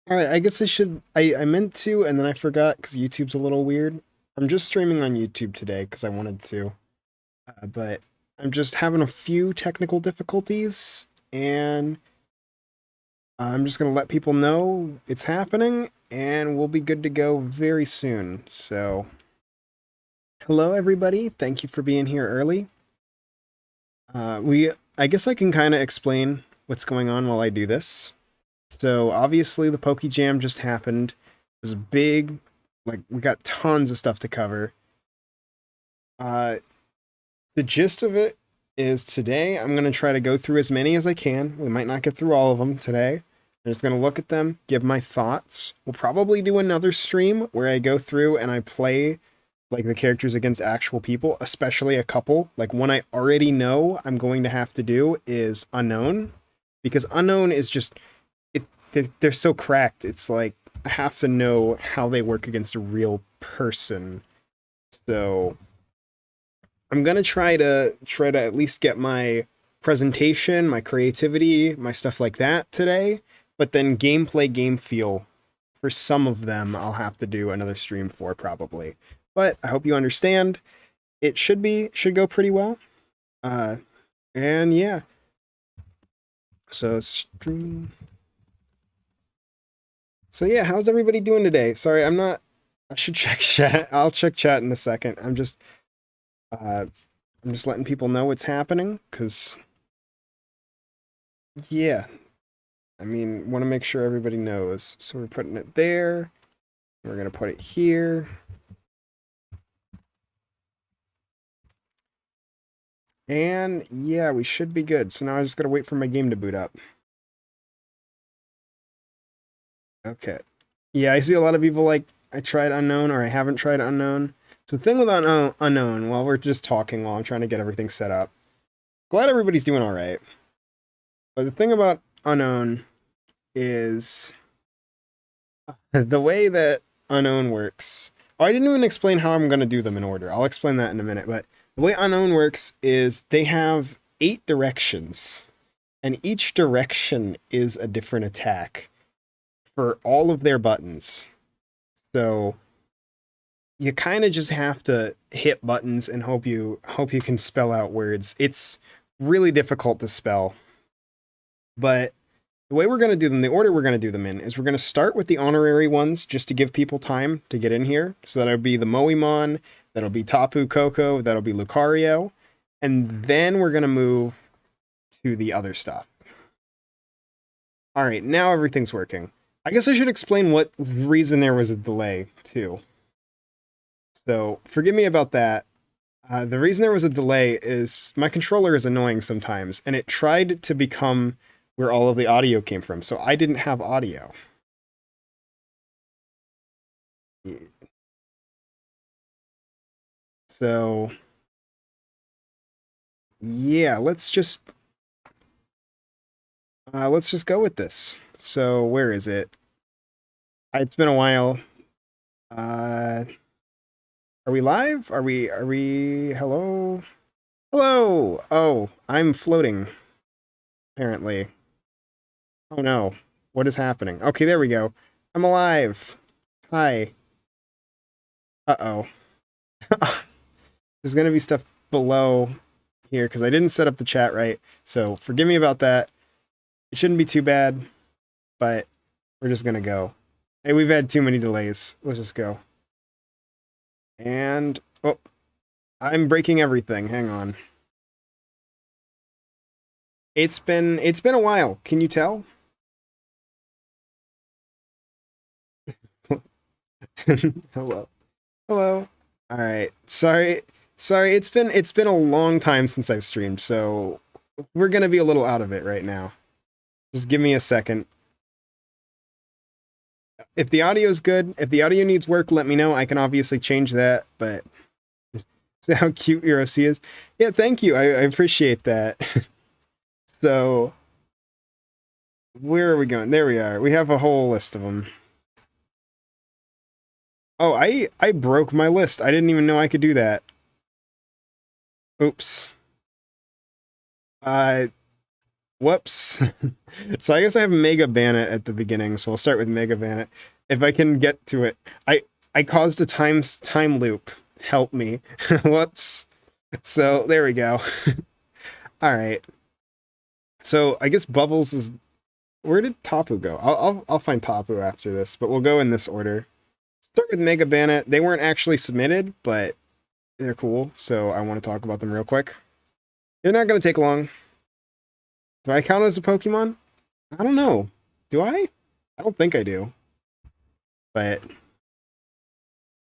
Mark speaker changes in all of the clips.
Speaker 1: Alright, I guess I meant to, and then I forgot because YouTube's a little weird. I'm just streaming on YouTube today because I wanted to. But I'm just having a few technical difficulties, and I'm just going to let people know it's happening, and we'll be good to go very soon. So, hello everybody. Thank you for being here early. I guess I can kind of explain what's going on while I do this. So obviously the Pokejam just happened. It was big, like we got tons of stuff to cover. Uh, the gist of it is today I'm going to try to go through as many as I can. We might not get through all of them today. I'm just going to look at them, give my thoughts. We'll probably do another stream where I go through and I play like the characters against actual people, especially a couple. Like one I already know I'm going to have to do is Unknown, because Unknown is just they're so cracked. It's like I have to know how they work against a real person. So I'm gonna try to at least get my presentation, my creativity, my stuff like that today. But then gameplay, game feel, for some of them, I'll have to do another stream for probably. But I hope you understand. It should go pretty well. And yeah. So streaming. So yeah, how's everybody doing today? Sorry, I should check chat. I'll check chat in a second. I'm just letting people know what's happening, cuz yeah. I mean, want to make sure everybody knows. So we're putting it there. We're going to put it here. And yeah, we should be good. So now I just got to wait for my game to boot up. Okay. Yeah, I see a lot of people like, I tried Unknown or I haven't tried Unknown. So the thing with Unknown, while we're just talking while I'm trying to get everything set up, glad everybody's doing all right. But the thing about Unknown is the way that Unknown works. Oh, I didn't even explain how I'm going to do them in order. I'll explain that in a minute. But the way Unknown works is they have 8 directions, and each direction is a different attack for all of their buttons. So you kind of just have to hit buttons and hope you can spell out words. It's really difficult to spell. But the way we're going to do them, the order we're going to do them in, is we're going to start with the honorary ones just to give people time to get in here. So that'll be the Moemon, that'll be Tapu Koko, that'll be Lucario, and then we're going to move to the other stuff. All right, now everything's working. I guess I should explain what reason there was a delay, too. So forgive me about that. The reason there was a delay is my controller is annoying sometimes, and it tried to become where all of the audio came from, so I didn't have audio. So yeah, let's just go with this. So where is it? It's been a while. Are we live? Are we hello? Hello. Oh, I'm floating. Apparently. Oh no. What is happening? Okay, there we go. I'm alive. Hi. Uh-oh. There's gonna be stuff below here because I didn't set up the chat right. So forgive me about that. It shouldn't be too bad, but we're just gonna go. Hey, we've had too many delays. Let's just go. And oh, I'm breaking everything. Hang on. It's been a while. Can you tell? Hello. Hello. All right. Sorry. Sorry. It's been a long time since I've streamed, so we're going to be a little out of it right now. Just give me a second. If the audio is good, if the audio needs work, let me know. I can obviously change that, but see how cute your OC is? Yeah, thank you. I appreciate that. So, where are we going? There we are. We have a whole list of them. Oh, I broke my list. I didn't even know I could do that. Oops. Whoops. So I guess I have Mega Banette at the beginning, so we'll start with Mega Banette. If I can get to it. I caused a time loop. Help me. Whoops. So there we go. Alright. So I guess Bubbles is... Where did Tapu go? I'll find Tapu after this, but we'll go in this order. Start with Mega Banette. They weren't actually submitted, but they're cool, so I want to talk about them real quick. They're not going to take long. Do I count as a Pokemon? I don't know. Do I? I don't think I do. But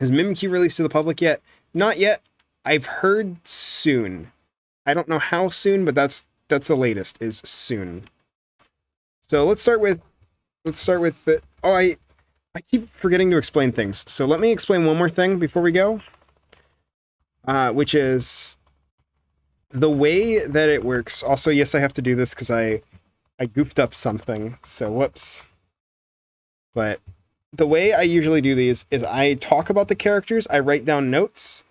Speaker 1: has Mimikyu released to the public yet? Not yet. I've heard soon. I don't know how soon, but that's the latest, is soon. So let's start with the... Oh, I keep forgetting to explain things. So let me explain one more thing before we go. Which is the way that it works. Also, yes, I have to do this because I goofed up something. So whoops. But the way I usually do these is I talk about the characters. I write down notes.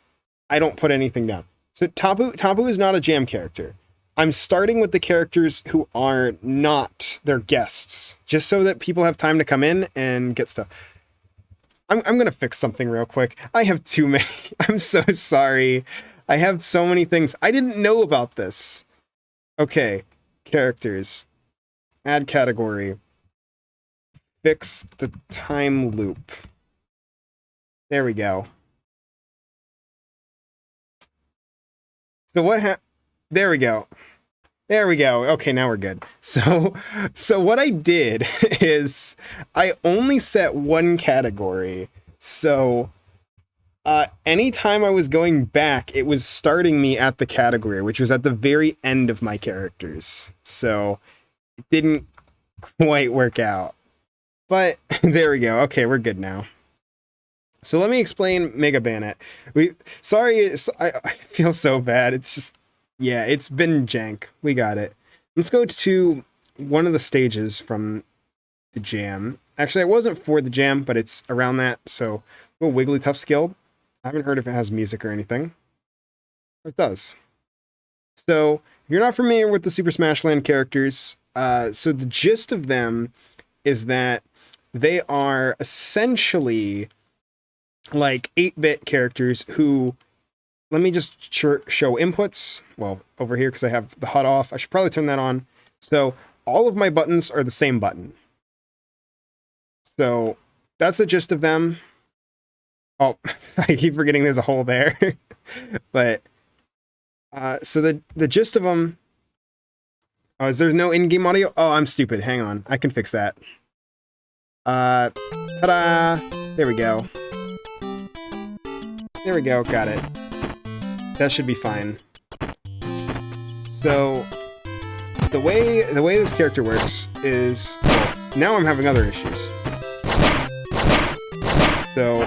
Speaker 1: I don't put anything down. So Tapu is not a jam character. I'm starting with the characters who are not their guests, just so that people have time to come in and get stuff. I'm going to fix something real quick. I have too many. I'm so sorry. I have so many things. I didn't know about this. Okay. Characters. Add category. Fix the time loop. There we go. So what there we go. There we go. Okay, now we're good. So what I did is I only set one category. So anytime I was going back, it was starting me at the category, which was at the very end of my characters. So it didn't quite work out. But there we go. Okay, we're good now. So let me explain Mega Banette. Sorry, I feel so bad. It's just, yeah, it's been jank. We got it. Let's go to one of the stages from the jam. Actually, it wasn't for the jam, but it's around that. So, Wigglytuff skill. I haven't heard if it has music or anything. It does. So, if you're not familiar with the Super Smash Land characters, so the gist of them is that they are essentially like 8-bit characters who, let me just show inputs. Well, over here, because I have the HUD off. I should probably turn that on. So all of my buttons are the same button. So that's the gist of them. Oh, I keep forgetting there's a hole there. But, so the gist of them... Oh, is there no in-game audio? Oh, I'm stupid. Hang on. I can fix that. Ta-da! There we go. There we go, got it. That should be fine. So, the way this character works is... Now I'm having other issues. So,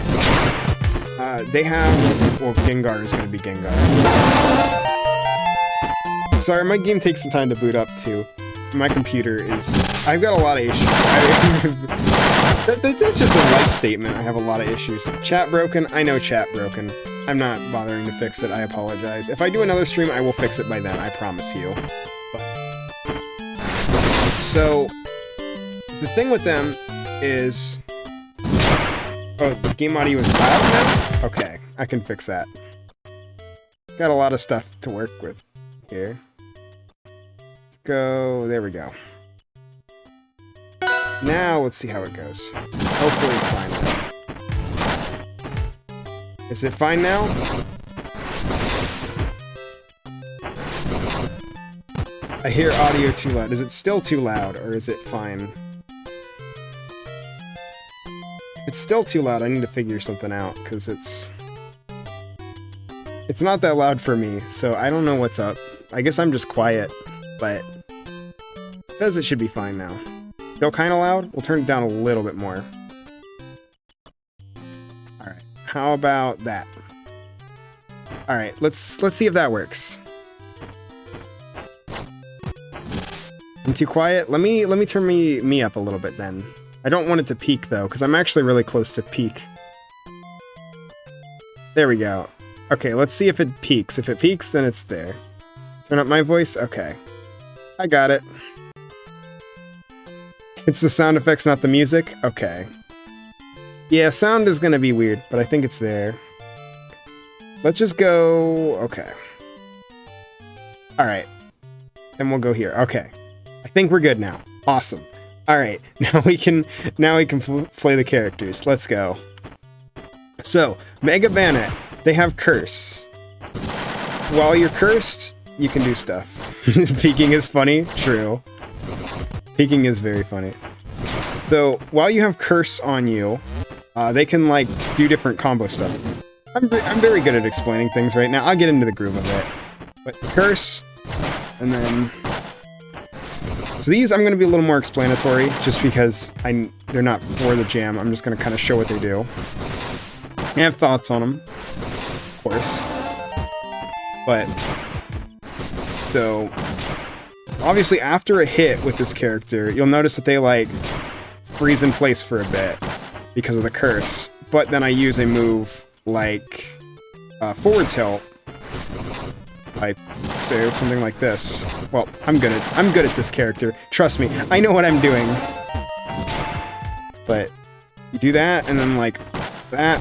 Speaker 1: they have... Well, Gengar is going to be Gengar. Sorry, my game takes some time to boot up, too. My computer is... I've got a lot of issues. That's just a life statement. I have a lot of issues. Chat broken. I know chat broken. I'm not bothering to fix it. I apologize. If I do another stream, I will fix it by then. I promise you. So, the thing with them is... Oh, the game audio is loud now? Okay, I can fix that. Got a lot of stuff to work with here. Let's go... There we go. Now, let's see how it goes. Hopefully it's fine now. Is it fine now? I hear audio too loud. Is it still too loud, or is it fine? It's still too loud. I need to figure something out, because it's not that loud for me, so I don't know what's up. I guess I'm just quiet, but it says it should be fine now. Still kind of loud? We'll turn it down a little bit more. Alright, how about that? Alright, let's see if that works. I'm too quiet? Let me turn me up a little bit then. I don't want it to peak though, because I'm actually really close to peak. There we go. Okay, let's see if it peaks. If it peaks, then it's there. Turn up my voice? Okay. I got it. It's the sound effects, not the music? Okay. Yeah, sound is gonna be weird, but I think it's there. Let's just go... Okay. Alright. And we'll go here. Okay. I think we're good now. Awesome. Alright. Now we can play the characters. Let's go. So, Mega Banette. They have Curse. While you're cursed, you can do stuff. Peeking is funny? True. Peeking is very funny. So, while you have Curse on you, they can, like, do different combo stuff. I'm very good at explaining things right now. I'll get into the groove of it. But Curse, and then... So these, I'm going to be a little more explanatory, just because they're not for the jam. I'm just going to kind of show what they do. I have thoughts on them, of course. But, so... Obviously, after a hit with this character, you'll notice that they, like, freeze in place for a bit because of the curse. But then I use a move like forward tilt. I say something like this. Well, I'm good at this character. Trust me, I know what I'm doing. But you do that, and then like that,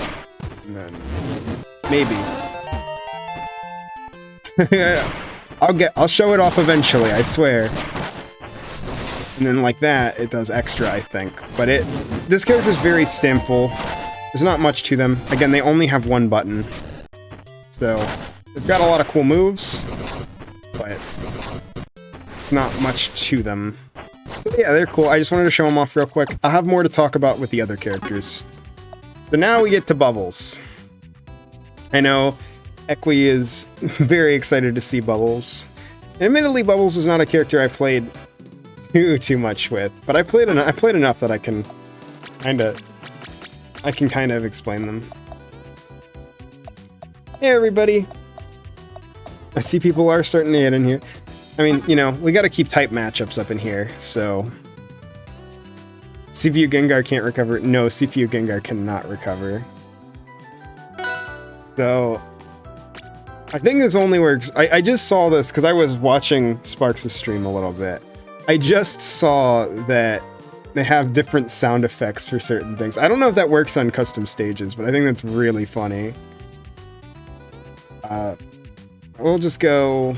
Speaker 1: and then maybe. I'll show it off eventually, I swear. And then like that, it does extra, I think. But this character is very simple. There's not much to them. Again, they only have one button. So, they've got a lot of cool moves, but it's not much to them. So yeah, they're cool. I just wanted to show them off real quick. I'll have more to talk about with the other characters. So now we get to Bubbles. I know Equi is very excited to see Bubbles. And admittedly, Bubbles is not a character I played too much with, but I played enough that I can kind of explain them. Hey everybody! I see people are starting to get in here. I mean, you know, we gotta keep type matchups up in here, so... CPU Gengar can't recover. No, CPU Gengar cannot recover. So... I think this only works... I just saw this, because I was watching Sparks' stream a little bit. I just saw that they have different sound effects for certain things. I don't know if that works on custom stages, but I think that's really funny. We'll just go...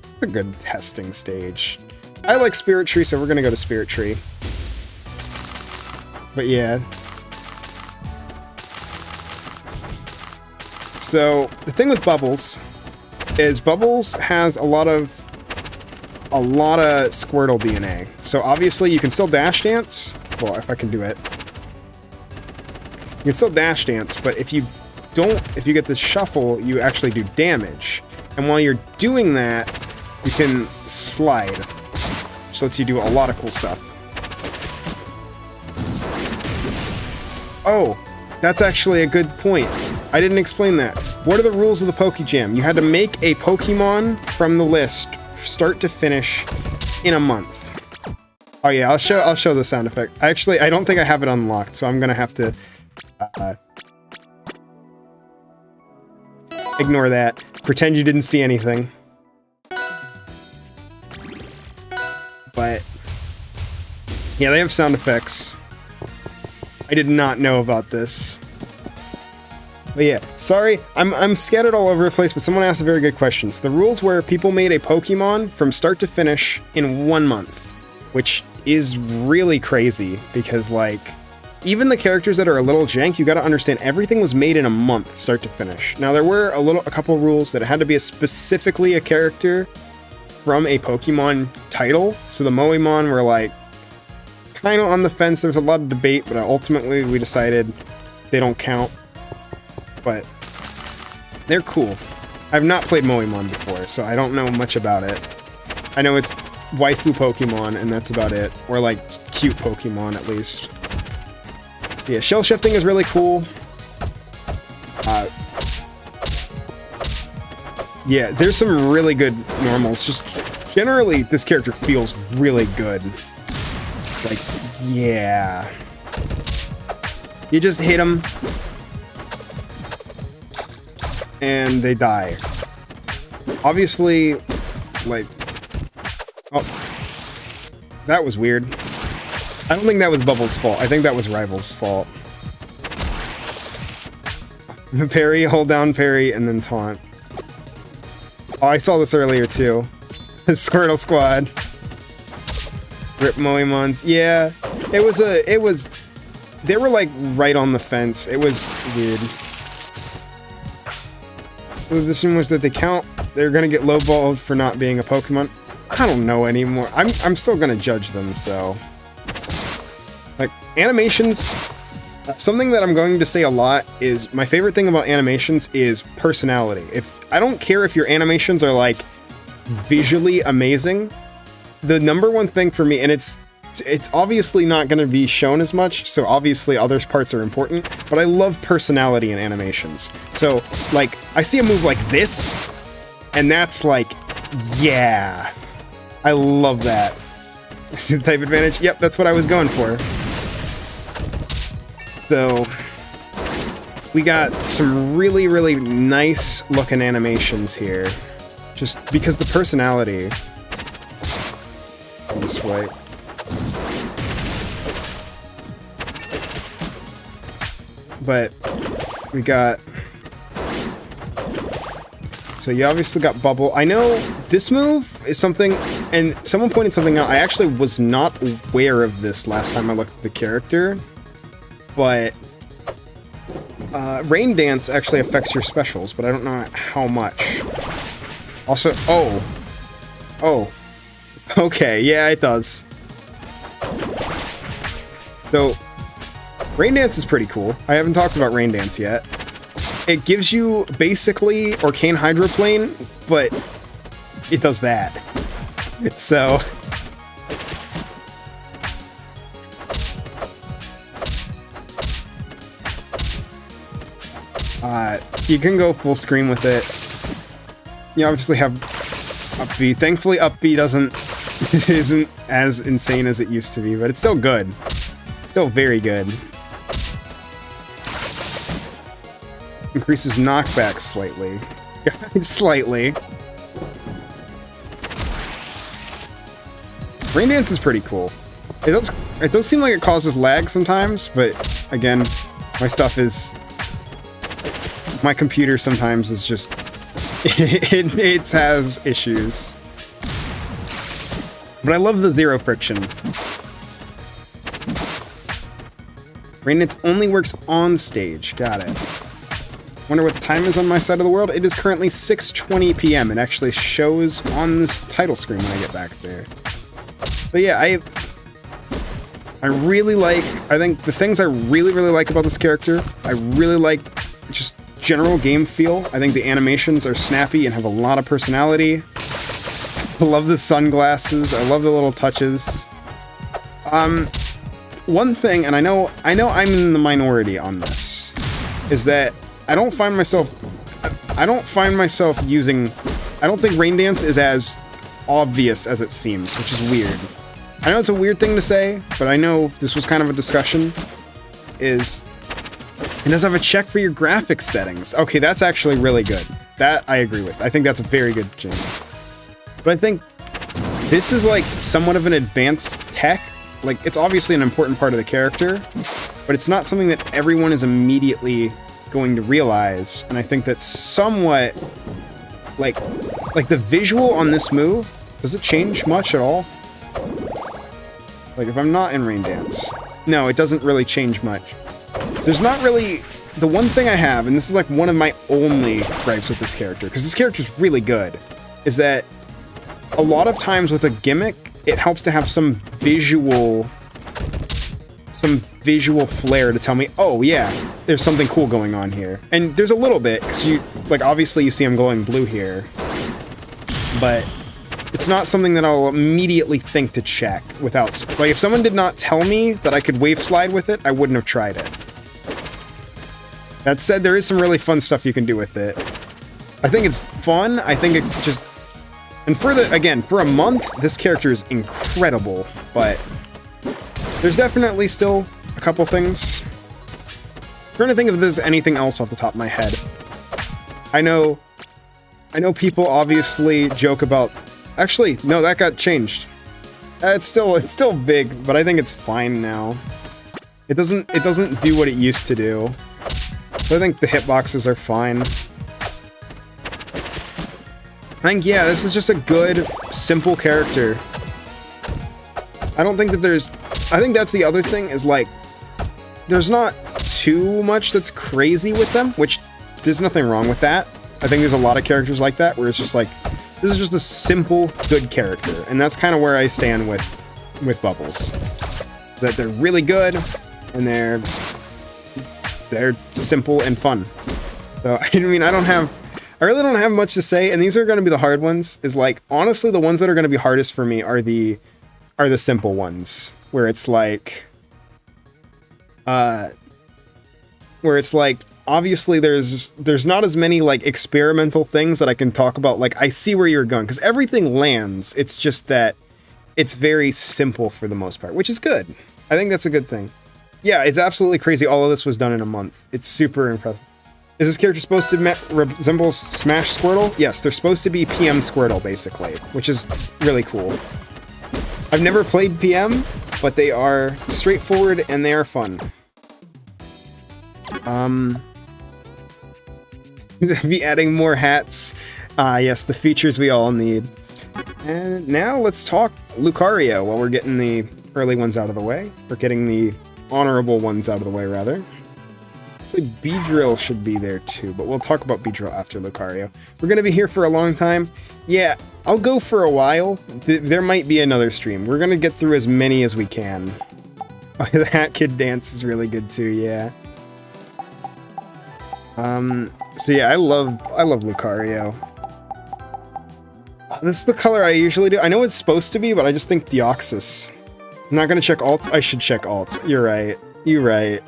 Speaker 1: It's a good testing stage. I like Spirit Tree, so we're gonna go to Spirit Tree. But yeah. So, the thing with Bubbles is Bubbles has a lot of Squirtle DNA. So obviously you can still dash dance. Well, if I can do it. You can still dash dance, but if you get the shuffle, you actually do damage. And while you're doing that, you can slide, which lets you do a lot of cool stuff. Oh, that's actually a good point. I didn't explain that. What are the rules of the Pokejam? You had to make a Pokemon from the list, start to finish, in a month. Oh yeah, I'll show the sound effect. Actually, I don't think I have it unlocked, so I'm gonna have to ignore that. Pretend you didn't see anything. But yeah, they have sound effects. I did not know about this. But yeah, sorry, I'm scattered all over the place, but someone asked a very good question. So the rules were people made a Pokemon from start to finish in 1 month, which is really crazy because, like, even the characters that are a little jank, you gotta understand everything was made in a month, start to finish. Now, there were a couple rules that it had to be specifically a character from a Pokemon title. So the Moemon were, like, kind of on the fence. There was a lot of debate, but ultimately we decided they don't count. But they're cool. I've not played Moemon before, so I don't know much about it. I know it's waifu Pokemon, and that's about it. Or, like, cute Pokemon, at least. Yeah, shell shifting is really cool. Yeah, there's some really good normals. Just generally, this character feels really good. Like, yeah. You just hit them, and they die. Obviously, like... Oh. That was weird. I don't think that was Bubble's fault. I think that was Rival's fault. Parry, hold down parry, and then taunt. Oh, I saw this earlier too. Squirtle Squad. Rip Moemons. Yeah, it was, they were like right on the fence. It was weird. The decision was that they're gonna get lowballed for not being a Pokemon. I don't know anymore. I'm still gonna judge them, so. Like, animations, something that I'm going to say a lot is, my favorite thing about animations is personality. I don't care if your animations are like visually amazing, the number one thing for me, and it's obviously not going to be shown as much, so obviously other parts are important, but I love personality in animations. So, like, I see a move like this, and that's like, yeah, I love that. See the type advantage? Yep, that's what I was going for. So, we got some really, really nice looking animations here, just because the personality. This way. But we got, so you obviously got Bubble. I know this move is something, and someone pointed something out. I actually was not aware of this last time I looked at the character, but Rain Dance actually affects your specials, but I don't know how much. Also, oh, okay, yeah, it does. So, Rain Dance is pretty cool. I haven't talked about Rain Dance yet. It gives you basically Arcane Hydroplane, but it does that. So, you can go full screen with it. You obviously have Up B. Thankfully, Up B isn't as insane as it used to be, but it's still good. Still very good. Increases knockback slightly. Slightly. Rain Dance is pretty cool. It does seem like it causes lag sometimes, but again, my computer sometimes is just it has issues. But I love the zero friction. Rain Dance only works on stage. Got it. Wonder what the time is on my side of the world. It is currently 6:20 p.m. It actually shows on this title screen when I get back there. So yeah, I really like, I think the things I really, really like about this character, I really like just general game feel. I think the animations are snappy and have a lot of personality. I love the sunglasses. I love the little touches. One thing, and I know I'm in the minority on this, is that I don't find myself using, I don't think Rain Dance is as obvious as it seems, which is weird. I know it's a weird thing to say, but I know this was kind of a discussion, is it does have a check for your graphics settings. Okay, that's actually really good. That I agree with. I think that's a very good change. But I think this is like somewhat of an advanced tech. Like, it's obviously an important part of the character, but it's not something that everyone is immediately going to realize. And I think that's somewhat like the visual on this move, does it change much at all? Like, if I'm not in Rain Dance, no, it doesn't really change much. There's not really, the one thing I have, and this is like one of my only gripes with this character, because this character's really good, is that a lot of times with a gimmick, it helps to have some visual flair to tell me, oh yeah, there's something cool going on here. And there's a little bit, because you, like, obviously you see I'm glowing blue here, but it's not something that I'll immediately think to check without, like, if someone did not tell me that I could wave slide with it, I wouldn't have tried it. That said, there is some really fun stuff you can do with it. I think it's fun. I think it just, and for a month, this character is incredible, but there's definitely still a couple things. I'm trying to think if there's anything else off the top of my head. I know people obviously joke about, actually, no, that got changed. It's still big, but I think it's fine now. It doesn't do what it used to do. So I think the hitboxes are fine. I think, yeah, this is just a good, simple character. I don't think that there's... I think that's the other thing, is like, there's not too much that's crazy with them, which there's nothing wrong with that. I think there's a lot of characters like that, where it's just like, this is just a simple, good character. And that's kind of where I stand with Bubbles. That they're really good, and they're simple and fun. So, I mean, I really don't have much to say, and these are going to be the hard ones. Is like, honestly, the ones that are going to be hardest for me are the simple ones, where it's like, obviously there's not as many like experimental things that I can talk about. Like, I see where you're going, because everything lands. It's just that it's very simple for the most part, which is good. I think that's a good thing. Yeah, it's absolutely crazy. All of this was done in a month. It's super impressive. Is this character supposed to resemble Smash Squirtle? Yes, they're supposed to be PM Squirtle, basically, which is really cool. I've never played PM, but they are straightforward and they are fun. Be adding more hats. Yes, the features we all need. And now let's talk Lucario while we're getting the early ones out of the way. Or getting the honorable ones out of the way, rather. Beedrill should be there too, but we'll talk about Beedrill after Lucario. We're going to be here for a long time. Yeah, I'll go for a while. There might be another stream. We're going to get through as many as we can. Oh, the Hat Kid dance is really good too, yeah. So yeah, I love Lucario. This is the color I usually do. I know it's supposed to be, but I just think Deoxys. I'm not going to check alts. I should check alts. You're right. You're right.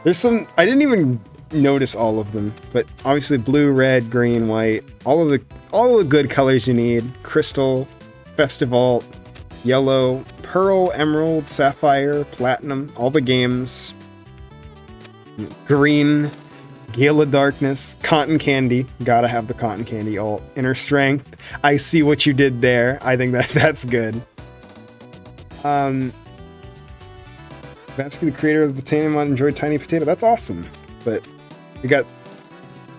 Speaker 1: There's some... I didn't even notice all of them, but obviously blue, red, green, white, all of the good colors you need. Crystal, Festival, yellow, pearl, emerald, sapphire, platinum, all the games. Green, Gale of Darkness, Cotton Candy. Gotta have the Cotton Candy alt. Inner Strength. I see what you did there. I think that's good. Basket, the creator of the potato mod, enjoyed Tiny Potato. That's awesome. But we got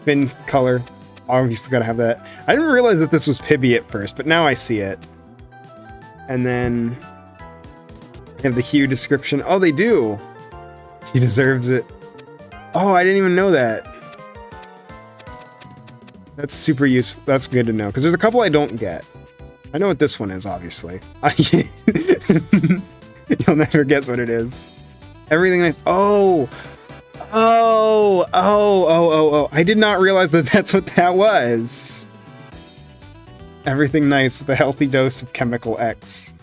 Speaker 1: fin color. Obviously gotta have that. I didn't realize that this was Pibby at first, but now I see it. And then we have the hue description. Oh, they do. He deserves it. Oh, I didn't even know that. That's super useful. That's good to know, because there's a couple I don't get. I know what this one is, obviously. You'll never guess what it is. Everything nice. Oh! I did not realize that that's what that was. Everything nice with a healthy dose of Chemical X.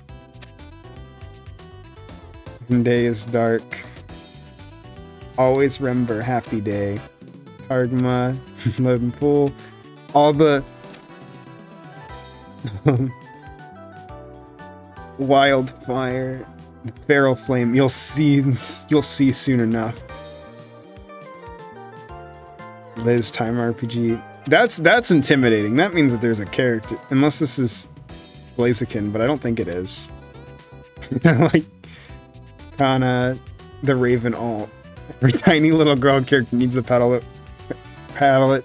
Speaker 1: Day is dark. Always remember, happy day. Targma, Love Pool. All the... Wildfire. Feral Flame. You'll see soon enough. Liz Time RPG. That's intimidating. That means that there's a character. Unless this is Blaziken, but I don't think it is. Like Kana, the Raven alt. Every tiny little girl character needs a paddle it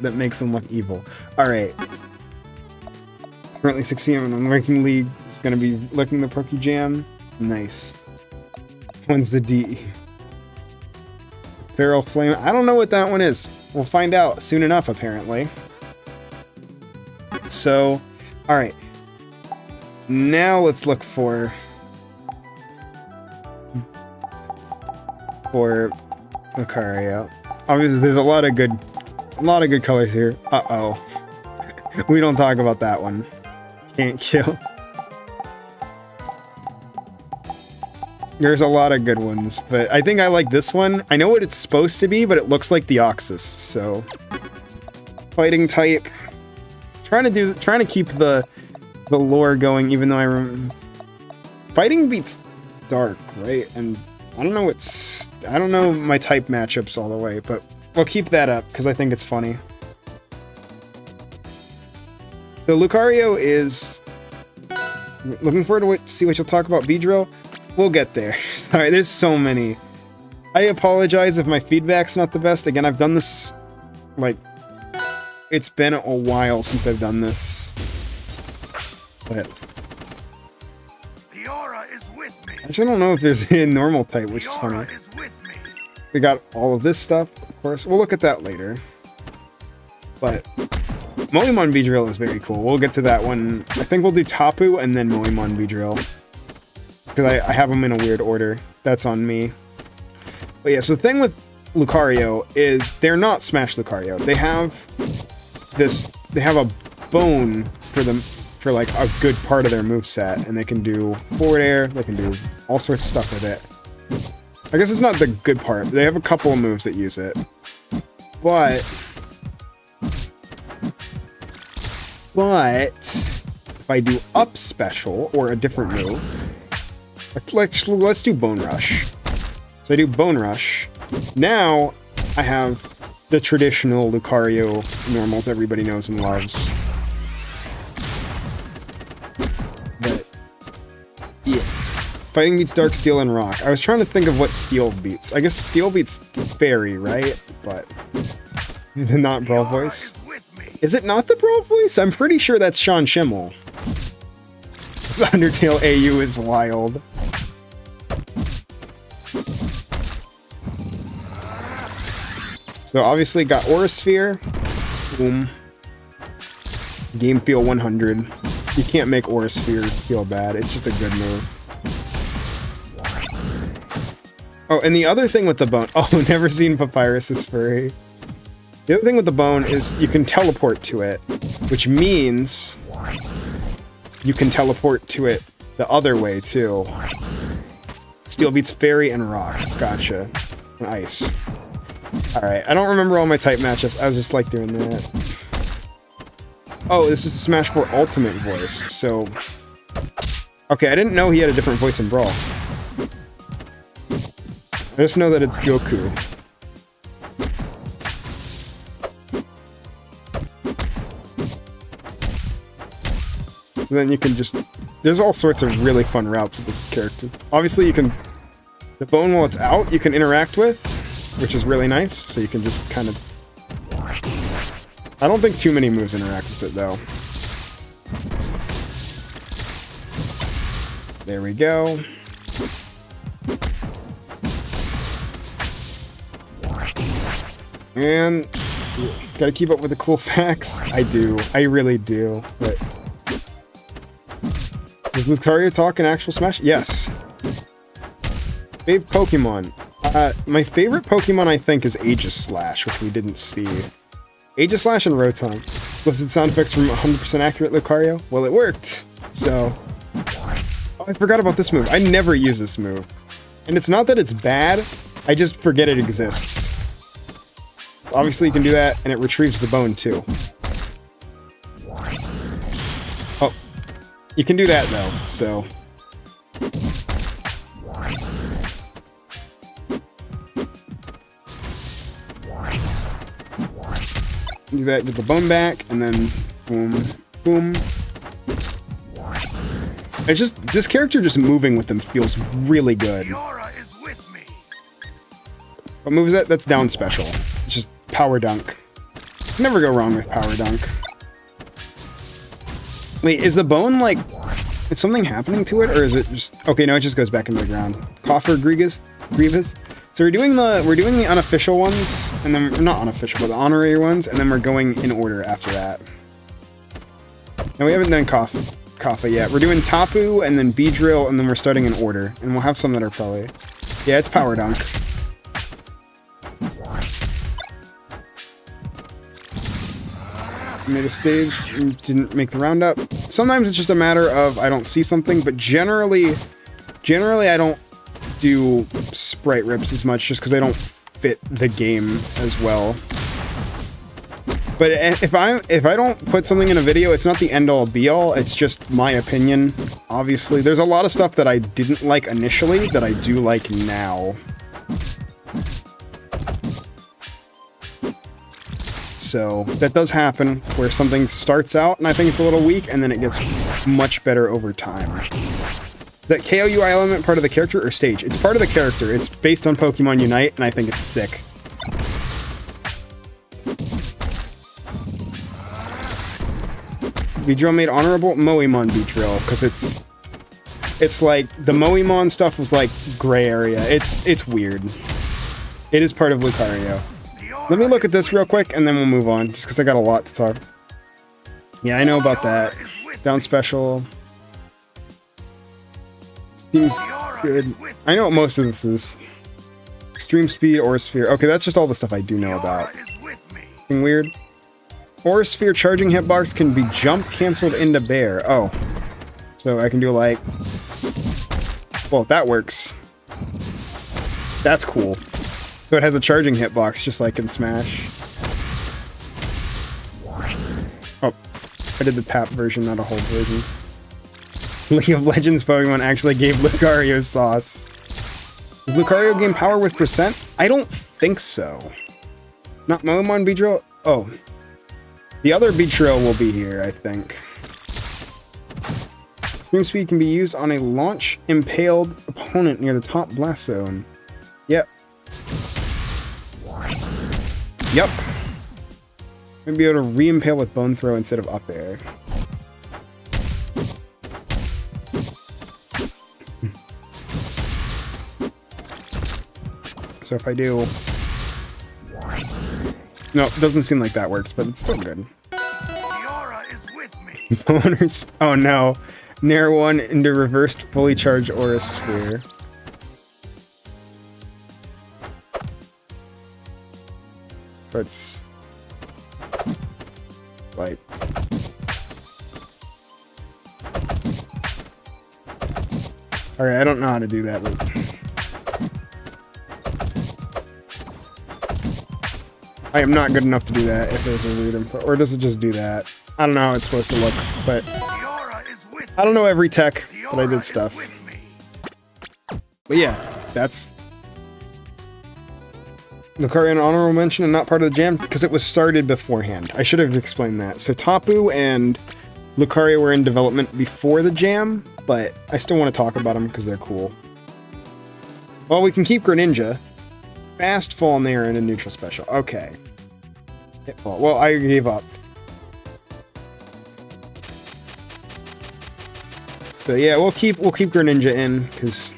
Speaker 1: that makes them look evil. Alright. Currently 6 PM and I'm ranking league. It's gonna be looking the Pokejam. Nice. When's the D? Feral Flame. I don't know what that one is. We'll find out soon enough, apparently. So, alright. Now let's look for Lucario. Obviously, there's a lot of good colors here. Uh-oh. We don't talk about that one. Can't kill. There's a lot of good ones, but I think I like this one. I know what it's supposed to be, but it looks like Deoxys, so... Fighting type. Trying to keep the lore going, even though I remember... Fighting beats Dark, right? And I don't know my type matchups all the way, but we'll keep that up, because I think it's funny. So Lucario is... Looking forward to see what you'll talk about Beedrill. We'll get there. Sorry, there's so many. I apologize if my feedback's not the best. Again, I've done this, like, it's been a while since I've done this. But
Speaker 2: the aura is with me.
Speaker 1: Actually, I don't know if there's a normal type, which is funny. We got all of this stuff, of course. We'll look at that later. But Moemon Beedrill is very cool. We'll get to that one. I think we'll do Tapu and then Moemon Beedrill. Because I have them in a weird order. That's on me. But yeah, so the thing with Lucario is they're not Smash Lucario. They have this, they have a bone for them, for like a good part of their moveset, and they can do forward air, they can do all sorts of stuff with it. I guess it's not the good part. They have a couple of moves that use it. But if I do up special or a different move, let's do Bone Rush. So I do Bone Rush. Now I have the traditional Lucario normals everybody knows and loves. But yeah, Fighting beats Dark, Steel, and Rock. I was trying to think of what Steel beats. I guess Steel beats Fairy, right? But not Brawl Voice. Is it not the Brawl Voice? I'm pretty sure that's Sean Schimmel. This Undertale AU is wild. So obviously got Aura Sphere. Boom. Game feel 100. You can't make Aura Sphere feel bad. It's just a good move. Oh, and the other thing with the bone... Oh, never seen Papyrus's furry. The other thing with the bone is you can teleport to it, which means you can teleport to it the other way, too. Steel beats Fairy and Rock. Gotcha. And Ice. Alright, I don't remember all my type matchups. I was just like doing that. Oh, this is a Smash 4 Ultimate voice, so... Okay, I didn't know he had a different voice in Brawl. I just know that it's Goku. So then you can just... There's all sorts of really fun routes with this character. Obviously you can... The bone while it's out, you can interact with, which is really nice, so you can just kind of... I don't think too many moves interact with it, though. There we go. And... Gotta keep up with the cool facts. I do. I really do. But... Does Lucario talk in actual Smash? Yes. Fave Pokemon. My favorite Pokemon, I think, is Aegislash, which we didn't see. Aegislash and Rotom. Listed sound effects from 100% accurate Lucario? Well, it worked. So... Oh, I forgot about this move. I never use this move. And it's not that it's bad, I just forget it exists. Obviously, you can do that, and it retrieves the bone, too. Oh. You can do that, though, so... Do that, get the bone back, and then boom, boom. It's just, this character just moving with them feels really good. What move is that? That's down special. It's just Power Dunk. Never go wrong with Power Dunk. Wait, is the bone like, is something happening to it, or is it just, okay, no, it just goes back into the ground. Cofagrigas? Grievous? So we're doing the unofficial ones, and then, not unofficial, but the honorary ones, and then we're going in order after that. Now we haven't done Koffa yet. We're doing Tapu, and then Beedrill, and then we're starting in order. And we'll have some that are probably... Yeah, it's Power Dunk. Made a stage, didn't make the roundup. Sometimes it's just a matter of I don't see something, but generally I don't do sprite rips as much just because they don't fit the game as well. But if I don't put something in a video, it's not the end-all be-all, it's just my opinion. Obviously, there's a lot of stuff that I didn't like initially that I do like now. So that does happen where something starts out and I think it's a little weak and then it gets much better over time. Is that KOUI element part of the character or stage? It's part of the character. It's based on Pokemon Unite and I think it's sick. Beedrill made honorable Moemon Beedrill because it's like the Moemon stuff was like gray area. It's weird. It is part of Lucario. Let me look at this real quick and then we'll move on just because I got a lot to talk. Yeah, I know about that. Down special. Seems good. I know what most of this is. Extreme speed, Aura Sphere. Okay, that's just all the stuff I do know about. Anything weird? Aura Sphere charging hitbox can be jump canceled into bear. Oh. So I can do like... Well, that works. That's cool. So it has a charging hitbox just like in Smash. Oh. I did the PAP version, not a whole version. League of Legends Pokemon actually gave Lucario sauce. Does Lucario gain power with percent? I don't think so. Not Moemon Beedrill? Oh. The other Beedrill will be here, I think. Extreme speed can be used on a launch impaled opponent near the top blast zone. Yep. Yep. Maybe be able to re-impale with Bone Throw instead of up air. So if I do... No, it doesn't seem like that works, but it's still good. Boners. Oh no. Nair 1 into reversed fully charged Aura Sphere. Let's... like... Alright, I don't know how to do that, but... I am not good enough to do that if there's a weird input. Or does it just do that? I don't know how it's supposed to look, but... I don't know every tech, but I did stuff. But yeah, that's... Lucario an honorable mention and not part of the jam because it was started beforehand. I should have explained that. So Tapu and Lucario were in development before the jam, but I still want to talk about them because they're cool. Well, we can keep Greninja. Fast Fall Nair and a neutral special. Okay. Hit fall. Well, I gave up. So yeah, we'll keep Greninja in because,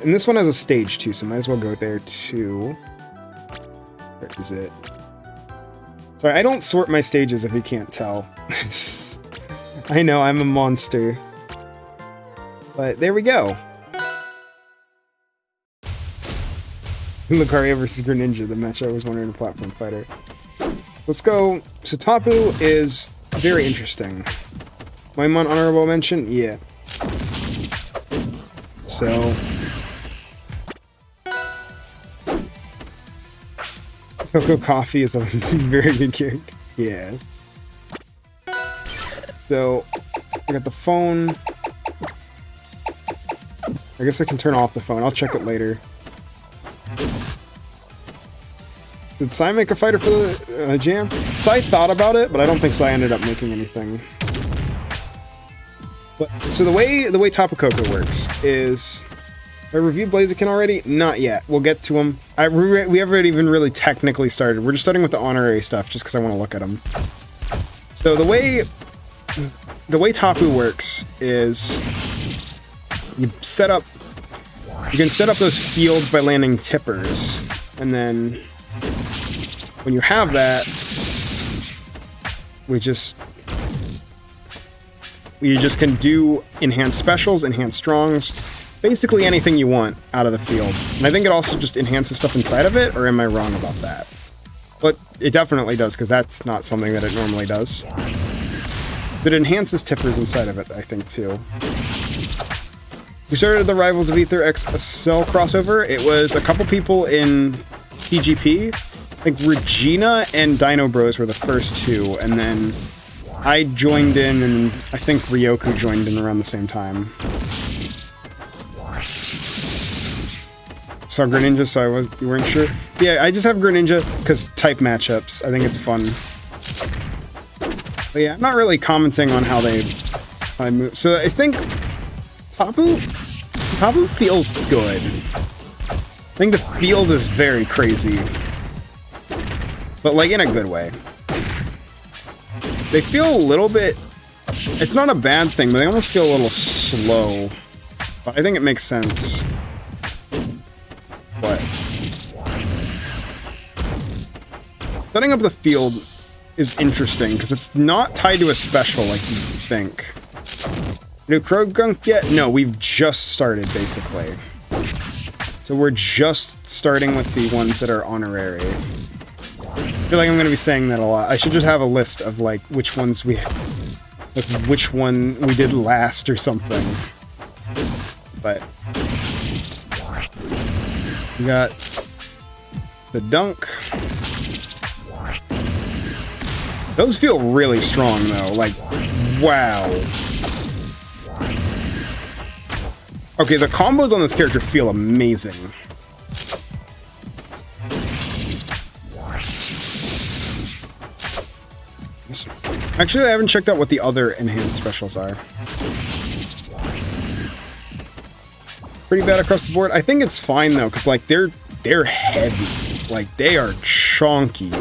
Speaker 1: and this one has a stage too, so might as well go there too. Where is it? Sorry, I don't sort my stages if you can't tell. I know I'm a monster, but there we go. Lucario versus Greninja, the match I was wondering, a platform fighter. Let's go. So Tapu is very interesting. Moemon honorable mention? Yeah. So... Coffee is a very good character. Yeah. So, I got the phone. I guess I can turn off the phone. I'll check it later. Did Sai make a fighter for the jam? Sai thought about it, but I don't think Sai ended up making anything. But, so the way Tapu Koko works is... I reviewed Blaziken already? Not yet. We'll get to them. We haven't even really technically started. We're just starting with the honorary stuff just because I want to look at them. So the way Tapu works is you can set up those fields by landing tippers, and then when you have that, you just can do enhanced specials, enhanced strongs, basically anything you want out of the field. And I think it also just enhances stuff inside of it, or am I wrong about that? But it definitely does, because that's not something that it normally does. But it enhances tippers inside of it, I think, too. We started the Rivals of Aether X SSL crossover. It was a couple people in TGP. I think Regina and Dino Bros were the first two, and then I joined in, and I think Ryoku joined in around the same time. saw Greninja, so you weren't sure. Yeah, I just have Greninja because type matchups. I think it's fun. But yeah, I'm not really commenting on how they move. So I think Tapu feels good. I think the field is very crazy, but like in a good way. They feel a little bit. It's not a bad thing, but they almost feel a little slow. But I think it makes sense. But setting up the field is interesting because it's not tied to a special like you think. Do Croagunk yet? No, we've just started basically. So we're just starting with the ones that are honorary. I feel like I'm going to be saying that a lot. I should just have a list of like which ones like which one we did last or something. But we got the dunk. Those feel really strong though. Like, wow. Okay, the combos on this character feel amazing. Actually, I haven't checked out what the other enhanced specials are. Pretty bad across the board. I think it's fine though, because like they're heavy. Like they are chonky.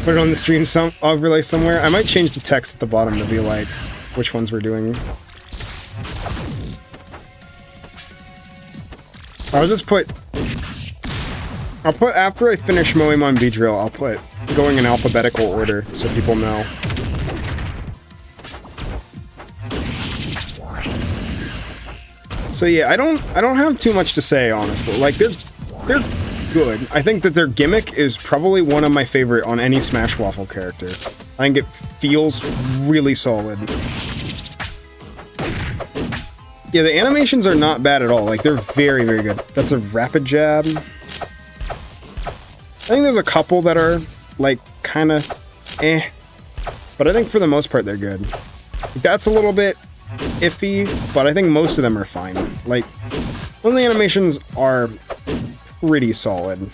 Speaker 1: Put it on the stream overlay somewhere. I might change the text at the bottom to be like which ones we're doing. I'll put after I finish Moemon Beedrill, I'll put going in alphabetical order so people know. So yeah, I don't have too much to say honestly. Like they're good. I think that their gimmick is probably one of my favorite on any Smash Waffle character. I think it feels really solid. Yeah, the animations are not bad at all. Like, they're very, very good. That's a rapid jab. I think there's a couple that are, like, kind of eh. But I think for the most part, they're good. That's a little bit iffy, but I think most of them are fine. Like, some of the animations are pretty solid.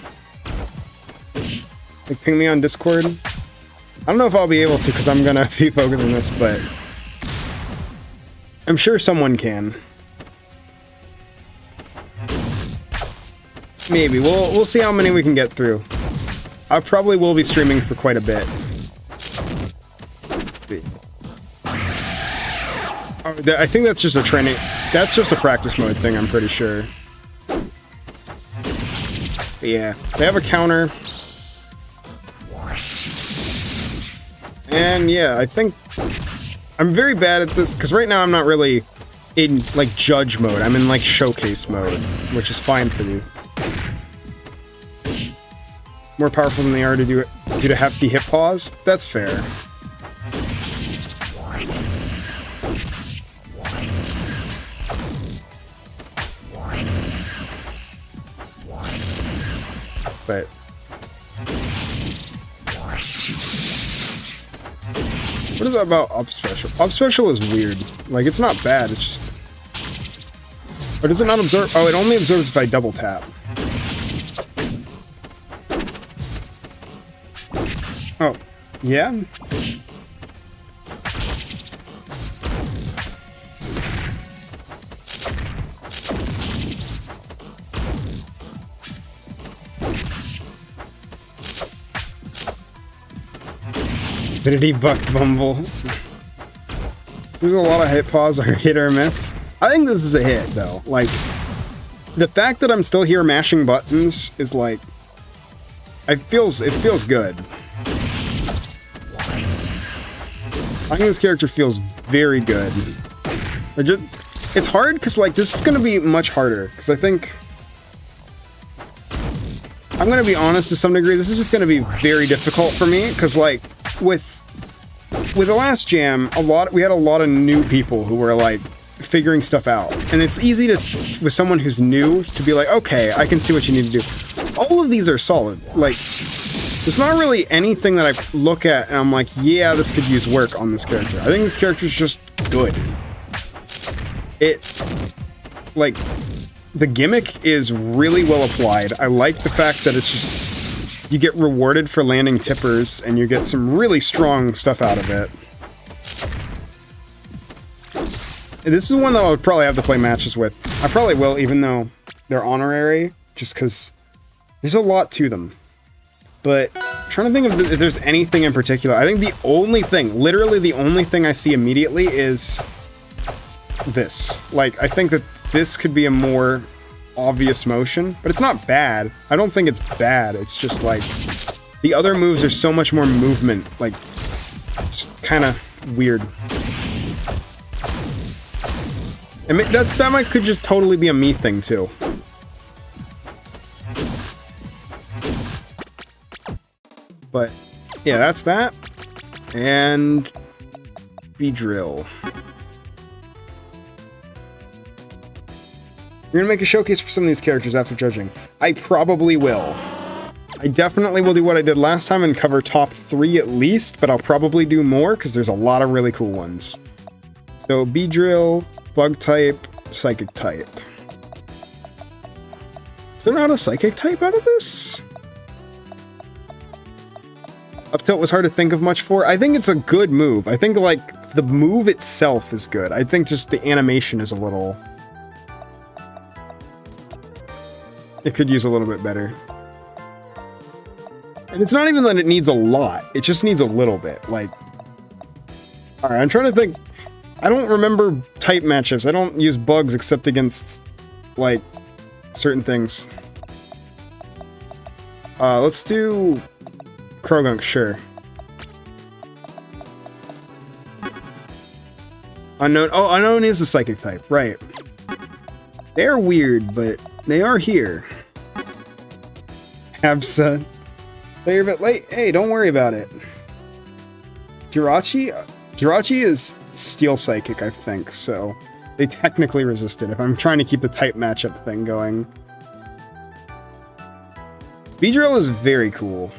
Speaker 1: Like, ping me on Discord. I don't know if I'll be able to because I'm going to be focusing on this, but I'm sure someone can. Maybe. We'll see how many we can get through. I probably will be streaming for quite a bit. I think that's just a training. That's just a practice mode thing, I'm pretty sure. But yeah, they have a counter. And yeah, I think I'm very bad at this because right now I'm not really in like judge mode. I'm in like showcase mode, which is fine for you. More powerful than they are to do it due to hefty hit pause. That's fair. But what is that about up special? Up special is weird. Like it's not bad. It's just. Or does it not absorb? Oh, it only absorbs if I double tap. Oh, yeah? Infinity Buck Bumble. There's a lot of hit pause or hit or miss. I think this is a hit, though. Like, the fact that I'm still here mashing buttons is like... it feels good. I think this character feels very good. It's hard because like this is going to be much harder because I think I'm going to be honest to some degree. This is just going to be very difficult for me because like with the last jam, we had a lot of new people who were like figuring stuff out, and it's easy to with someone who's new to be like, okay, I can see what you need to do. All of these are solid. Like. There's not really anything that I look at and I'm like, yeah, this could use work on this character. I think this character's just good. It, like, the gimmick is really well applied. I like the fact that it's just, you get rewarded for landing tippers, and you get some really strong stuff out of it. And this is one that I would probably have to play matches with. I probably will, even though they're honorary, just because there's a lot to them. But I'm trying to think of if there's anything in particular. I think the only thing, literally the only thing I see immediately is this. Like, I think that this could be a more obvious motion, but it's not bad. I don't think it's bad. It's just like the other moves are so much more movement, like just kind of weird. I mean, that might could just totally be a me thing too. But yeah, that's that. And Beedrill. You're gonna make a showcase for some of these characters after judging. I probably will. I definitely will do what I did last time and cover top 3 at least, but I'll probably do more because there's a lot of really cool ones. So Beedrill, Bug type, Psychic type. Is there not a Psychic type out of this? Up tilt was hard to think of much for. I think it's a good move. I think, like, the move itself is good. I think just the animation is a little... It could use a little bit better. And it's not even that it needs a lot. It just needs a little bit. Like... Alright, I'm trying to think... I don't remember type matchups. I don't use bugs except against, like, certain things. Let's do... Croagunk, sure. Unknown. Oh, Unknown is a Psychic type, right. They're weird, but they are here. Habsa. They're a bit late. Hey, don't worry about it. Jirachi? Jirachi is Steel Psychic, I think, so they technically resist it if I'm trying to keep the type matchup thing going. Beedrill is very cool.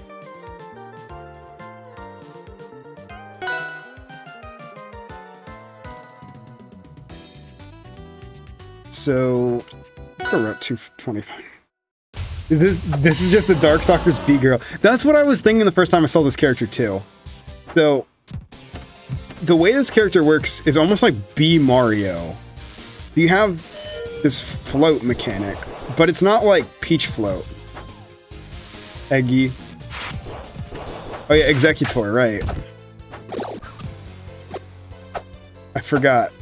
Speaker 1: So, Route 225. This is just the Darkstalker's B-Girl. That's what I was thinking the first time I saw this character too. So, the way this character works is almost like B Mario. You have this float mechanic, but it's not like Peach Float. Eggy. Oh yeah, Eggexcutor, right. I forgot.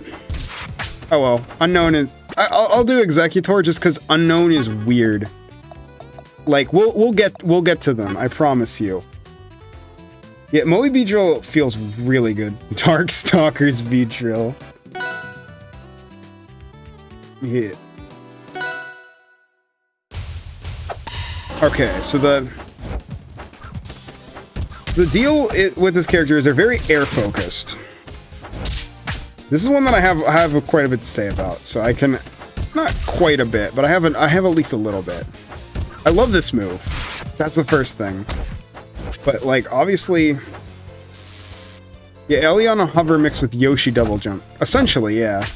Speaker 1: Oh well, Unknown is... I'll do Eggexcutor just because Unknown is weird. Like, we'll get to them, I promise you. Yeah, Moemon Beedrill feels really good. Darkstalker's Beedrill. Yeah. Okay, so the deal with this character is they're very air focused. This is one that I have quite a bit to say about, so I can, not quite a bit, but I have at least a little bit. I love this move. That's the first thing. But, like, obviously... Yeah, Eliana Hover mixed with Yoshi Double Jump. Essentially, yeah.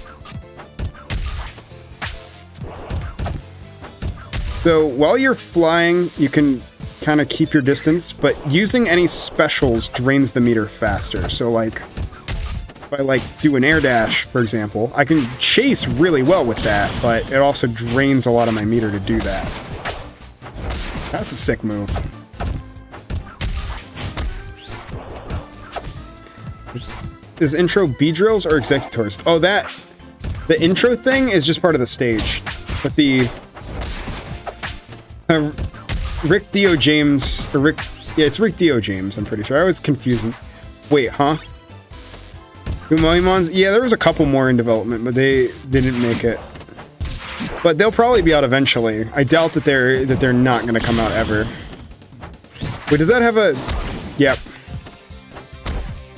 Speaker 1: So, while you're flying, you can kind of keep your distance, but using any specials drains the meter faster. So, like, if I, like, do an air dash, for example, I can chase really well with that, but it also drains a lot of my meter to do that. That's a sick move. Is intro Beedrills or Eggexcutors? Oh, the intro thing is just part of the stage. But the... Rick Dio James... Or yeah, it's Rick Dio James, I'm pretty sure. I was confusing. Wait, huh? Moemons? Yeah, there was a couple more in development, but they didn't make it. But they'll probably be out eventually. I doubt that they're not going to come out ever. Wait, does that have a... Yep.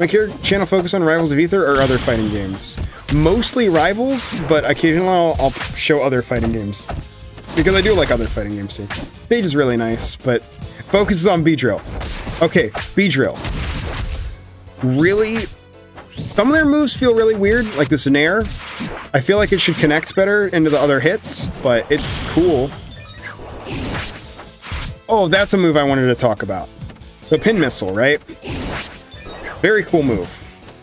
Speaker 1: My channel focus on Rivals of Aether or other fighting games? Mostly Rivals, but occasionally I'll show other fighting games. Because I do like other fighting games too. Stage is really nice, but focuses on Beedrill. Okay, Beedrill. Really Some of their moves feel really weird, like the Nair. I feel like it should connect better into the other hits, but it's cool. Oh, that's a move I wanted to talk about. The Pin Missile, right? Very cool move.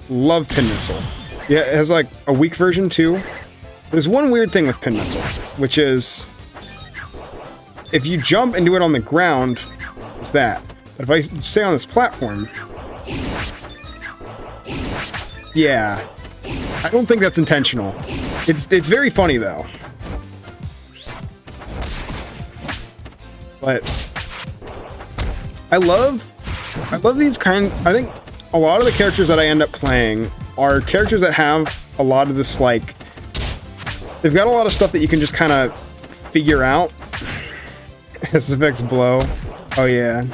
Speaker 1: Love Pin Missile. Yeah, it has like a weak version too. There's one weird thing with Pin Missile, which is if you jump and do it on the ground, it's that. But if I stay on this platform, yeah, I don't think that's intentional. It's very funny though. But I love these I think a lot of the characters that I end up playing are characters that have a lot of this, like, they've got a lot of stuff that you can just kind of figure out. SFX blow. Oh yeah.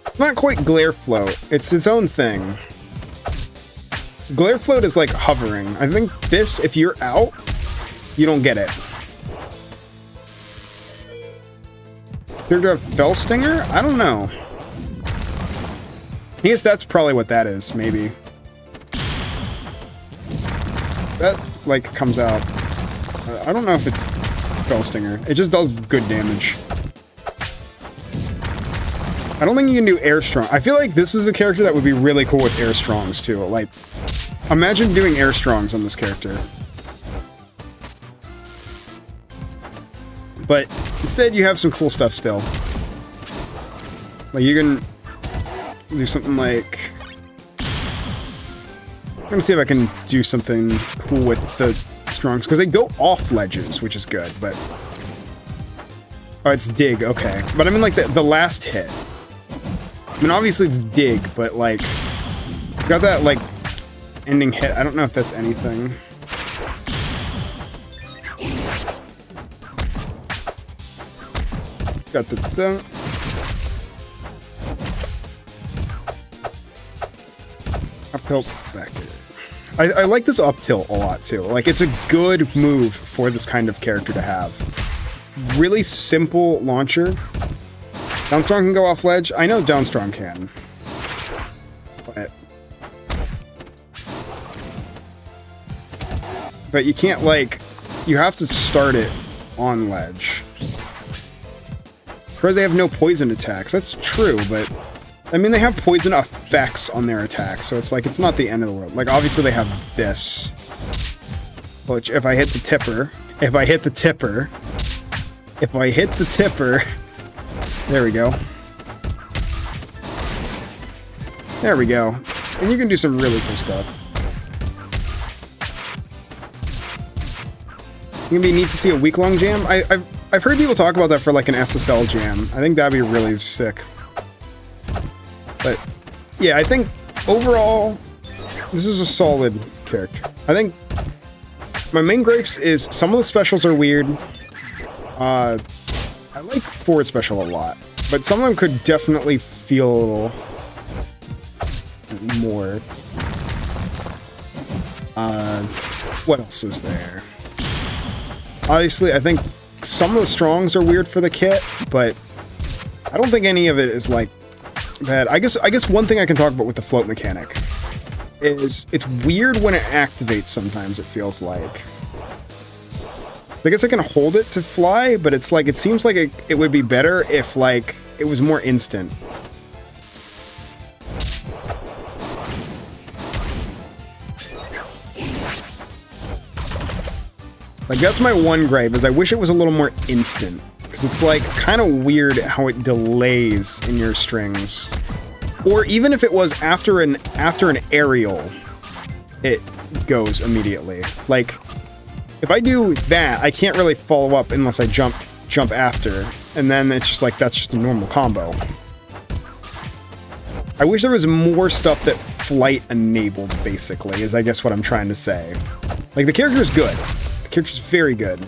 Speaker 1: It's not quite Glare Float. It's its own thing. Glare Float is like hovering. I think this, if you're out, you don't get it. Character have Bell Stinger? I don't know. I guess that's probably what that is, maybe. That, like, comes out. I don't know if it's Bell Stinger. It just does good damage. I don't think you can do Air Strong. I feel like this is a character that would be really cool with Air Strongs, too. Like, imagine doing Air Strongs on this character. But instead, you have some cool stuff still. Like, you can do something like... I'm gonna see if I can do something cool with the Strongs, because they go off ledges, which is good, but... Oh, it's Dig, okay. But I mean, like, the last hit. I mean, obviously it's Dig, but, like... It's got that, like, ending hit. I don't know if that's anything. Got the... Up tilt, back it. I like this up tilt a lot too. Like, it's a good move for this kind of character to have. Really simple launcher. Downstrong can go off ledge. I know Downstrong can. But you can't, like... You have to start it on ledge. Whereas they have no poison attacks. That's true, but... I mean, they have poison effects on their attacks, so it's like, it's not the end of the world. Like, obviously they have this. Which, if I hit the tipper... If I hit the tipper... If I hit the tipper... There we go. There we go. And you can do some really cool stuff. It's gonna be neat to see a week-long jam. I've heard people talk about that for like an SSL jam. I think that'd be really sick. But yeah, I think overall this is a solid character. I think my main gripes is some of the specials are weird. I like forward special a lot, but some of them could definitely feel a little more. What else is there? Obviously, I think some of the strongs are weird for the kit, but I don't think any of it is like bad. I guess one thing I can talk about with the float mechanic is it's weird when it activates sometimes, it feels like. I guess I can hold it to fly, but it's like, it seems like it would be better if, like, it was more instant. Like, that's my one gripe, is I wish it was a little more instant. Because it's, like, kind of weird how it delays in your strings. Or even if it was after an aerial, it goes immediately. Like, if I do that, I can't really follow up unless I jump after. And then it's just like, that's just a normal combo. I wish there was more stuff that flight enabled, basically, is I guess what I'm trying to say. Like, the character is good. The character's very good.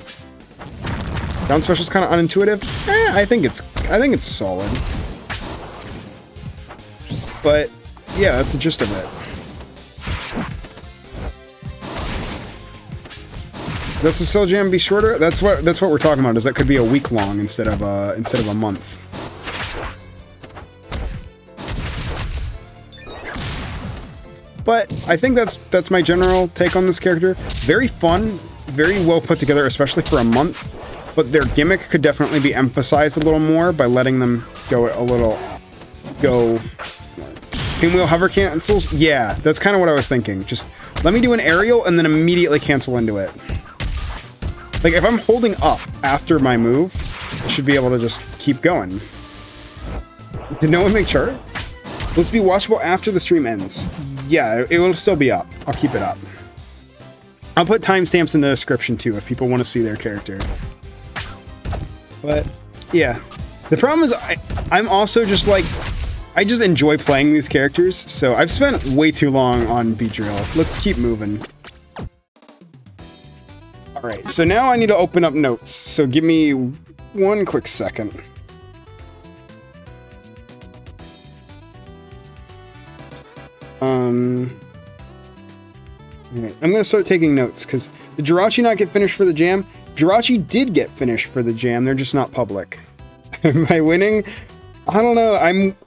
Speaker 1: Down special's kind of unintuitive. I think it's solid. But yeah, that's the gist of it. Does the SSL jam be shorter? That's what we're talking about. Is that could be a week long instead of a month. But I think that's my general take on this character. Very fun, very well put together, especially for a month. But their gimmick could definitely be emphasized a little more by letting them go pinwheel hover cancels. Yeah, that's kind of what I was thinking. Just let me do an aerial and then immediately cancel into it. Like if I'm holding up after my move, I should be able to just keep going. Did no one make chart? Let's be watchable after the stream ends. Yeah, it will still be up. I'll keep it up. I'll put timestamps in the description too if people want to see their character. But yeah, the problem is I'm also just like, I just enjoy playing these characters. So I've spent way too long on Beedrill. Let's keep moving. All right, so now I need to open up notes. So give me one quick second. Okay, I'm gonna start taking notes because did Jirachi not get finished for the jam? Jirachi did get finished for the jam. They're just not public. Am I winning? I don't know.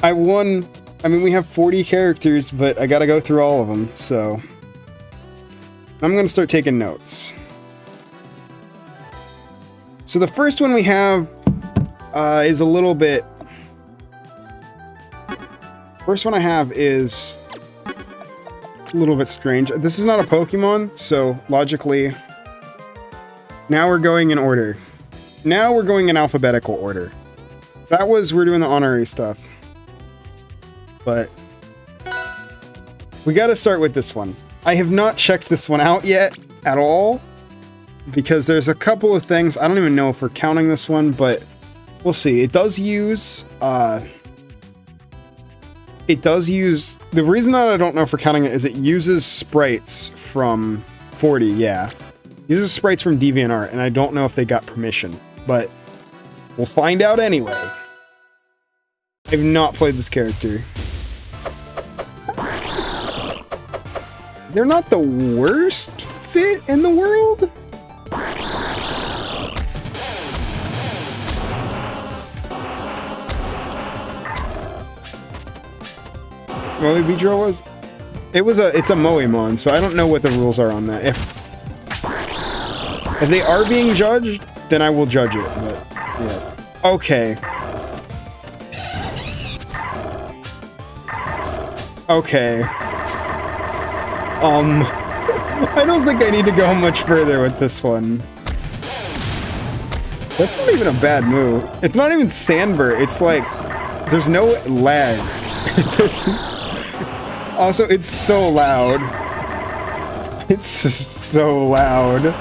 Speaker 1: I won. I mean, we have 40 characters, but I gotta go through all of them. So I'm gonna start taking notes. So the first one we have is a little bit. First one I have is a little bit strange. This is not a Pokemon, so logically, now we're going in order. Now we're going in alphabetical order. That was, we're doing the honorary stuff. But we gotta start with this one. I have not checked this one out yet at all, because there's a couple of things. I don't even know if we're counting this one, but we'll see. It does use, the reason that I don't know if we're counting it is it uses sprites from 40, yeah. It uses sprites from DeviantArt, and I don't know if they got permission, but we'll find out anyway. I've not played this character. They're not the worst fit in the world. Moemon Beedrill was? It's a Moemon, so I don't know what the rules are on that. If they are being judged, then I will judge it, but yeah. Okay. Okay. I don't think I need to go much further with this one. That's not even a bad move. It's not even Sandbur. It's like, there's no lag. Also, it's so loud. It's so loud.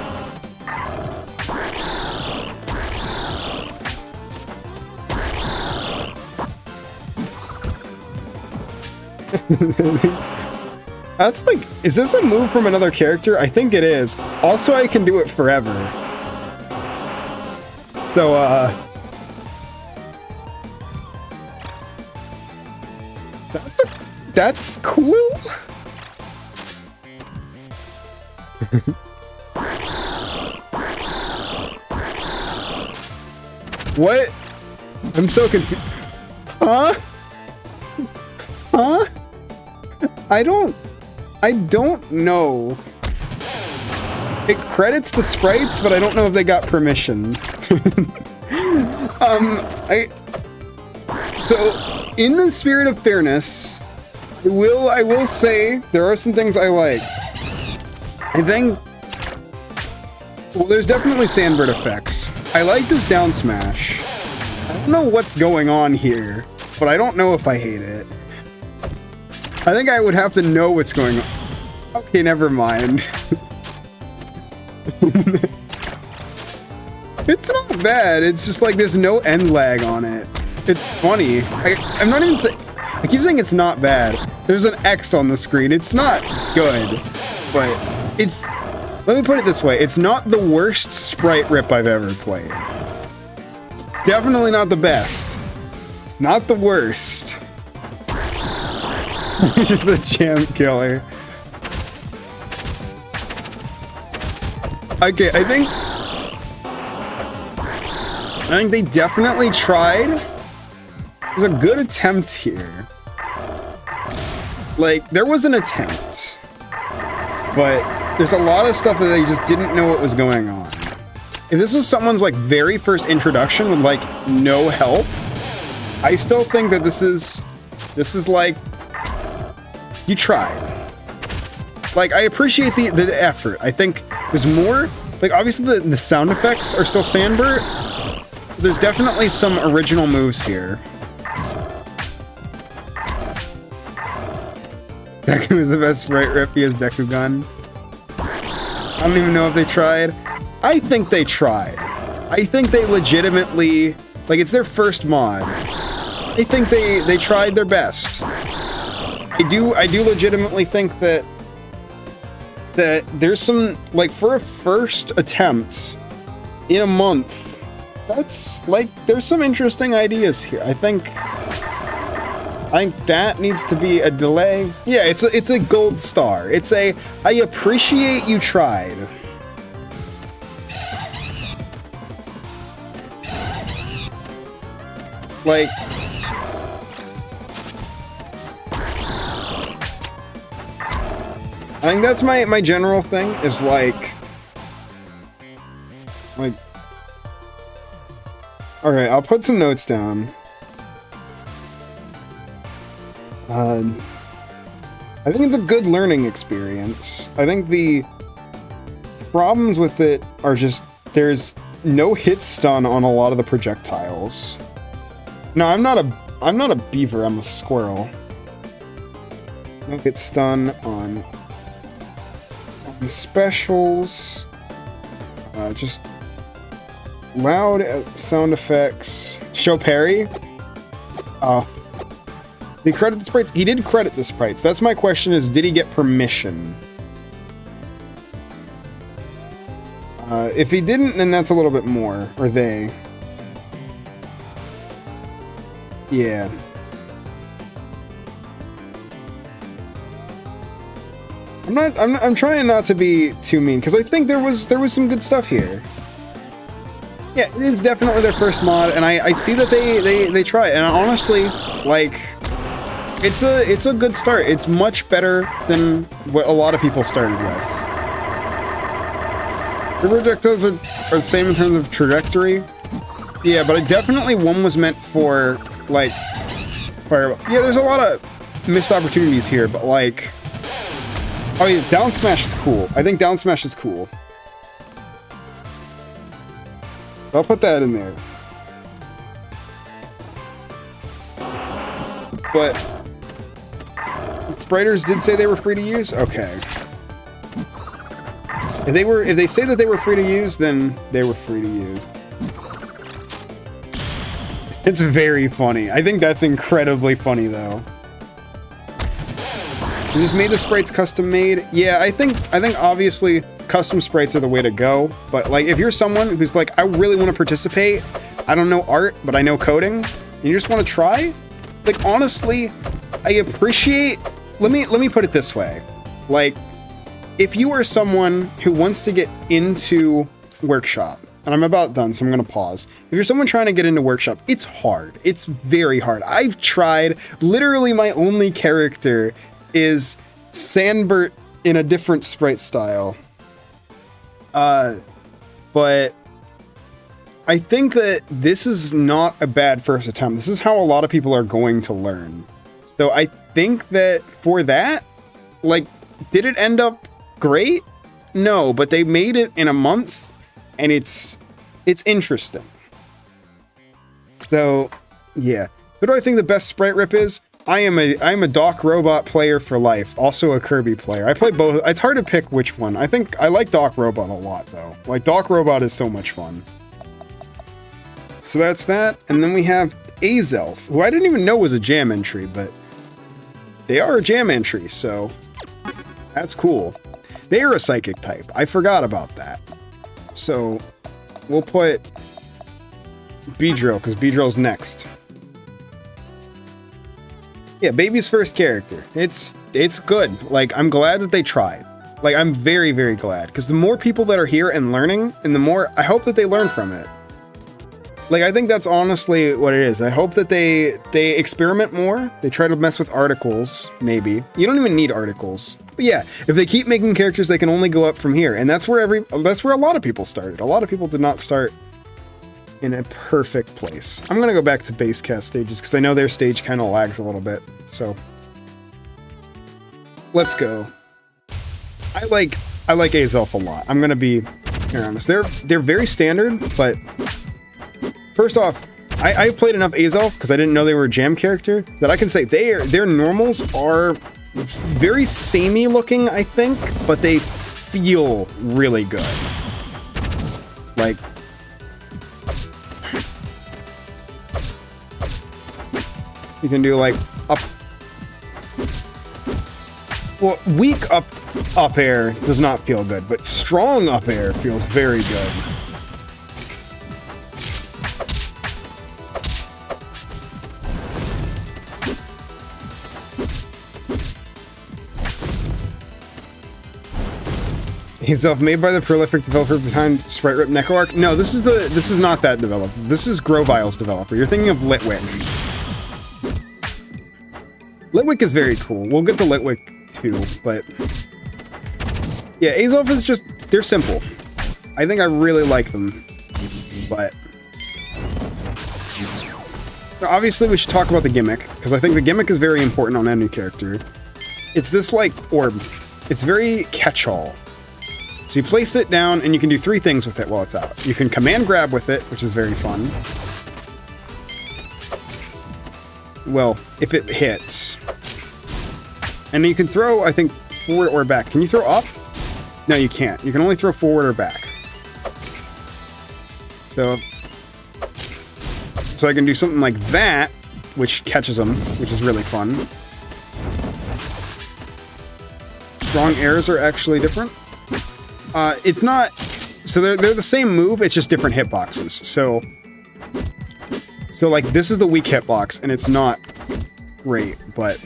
Speaker 1: That's like, is this a move from another character? I think it is. Also, I can do it forever. So, that's cool. What? I'm so confused. Huh? Huh? I don't know. It credits the sprites, but I don't know if they got permission. So, in the spirit of fairness, I will say there are some things I like. I think, well, there's definitely Sandbird effects. I like this down smash. I don't know what's going on here, but I don't know if I hate it. I think I would have to know what's going on. Okay, never mind. It's not bad. It's just like there's no end lag on it. It's funny. I'm not even saying... I keep saying it's not bad. There's an X on the screen. It's not good, but it's... Let me put it this way. It's not the worst sprite rip I've ever played. It's definitely not the best. It's not the worst. Just the champ killer. Okay, I think they definitely tried. There's a good attempt here. Like, there was an attempt, but there's a lot of stuff that they just didn't know what was going on. If this was someone's, like, very first introduction with, like, no help, I still think that this is like, you tried. Like, I appreciate the effort. I think there's more, like, obviously the sound effects are still Sandbert. There's definitely some original moves here. Deku was the best sprite rip, he has Dekugan. I don't even know if they tried. I think they tried. I think they legitimately, like, it's their first mod. I think they tried their best. I do legitimately think that there's some, like, for a first attempt in a month, that's, like, there's some interesting ideas here. I think that needs to be a delay. Yeah, it's a gold star. It's a, I appreciate you tried. Like, I think that's my general thing, is like, okay, I'll put some notes down. I think it's a good learning experience. I think the problems with it are just, there's no hit stun on a lot of the projectiles. No, I'm not a beaver, I'm a squirrel. No hit stun on the specials. Just loud sound effects. Show parry? Oh. Did he credit the sprites? He did credit the sprites. That's my question, is did he get permission? If he didn't, then that's a little bit more. Or they. Yeah. I'm trying not to be too mean, because I think there was some good stuff here. Yeah, it is definitely their first mod, and I see that they try it, and honestly, like, it's a good start. It's much better than what a lot of people started with. The projectiles are the same in terms of trajectory. Yeah, but definitely one was meant for, like, fireball. Yeah, there's a lot of missed opportunities here, but, like, oh yeah, down smash is cool. I think down smash is cool. I'll put that in there. But Spriters did say they were free to use? Okay. If they say that they were free to use, then they were free to use. It's very funny. I think that's incredibly funny though. You just made the sprites custom made? Yeah, I think obviously custom sprites are the way to go, but like if you're someone who's like, I really want to participate, I don't know art, but I know coding, and you just want to try, like honestly, I appreciate, let me put it this way. Like, if you are someone who wants to get into workshop, and I'm about done, so I'm gonna pause. If you're someone trying to get into workshop, it's hard. It's very hard. I've tried, literally my only character is Sandbert in a different sprite style. But I think that this is not a bad first attempt. This is how a lot of people are going to learn. So I think that for that, like, did it end up great? No, but they made it in a month, and it's interesting. So, yeah. Who do I think the best sprite rip is? I am a Doc Robot player for life, also a Kirby player. I play both. It's hard to pick which one. I think I like Doc Robot a lot, though. Like, Doc Robot is so much fun. So that's that. And then we have Azelf, who I didn't even know was a jam entry, but they are a jam entry, so that's cool. They are a psychic type. I forgot about that. So we'll put Beedrill, because Beedrill's next. Yeah, baby's first character. It's good. Like, I'm glad that they tried. Like, I'm very, very glad. Because the more people that are here and learning, and the more, I hope that they learn from it. Like, I think that's honestly what it is. I hope that they experiment more. They try to mess with articles, maybe. You don't even need articles. But yeah, if they keep making characters, they can only go up from here. And that's where a lot of people started. A lot of people did not start in a perfect place. I'm gonna go back to base cast stages because I know their stage kind of lags a little bit. So let's go. I like Azelf a lot. I'm gonna be honest. They're very standard, but first off, I played enough Azelf because I didn't know they were a jam character that I can say their normals are very samey looking, I think, but they feel really good. Like, you can do like up. Well, weak up air does not feel good, but strong up air feels very good. He's made by the prolific developer behind Sprite Rip Neko Arc. No, this is not that developer. This is Grovile's developer. You're thinking of Litwick. Litwick is very cool. We'll get to Litwick too, but yeah, Azelf is just, they're simple. I think I really like them, but obviously we should talk about the gimmick, because I think the gimmick is very important on any character. It's this like orb. It's very catch-all. So you place it down and you can do 3 things with it while it's out. You can command grab with it, which is very fun. Well, if it hits. And you can throw, I think, forward or back. Can you throw up? No, you can't. You can only throw forward or back. So I can do something like that, which catches them, which is really fun. Strong airs are actually different. It's not... So they're the same move, it's just different hitboxes. So like, this is the weak hitbox, and it's not great, but...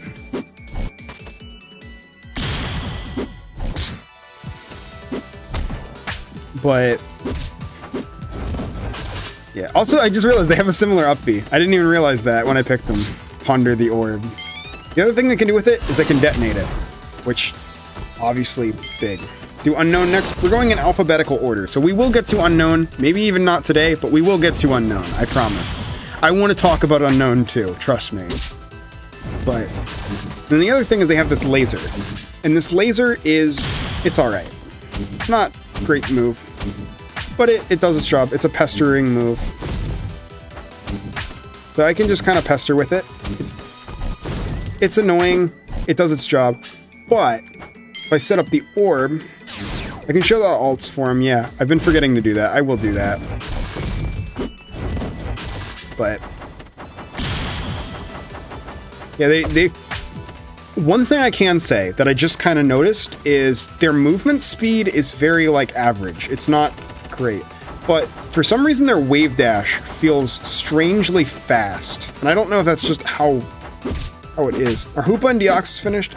Speaker 1: yeah, also, I just realized they have a similar up B. I didn't even realize that when I picked them. Ponder the orb. The other thing they can do with it is they can detonate it, which, obviously, big. Do Unknown next. We're going in alphabetical order, so we will get to Unknown. Maybe even not today, but we will get to Unknown, I promise. I want to talk about Unknown too, trust me. But then the other thing is they have this laser. And this laser is... it's alright. It's not a great move, but it does its job. It's a pestering move. So I can just kind of pester with it. It's annoying. It does its job. But if I set up the orb, I can show the alts for him. Yeah, I've been forgetting to do that. I will do that. But yeah, they one thing I can say that I just kind of noticed is their movement speed is very like average. It's not great, but for some reason their wave dash feels strangely fast, and I don't know if that's just how it is. Are Hoopa and Deoxys finished?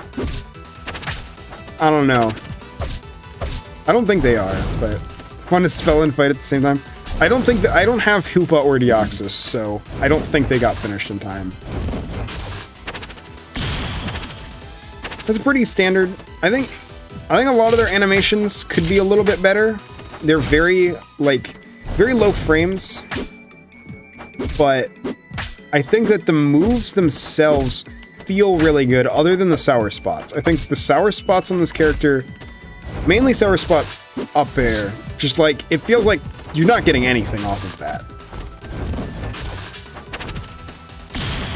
Speaker 1: I don't know. I don't think they are, but want to spell and fight at the same time. I don't have Hoopa or Deoxys, so I don't think they got finished in time. That's pretty standard. I think a lot of their animations could be a little bit better. They're very low frames, but I think that the moves themselves feel really good, other than the sour spots. I think the sour spots on this character, mainly sour spot up air, just like, it feels like you're not getting anything off of that.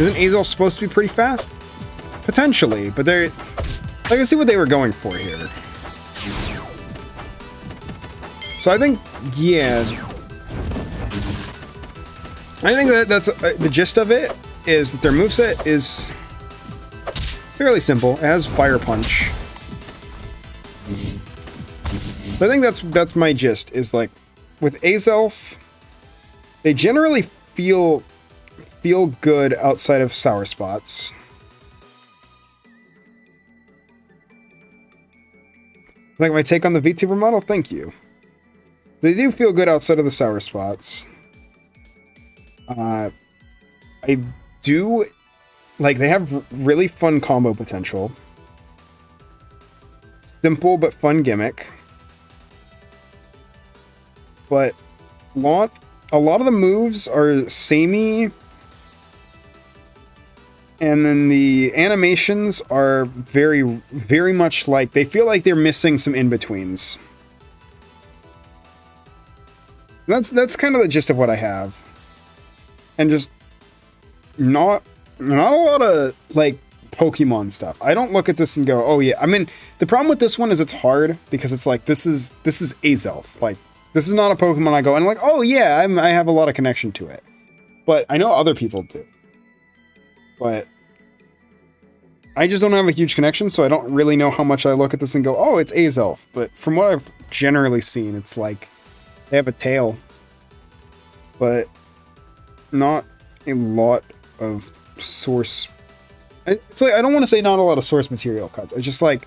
Speaker 1: Isn't Azelf supposed to be pretty fast? Potentially, but they're... like, I see what they were going for here. So I think, yeah... I think that's the gist of it, is that their moveset is fairly simple. It has Fire Punch. So I think that's my gist, is like, with Azelf, they generally feel good outside of sour spots. Like my take on the VTuber model? Thank you. They do feel good outside of the sour spots. I do like they have really fun combo potential. Simple but fun gimmick. But a lot of the moves are samey. And then the animations are very, very much like, they feel like they're missing some in-betweens. That's kind of the gist of what I have. And just not a lot of, like, Pokemon stuff. I don't look at this and go, oh yeah. I mean, the problem with this one is it's hard, because it's like, this is Azelf. Like, this is not a Pokemon I go, and I'm like, oh yeah, I have a lot of connection to it. But I know other people do. But I just don't have a huge connection, so I don't really know how much I look at this and go, oh, it's Azelf. But from what I've generally seen, it's like they have a tail, but not a lot of source. It's like, I don't want to say not a lot of source material cuts. It's just like,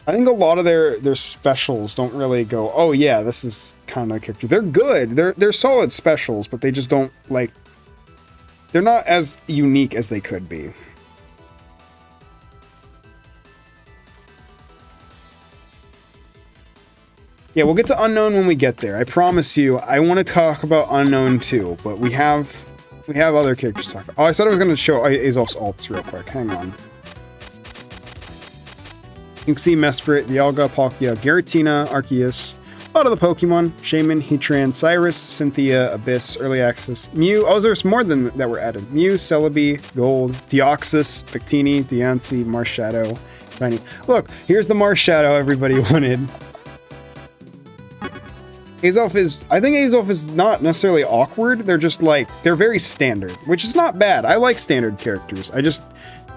Speaker 1: I think a lot of their specials don't really go, oh yeah, this is kind of a character. They're good. They're solid specials, but they just don't, like, they're not as unique as they could be. Yeah, we'll get to Unknown when we get there. I promise you, I want to talk about Unknown too, but we have other characters to talk about. Oh, I said I was going to show Azelf's alts real quick. Hang on. You can see Mesprit, Dialga, Palkia, Giratina, Arceus, a lot of the Pokemon, Shaman, Heatran, Cyrus, Cynthia, Abyss, Early Access, Mew. Oh, there's more than that were added. Mew, Celebi, Gold, Deoxys, Victini, Diancie, Marshadow, Tiny. Look, here's the Marshadow everybody wanted. I think Azelf is not necessarily awkward. They're just like, they're very standard, which is not bad. I like standard characters. I just,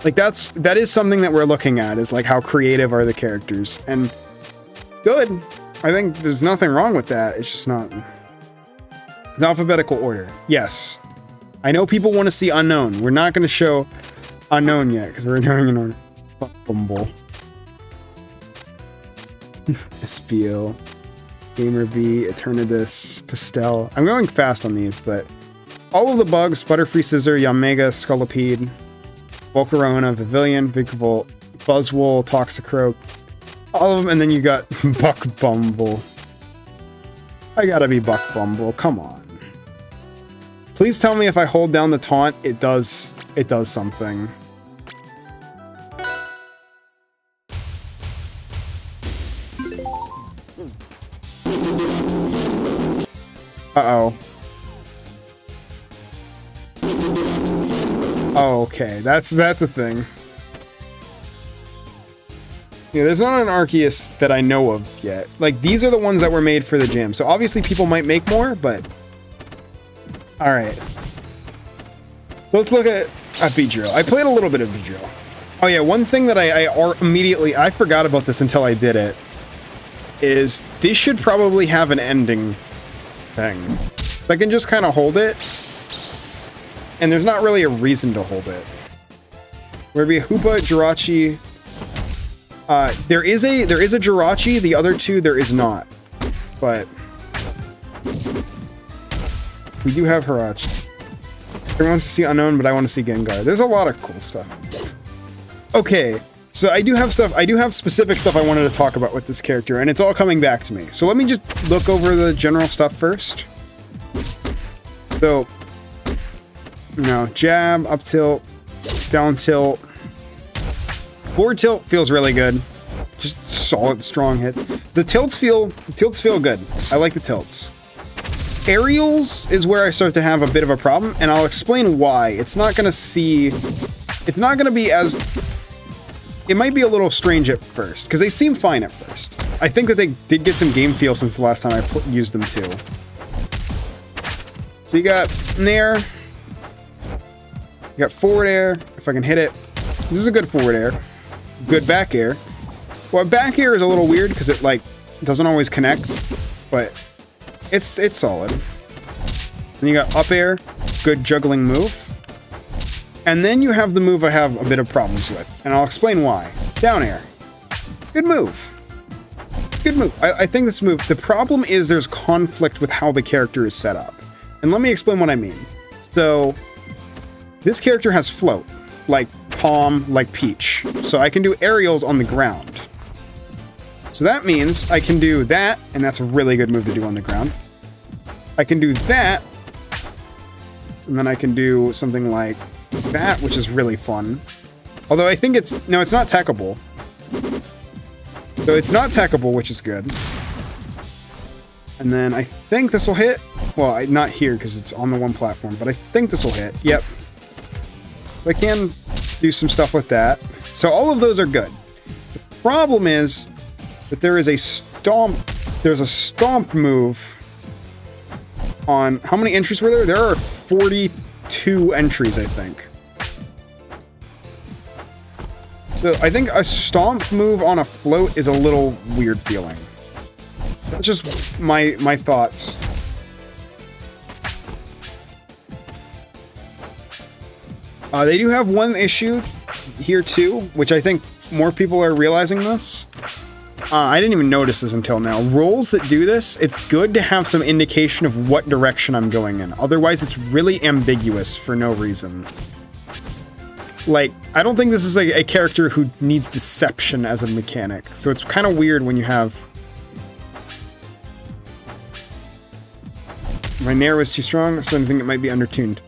Speaker 1: like, that is something that we're looking at, is like how creative are the characters. And it's good. I think there's nothing wrong with that. It's just not. It's alphabetical order. Yes. I know people want to see Unknown. We're not going to show Unknown yet, because we're doing an order. Bumble. Espio. Gamer B, Eternatus, Pastel. I'm going fast on these, but all of the bugs, Butterfree Scissor, Yanmega, Scolipede, Volcarona, Vivillon, Vigavolt, Buzzwole, Toxicroak, all of them, and then you got Buck Bumble. I gotta be Buck Bumble, come on. Please tell me if I hold down the taunt, it does something. Uh-oh. Oh, okay. That's the thing. Yeah, there's not an Arceus that I know of yet. Like, these are the ones that were made for the gym. So obviously people might make more, but... Alright. So let's look at Beedrill. I played a little bit of Beedrill. Oh yeah, one thing that I forgot about this until I did it, is this should probably have an ending thing. So I can just kind of hold it, and there's not really a reason to hold it. Where we Hoopa, Jirachi. There is a Jirachi, the other two there is not. But we do have Hirachi. Everyone wants to see Unknown, but I want to see Gengar. There's a lot of cool stuff. Okay, so I do have specific stuff I wanted to talk about with this character, and it's all coming back to me. So let me just look over the general stuff first. So, you know, jab, up tilt, down tilt. Forward tilt feels really good. Just solid, strong hit. The tilts feel good. I like the tilts. Aerials is where I start to have a bit of a problem, and I'll explain why. It's not going to be as... It might be a little strange at first, because they seem fine at first. I think that they did get some game feel since the last time I used them too. So you got Nair. You got forward air, if I can hit it. This is a good forward air. It's a good back air. Well, back air is a little weird because it, like, doesn't always connect, but it's solid. Then you got up air, good juggling move. And then you have the move I have a bit of problems with, and I'll explain why. Down air. Good move. Good move. I think this move, the problem is there's conflict with how the character is set up. And let me explain what I mean. So this character has float, like Palm, like Peach. So I can do aerials on the ground. So that means I can do that, and that's a really good move to do on the ground. I can do that, and then I can do something like that, which is really fun. Although I think it's... No, it's not techable. So it's not techable, which is good. And then I think this will hit. Well, not here because it's on the one platform, but I think this will hit. Yep. So I can do some stuff with that. So all of those are good. The problem is that there is a stomp. There's a stomp move on... How many entries were there? There are 42 entries, I think. So I think a stomp move on a float is a little weird feeling. That's just my thoughts. They do have one issue here too, which I think more people are realizing this. I didn't even notice this until now. Rolls that do this, it's good to have some indication of what direction I'm going in. Otherwise, it's really ambiguous for no reason. Like, I don't think this is a character who needs deception as a mechanic. So it's kind of weird when you have... My Nair was too strong, so I think it might be undertuned.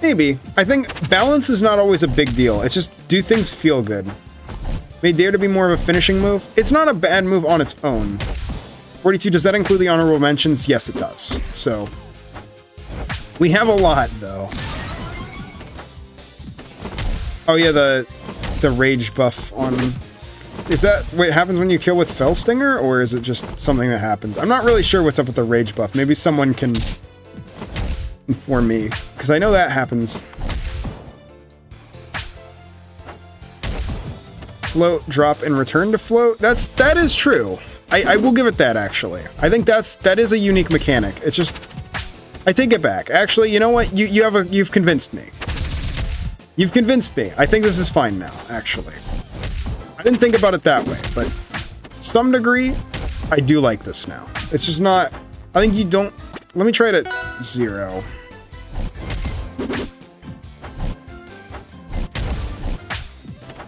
Speaker 1: Maybe. I think balance is not always a big deal. It's just, do things feel good? May Dare to be more of a finishing move? It's not a bad move on its own. 42, does that include the honorable mentions? Yes, it does. So, we have a lot, though. Oh yeah, the rage buff on... Is that what happens when you kill with Fell Stinger, or is it just something that happens? I'm not really sure what's up with the rage buff. Maybe someone can inform me, because I know that happens. Float, drop, and return to float. That is true. I will give it that, actually. I think that is a unique mechanic. It's just... I take it back. Actually, you know what? You've convinced me. You've convinced me. I think this is fine now, actually. I didn't think about it that way, but to some degree, I do like this now. It's just not... I think you don't... Let me try it at 0.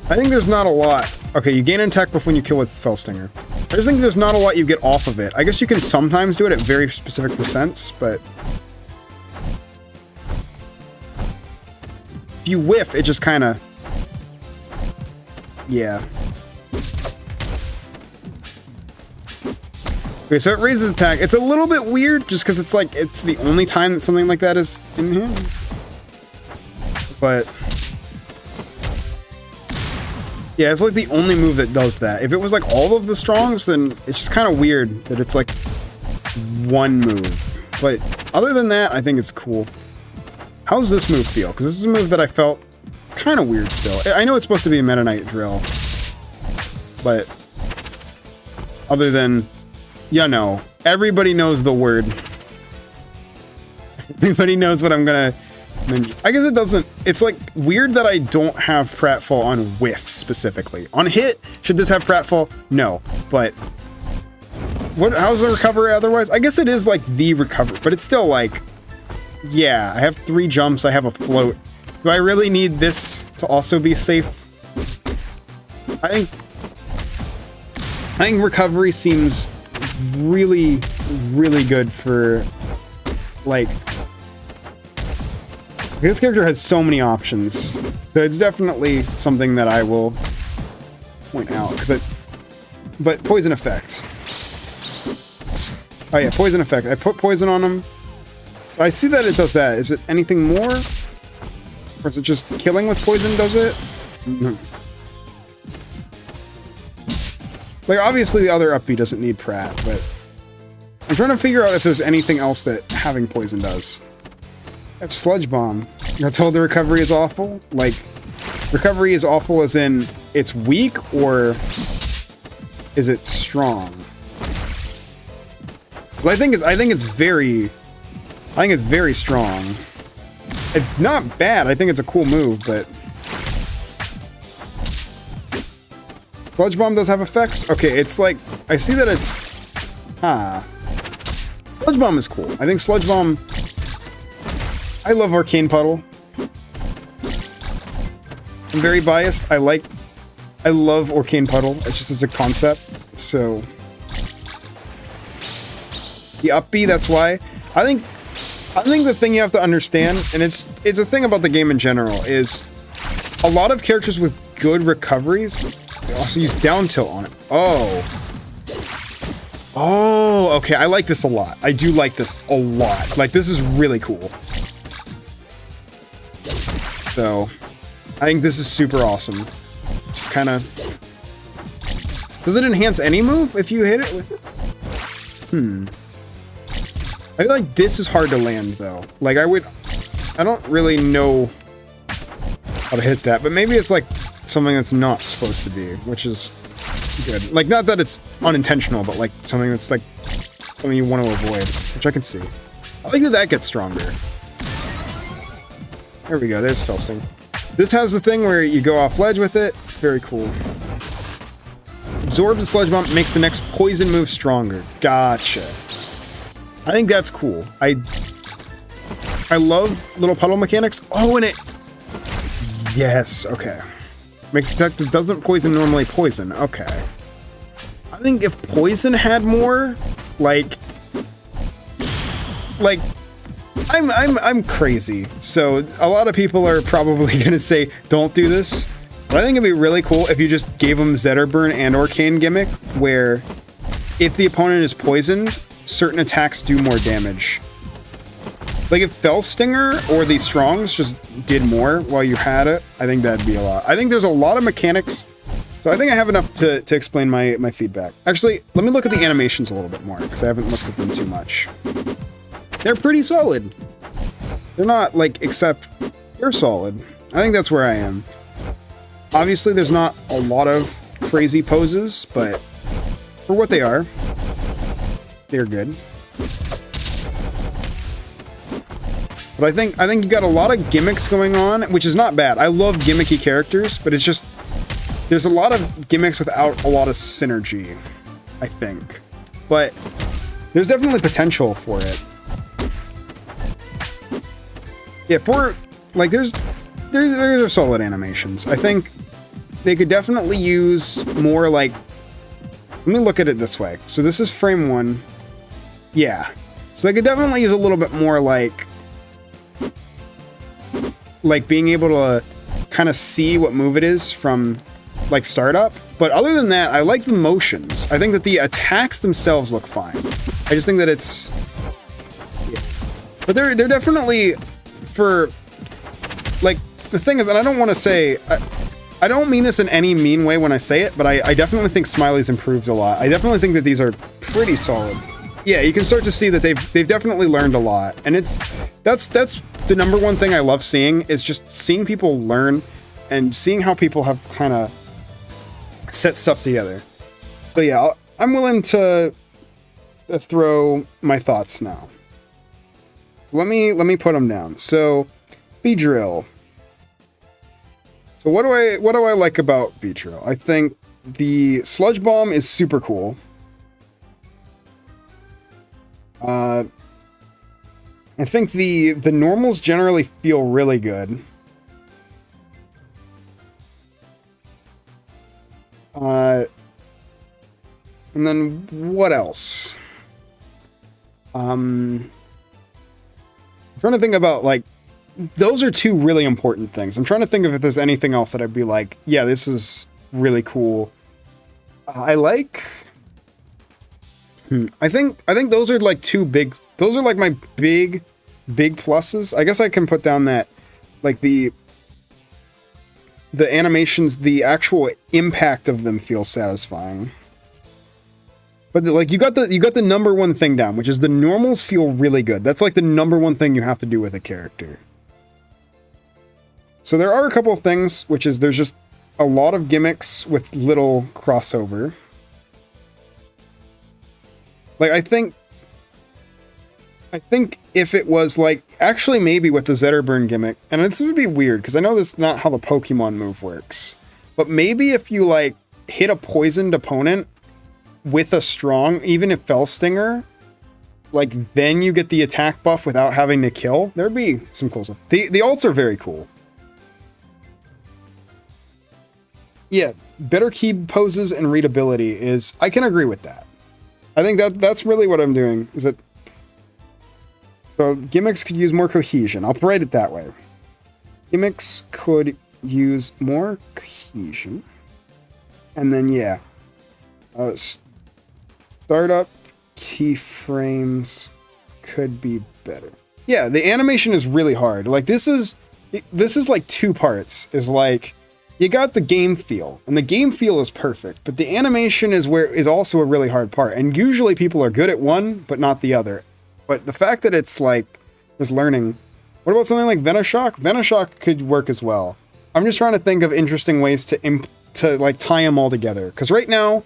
Speaker 1: I think there's not a lot... Okay, you gain an attack buff when you kill with Fell Stinger. I just think there's not a lot you get off of it. I guess you can sometimes do it at very specific percents, but... If you whiff, it just kind of... Yeah. Okay, so it raises attack. It's a little bit weird, just because it's like, it's the only time that something like that is in here. But... Yeah, it's like the only move that does that. If it was like all of the strongs, then it's just kind of weird that it's like one move. But other than that, I think it's cool. How's this move feel? Because this is a move that I felt it's kind of weird still. I know it's supposed to be a Meta Knight drill, but other than, you know, everybody knows the word. Everybody knows what I'm gonna mention. I guess it doesn't. It's like weird that I don't have pratfall on whiff specifically. On hit, should this have pratfall? No, but what? How's the recovery otherwise? I guess it is like the recovery, but it's still like. Yeah, I have 3 jumps, I have a float. Do I really need this to also be safe? I think recovery seems really, really good for, like... This character has so many options. So it's definitely something that I will point out. But poison effect. Oh yeah, poison effect. I put poison on him. So I see that it does that. Is it anything more? Or is it just killing with poison does it? No. Like, obviously the other up B doesn't need Prat, but... I'm trying to figure out if there's anything else that having poison does. I have Sludge Bomb. You're told the recovery is awful? Like, recovery is awful as in it's weak, or is it strong? 'Cause I think it's very strong. It's not bad. I think it's a cool move, but... Sludge Bomb does have effects? Okay, it's like... I see that it's... Sludge Bomb is cool. I think Sludge Bomb I love Arcane Puddle. I'm very biased. I love Arcane Puddle. It's just as a concept. So the up B, that's why. I think the thing you have to understand, and it's a thing about the game in general, is a lot of characters with good recoveries, they also use down tilt on it. Oh, okay. I like this a lot. I do like this a lot. Like, this is really cool. So, I think this is super awesome. Just kind of... Does it enhance any move if you hit it with it? I feel like this is hard to land, though. Like, I don't really know how to hit that, but maybe it's like something that's not supposed to be, which is good. Like, not that it's unintentional, but like something that's like something you want to avoid, which I can see. I think that gets stronger. There we go, there's Felsting. This has the thing where you go off ledge with it. Very cool. Absorb the Sludge Bomb, makes the next poison move stronger. Gotcha. I think that's cool. I love little puddle mechanics. Oh, and it... Yes, okay. Makes attack that doesn't poison normally poison. Okay. I think if poison had more, like I'm crazy. So a lot of people are probably gonna say don't do this. But I think it'd be really cool if you just gave them Zetterburn and Arcane gimmick, where if the opponent is poisoned, certain attacks do more damage. Like if Fell Stinger or the Strongs just did more while you had it, I think that'd be a lot. I think there's a lot of mechanics, so I think I have enough to explain my feedback. Actually, let me look at the animations a little bit more, because I haven't looked at them too much. They're pretty solid. They're not, like, except they're solid. I think that's where I am. Obviously, there's not a lot of crazy poses, but for what they are, they're good. But I think you got a lot of gimmicks going on, which is not bad. I love gimmicky characters, but it's just there's a lot of gimmicks without a lot of synergy, I think. But there's definitely potential for it. Yeah, there's solid animations. I think they could definitely use more like. Let me look at it this way. So this is frame 1. Yeah. So they could definitely use a little bit more like being able to kind of see what move it is from like startup. But other than that, I like the motions. I think that the attacks themselves look fine. I just think that it's... Yeah. But they're definitely for... Like, the thing is, and I don't want to say... I don't mean this in any mean way when I say it, but I definitely think Smiley's improved a lot. I definitely think that these are pretty solid. Yeah, you can start to see that they've definitely learned a lot. And that's the number one thing I love seeing, is just seeing people learn and seeing how people have kind of set stuff together. So yeah, I'm willing to throw my thoughts now. So let me put them down. So Beedrill. So what do I like about Beedrill? I think the Sludge Bomb is super cool. I think the normals generally feel really good. And then what else? I'm trying to think about, like, those are two really important things. I'm trying to think of if there's anything else that I'd be like, yeah, this is really cool. I think those are like two big, those are like my big pluses. I guess I can put down that, like, the animations, the actual impact of them feels satisfying. But like, you got the number one thing down, which is the normals feel really good. That's like the number one thing you have to do with a character. So there are a couple of things, which is there's just a lot of gimmicks with little crossover. Like, I think if it was like, actually maybe with the Zetterburn gimmick, and this would be weird because I know this is not how the Pokemon move works, but maybe if you like hit a poisoned opponent with a strong, even if Fell Stinger, like, then you get the attack buff without having to kill, there'd be some cool stuff. The ults are very cool. Yeah, better key poses and readability is... I can agree with that. I think that's really what I'm doing. Is it... So, gimmicks could use more cohesion. I'll write it that way. Gimmicks could use more cohesion. And then, yeah. Startup keyframes could be better. Yeah, the animation is really hard. Like, this is like two parts. Is like... You got the game feel, and the game feel is perfect, but the animation is also a really hard part, and usually people are good at one, but not the other. But the fact that it's like, just learning. What about something like Venoshock? Venoshock could work as well. I'm just trying to think of interesting ways to like tie them all together, because right now,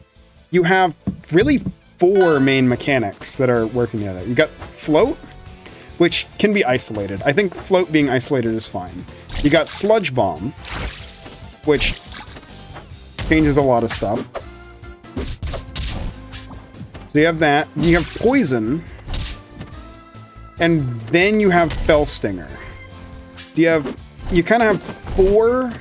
Speaker 1: you have really 4 main mechanics that are working together. You got Float, which can be isolated. I think Float being isolated is fine. You got Sludge Bomb, which changes a lot of stuff. So you have that. You have Poison. And then you have Fell Stinger. You kind of have 4...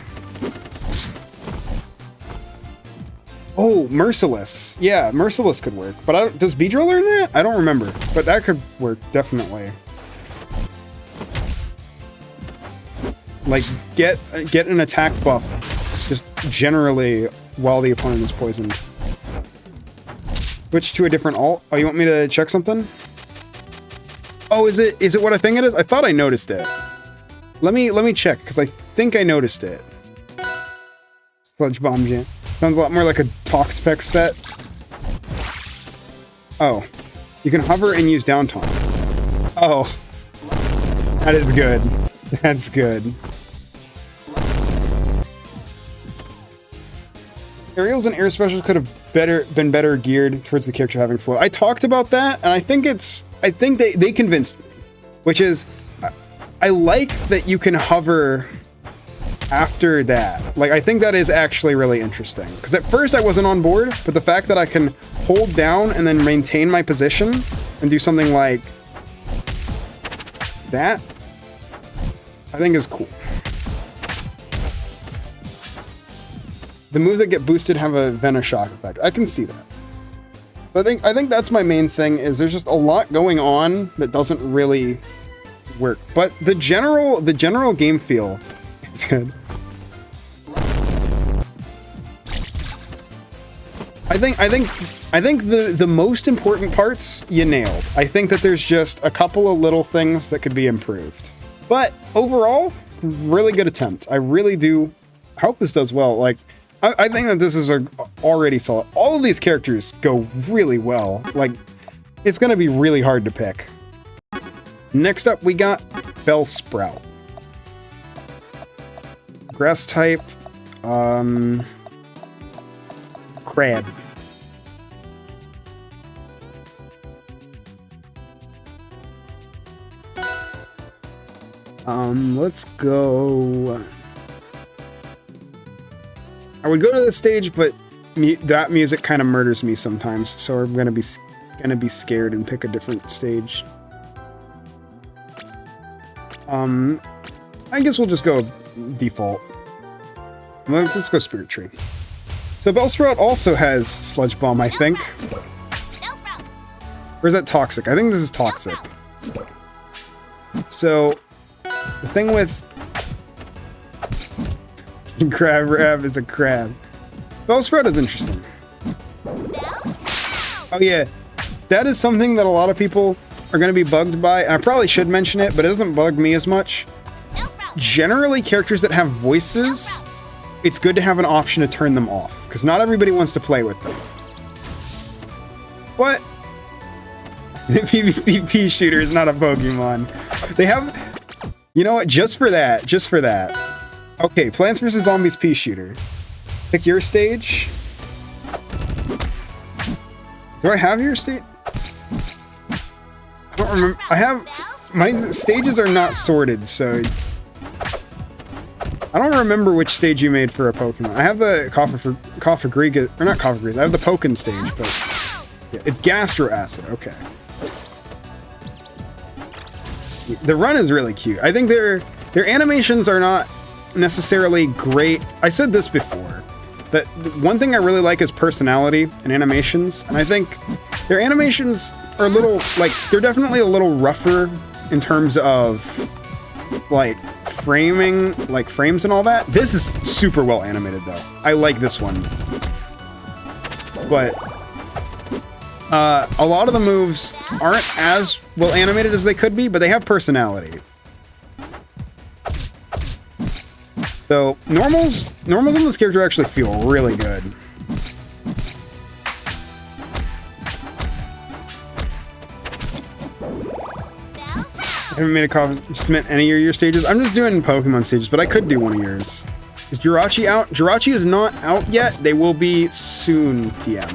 Speaker 1: Oh, Merciless. Yeah, Merciless could work. But does Beedrill learn that? I don't remember. But that could work, definitely. Like, get an attack buff just generally while the opponent is poisoned. Switch to a different alt. Oh, you want me to check something? Oh, is it what I think it is? I thought I noticed it. Let me check, because I think I noticed it. Sludge Bomb Jam. Sounds a lot more like a Toxpex set. Oh. You can hover and use down taunt. Oh. That is good. That's good. Aerials and air specials could have been better geared towards the character having flow. I talked about that, and I think they convinced me. Which is, I like that you can hover after that. Like, I think that is actually really interesting. Because at first I wasn't on board, but the fact that I can hold down and then maintain my position and do something like that, I think is cool. The moves that get boosted have a Venoshock effect. I can see that. So I think that's my main thing, is there's just a lot going on that doesn't really work. But the general game feel is good. I think the most important parts you nailed. I think that there's just a couple of little things that could be improved. But overall, really good attempt. I really do hope this does well. Like, I think that this is already solid. All of these characters go really well. Like, it's going to be really hard to pick. Next up, we got Bellsprout. Grass type. Crab. Let's go... I would go to this stage, but that music kind of murders me sometimes, so I'm gonna be scared and pick a different stage. I guess we'll just go default. Let's go Spirit Tree. So Bellsprout also has Sludge Bomb, I think. Or is that Toxic? I think this is Toxic. So the thing with Crab Rab is a crab. Bellsprout is interesting. Oh yeah, that is something that a lot of people are going to be bugged by, and I probably should mention it, but it doesn't bug me as much. Generally, characters that have voices, it's good to have an option to turn them off, because not everybody wants to play with them. What? The PvC pea shooter is not a Pokemon. They have... You know what? Just for that. Okay, Plants vs. Zombies pea shooter. Pick your stage. Do I have your stage? I don't remember. I have... My stages are not sorted, so... I don't remember which stage you made for a Pokemon. I have the Cofagrigas... Or not Cofagrigas. I have the Pokken stage, but... Yeah, it's Gastro Acid. Okay. The run is really cute. I think their animations are not necessarily great. I said this before, that one thing I really like is personality and animations, and I think their animations are a little, like, they're definitely a little rougher in terms of, like, framing, like, frames and all that. This is super well animated, though. I like this one. But a lot of the moves aren't as well animated as they could be, but they have personality. So normals on this character actually feel really good. I haven't made a comment any of your stages. I'm just doing Pokemon stages, but I could do one of yours. Is Jirachi out? Jirachi is not out yet. They will be soon, TM.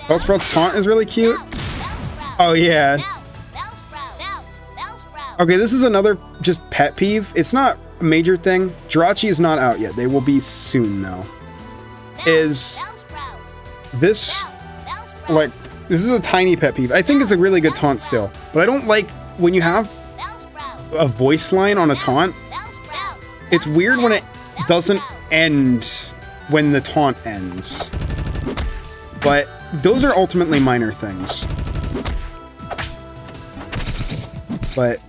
Speaker 1: Bellsprout's taunt is really cute. Oh, yeah. Okay, this is another just pet peeve. It's not a major thing. Jirachi is not out yet. They will be soon, though. Is this, like, this is a tiny pet peeve. I think it's a really good taunt still, but I don't like when you have a voice line on a taunt. It's weird when it doesn't end when the taunt ends. But those are ultimately minor things. But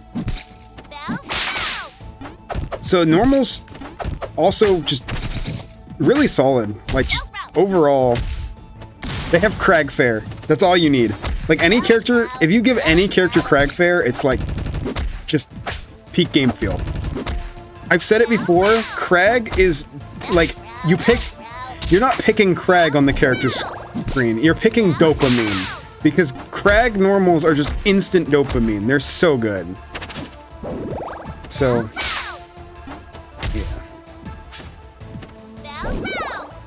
Speaker 1: so normals also just really solid. Like, just overall, they have Crag Fair. That's all you need. Like, any character, if you give any character Crag Fair, it's like just peak game feel. I've said it before, Crag is like, you're not picking Crag on the character screen, you're picking dopamine. Because Crag normals are just instant dopamine. They're so good. So, yeah.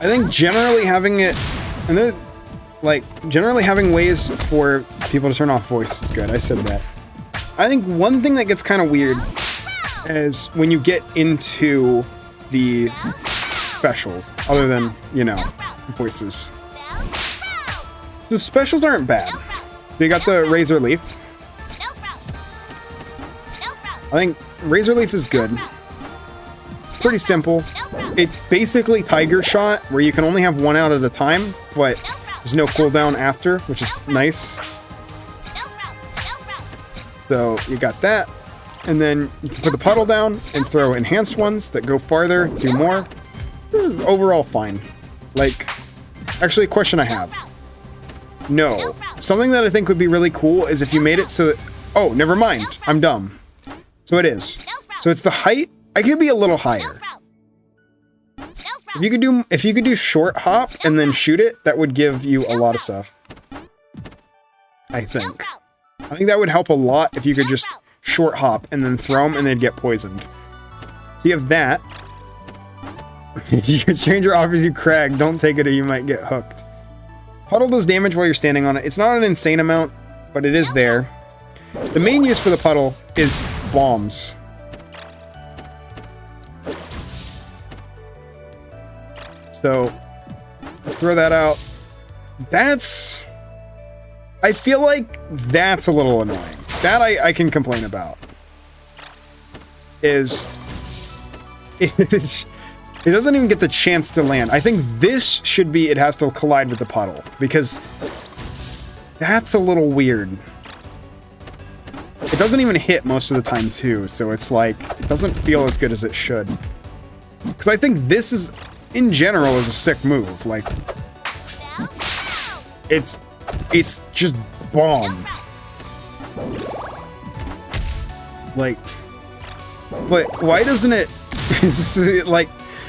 Speaker 1: I think generally having it, and then, like, generally having ways for people to turn off voice is good. I said that. I think one thing that gets kind of weird is when you get into the specials, other than, you know, voices. The specials aren't bad. So you got the Razor Leaf. I think Razor Leaf is good. It's pretty simple. It's basically Tiger Shot, where you can only have one out at a time, but there's no cooldown after, which is nice. So you got that. And then you can put the puddle down and throw enhanced ones that go farther, do more. Overall fine. Like, actually, a question I have. No. Something that I think would be really cool is if you made it so that... Oh, never mind. I'm dumb. So it is. So it's the height. I could be a little higher. If you could do short hop and then shoot it, that would give you a lot of stuff. I think. I think that would help a lot if you could just short hop and then throw them and they'd get poisoned. So you have that. If your stranger offers you Crag, don't take it or you might get hooked. Puddle does damage while you're standing on it. It's not an insane amount, but it is there. The main use for the puddle is bombs. So, throw that out. That's... I feel like that's a little annoying. That I can complain about. It doesn't even get the chance to land. I think this should be, it has to collide with the puddle, because that's a little weird. It doesn't even hit most of the time too, so it's like, it doesn't feel as good as it should. Because I think this is, in general, is a sick move. Like, it's just bomb. Like, but why doesn't it, like,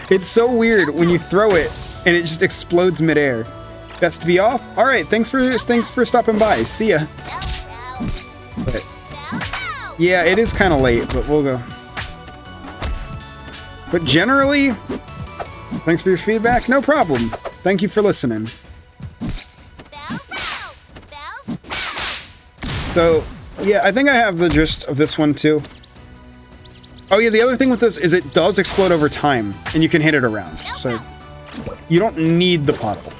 Speaker 1: it's so weird when you throw it and it just explodes midair. Best to be off? Alright, thanks for stopping by. See ya. But, yeah, it is kind of late, but we'll go. But generally, thanks for your feedback. No problem. Thank you for listening. So, yeah, I think I have the gist of this one too. Oh yeah, the other thing with this is it does explode over time, and you can hit it around. So, you don't need the puddle.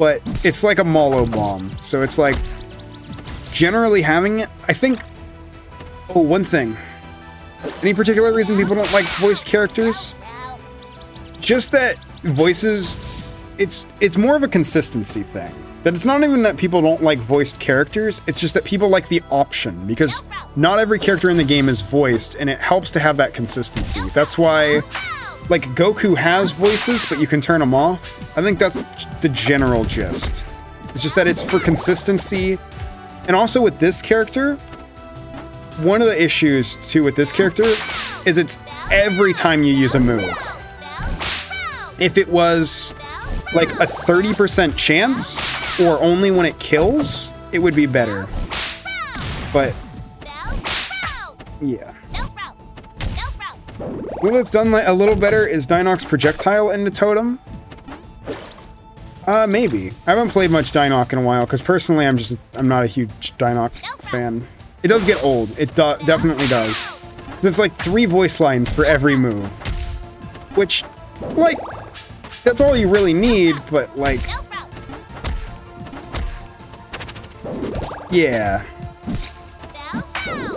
Speaker 1: but it's like a Molo bomb. So it's like generally having it, I think. Oh, one thing. Any particular reason people don't like voiced characters? Just that voices, it's more of a consistency thing. That it's not even that people don't like voiced characters, it's just that people like the option, because not every character in the game is voiced, and it helps to have that consistency. That's why, like, Goku has voices, but you can turn them off. I think that's the general gist. It's just that it's for consistency, and also with this character, one of the issues, too, with this character is it's every time you use a move. If it was, like, a 30% chance, or only when it kills, it would be better. But, yeah. What it's done a little better is Dinock's projectile into Totem. Maybe. I haven't played much Dinock in a while, because personally I'm not a huge Dinock fan. It does get old. It definitely does. So it's like 3 voice lines for every move. Which, like, that's all you really need, but, like... Yeah.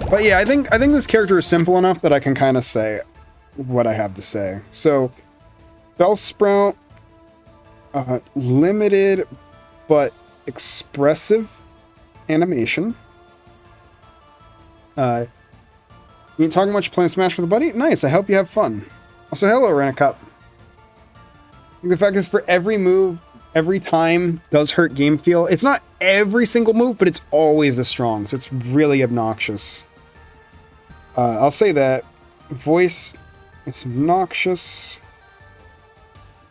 Speaker 1: But yeah, I think this character is simple enough that I can kind of say what I have to say. So, Bellsprout, limited but expressive animation. You ain't talking much playing Smash with a buddy? Nice, I hope you have fun. Also, hello, Renicup. The fact is, for every move, every time does hurt game feel. It's not every single move, but it's always the strong, so it's really obnoxious. I'll say that. Voice is obnoxious.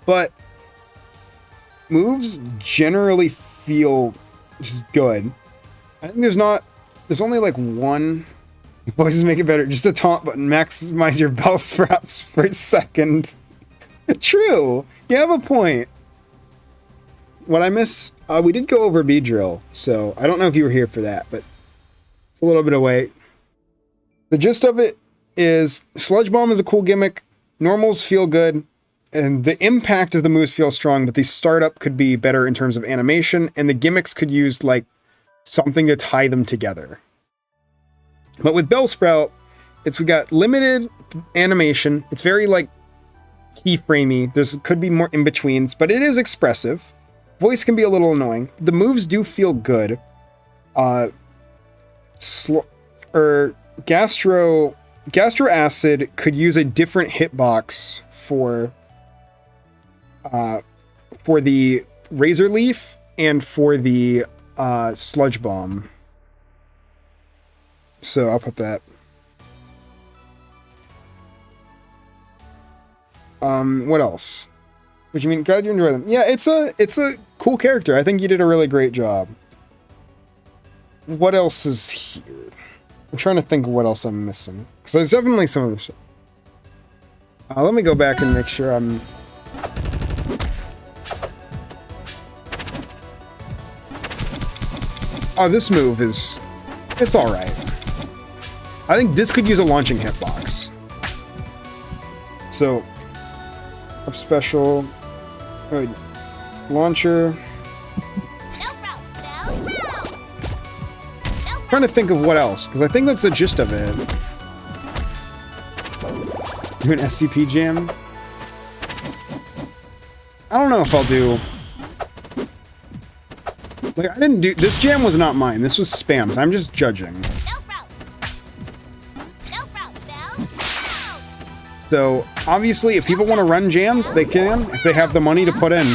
Speaker 1: But moves generally feel just good. I think there's only like one. Voices make it better. Just a taunt button. Maximize your Bellsprouts per second. True. You have a point. What I miss, we did go over Beedrill, so I don't know if you were here for that, but it's a little bit away. The gist of it is Sludge Bomb is a cool gimmick, normals feel good, and the impact of the moves feel strong, but the startup could be better in terms of animation, and the gimmicks could use, like, something to tie them together. But with Bellsprout, we got limited animation, it's very, like, keyframey, could be more in-betweens, but it is expressive. Voice can be a little annoying. The moves do feel good. Gastro Acid could use a different hitbox for the Razor Leaf and for the Sludge Bomb. So I'll put that. What else? What you mean? Glad you enjoy them. Yeah, it's a cool character. I think you did a really great job. What else is here? I'm trying to think of what else I'm missing. Because there's definitely some other stuff. Let me go back and make sure I'm... Oh, this move is... It's alright. I think this could use a launching hitbox. So... Up special... Launcher... Trying to think of what else, because I think that's the gist of it. Do an SCP jam? I don't know if I'll do... Like, I didn't do... This jam was not mine. This was spam, so I'm just judging. So, obviously, if people want to run jams, they can, if they have the money to put in.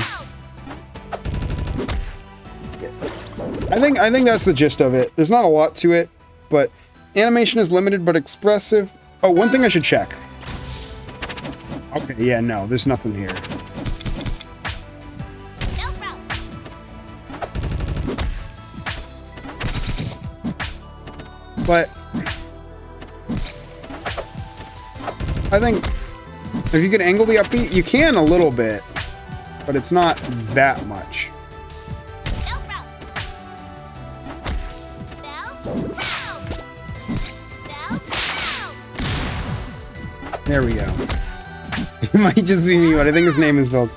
Speaker 1: I think that's the gist of it. There's not a lot to it, but animation is limited but expressive. Oh, one thing I should check. Okay, yeah, no, there's nothing here. But I think if you can angle the upbeat, you can a little bit, but it's not that much. There we go. It might just be me, but I think his name is Bill.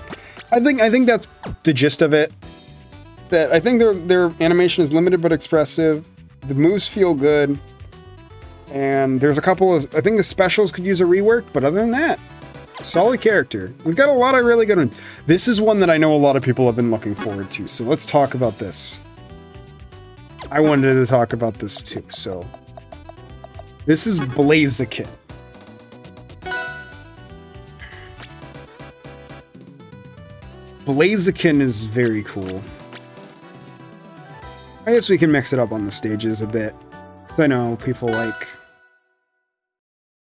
Speaker 1: I think that's the gist of it. that I think their animation is limited but expressive. The moves feel good. And there's a couple of... I think the specials could use a rework, but other than that, solid character. We've got a lot of really good ones. This is one that I know a lot of people have been looking forward to, so let's talk about this. I wanted to talk about this too, so... This is Blaziken. Blaziken is very cool. I guess we can mix it up on the stages a bit. Because I know people like...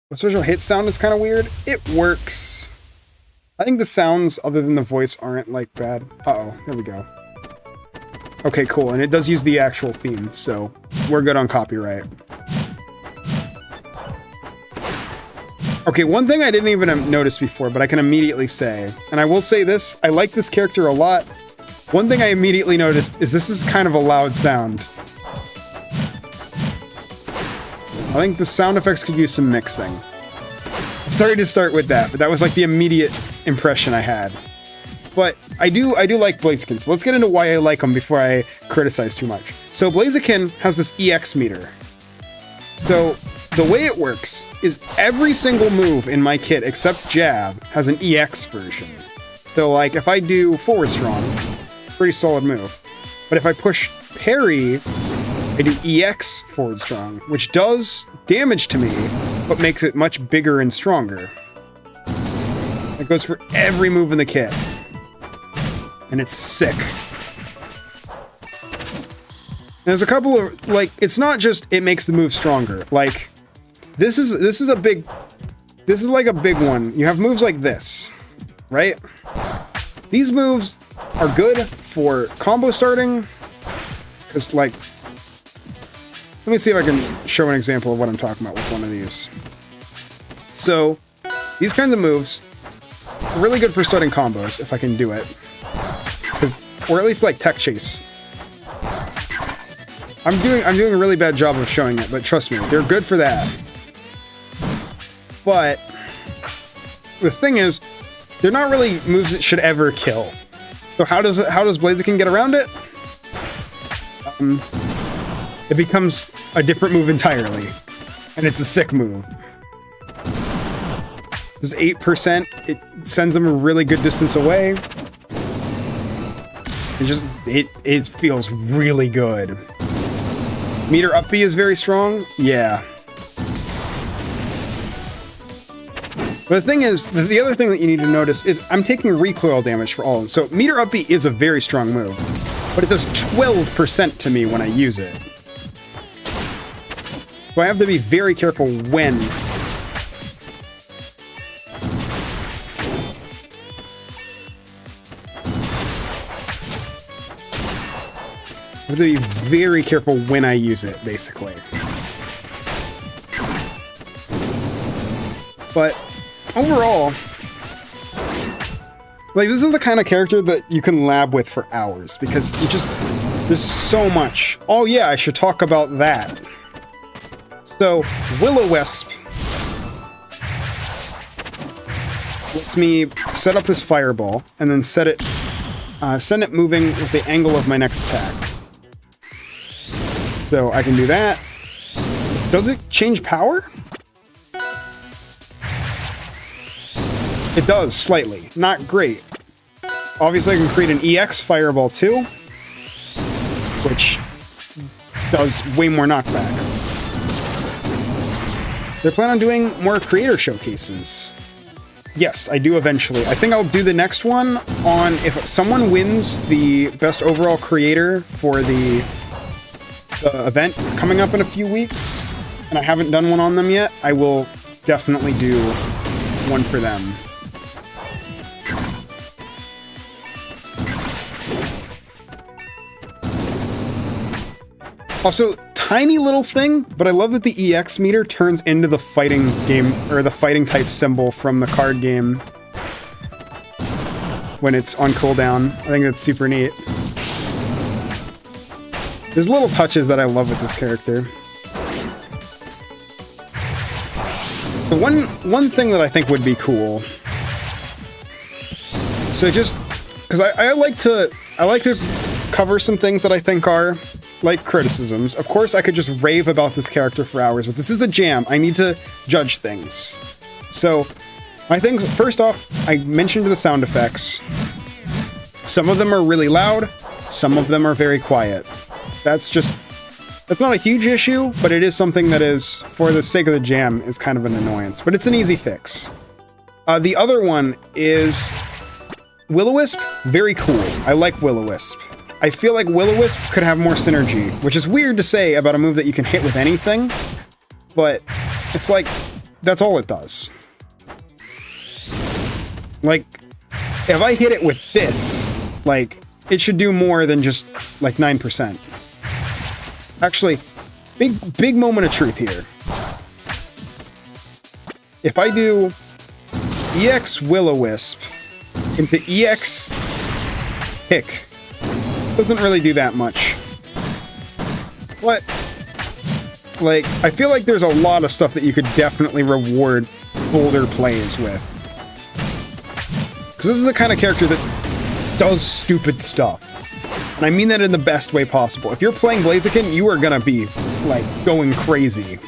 Speaker 1: The special hit sound is kind of weird. It works. I think the sounds, other than the voice, aren't, like, bad. Uh-oh, there we go. Okay, cool, and it does use the actual theme, so we're good on copyright. Okay, one thing I didn't even notice before, but I can immediately say, and I will say this, I like this character a lot. One thing I immediately noticed is this is kind of a loud sound. I think the sound effects could use some mixing. Sorry to start with that, but that was like the immediate impression I had. But I do like Blaziken, so let's get into why I like him before I criticize too much. So Blaziken has this EX meter. So the way it works is every single move in my kit except Jab has an EX version. So like if I do forward strong, pretty solid move. But if I push parry, I do EX forward strong, which does damage to me, but makes it much bigger and stronger. It goes for every move in the kit. And it's sick. There's a couple of, like, it's not just it makes the move stronger. Like, this is like a big one. You have moves like this, right? These moves are good for combo starting, because, like, let me see if I can show an example of what I'm talking about with one of these. So, these kinds of moves are really good for starting combos, if I can do it. Or at least like tech chase. I'm doing a really bad job of showing it, but trust me, they're good for that. But the thing is, they're not really moves that should ever kill. So how does Blaziken get around it? It becomes a different move entirely, and it's a sick move. This 8%, it sends them a really good distance away. It feels really good. Meter up B is very strong, yeah. But the thing is, the other thing that you need to notice is I'm taking recoil damage for all of them. So meter up B is a very strong move, but it does 12% to me when I use it. So I have to be very careful when. I have to be very careful when I use it, basically. But overall, like, this is the kind of character that you can lab with for hours, because there's so much. Oh yeah, I should talk about that. So, Will-O-Wisp lets me set up this fireball and then send it moving with the angle of my next attack. So I can do that. Does it change power? It does, slightly. Not great. Obviously I can create an EX fireball too, which does way more knockback. They're planning on doing more creator showcases. Yes, I do eventually. I think I'll do the next one on if someone wins the best overall creator for the event coming up in a few weeks, and I haven't done one on them yet. I will definitely do one for them. Also, tiny little thing, but I love that the EX meter turns into the fighting game, or the fighting type symbol from the card game when it's on cooldown. I think that's super neat. There's little touches that I love with this character. So one thing that I think would be cool. So just because I like to cover some things that I think are, like, criticisms. Of course, I could just rave about this character for hours, but this is the jam. I need to judge things. So, I think, first off, I mentioned the sound effects. Some of them are really loud, some of them are very quiet. That's not a huge issue, but it is something that is, for the sake of the jam, is kind of an annoyance. But it's an easy fix. The other one is Will-O-Wisp. Very cool. I like Will-O-Wisp. I feel like Will-O-Wisp could have more synergy, which is weird to say about a move that you can hit with anything, but it's like, that's all it does. Like, if I hit it with this, like, it should do more than just, like, 9%. Actually, big moment of truth here. If I do EX Will-O-Wisp into EX Hick, doesn't really do that much. But, like, I feel like there's a lot of stuff that you could definitely reward bolder plays with. Because this is the kind of character that does stupid stuff. And I mean that in the best way possible. If you're playing Blaziken, you are gonna be, like, going crazy.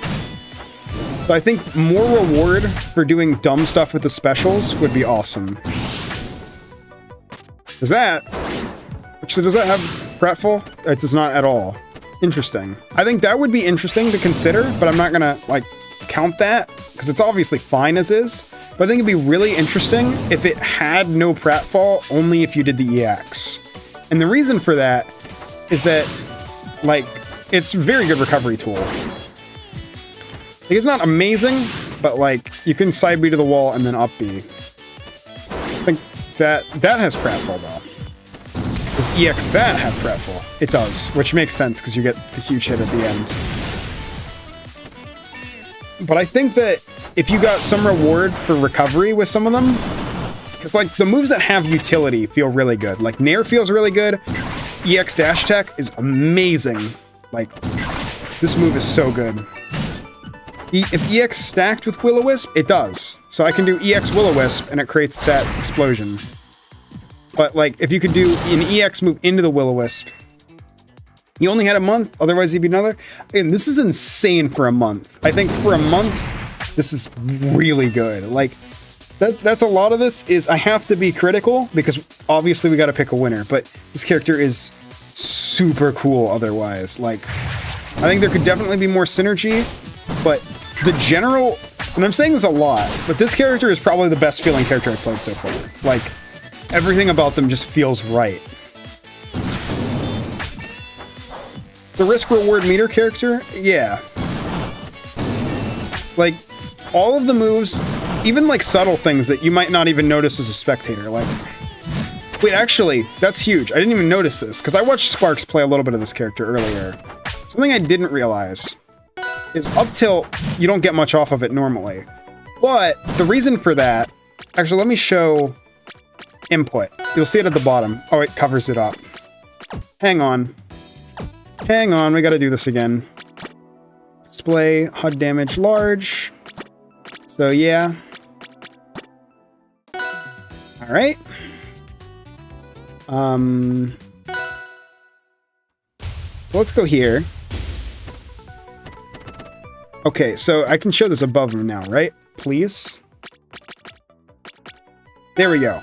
Speaker 1: So I think more reward for doing dumb stuff with the specials would be awesome. Does that... Actually, does that have Pratfall? It does not at all. Interesting. I think that would be interesting to consider, but I'm not gonna, like, count that, because it's obviously fine as is. But I think it'd be really interesting if it had no Pratfall, only if you did the EX. And the reason for that is that, like, it's a very good recovery tool. Like, it's not amazing, but, like, you can side B to the wall and then up B. I think that has Pratfall, though. Does EX that have Pratfall? It does, which makes sense because you get the huge hit at the end. But I think that if you got some reward for recovery with some of them, because, like, the moves that have utility feel really good. Like, Nair feels really good. EX Dash Attack is amazing. Like, this move is so good. If EX stacked with Will-O-Wisp, it does. So I can do EX Will-O-Wisp, and it creates that explosion. But, like, if you could do an EX move into the Will-O-Wisp, you only had a month, otherwise you'd be another. And this is insane for a month. I think for a month, this is really good. Like, that's a lot of this is I have to be critical, because obviously we got to pick a winner, but this character is super cool otherwise. Like, I think there could definitely be more synergy, but the general, and I'm saying this a lot, but this character is probably the best feeling character I've played so far. Like, everything about them just feels right. It's a risk-reward meter character? Yeah. Like, all of the moves, even, like, subtle things that you might not even notice as a spectator, like... Wait, actually, that's huge. I didn't even notice this, because I watched Sparks play a little bit of this character earlier. Something I didn't realize is up tilt, you don't get much off of it normally. But the reason for that... Actually, let me show input. You'll see it at the bottom. Oh, it covers it up. Hang on. Hang on, we gotta do this again. Display HUD damage large. So yeah. Alright. So let's go here. Okay, so I can show this above me now, right? Please. There we go.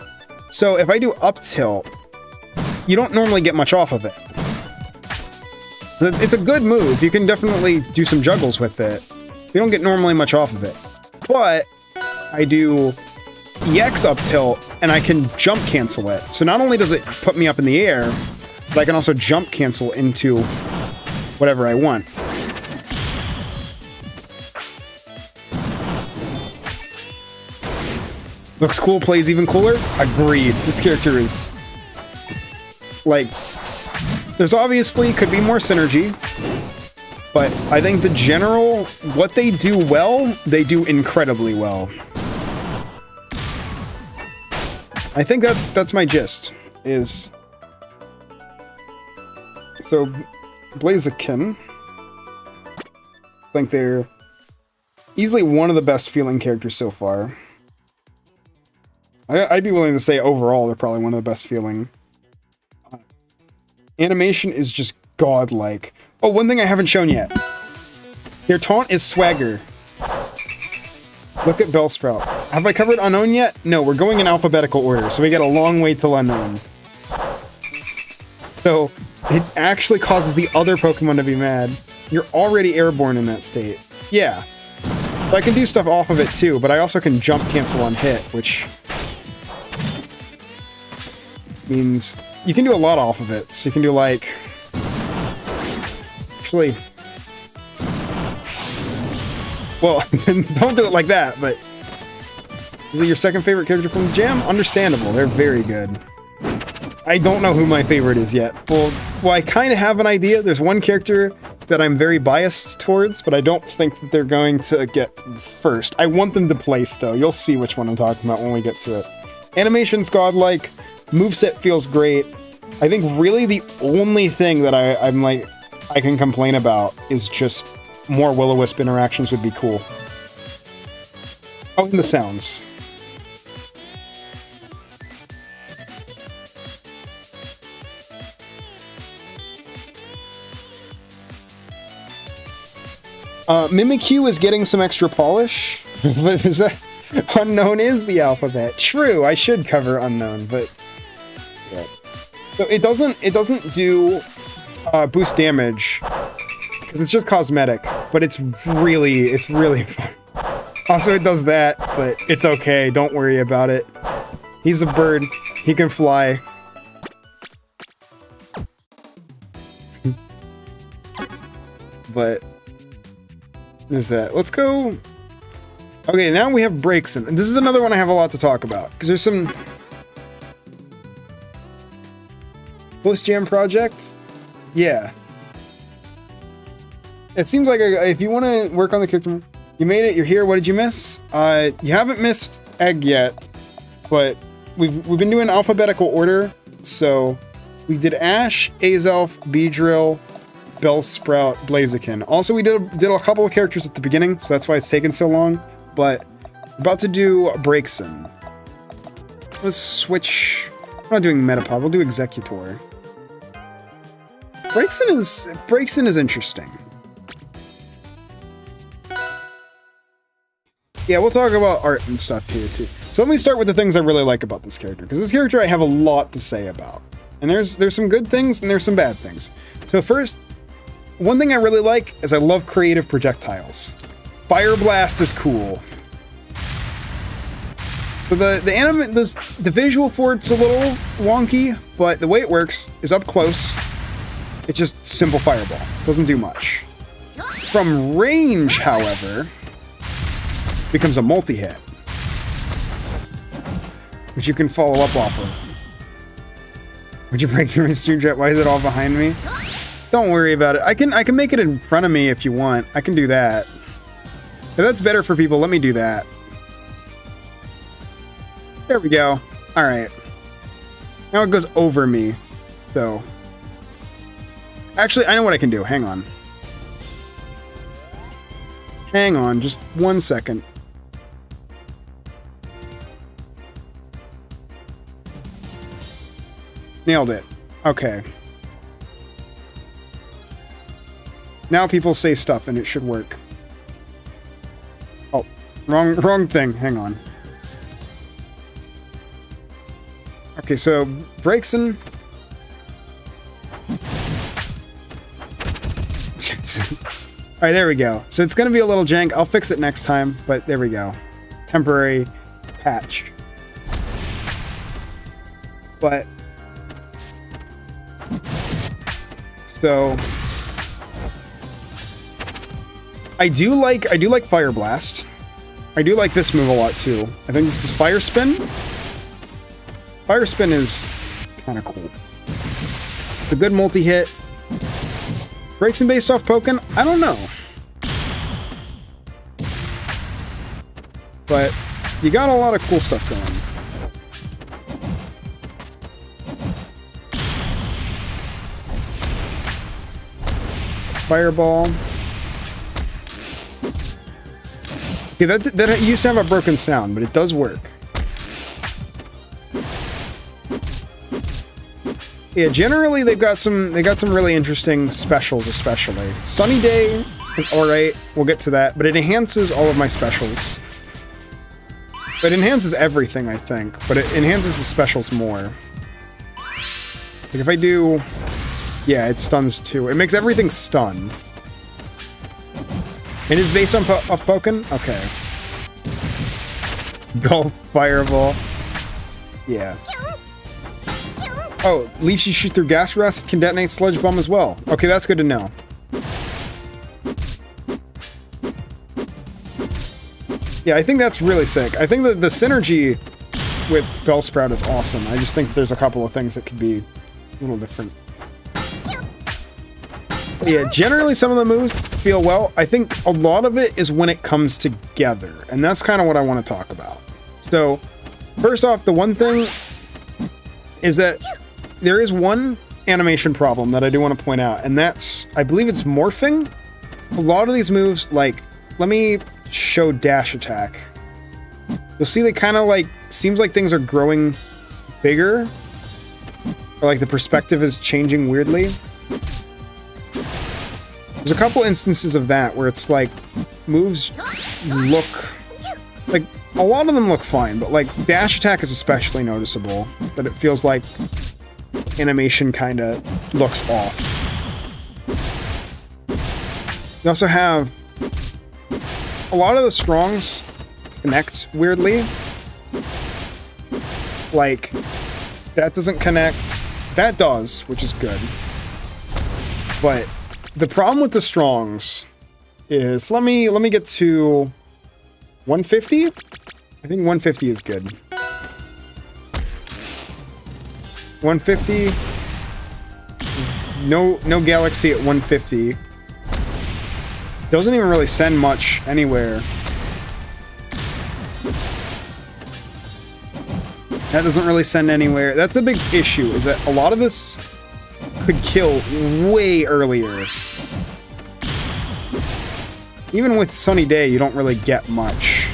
Speaker 1: So if I do up tilt, you don't normally get much off of it. It's a good move. You can definitely do some juggles with it. You don't get normally much off of it. But I do EX up tilt, and I can jump cancel it. So not only does it put me up in the air, but I can also jump cancel into whatever I want. Looks cool, plays even cooler? Agreed. This character is... like... There's obviously could be more synergy, but I think the general, what they do well, they do incredibly well. I think that's my gist, is... So, Blaziken, I think they're easily one of the best feeling characters so far. I'd be willing to say overall they're probably one of the best feeling. Animation is just godlike. Oh, one thing I haven't shown yet. Their taunt is swagger. Look at Bellsprout. Have I covered Unknown yet? No, we're going in alphabetical order, so we get a long way till Unknown. So, it actually causes the other Pokemon to be mad. You're already airborne in that state. Yeah. So I can do stuff off of it too, but I also can jump cancel on hit, which means you can do a lot off of it. So you can do like... Actually... Well, don't do it like that, but... Is it your second favorite character from the Jam? Understandable, they're very good. I don't know who my favorite is yet. Well, I kind of have an idea. There's one character that I'm very biased towards, but I don't think that they're going to get first. I want them to place, though. You'll see which one I'm talking about when we get to it. Animation's godlike. Moveset feels great. I think really the only thing that I can complain about is just more Will-O-Wisp interactions would be cool. Oh, and the sounds. Mimikyu is getting some extra polish. But is that... Unknown is the alphabet. True, I should cover Unknown, but... Yeah. So it doesn't do boost damage, because it's just cosmetic, but it's really fun. Also, it does that, but it's okay, don't worry about it. He's a bird, he can fly. But... There's that. Let's go... Okay, now we have Braixen. And this is another one I have a lot to talk about. Because there's some... Post-Jam projects? Yeah. It seems like if you want to work on the character... You made it, you're here, what did you miss? You haven't missed Egg yet. But we've been doing alphabetical order. So, we did Ash, Azelf, Beedrill, Bellsprout, Blaziken. Also, we did a couple of characters at the beginning, so that's why it's taken so long. But we're about to do Braixen. Let's switch. We're not doing Metapod. We'll do Executor. Braixen is interesting. Yeah, we'll talk about art and stuff here too. So let me start with the things I really like about this character, because this character I have a lot to say about. And there's some good things and there's some bad things. So first, one thing I really like is I love creative projectiles. Fire Blast is cool. So the visual for it's a little wonky, but the way it works is up close. It's just simple fireball. Doesn't do much. From range, however, becomes a multi-hit, which you can follow up off of. Would you break your stream jet? Why is it all behind me? Don't worry about it. I can make it in front of me if you want. I can do that. If that's better for people, let me do that. There we go. Alright. Now it goes over me. So. Actually, I know what I can do. Hang on. Hang on. Just 1 second. Nailed it. Okay. Now people say stuff and it should work. Oh, wrong thing. Hang on. Okay, so Braixen. Alright, there we go. So it's gonna be a little jank. I'll fix it next time, but there we go. Temporary patch. But so I do like Fire Blast. I do like this move a lot too. I think this is Fire Spin. Fire Spin is kind of cool. It's a good multi-hit. Braixen based off Pokken? I don't know. But you got a lot of cool stuff going. Fireball. Okay, that used to have a broken sound, but it does work. Yeah, generally they got some really interesting specials, especially. Sunny Day is alright, we'll get to that, but it enhances all of my specials. It enhances everything, I think, but it enhances the specials more. Like if I do... Yeah, it stuns too. It makes everything stun. It is based on off Pokken? Okay. Golf Fireball. Yeah. Oh, leaves you shoot through gas rust, can detonate Sludge Bomb as well. Okay, that's good to know. Yeah, I think that's really sick. I think that the synergy with Bellsprout is awesome. I just think there's a couple of things that could be a little different. But yeah, generally some of the moves feel well. I think a lot of it is when it comes together, and that's kind of what I want to talk about. So, first off, the one thing is that there is one animation problem that I do want to point out, and that's, I believe it's morphing. A lot of these moves, like, let me show dash attack. You'll see they kind of like, seems like things are growing bigger, or like the perspective is changing weirdly. There's a couple instances of that where it's like moves look like, a lot of them look fine, but like dash attack is especially noticeable, that it feels like animation kind of looks off. You also have a lot of the strongs connect weirdly. Like, that doesn't connect. That does, which is good. But the problem with the strongs is, let me get to 150? I think 150 is good. 150. No Galaxy at 150. Doesn't even really send much anywhere. That doesn't really send anywhere. That's the big issue, is that a lot of this could kill way earlier. Even with Sunny Day, you don't really get much.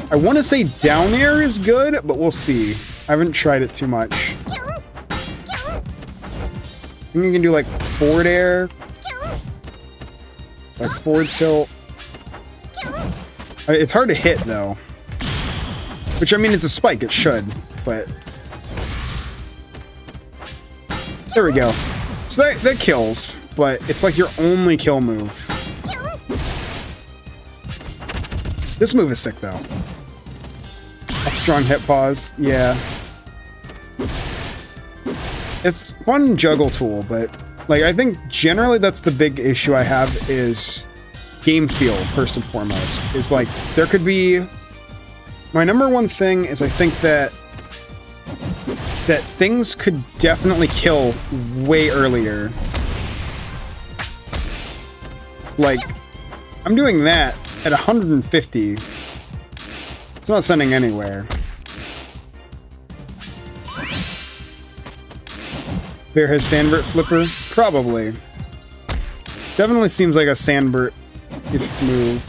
Speaker 1: I want to say down air is good, but we'll see. I haven't tried it too much. I think you can do like forward air. Like forward tilt. It's hard to hit though. Which, I mean, it's a spike, it should, but... There we go. So that kills, but it's like your only kill move. This move is sick though. Strong hit pause, yeah. It's fun juggle tool, but like I think generally that's the big issue I have is game feel first and foremost. Is like there could be my number one thing is I think that things could definitely kill way earlier. It's like I'm doing that at 150. It's not sending anywhere. Bear has Sandbert Flipper? Probably. Definitely seems like a Sandbert-ish move.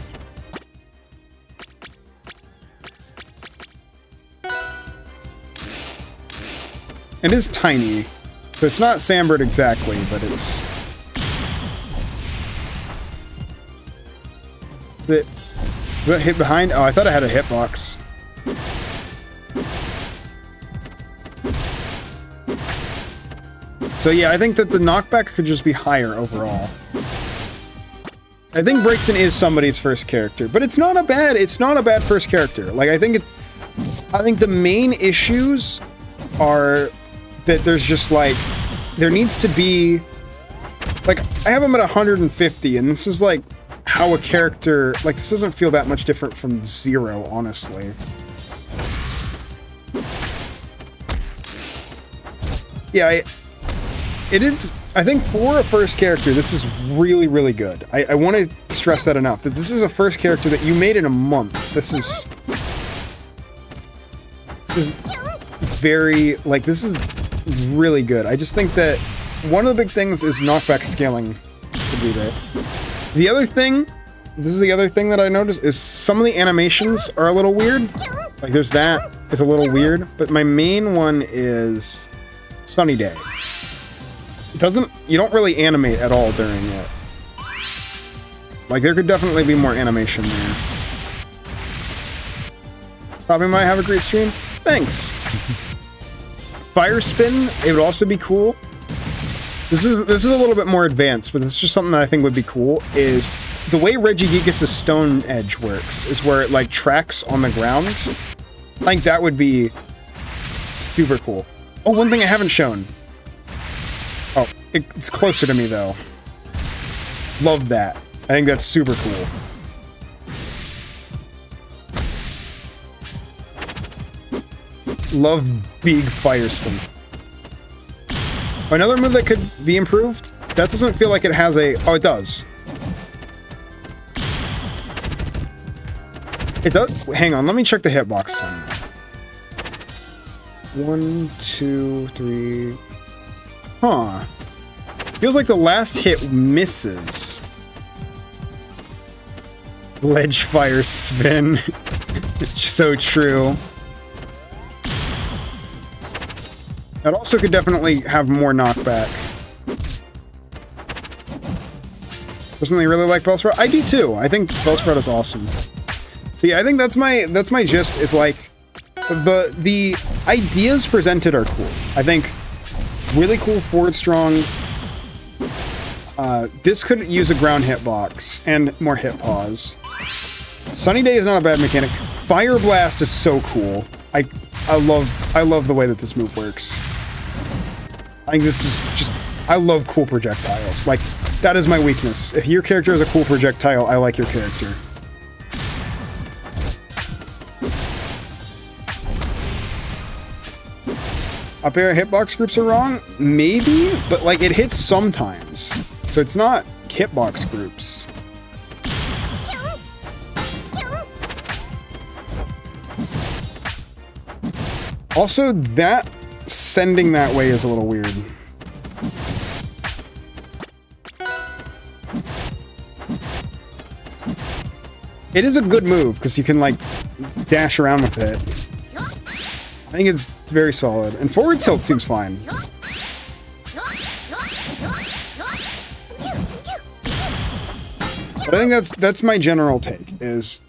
Speaker 1: It is tiny. So it's not Sandbert exactly, but it's... Was that hit behind? Oh, I thought I had a hitbox. So yeah, I think that the knockback could just be higher overall. I think Braixen is somebody's first character, but it's not a bad first character. Like I think the main issues are that there's just like there needs to be like I have him at 150, and this is like how a character like this doesn't feel that much different from 0, honestly. Yeah, it is. I think for a first character, this is really, really good. I want to stress that enough, that this is a first character that you made in a month. This is very, like, this is really good. I just think that one of the big things is knockback scaling to do that. The other thing, this is the other thing that I noticed, is some of the animations are a little weird. Like, there's that, it's a little weird, but my main one is... Sunny Day. You don't really animate at all during it. Like, there could definitely be more animation there. Stopping by, have a great stream. Thanks. Fire Spin, it would also be cool. This is a little bit more advanced, but it's just something that I think would be cool, is the way Regigigas' Stone Edge works, is where it, like, tracks on the ground. I think that would be super cool. Oh, one thing I haven't shown. Oh, it's closer to me, though. Love that. I think that's super cool. Love big Fire Spin. Another move that could be improved? That doesn't feel like it has a... Oh, it does. It does? Hang on, let me check the hitbox. 1, 2, 3... Huh. Feels like the last hit misses. Ledge Fire Spin. So true. That also could definitely have more knockback. Personally, really like Bellsprout. I do too. I think Bellsprout is awesome. So yeah, I think that's my gist. Is like the ideas presented are cool. I think really cool forward strong. This could use a ground hitbox and more hit pause. Sunny Day is not a bad mechanic. Fire Blast is so cool. I love the way that this move works. I think this is just... I love cool projectiles. Like, that is my weakness. If your character is a cool projectile, I like your character. Up air hitbox groups are wrong? Maybe, but like it hits sometimes. So it's not hitbox groups. Also, that sending that way is a little weird. It is a good move because you can like dash around with it. I think it's very solid. And forward tilt seems fine. But I think that's my general take, is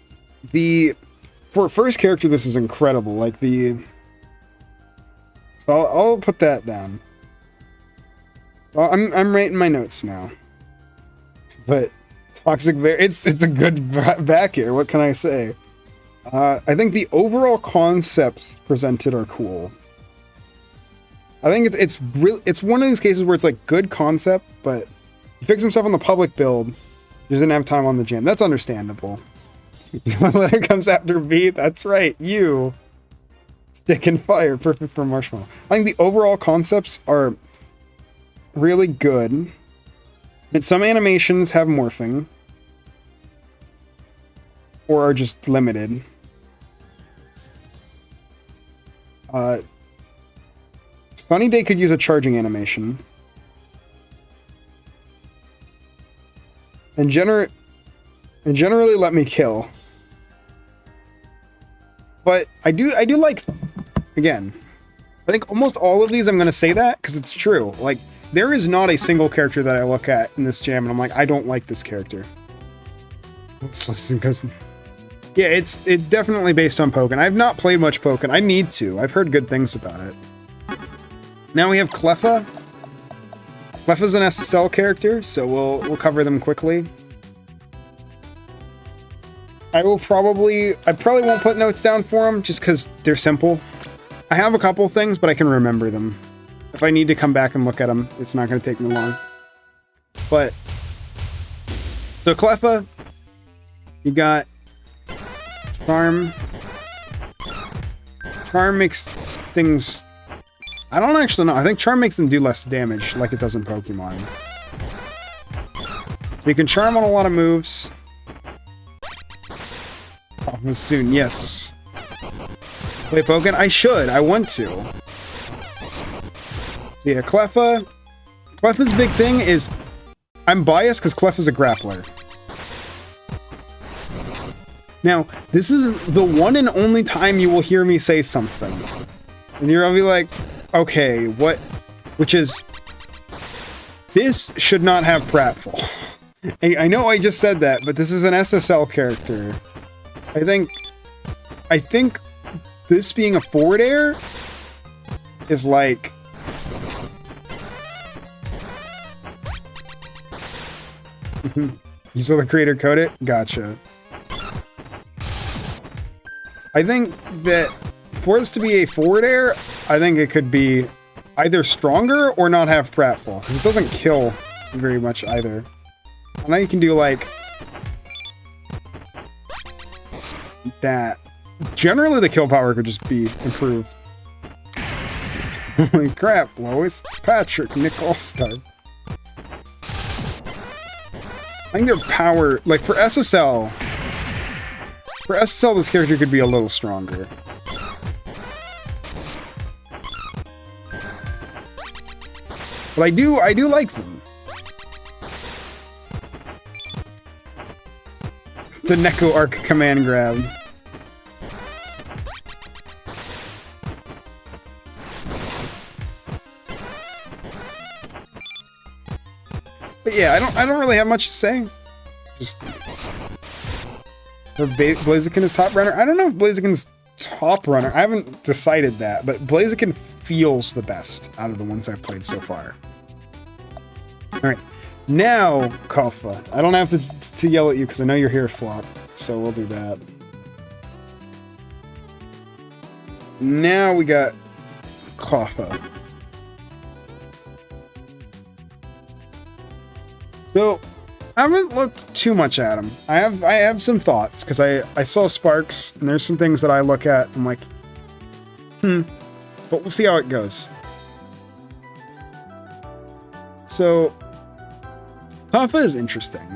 Speaker 1: for first character this is incredible. Like so I'll put that down. Well, I'm writing my notes now. But Toxic Bear, it's a good back air, what can I say? I think the overall concepts presented are cool. I think it's one of these cases where it's like good concept, but he fixed himself on the public build. He didn't have time on the jam. That's understandable. Letter comes after B. That's right, you. Stick and fire, perfect for Marshmallow. I think the overall concepts are really good. And some animations have morphing. Or are just limited. Sunny Day could use a charging animation. And generally let me kill. But I do like, again, I think almost all of these I'm going to say that because it's true. Like, there is not a single character that I look at in this jam and I'm like, I don't like this character. Let's listen, because... Yeah, it's definitely based on Pokken. I've not played much Pokken. I need to. I've heard good things about it. Now we have Cleffa. Cleffa's an SSL character, so we'll cover them quickly. I probably won't put notes down for them just because they're simple. I have a couple things, but I can remember them. If I need to come back and look at them, it's not going to take me long. But so Cleffa, you got Charm. Charm makes things... I don't actually know. I think Charm makes them do less damage, like it does in Pokemon. You can Charm on a lot of moves. Oh, soon, yes. Play Pokken? I should. I want to. So yeah, Cleffa. Cleffa's big thing is... I'm biased because Cleffa's a grappler. Now, this is the one and only time you will hear me say something. And you're gonna be like, okay, what which is this should not have pratfall. I know I just said that, but this is an SSL character. I think this being a forward air is like... You saw the creator code it? Gotcha. I think that for this to be a forward air, I think it could be either stronger or not have pratfall, because it doesn't kill very much either. Now you can do like that. Generally, the kill power could just be improved. Holy crap, Lois, it's Patrick, Nick All-Star. I think their power, like for SSL, this character could be a little stronger. But I do like them. The Neko Arc command grab. But yeah, I don't really have much to say. Just Blaziken is top runner. I don't know if Blaziken's top runner. I haven't decided that, but Blaziken feels the best out of the ones I've played so far. All right, now Coffa. I don't have to yell at you because I know your hair flop, so we'll do that. Now we got Coffa. So, I haven't looked too much at him. I have some thoughts, because I saw Sparks, and there's some things that I look at, I'm like, but we'll see how it goes. So, Coffa is interesting.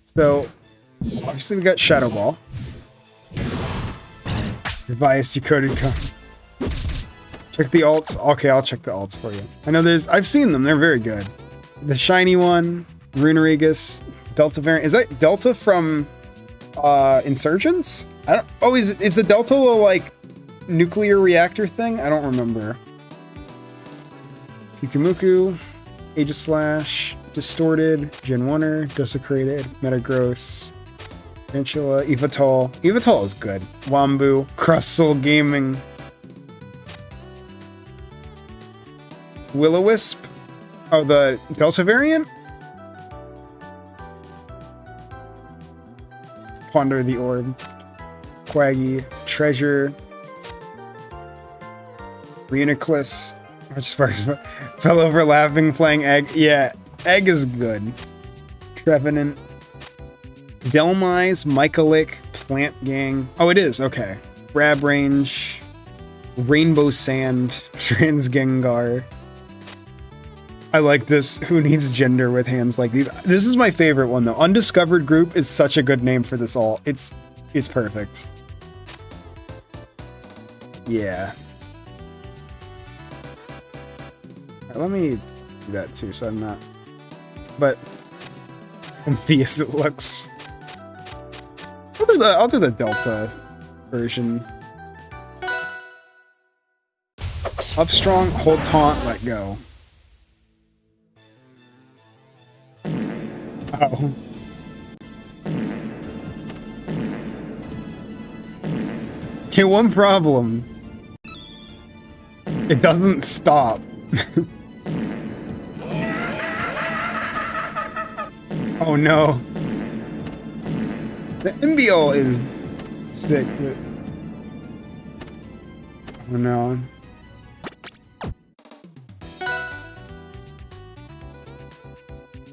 Speaker 1: So, obviously we got Shadow Ball. Biased decoded code. Check the alts. Okay, I'll check the alts for you. I know I've seen them. They're very good. The shiny one, Runerigus, Delta variant. Is that Delta from Insurgents? Is the Delta a like nuclear reactor thing? I don't remember. Kikumuku, Aegislash, Distorted, Gen 1er, Desecrated, Metagross, Tarantula, Evatol. Evatol is good. Wambu, Crustle Gaming. Will-O-Wisp. Oh, the Delta variant? Ponder the Orb. Quaggy, Treasure. Reuniclus. Which fell over laughing, playing Egg. Yeah, Egg is good. Trevenant. Delmise, Mycolic, Plant Gang. Oh, it is. Okay. Rab Range, Rainbow Sand, Trans Gengar. I like this. Who needs gender with hands like these? This is my favorite one though. Undiscovered Group is such a good name for this all. It's perfect. Yeah. Let me do that too, so I'm not. But obvious it looks. I'll do the Delta version. Up strong, hold taunt, let go. Oh. Okay, one problem. It doesn't stop. Oh no. The Embiol is sick, but... Oh no.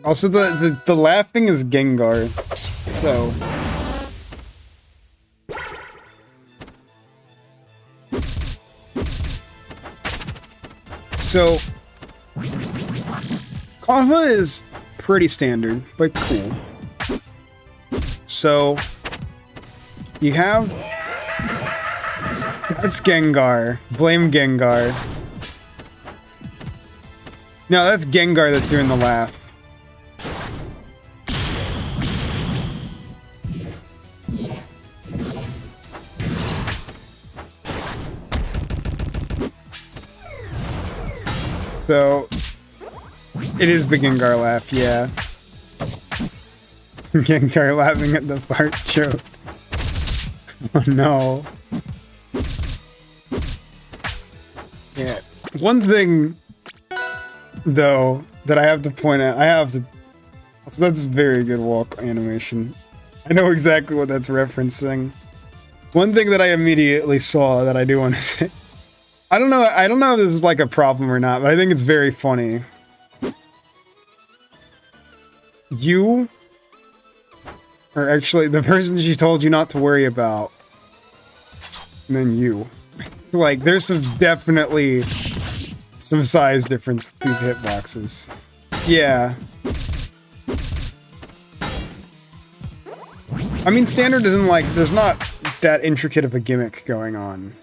Speaker 1: Also, the laughing is Gengar, so... So... Coffa is pretty standard, but cool. So... You have... That's Gengar. Blame Gengar. No, that's Gengar that's doing the laugh. So, it is the Gengar laugh, yeah. Gengar laughing at the fart joke. Oh no. Yeah. One thing, though, that I have to point out, so that's very good walk animation. I know exactly what that's referencing. One thing that I immediately saw that I do want to say. I don't know if this is like a problem or not, but I think it's very funny. You are actually the person she told you not to worry about. And then you. Like, there's definitely some size difference with these hitboxes. Yeah. I mean, standard isn't like, there's not that intricate of a gimmick going on.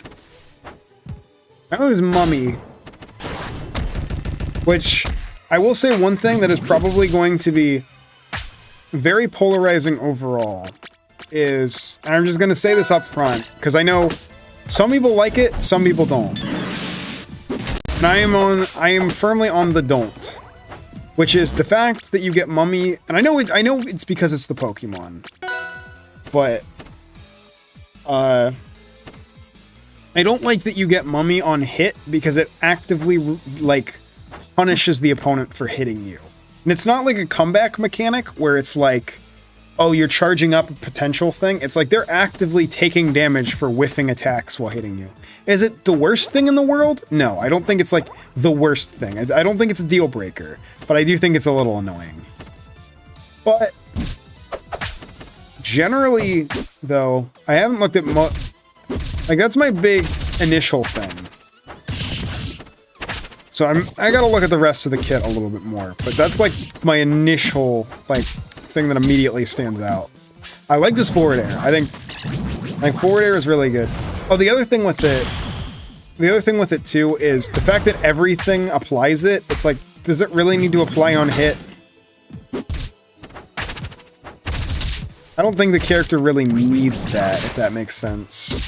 Speaker 1: That was Mummy. Which, I will say one thing that is probably going to be very polarizing overall is, and I'm just going to say this up front, because I know some people like it, some people don't. And I am firmly on the don't. Which is the fact that you get Mummy, and I know it's because it's the Pokemon. But, I don't like that you get Mummy on hit because it actively, like, punishes the opponent for hitting you. And it's not like a comeback mechanic where it's like, oh, you're charging up a potential thing. It's like they're actively taking damage for whiffing attacks while hitting you. Is it the worst thing in the world? No, I don't think it's like the worst thing. I don't think it's a deal breaker, but I do think it's a little annoying. But generally, though, I haven't looked at like, that's my big initial thing. So I gotta look at the rest of the kit a little bit more. But that's like my initial, like, thing that immediately stands out. I like this forward air. I think forward air is really good. Oh, the other thing with it too is the fact that everything applies it. It's like, does it really need to apply on hit? I don't think the character really needs that, if that makes sense.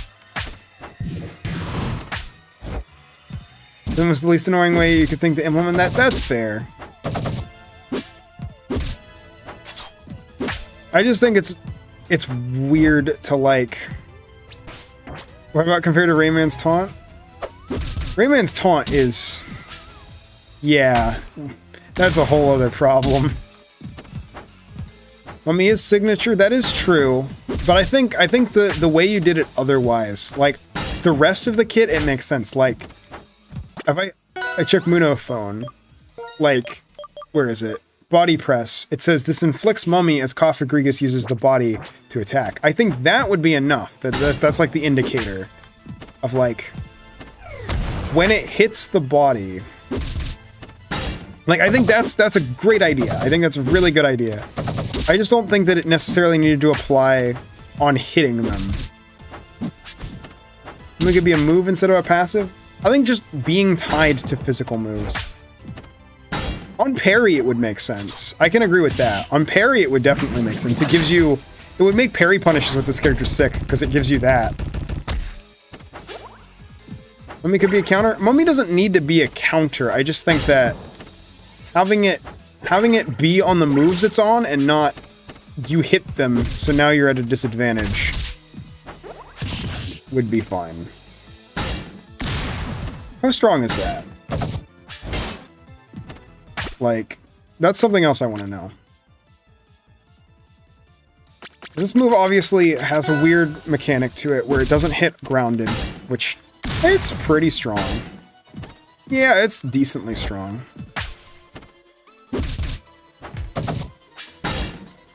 Speaker 1: That was the least annoying way you could think to implement that. That's fair. I just think it's weird to, like... What about compared to Rayman's Taunt? Rayman's Taunt is... Yeah. That's a whole other problem. Mamiya's signature, that is true. But I think the way you did it otherwise, like, the rest of the kit, it makes sense. Like, if I check Munophone, like, where is it? Body press. It says this inflicts Mummy as Cofagrigas uses the body to attack. I think that would be enough. That's like the indicator of, like, when it hits the body. Like, I think that's a great idea. I think that's a really good idea. I just don't think that it necessarily needed to apply on hitting them. It could be a move instead of a passive. I think just being tied to physical moves. On parry, it would make sense. I can agree with that. On parry, it would definitely make sense. It would make parry punishes with this character sick, because it gives you that. Mummy could be a counter. Mummy doesn't need to be a counter. I just think that having it be on the moves it's on and not you hit them, so now you're at a disadvantage, would be fine. How strong is that? Like, that's something else I want to know. This move obviously has a weird mechanic to it where it doesn't hit grounded, which, it's pretty strong. Yeah, it's decently strong.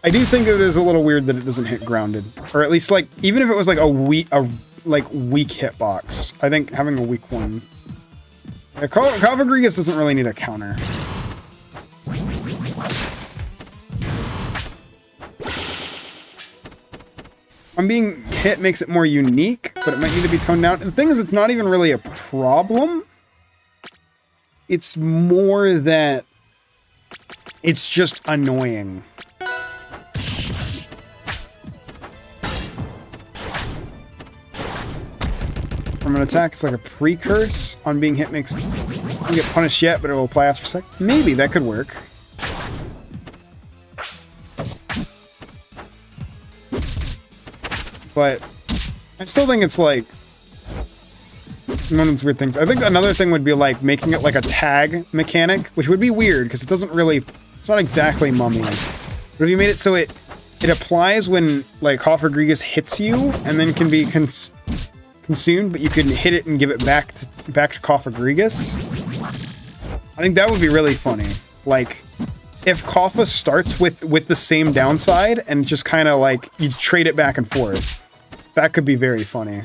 Speaker 1: I do think it is a little weird that it doesn't hit grounded. Or at least, like, even if it was like a weak hitbox, I think having a weak one... Yeah, Cofagrigas doesn't really need a counter. I'm being hit makes it more unique, but it might need to be toned down. And the thing is, it's not even really a problem. It's more that it's just annoying. from an attack. It's like a pre-curse on being hit makes you get punished yet, but it will apply after a sec. Maybe that could work. But I still think it's like one of those weird things. I think another thing would be like making it like a tag mechanic, which would be weird because it doesn't really, it's not exactly Mummy. But if you made it so it applies when like Cofagrigas hits you and then can be consumed, but you can hit it and give it back to Cofagrigas. I think that would be really funny. Like if Coffa starts with the same downside and just kind of like you trade it back and forth. That could be very funny.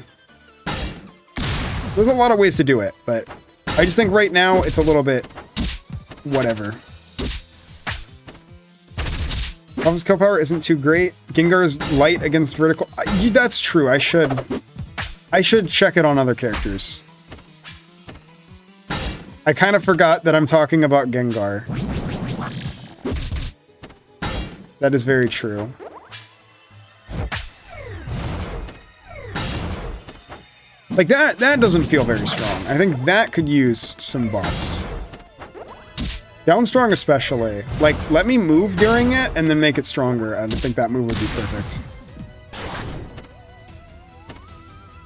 Speaker 1: There's a lot of ways to do it, but I just think right now it's a little bit whatever. Coffa's kill power isn't too great. Gengar's light against vertical. That's true. I should check it on other characters. I kind of forgot that I'm talking about Gengar. That is very true. Like that doesn't feel very strong. I think that could use some buffs. Down strong especially. Like, let me move during it and then make it stronger. I think that move would be perfect.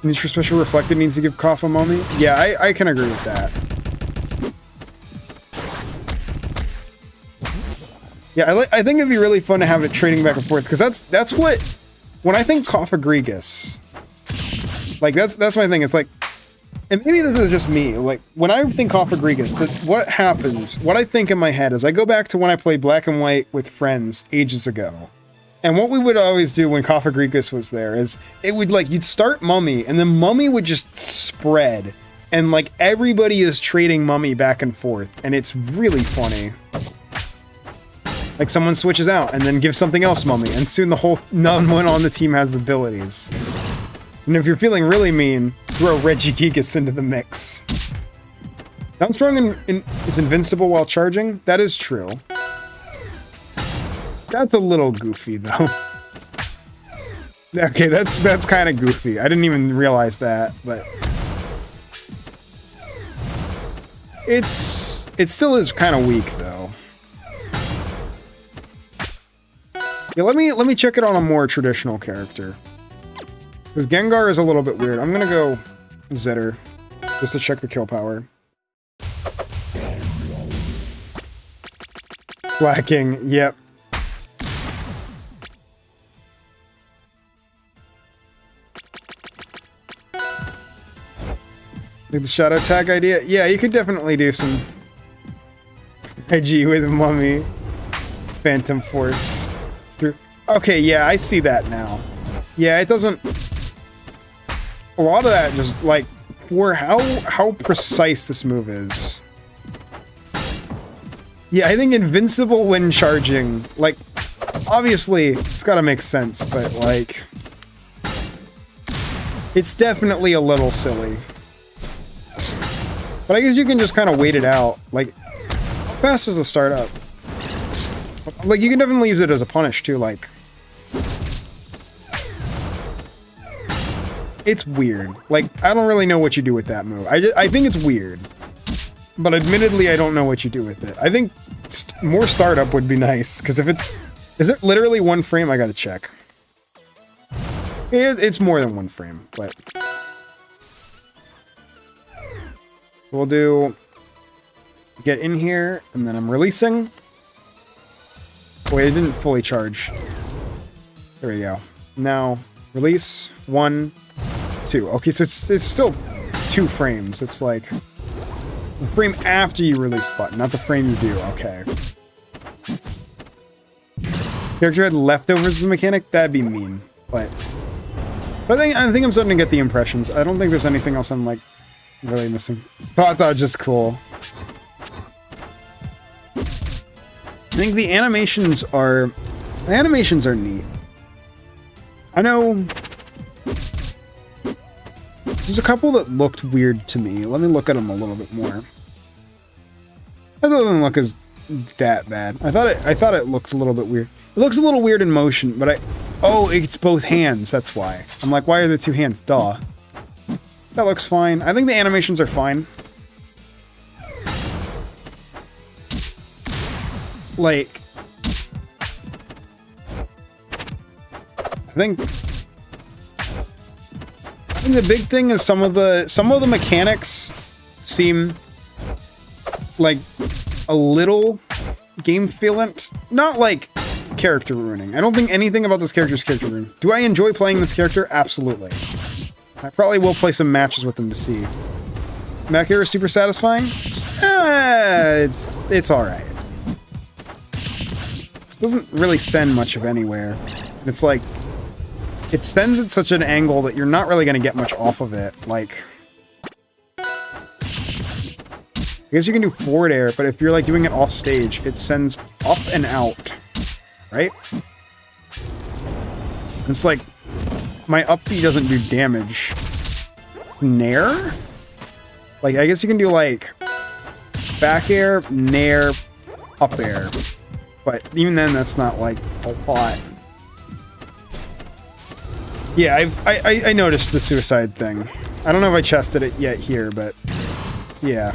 Speaker 1: Nature Special Reflected needs to give Coffa Mummy. Yeah, I can agree with that. Yeah, I think it'd be really fun to have it trading back and forth, because that's what, when I think Cofagrigas, like that's my thing. It's like, and maybe this is just me, like when I think Cofagrigas, what happens, what I think in my head is I go back to when I played Black and White with friends ages ago. And what we would always do when Cofagrigas was there is it would like, you'd start Mummy and then Mummy would just spread and like everybody is trading Mummy back and forth and it's really funny. Like someone switches out and then gives something else Mummy and soon no one on the team has abilities. And if you're feeling really mean, throw Regigigas into the mix. Downstrong is invincible while charging? That is true. That's a little goofy, though. Okay, that's kind of goofy. I didn't even realize that, but it still is kind of weak, though. Yeah, let me check it on a more traditional character. Because Gengar is a little bit weird. I'm gonna go Zetter just to check the kill power. Blacking, yep. Like the shadow tag idea? Yeah, you could definitely do some IG with Mummy. Phantom Force. Okay, yeah, I see that now. Yeah, it doesn't... A lot of that just, like, for how precise this move is. Yeah, I think invincible when charging, like, obviously, it's gotta make sense, but, like... It's definitely a little silly. But I guess you can just kind of wait it out. Like, how fast is the startup? Like, you can definitely use it as a punish, too, like... It's weird. Like, I don't really know what you do with that move. I think it's weird. But admittedly, I don't know what you do with it. I think more startup would be nice, because if it's... Is it literally one frame? I gotta check. It's more than one frame, but... We'll do... Get in here, and then I'm releasing. Wait, it didn't fully charge. There we go. Now, release. 1, 2. Okay, so it's still 2 frames. It's like the frame after you release the button, not the frame you do. Okay. Character had leftovers as a mechanic? That'd be mean. But I think I'm starting to get the impressions. I don't think there's anything else I'm like really missing. Thought just cool. I think the animations are neat. I know there's a couple that looked weird to me. Let me look at them a little bit more. That doesn't look as that bad. I thought it looked a little bit weird. It looks a little weird in motion, but oh, it's both hands. That's why. I'm like, why are there 2 hands? Duh. That looks fine. I think the animations are fine. Like, I think the big thing is some of the mechanics seem like a little game feelant, not like character ruining. I don't think anything about this character is character ruining. Do I enjoy playing this character? Absolutely. I probably will play some matches with them to see. Mech here is super satisfying. It's all right. This doesn't really send much of anywhere. It's like it sends at such an angle that you're not really going to get much off of it. Like, I guess you can do forward air, but if you're like doing it off stage, it sends up and out, right? It's like my up B doesn't do damage. Nair? Like, I guess you can do like back air, nair, up air. But even then, that's not like a lot. Yeah, I noticed the suicide thing. I don't know if I chested it yet here, but yeah.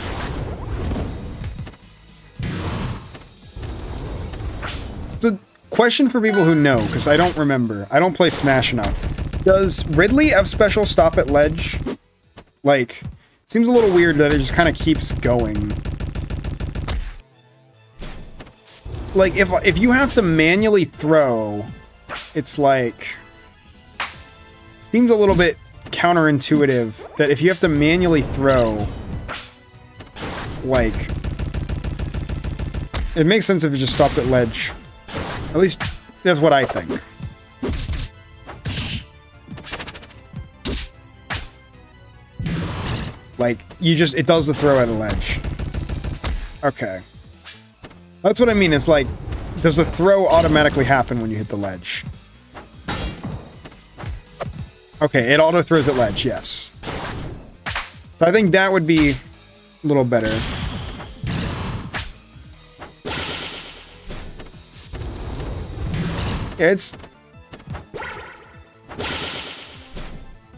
Speaker 1: It's a question for people who know, because I don't remember. I don't play Smash enough. Does Ridley have special stop at ledge? Like, it seems a little weird that it just kind of keeps going. Like, if you have to manually throw, it's like... Seems a little bit counterintuitive that if you have to manually throw, like... It makes sense if you just stopped at ledge. At least, that's what I think. Like, it does the throw at a ledge. Okay. That's what I mean, it's like, does the throw automatically happen when you hit the ledge? Okay, it auto throws at ledge, yes. So I think that would be a little better. Yeah, it's...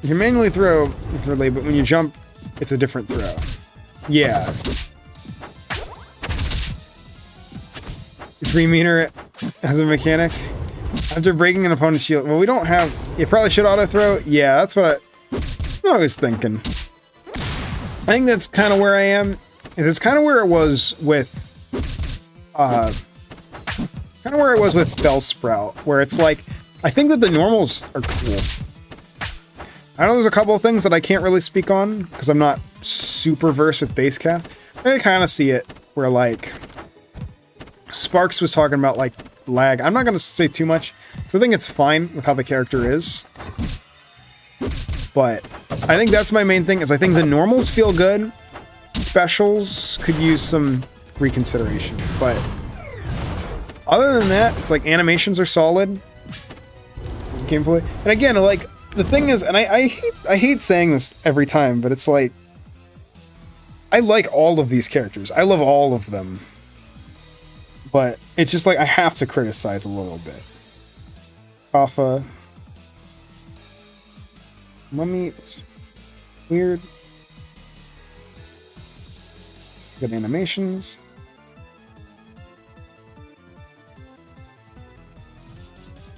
Speaker 1: You can manually throw with relay, but when you jump, it's a different throw. Yeah. Dream Eater as a mechanic. After breaking an opponent's shield. Well, we don't have... You probably should auto-throw. Yeah, that's what I was thinking. I think that's kind of where I am. It's kind of where it was with... kind of where it was with Bellsprout. Where it's like... I think that the normals are cool. I know there's a couple of things that I can't really speak on. Because I'm not super versed with Basecast. I kind of see it where like... Sparks was talking about like lag. I'm not going to say too much, because I think it's fine with how the character is. But I think that's my main thing, is I think the normals feel good. Specials could use some reconsideration. But other than that, it's like animations are solid. Gameplay. And again, like, the thing is, and I hate saying this every time, but it's like, I like all of these characters. I love all of them. But it's just like, I have to criticize a little bit. Coffa. Mummy. Weird. Good animations.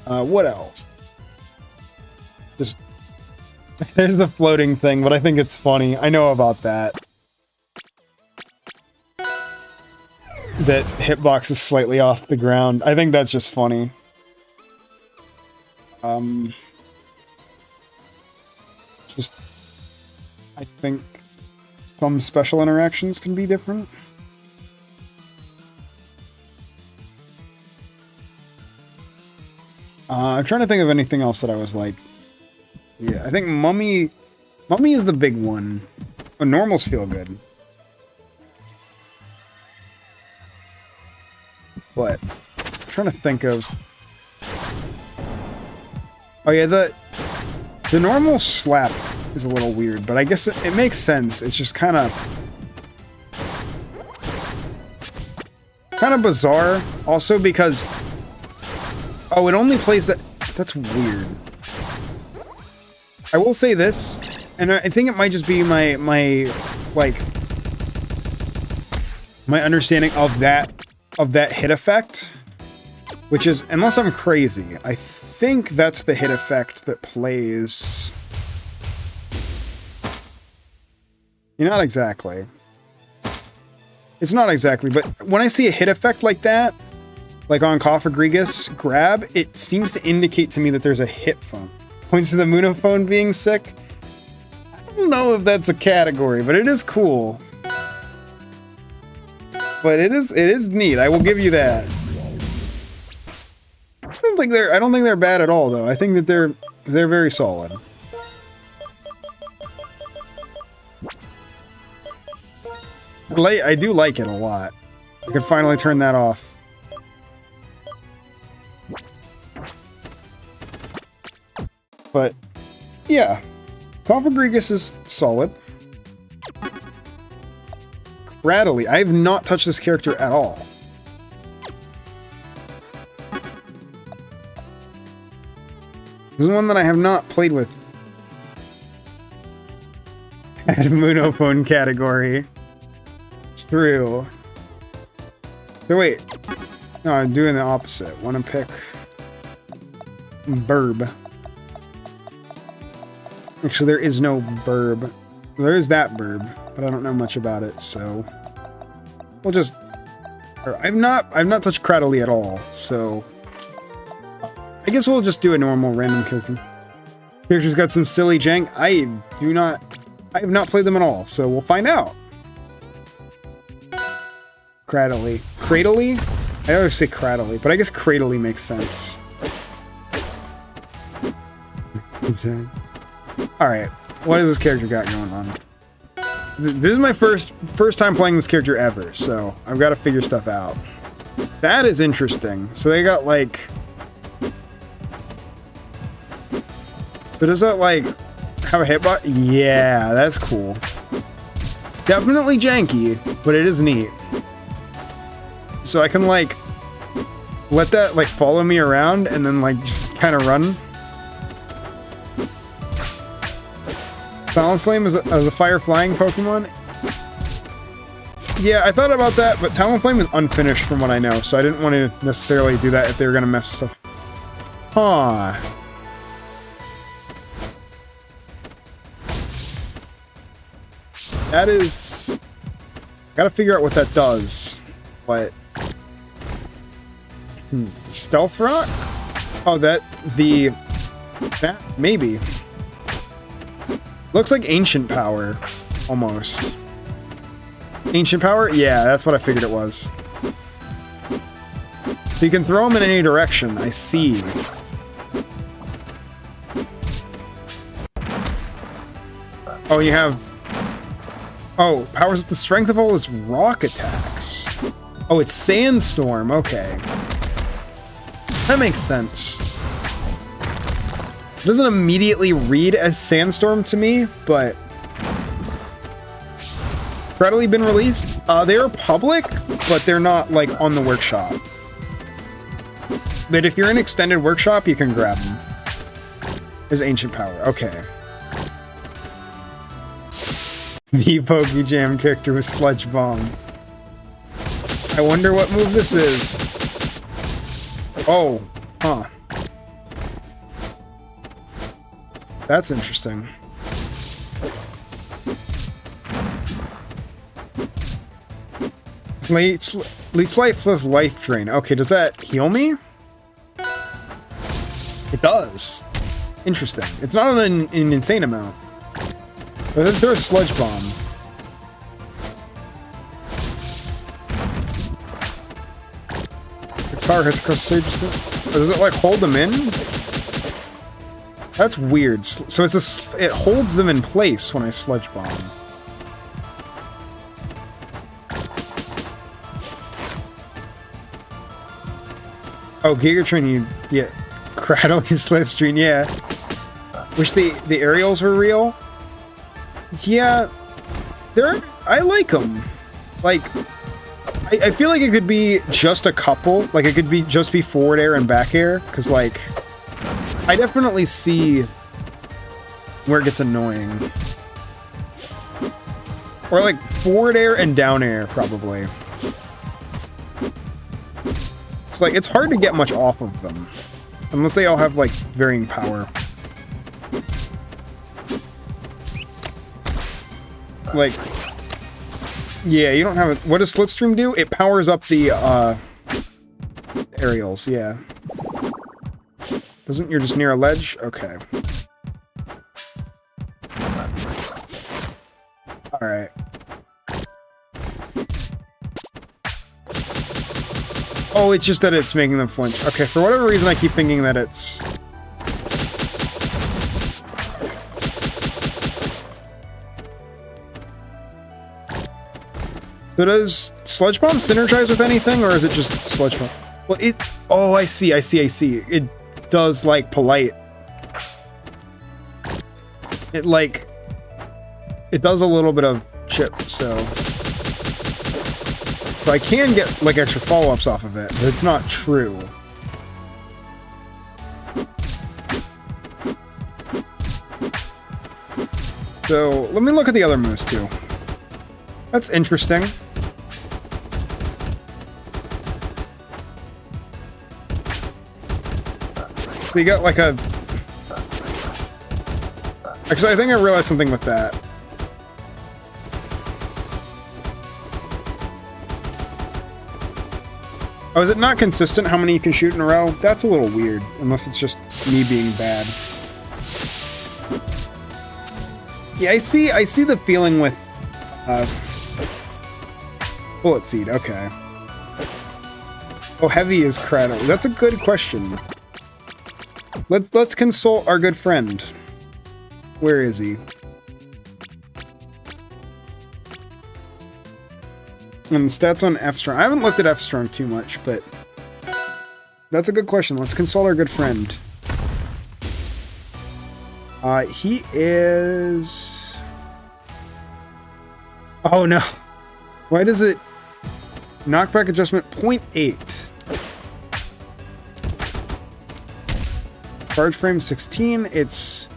Speaker 1: What else? Just... There's the floating thing, but I think it's funny. I know about that. That hitbox is slightly off the ground. I think that's just funny. Just, I think some special interactions can be different. I'm trying to think of anything else that I was like, yeah, I think Mummy is the big one. But normals feel good. But I'm trying to think of... Oh yeah, the normal slap is a little weird, but I guess it makes sense. It's just kind of bizarre. Also because... Oh, it only plays that... That's weird. I will say this, And I think it might just be my understanding of that hit effect, which is, unless I'm crazy, I think that's the hit effect that plays. Not exactly. It's not exactly, but when I see a hit effect like that, like on Cofagrigas grab, it seems to indicate to me that there's a hit phone. Points to the Moonophone being sick. I don't know if that's a category, but it is cool. But it is neat. I will give you that. I don't think they're bad at all, though. I think that they're very solid. I do like it a lot. I could finally turn that off. But yeah, Cofagrigas is solid. Cradily, I have not touched this character at all. This is one that I have not played with. At Moonophone category. True. So wait. No, I'm doing the opposite. Want to pick Burb. Actually, there is no Burb. There is that Burb, but I don't know much about it, so we'll just. I've not touched Cradily at all, so I guess we'll just do a normal random character. Character's got some silly jank. I have not played them at all, so we'll find out. Cradily. Cradily? I always say Cradily, but I guess Cradily makes sense. Alright, what has this character got going on? This is my first time playing this character ever, so I've got to figure stuff out. That is interesting. So they got like... So does that like have a hitbox? Yeah, that's cool. Definitely janky, but it is neat. So I can like let that like follow me around and then like just kind of run. Talonflame is a fire flying Pokemon. Yeah, I thought about that, but Talonflame is unfinished from what I know, so I didn't want to necessarily do that if they were gonna mess with stuff. Huh. That is... Gotta figure out what that does. But... Stealth Rock? Oh, that... maybe. Looks like Ancient Power. Almost. Ancient Power? Yeah, that's what I figured it was. So you can throw them in any direction. I see. Oh, you have... Oh, powers up the strength of all his rock attacks. Oh, it's Sandstorm. Okay. That makes sense. It doesn't immediately read as Sandstorm to me, but... Cradily been released? They're public, but they're not, like, on the workshop. But if you're in Extended Workshop, you can grab them. As Ancient Power. Okay. The Pokejam character with Sludge Bomb. I wonder what move this is. Oh, huh. That's interesting. Leech Life plus Life Drain. Okay, does that heal me? It does. Interesting. It's not an insane amount. But there's a Sludge Bomb. The car hits across the stage. Does it like hold them in? That's weird. So it's it holds them in place when I Sludge Bomb. Oh, Giga Train, yeah. Cradily Slipstream, yeah. Wish the aerials were real. Yeah, I like them. Like, I feel like it could be just a couple. Like, it could be just be forward air and back air. Because, like, I definitely see where it gets annoying. Or like forward air and down air, probably. It's like, it's hard to get much off of them. Unless they all have like varying power. Like, yeah, you don't have it. What does Slipstream do? It powers up the aerials, yeah. Doesn't? You're just near a ledge? Okay. Alright. Oh, it's just that it's making them flinch. Okay, for whatever reason I keep thinking that it's... So does Sludge Bomb synergize with anything, or is it just Sludge Bomb? Well, it... Oh, I see. It does, like, Polite. It, like... It does a little bit of chip, so... So I can get, like, extra follow-ups off of it, but it's not true. So, let me look at the other moves, too. That's interesting. So you got, like, a... Actually, I think I realized something with that. Oh, is it not consistent how many you can shoot in a row? That's a little weird, unless it's just me being bad. Yeah, I see the feeling with Bullet Seed, okay. Oh, heavy is Cradily. That's a good question. Let's consult our good friend. Where is he? And stats on F-Strong. I haven't looked at F-Strong too much, but that's a good question. Let's consult our good friend. He is... Oh, no. Why does it... Knockback adjustment 0.8. Charge frame 16. It's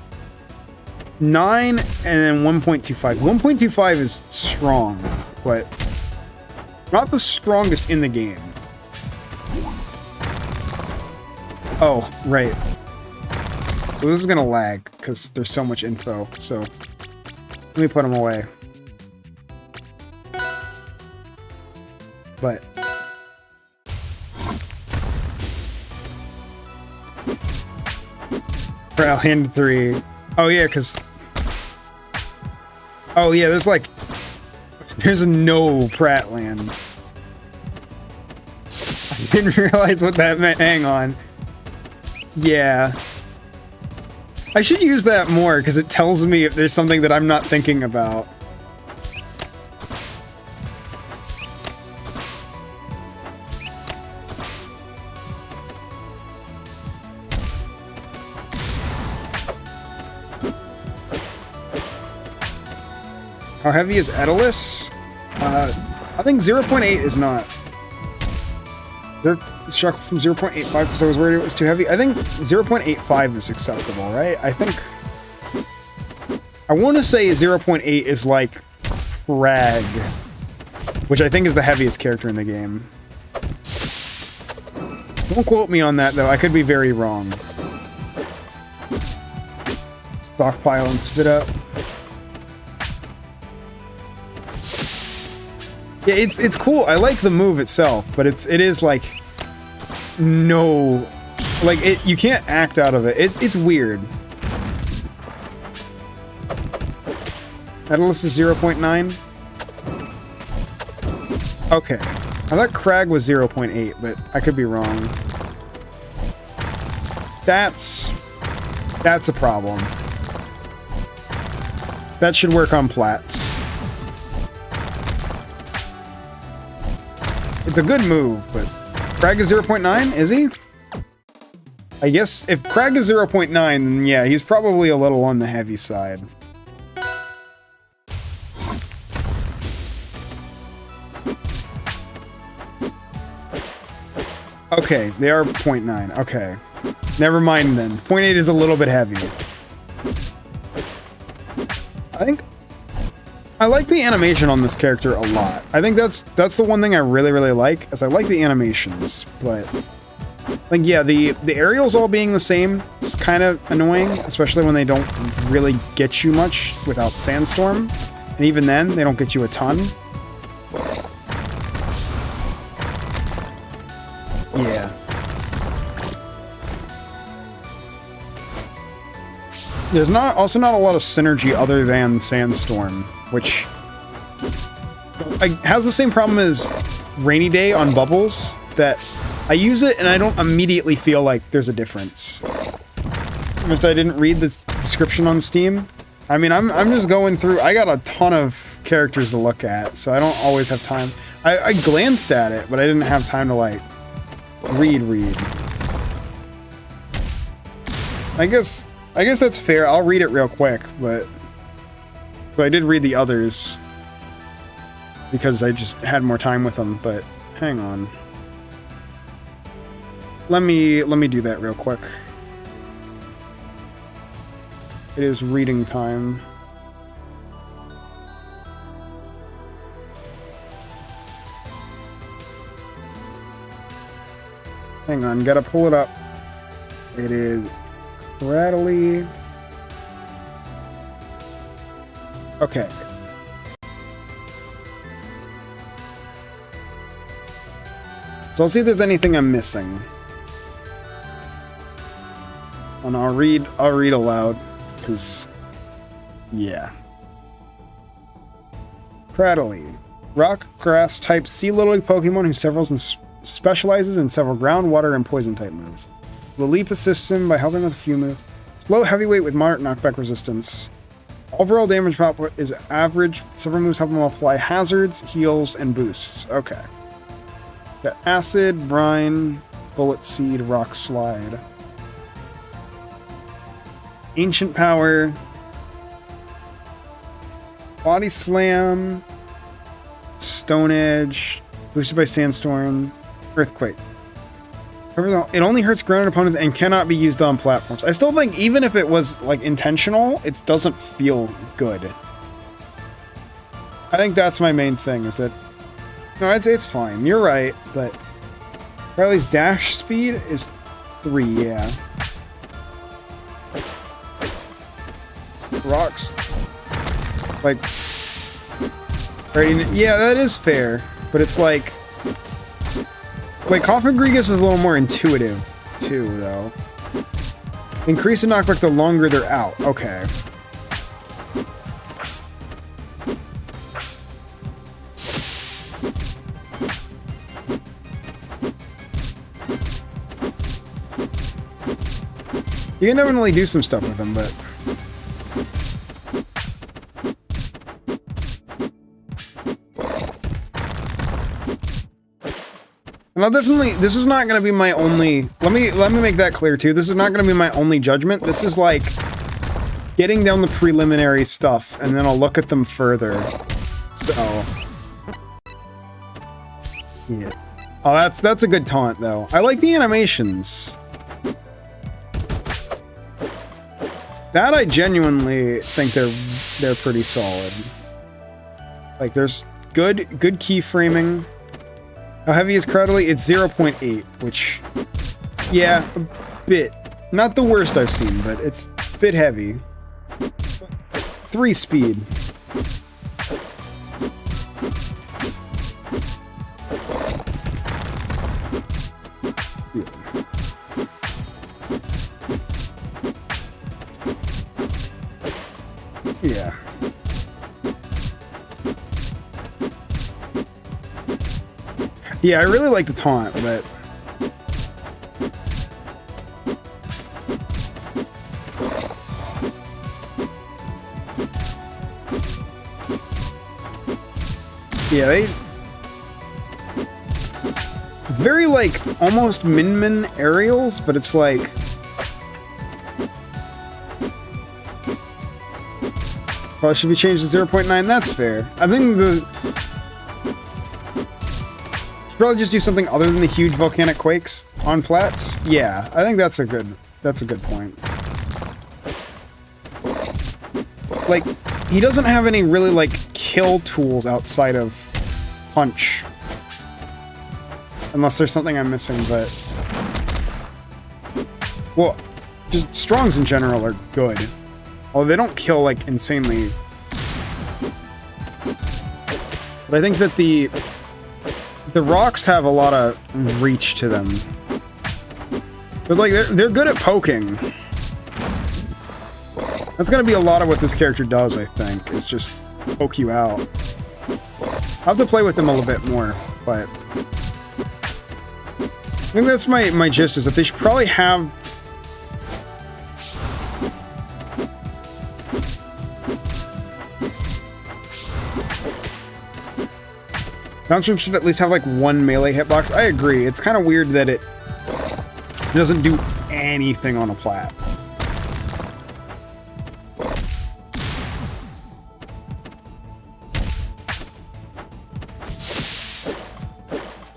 Speaker 1: 9 and then 1.25. 1.25 is strong, but... not the strongest in the game. Oh, right. So this is gonna lag, because there's so much info, so... Let me put them away. But... I'll hand 3. Oh yeah, because... Oh yeah, there's like... There's no Pratland. I didn't realize what that meant. Hang on. Yeah. I should use that more, because it tells me if there's something that I'm not thinking about. How heavy is Edelus? I think 0.8 is not. They're struck from 0.85 because I was worried it was too heavy. I think 0.85 is acceptable, right? I think... I want to say 0.8 is like Crag, which I think is the heaviest character in the game. Don't quote me on that, though. I could be very wrong. Stockpile and spit up. Yeah, it's cool. I like the move itself, but it is like no, like you can't act out of it. It's weird. Atlas is 0.9. Okay, I thought Crag was 0.8, but I could be wrong. That's a problem. That should work on Plats. It's a good move, but Crag is 0.9, is he? I guess if Crag is 0.9, then yeah, he's probably a little on the heavy side. Okay, they are 0.9. Okay. Never mind then. 0.8 is a little bit heavy. I like the animation on this character a lot. I think that's the one thing I really, really like, is I like the animations, but like, yeah, the aerials all being the same is kind of annoying, especially when they don't really get you much without Sandstorm. And even then, they don't get you a ton. Yeah. There's also not a lot of synergy other than Sandstorm, which has the same problem as Rainy Day on Bubbles, that I use it and I don't immediately feel like there's a difference. If I didn't read the description on Steam, I mean, I'm just going through. I got a ton of characters to look at, so I don't always have time. I glanced at it, but I didn't have time to like read. I guess that's fair. I'll read it real quick, but I did read the others because I just had more time with them. But hang on, let me do that real quick. It is reading time. Hang on, gotta pull it up. It is Cradily. Okay. So I'll see if there's anything I'm missing. And I'll read aloud, because yeah. Cradily. Rock, grass type sea lily Pokemon who specializes in several ground, water, and poison type moves. The leap assists him by helping with a few moves. Slow heavyweight with moderate knockback resistance. Overall damage output is average. Several moves help him apply hazards, heals, and boosts. Okay. Got Acid, Brine, Bullet Seed, Rock Slide. Ancient Power. Body Slam. Stone Edge. Boosted by Sandstorm. Earthquake. It only hurts grounded opponents and cannot be used on platforms. I still think even if it was like intentional, it doesn't feel good. I think that's my main thing, is that no, it's fine. You're right, but Riley's dash speed is 3, yeah. Rocks. Like, yeah, that is fair, but it's like Cofagrigas is a little more intuitive, too, though. Increase the knockback the longer they're out. Okay. You can definitely do some stuff with them, but and I'll definitely, this is not going to be my only, let me make that clear too. This is not going to be my only judgment. This is like getting down the preliminary stuff, and then I'll look at them further. So, yeah. Oh, that's a good taunt though. I like the animations. That I genuinely think they're pretty solid. Like, there's good keyframing. How heavy is Cradily? It's 0.8, which, yeah, a bit. Not the worst I've seen, but it's a bit heavy. 3 speed. Yeah. Yeah, I really like the taunt, but yeah, it's very like almost Min aerials, but it's like well, it should be changed to 0.9. That's fair. I think probably just do something other than the huge volcanic quakes on flats. Yeah, I think that's a good point. Like, he doesn't have any really, like, kill tools outside of Punch. Unless there's something I'm missing, but... Well, just Strongs in general are good. Although they don't kill, like, insanely. But I think that the rocks have a lot of reach to them. But, like, they're good at poking. That's gonna be a lot of what this character does, I think, is just poke you out. I'll have to play with them a little bit more, but... I think that's my gist, is that they should probably have... Bouncing should at least have, like, one melee hitbox. I agree. It's kind of weird that it doesn't do anything on a plat.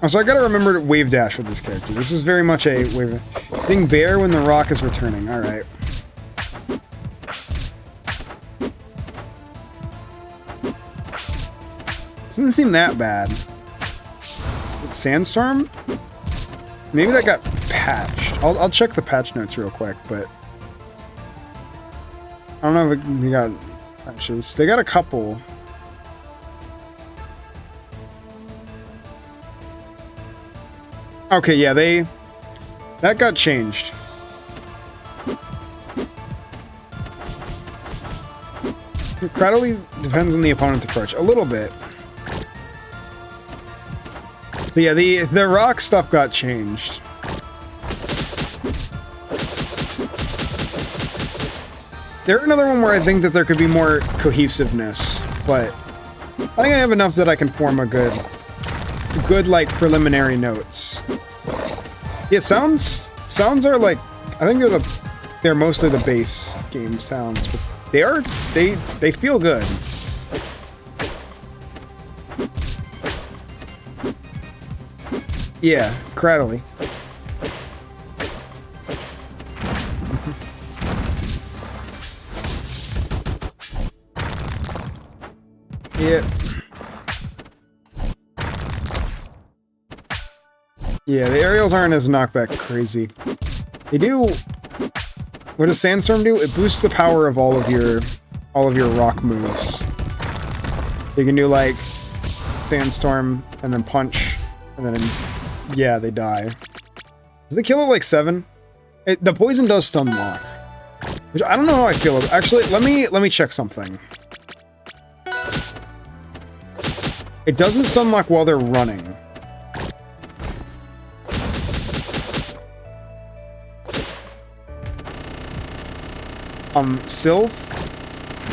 Speaker 1: Also, I gotta remember to wave dash with this character. This is very much a wave... Hitting bear when the rock is returning. Alright. Doesn't seem that bad. It's Sandstorm? Maybe that got patched. I'll check the patch notes real quick, but... I don't know if they got patches. They got a couple. Okay, yeah, that got changed. Cradily depends on the opponent's approach. A little bit. So yeah, the rock stuff got changed. There's another one where I think that there could be more cohesiveness, but I think I have enough that I can form a good like preliminary notes. Yeah, sounds are like, I think they're mostly the base game sounds, but they feel good. Yeah, Cradily. Yeah. Yeah, the aerials aren't as knockback crazy. They do... What does Sandstorm do? It boosts the power of all of your rock moves. So you can do like Sandstorm and then Punch and then yeah, they die. Does it kill at like 7? The poison does stun lock. Which I don't know how I feel about. Actually, let me check something. It doesn't stun lock while they're running. Sylph?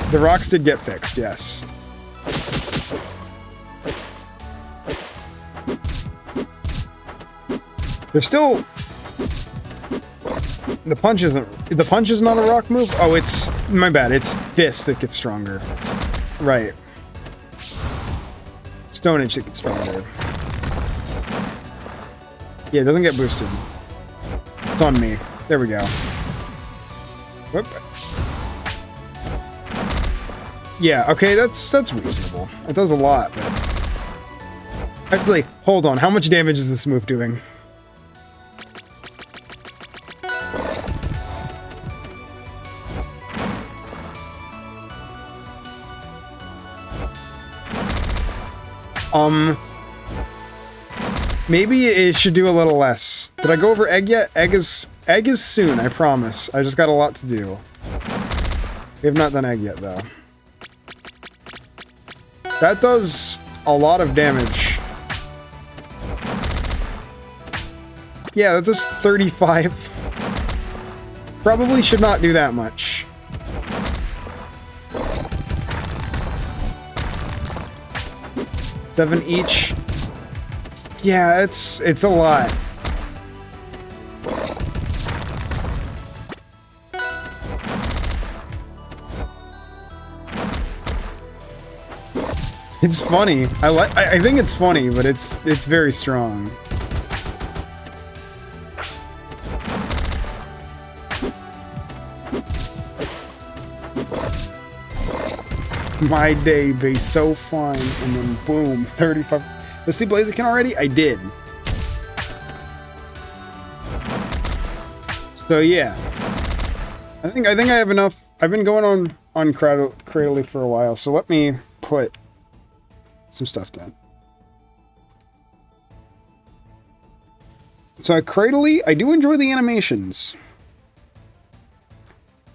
Speaker 1: The rocks did get fixed, yes. They're still... The punch is not a rock move? Oh, it's... My bad, it's this that gets stronger. Right. Stone Edge that gets stronger. Yeah, it doesn't get boosted. It's on me. There we go. Whoop. Yeah, okay, that's reasonable. It does a lot, but... Actually, hold on. How much damage is this move doing? Maybe it should do a little less. Did I go over egg yet? Egg is soon, I promise. I just got a lot to do. We have not done egg yet, though. That does a lot of damage. Yeah, that does 35. Probably should not do that much. $7 each. Yeah, it's a lot. It's funny. I think it's funny, but it's very strong. my day be so fine. And then boom, 35. Let's see Blaziken already? I did. So yeah. I think I have enough. I've been going on Cradily for a while, so let me put some stuff down. So at Cradily, I do enjoy the animations.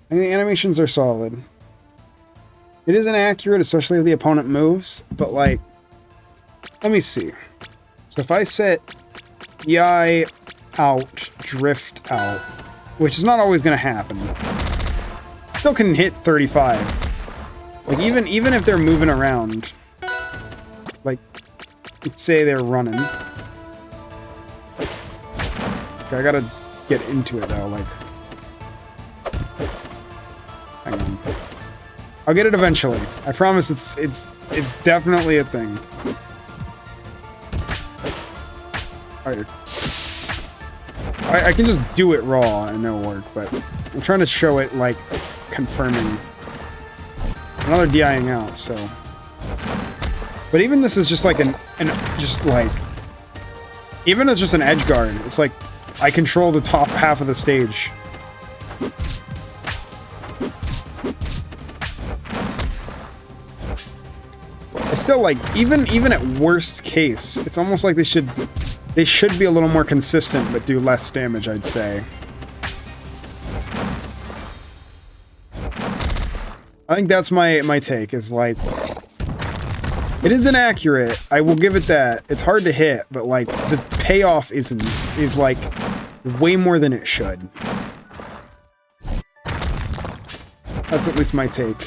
Speaker 1: I think the animations are solid. It is inaccurate, especially if the opponent moves, but like, let me see. So if I set DI out, drift out, which is not always going to happen, still can hit 35. Like even if they're moving around, like, let's say they're running. Okay, I gotta get into it though, like, hang on. I'll get it eventually. I promise it's definitely a thing. Alright. I can just do it raw and it'll work, but I'm trying to show it, like, confirming. Another DIing out, so. But even this is just like just like, even as just an edge guard, it's like, I control the top half of the stage. It's still like, even at worst case, it's almost like they should be a little more consistent, but do less damage, I'd say. I think that's my take, is like, it is inaccurate, I will give it that. It's hard to hit, but like, the payoff is like, way more than it should. That's at least my take.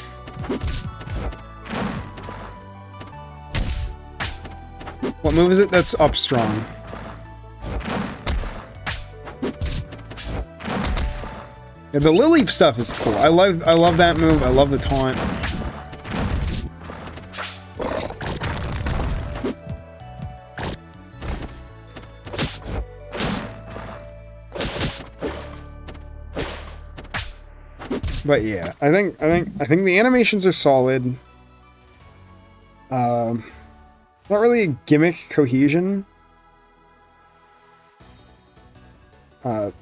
Speaker 1: What move is it? That's up strong. Yeah, the Lily stuff is cool. I love that move. I love the taunt. But yeah, I think the animations are solid. Not really a gimmick cohesion. What?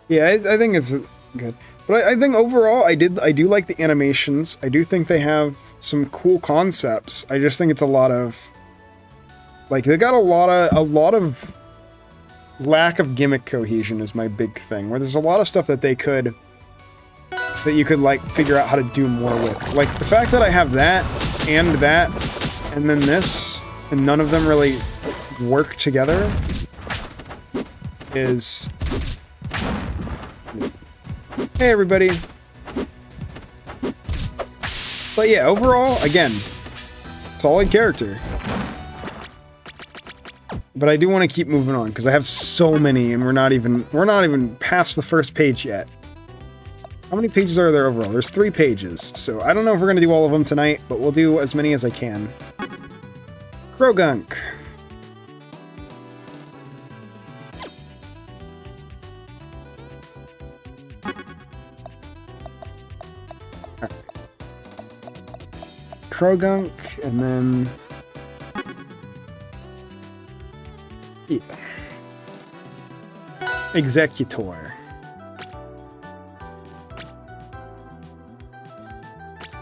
Speaker 1: Yeah, I think it's good. But I think overall, I do like the animations. I do think they have some cool concepts. I just think it's a lot of, like, they got a lot of lack of gimmick cohesion is my big thing. Where there's a lot of stuff that you could like figure out how to do more with. Like the fact that I have that, and then this, and none of them really work together is. Hey everybody. But yeah, overall, again, solid character. But I do want to keep moving on because I have so many, and we're not even past the first page yet. How many pages are there overall? There's 3 pages, so I don't know if we're gonna do all of them tonight, but we'll do as many as I can. Croagunk. Croagunk, and then yeah. Eggexcutor.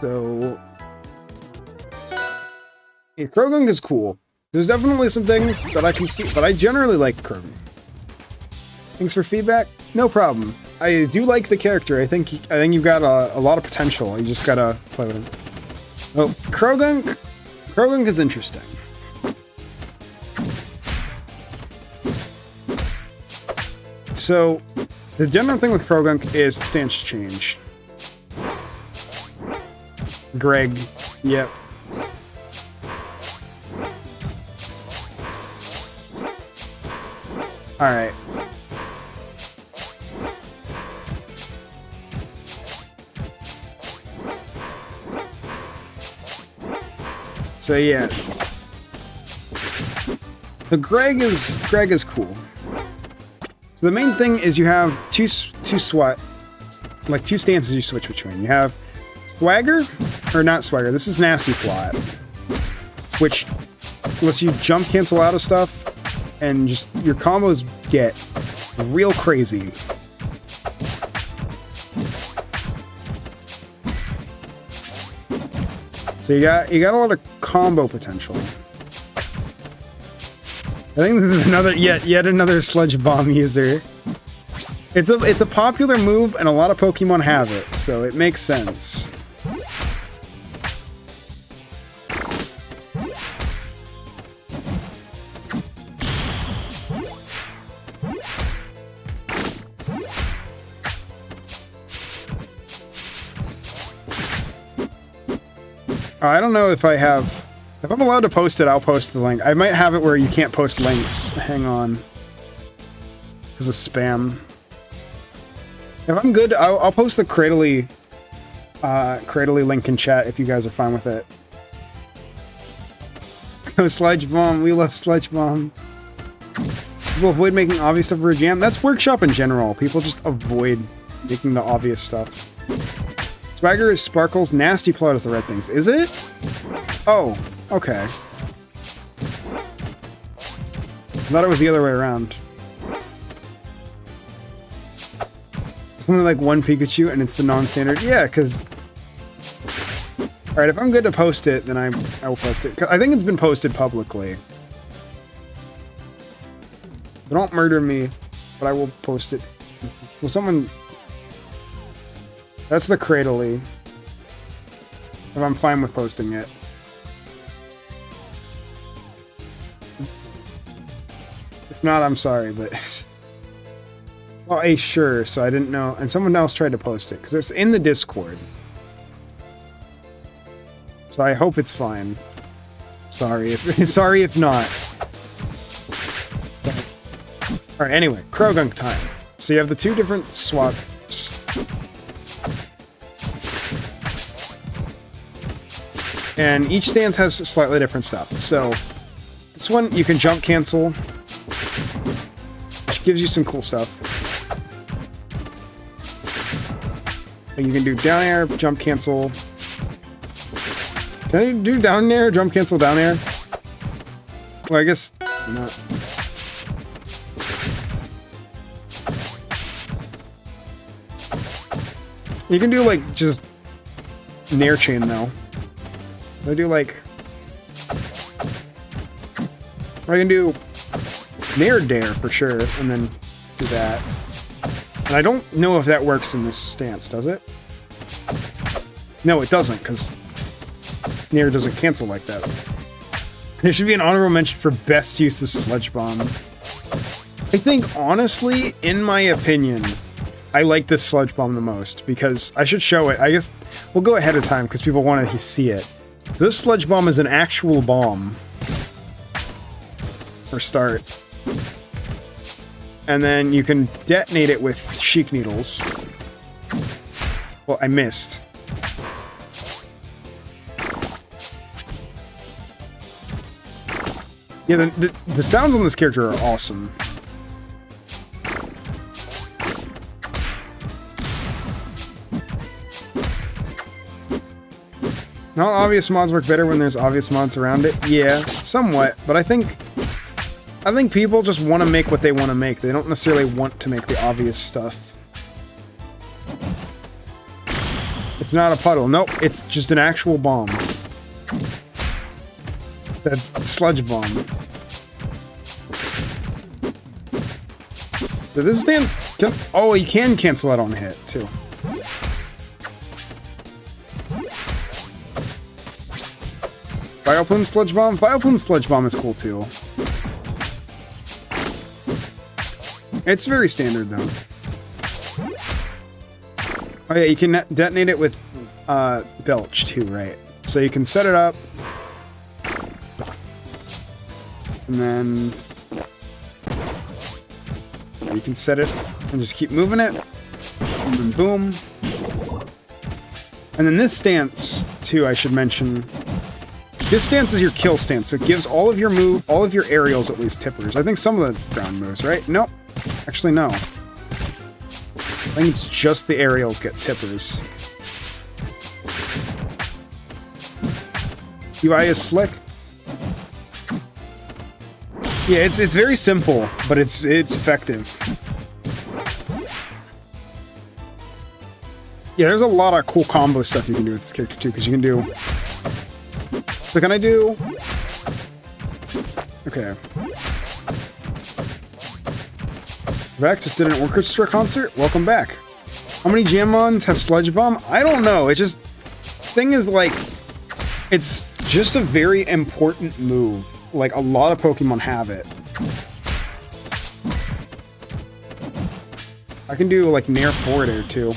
Speaker 1: So yeah, Croagunk is cool. There's definitely some things that I can see, but I generally like Croagunk. Thanks for feedback. No problem. I do like the character. I think you've got a lot of potential. You just gotta play with him. Oh, Croagunk is interesting. So, the general thing with Croagunk is stance change. Greg, yep. Alright. So yeah. The Greg is cool. So the main thing is you have two stances you switch between. You have Swagger, or not Swagger, this is Nasty Plot, which lets you jump cancel out of stuff, and just your combos get real crazy. So you got a lot of combo potential. I think this is another yet another Sludge Bomb user. It's a popular move, and a lot of Pokemon have it, so it makes sense. I don't know if I have... If I'm allowed to post it, I'll post the link. I might have it where you can't post links. Hang on. Because of spam. If I'm good, I'll post the Cradily link in chat if you guys are fine with it. Oh, Sludge Bomb. We love Sludge Bomb. People avoid making obvious stuff for a jam. That's workshop in general. People just avoid making the obvious stuff. Swagger is Sparkles. Nasty Plot is the red things. Is it? Oh, okay. I thought it was the other way around. Something like one Pikachu and it's the non-standard. Yeah, because... Alright, if I'm good to post it, then I will post it. 'Cause I think it's been posted publicly. So don't murder me, but I will post it. Will someone... That's the Cradily. If I'm fine with posting it. If not, I'm sorry, but... Well, a sure, so I didn't know. And someone else tried to post it, because it's in the Discord. So I hope it's fine. Sorry if not. Alright, anyway, Croagunk time. So you have the two different swaps. And each stance has slightly different stuff. So this one you can jump cancel, which gives you some cool stuff. And you can do down air, jump cancel. Can I do down air, jump cancel, down air? Well, I guess not. You can do like just Nair chain though. I do like... I can do Nair Dare for sure, and then do that. And I don't know if that works in this stance, does it? No, it doesn't, because Nair doesn't cancel like that. There should be an honorable mention for best use of Sludge Bomb. I think, honestly, in my opinion, I like this Sludge Bomb the most, because I should show it. I guess we'll go ahead of time, because people want to see it. So this Sludge Bomb is an actual bomb. For start. And then you can detonate it with Sheik Needles. Well, I missed. Yeah, the sounds on this character are awesome. Not obvious mods work better when there's obvious mods around it. Yeah, somewhat, but I think people just want to make what they want to make. They don't necessarily want to make the obvious stuff. It's not a puddle. Nope, it's just an actual bomb. That's Sludge Bomb. So this stance can... Oh, he can cancel out on hit, too. Bioplume Sludge Bomb? Bioplume Sludge Bomb is cool, too. It's very standard, though. Oh yeah, you can detonate it with Belch, too, right? So you can set it up. And then... you can set it and just keep moving it. And then boom. And then this stance, too, I should mention...
Speaker 3: This stance is your kill stance, so it gives all of your aerials at least tippers. I think some of the ground moves, right? Nope. Actually, no. I think it's just the aerials get tippers. UI is slick. Yeah, it's very simple, but it's effective. Yeah, there's a lot of cool combo stuff you can do with this character too, because you can do. So can I do? Okay. Back just did an orchestra concert. Welcome back. How many Jammons have Sludge Bomb? I don't know. It's just thing is like, it's just a very important move. Like a lot of Pokemon have it. I can do like Nair forward air too.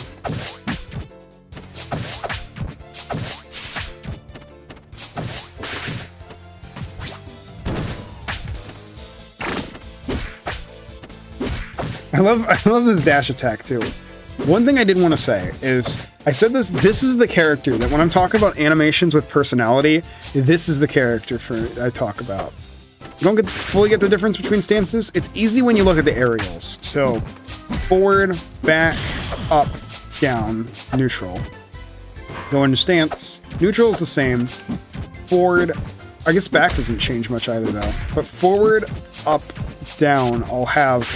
Speaker 3: I love the dash attack too. One thing I did want to say is, I said this is the character that when I'm talking about animations with personality, this is the character I talk about. You don't fully get the difference between stances. It's easy when you look at the aerials. So, forward, back, up, down, neutral. Go into stance. Neutral is the same. Forward, I guess back doesn't change much either though. But forward, up, down, all have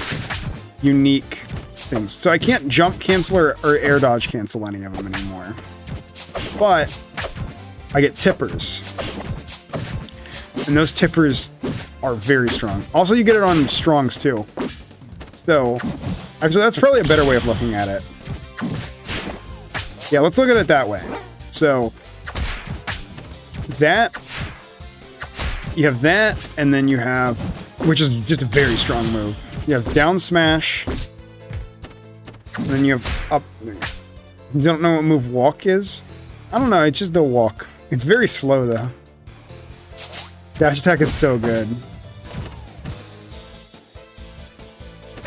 Speaker 3: unique things. So I can't jump cancel or air dodge cancel any of them anymore. But I get tippers. And those tippers are very strong. Also, you get it on strongs too. So, actually, that's probably a better way of looking at it. Yeah, let's look at it that way. So, that, you have that, and then you have, which is just a very strong move. You have down smash, and then you have up. You don't know what move walk is? I don't know, it's just the walk. It's very slow though. Dash attack is so good.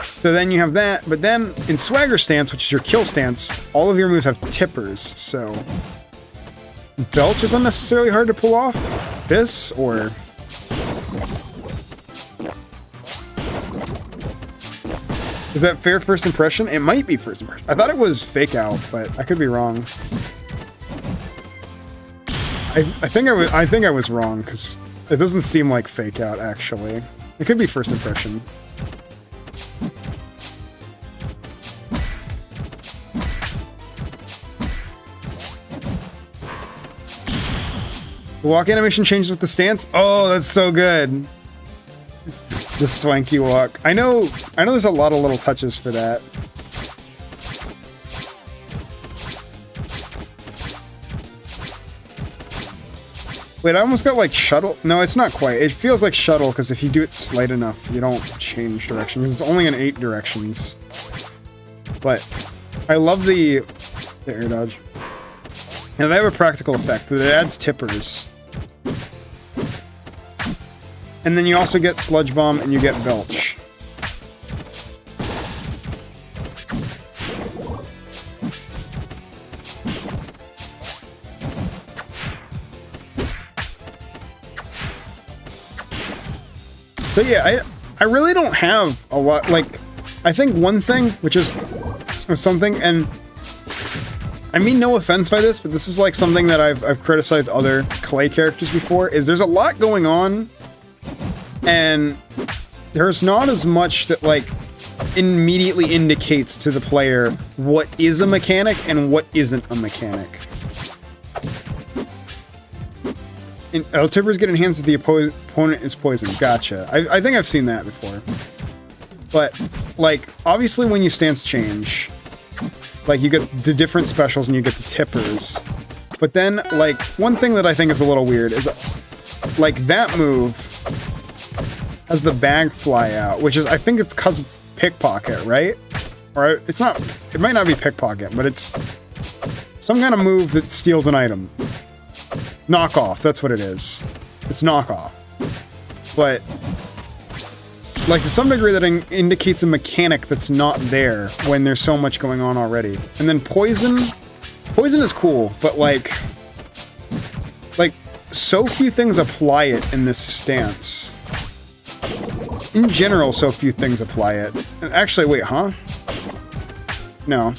Speaker 3: So then you have that, but then in Swagger stance, which is your kill stance, all of your moves have tippers, so Belch is unnecessarily hard to pull off. This, or is that fair first impression? It might be first impression. I thought it was fake out, but I could be wrong. I think I was wrong, because it doesn't seem like fake out actually. It could be first impression. The walk animation changes with the stance? Oh, that's so good. The swanky walk. I know there's a lot of little touches for that. Wait, I almost got like shuttle. No, it's not quite. It feels like shuttle because if you do it slight enough, you don't change direction because it's only in 8 directions. But I love the air dodge. Now they have a practical effect, but it adds tippers. And then you also get Sludge Bomb and you get Belch. So yeah, I really don't have a lot. Like, I think one thing, which is something, and I mean no offense by this, but this is like something that I've criticized other clay characters before, is there's a lot going on, and there's not as much that like immediately indicates to the player what is a mechanic and what isn't a mechanic. Tippers get enhanced if the opponent is poisoned. Gotcha. I think I've seen that before. But, like, obviously when you stance change, like, you get the different specials and you get the tippers. But then, like, one thing that I think is a little weird is, like, that move has the bag fly out, which is, I think it's because it's pickpocket, right? Or it's not, it might not be pickpocket, but it's some kind of move that steals an item. Knockoff, that's what it is. It's knockoff. But, like, to some degree that indicates a mechanic that's not there when there's so much going on already. And then poison is cool, but like so few things apply it in this stance. In general, so few things apply it. Actually, wait, huh? No.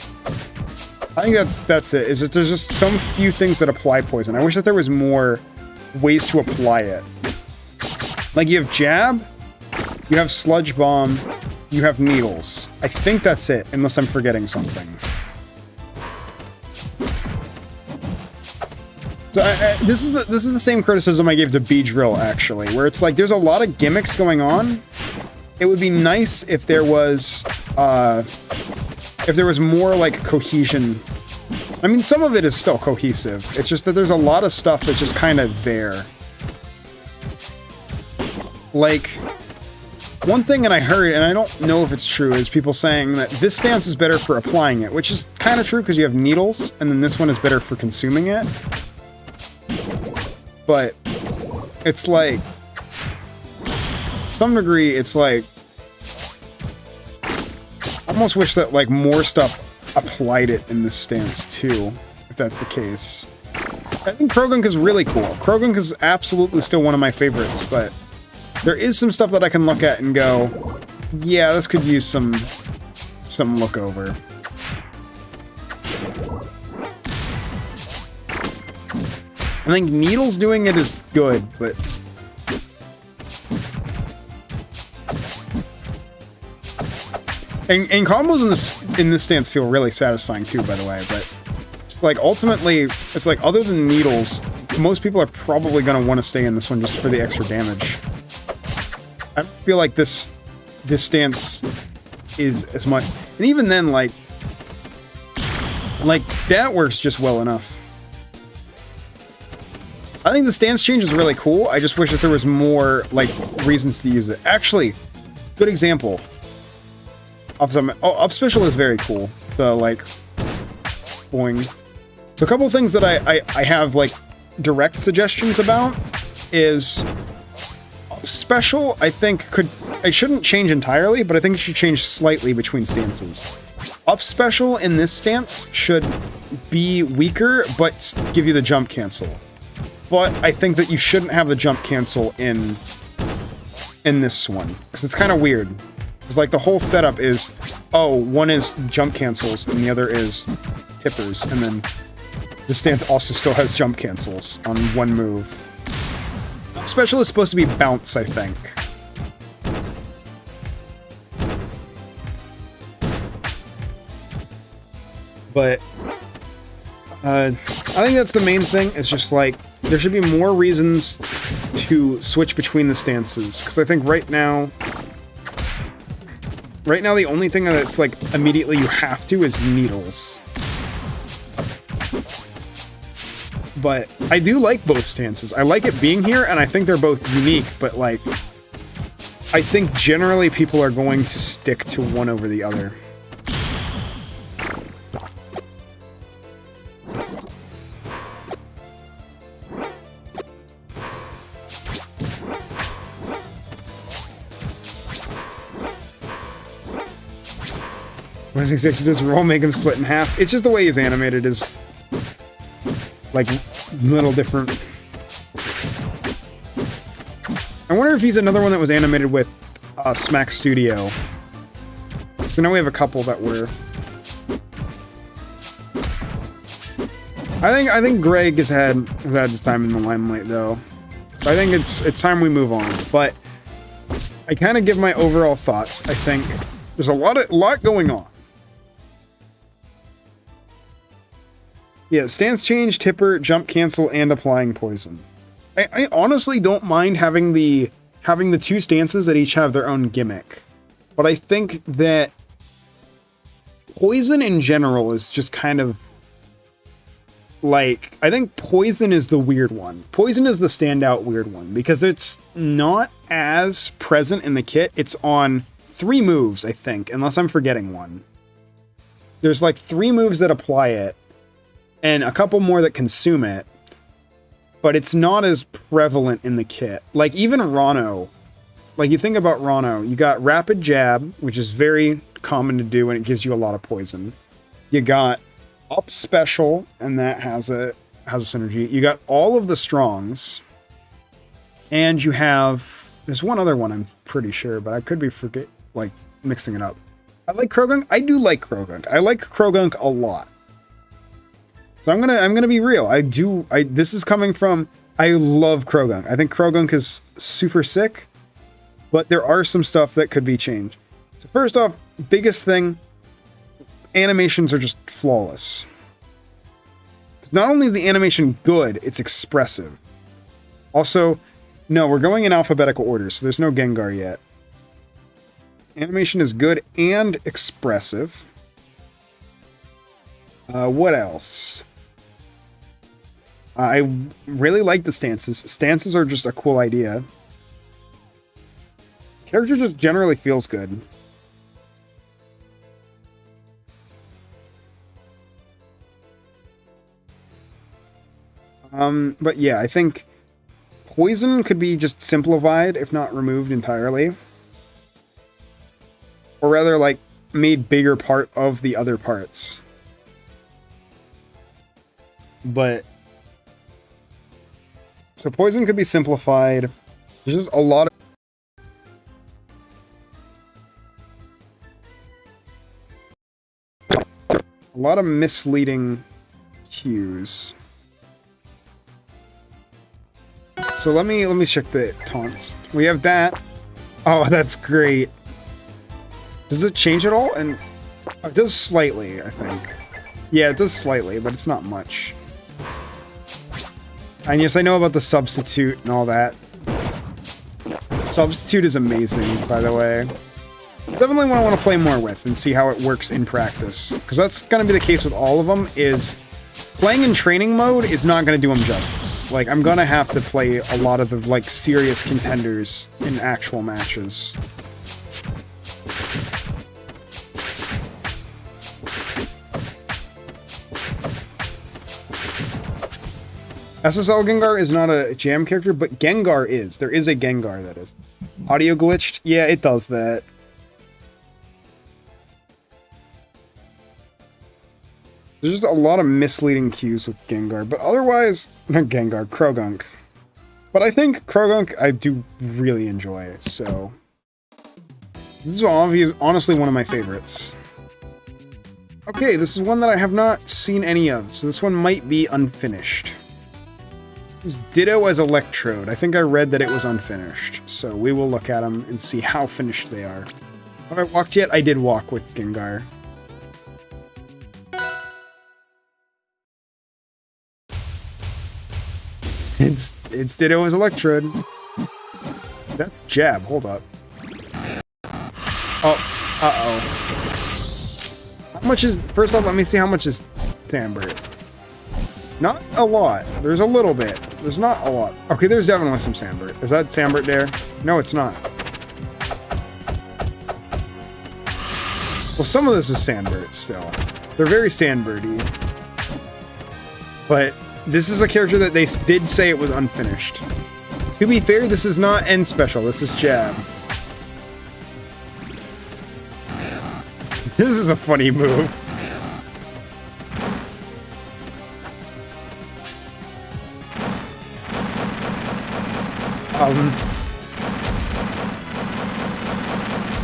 Speaker 3: I think that's it. Is that there's just some few things that apply poison. I wish that there was more ways to apply it. Like you have Jab, you have Sludge Bomb, you have Needles. I think that's it, unless I'm forgetting something. So this is the same criticism I gave to Beedrill, actually, where it's like there's a lot of gimmicks going on. It would be nice if there was more like cohesion. I mean, some of it is still cohesive. It's just that there's a lot of stuff that's just kind of there. Like, one thing that I heard, and I don't know if it's true, is people saying that this stance is better for applying it, which is kind of true because you have needles, and then this one is better for consuming it. But it's like, to some degree, it's like, I almost wish that like more stuff applied it in this stance too, if that's the case. I think Croagunk is really cool. Croagunk is absolutely still one of my favorites, but there is some stuff that I can look at and go, yeah, this could use some look over. I think Needles doing it is good, but and combos in this stance feel really satisfying too, by the way. But just like ultimately, it's like other than Needles, most people are probably going to want to stay in this one just for the extra damage. I don't feel like this stance is as much, and even then, like that works just well enough. I think the stance change is really cool. I just wish that there was more, like, reasons to use it. Actually, good example. Up special is very cool. The, like, boing. So a couple of things that I have, like, direct suggestions about is up special, I think, it shouldn't change entirely, but I think it should change slightly between stances. Up special in this stance should be weaker, but give you the jump cancel. But I think that you shouldn't have the jump cancel in this one, because it's kind of weird. It's like the whole setup is, oh, one is jump cancels and the other is tippers, and then the stance also still has jump cancels on one move. Special is supposed to be bounce, I think. But I think that's the main thing. It's just like there should be more reasons to switch between the stances, because I think right now the only thing that's like immediately you have to is Needles. But I do like both stances. I like it being here, and I think they're both unique, but like I think generally people are going to stick to one over the other. When his executives roll, make him split in half. It's just the way he's animated is like a little different. I wonder if he's another one that was animated with Smack Studio. So now we have a couple that were. I think Greg has had his time in the limelight though. So I think it's time we move on. But I kind of give my overall thoughts. I think there's a lot going on. Yeah, stance change, tipper, jump cancel, and applying poison. I honestly don't mind having the two stances that each have their own gimmick. But I think that poison in general is just kind of like, I think poison is the weird one. Poison is the standout weird one because it's not as present in the kit. It's on 3 moves, I think, unless I'm forgetting one. There's like 3 moves that apply it, and a couple more that consume it, but it's not as prevalent in the kit. Like, even Rano, like, you think about Rano, you got Rapid Jab, which is very common to do, and it gives you a lot of poison. You got Up Special, and that has a synergy. You got all of the Strongs, And you have... There's one other one, I'm pretty sure, but I could be mixing it up. I like Croagunk. I do like Croagunk. I like Croagunk a lot. So I'm gonna be real. This is coming from... I love Croagunk. I think Croagunk is super sick, but there are some stuff that could be changed. So first off, biggest thing, animations are just flawless. Not only is the animation good, it's expressive. Also, no, we're going in alphabetical order, so there's no Gengar yet. Animation is good and expressive. What else? I really like the stances. Stances are just a cool idea. Character just generally feels good. But yeah, I think poison could be just simplified, if not removed entirely. Or rather, like, made bigger part of the other parts. But... So poison could be simplified. There's just a lot of misleading cues. So let me check the taunts. We have that. Oh, that's great. Does it change at all? And it does slightly, I think. Yeah, it does slightly, but it's not much. And yes, I know about the substitute and all that. Substitute is amazing, by the way. Definitely one I want to play more with and see how it works in practice. Because that's going to be the case with all of them, is playing in training mode is not going to do them justice. Like, I'm going to have to play a lot of the, like, serious contenders in actual matches. SSL Gengar is not a jam character, but Gengar is. There is a Gengar that is. Audio glitched? Yeah, it does that. There's just a lot of misleading cues with Gengar, but otherwise, not Gengar, Croagunk. But I think Croagunk I do really enjoy, so... This is honestly one of my favorites. Okay, this is one that I have not seen any of, so this one might be unfinished. This is Ditto as Electrode. I think I read that it was unfinished, so we will look at them and see how finished they are. Have I walked yet? I did walk with Gengar. It's Ditto as Electrode. That's jab. Hold up. Oh, uh-oh. How much is... First off, let me see how much is Sandbert. Not a lot. There's a little bit. There's not a lot. Okay, there's definitely some Sandbert. Is that Sandbert there? No, it's not. Well, some of this is Sandbert still. They're very Sandbirdy. But this is a character that they did say it was unfinished. To be fair, this is not end special. This is jab. This is a funny move.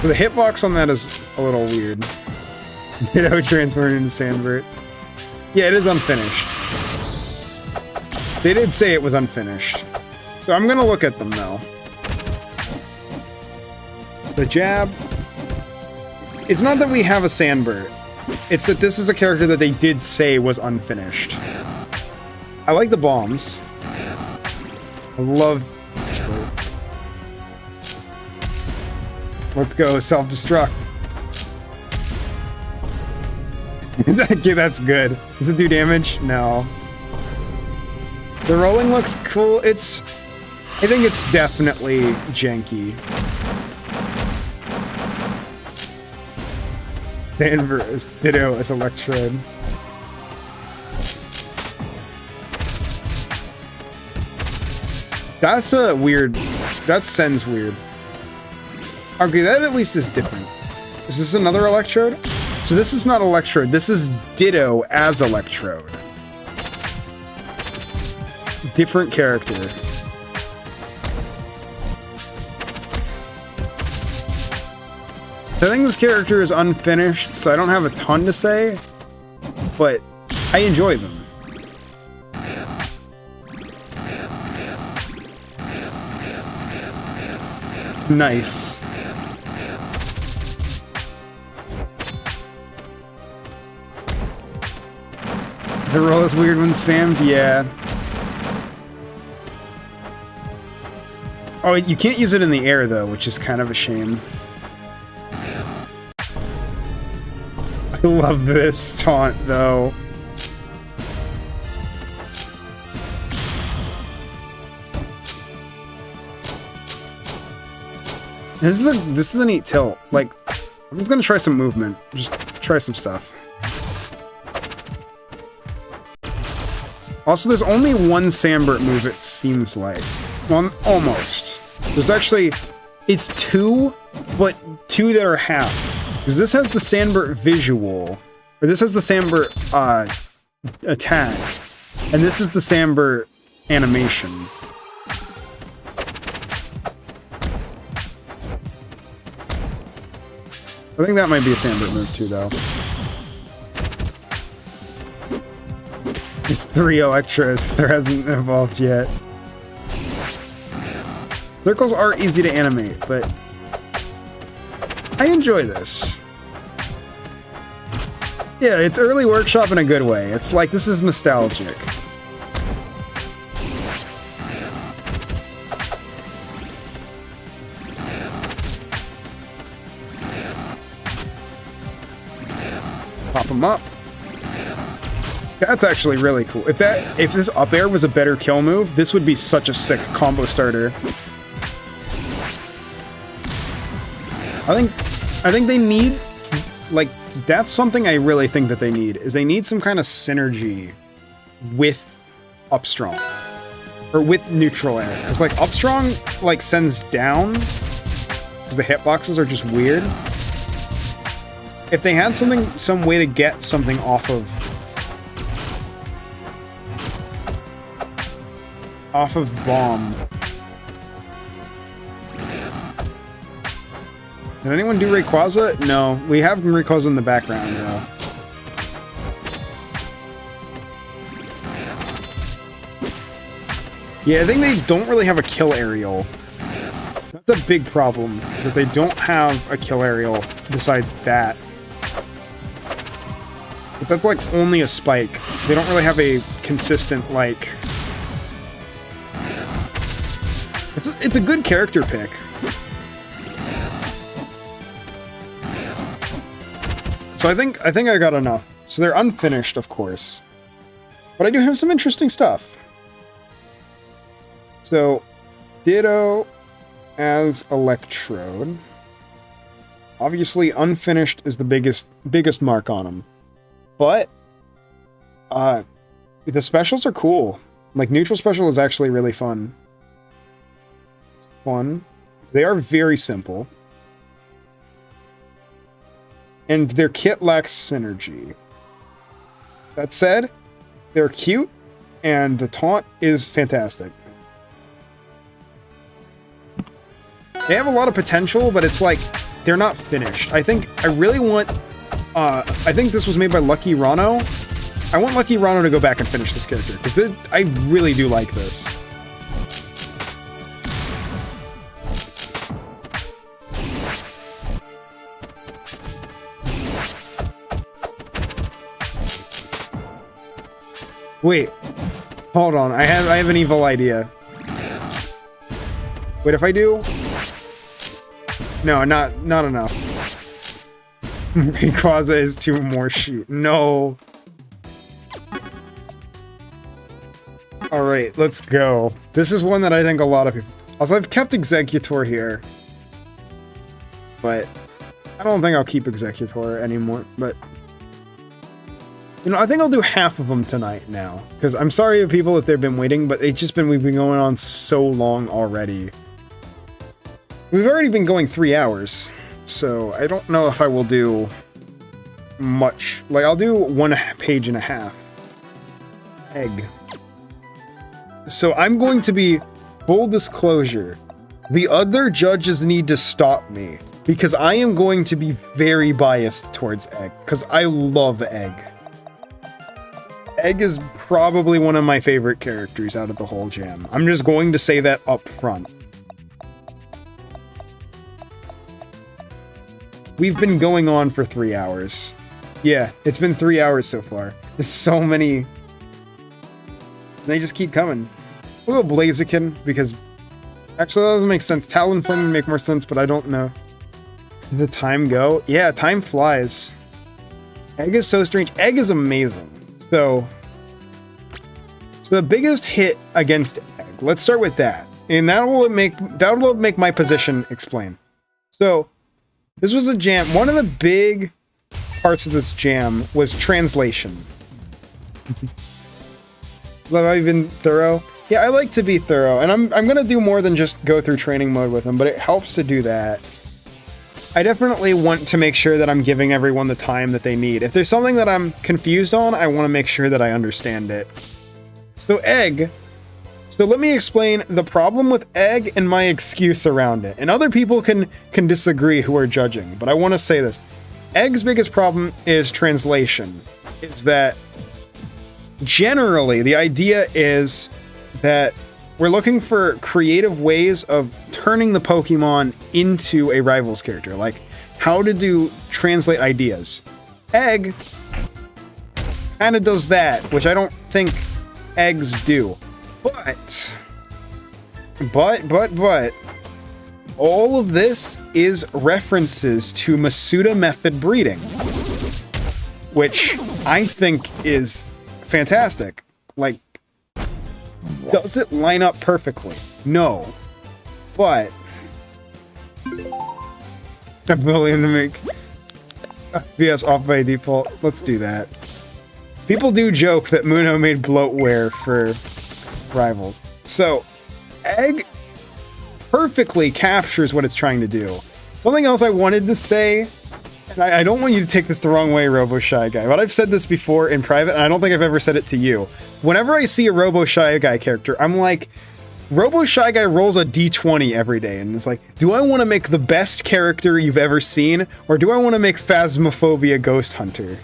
Speaker 3: So the hitbox on that is a little weird. Ditto transferred into Sandbert. Yeah, it is unfinished. They did say it was unfinished. So I'm gonna look at them now. The jab. It's not that we have a Sandbert. It's that this is a character that they did say was unfinished. I like the bombs. I love... Let's go, self-destruct. Okay, that's good. Does it do damage? No. The rolling looks cool. I think it's definitely janky. Denver is Ditto as Electrode. That's a weird... That sends weird. Okay, that at least is different. Is this another Electrode? So this is not Electrode. This is Ditto as Electrode. Different character. I think this character is unfinished, so I don't have a ton to say, but I enjoy them. Nice. The roll is weird when spammed? Yeah. Oh, you can't use it in the air, though, which is kind of a shame. I love this taunt, though. This is a neat tilt. Like, I'm just gonna try some movement. Just try some stuff. Also, there's only one Sandbert move, it seems like. Well, almost. There's actually... It's two, but two that are half. Because this has the Sandbert visual. Or this has the Sandbert, attack. And this is the Sandbert animation. I think that might be a Sandbert move too, though. There's 3 Electros. There hasn't evolved yet. Circles are easy to animate, but I enjoy this. Yeah, it's early workshop in a good way. It's like, this is nostalgic. Pop them up. That's actually really cool. If this up air was a better kill move, this would be such a sick combo starter. I think they need, like, that's something I really think that they need, is they need some kind of synergy with Upstrong. Or with neutral air. It's like Upstrong, like, sends down, because the hitboxes are just weird. If they had some way to get something off of bomb. Did anyone do Rayquaza? No, we have Rayquaza in the background though. Yeah, I think they don't really have a kill aerial. That's a big problem, is that they don't have a kill aerial besides that. But that's like only a spike. They don't really have a consistent, like... It's a good character pick. So I think I got enough. So they're unfinished, of course. But I do have some interesting stuff. So, Ditto as Electrode. Obviously, unfinished is the biggest mark on them. But, the specials are cool. Like, neutral special is actually really fun. It's fun. They are very simple. And their kit lacks synergy. That said, they're cute, and the taunt is fantastic. They have a lot of potential, but it's like, they're not finished. I think this was made by Lucky Rano. I want Lucky Rano to go back and finish this character, because I really do like this. Wait, hold on. I have an evil idea. Wait, if I do? No, not enough. Rayquaza is 2 more shoot. No. Alright, let's go. This is one that I think a lot of people... Also, I've kept Eggexcutor here. But I don't think I'll keep Eggexcutor anymore, but... You know, I think I'll do half of them tonight now. Because I'm sorry to people if they've been waiting, but we've been going on so long already. We've already been going 3 hours. So I don't know if I will do much. Like, I'll do 1 page and a half. Egg. So I'm going to be full disclosure. The other judges need to stop me. because I am going to be very biased towards Egg, because I love Egg. Egg is probably one of my favorite characters out of the whole jam. I'm just going to say that up front. We've been going on for 3 hours. Yeah, it's been 3 hours so far. There's so many. They just keep coming. We'll go Blaziken, because actually that doesn't make sense. Talonflame would make more sense, but I don't know. Did the time go? Yeah, time flies. Egg is so strange. Egg is amazing. So the biggest hit against Egg. Let's start with that. And that'll make my position explain. So this was a jam. One of the big parts of this jam was translation. Have I been thorough? Yeah, I like to be thorough, and I'm gonna do more than just go through training mode with them, but it helps to do that. I definitely want to make sure that I'm giving everyone the time that they need. If there's something that I'm confused on, I want to make sure that I understand it. So Egg. So let me explain the problem with Egg and my excuse around it. And other people can disagree who are judging, but I want to say this. Egg's biggest problem is translation. It's that generally the idea is that we're looking for creative ways of turning the Pokemon into a rival's character, like how to translate ideas. Egg kind of does that, which I don't think eggs do. But, all of this is references to Masuda method breeding, which I think is fantastic. Like, does it line up perfectly? No. But I'm willing to make FPS off by default. Let's do that. People do joke that Muno made bloatware for rivals. So, Egg perfectly captures what it's trying to do. Something else I wanted to say, and I don't want you to take this the wrong way, Robo Shy Guy, but I've said this before in private, and I don't think I've ever said it to you. Whenever I see a Robo Shy Guy character, I'm like, Robo Shy Guy rolls a d20 every day, and it's like, do I want to make the best character you've ever seen, or do I want to make Phasmophobia Ghost Hunter?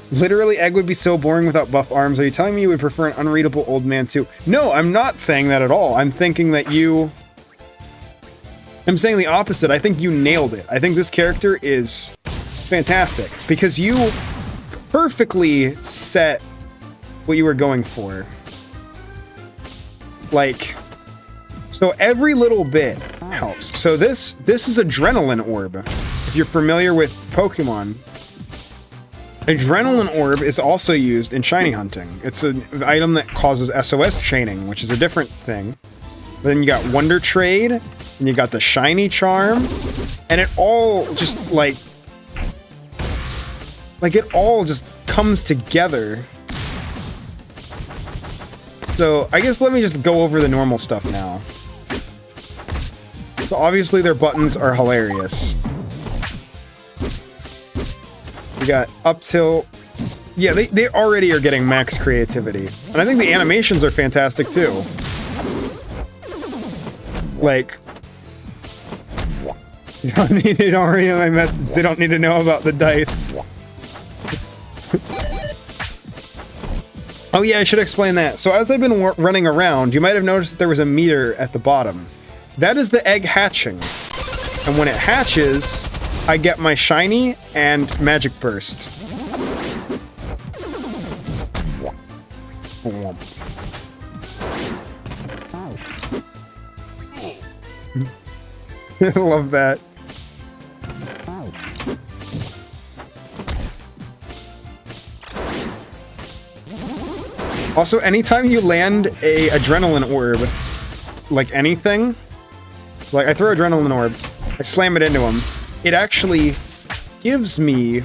Speaker 3: Literally, Egg would be so boring without buff arms. Are you telling me you would prefer an unreadable old man too? No, I'm not saying that at all. I'm thinking that I'm saying the opposite. I think you nailed it. I think this character is fantastic because you perfectly set what you were going for. Like, so every little bit helps. So this is Adrenaline Orb. If you're familiar with Pokemon, Adrenaline Orb is also used in shiny hunting. It's an item that causes SOS chaining, which is a different thing. Then you got Wonder Trade, and you got the Shiny Charm, and it all just like it all just comes together. So I guess let me just go over the normal stuff now. So obviously their buttons are hilarious. We got up tilt. Yeah, they already are getting max creativity. And I think the animations are fantastic too. Like, you don't need to read my methods. They don't need to know about the dice. Oh yeah, I should explain that. So as I've been running around, you might have noticed that there was a meter at the bottom. That is the egg hatching. And when it hatches, I get my shiny and magic burst. I love that. Also, anytime you land a Adrenaline Orb, like anything, like I throw Adrenaline Orb, I slam it into him, it actually gives me,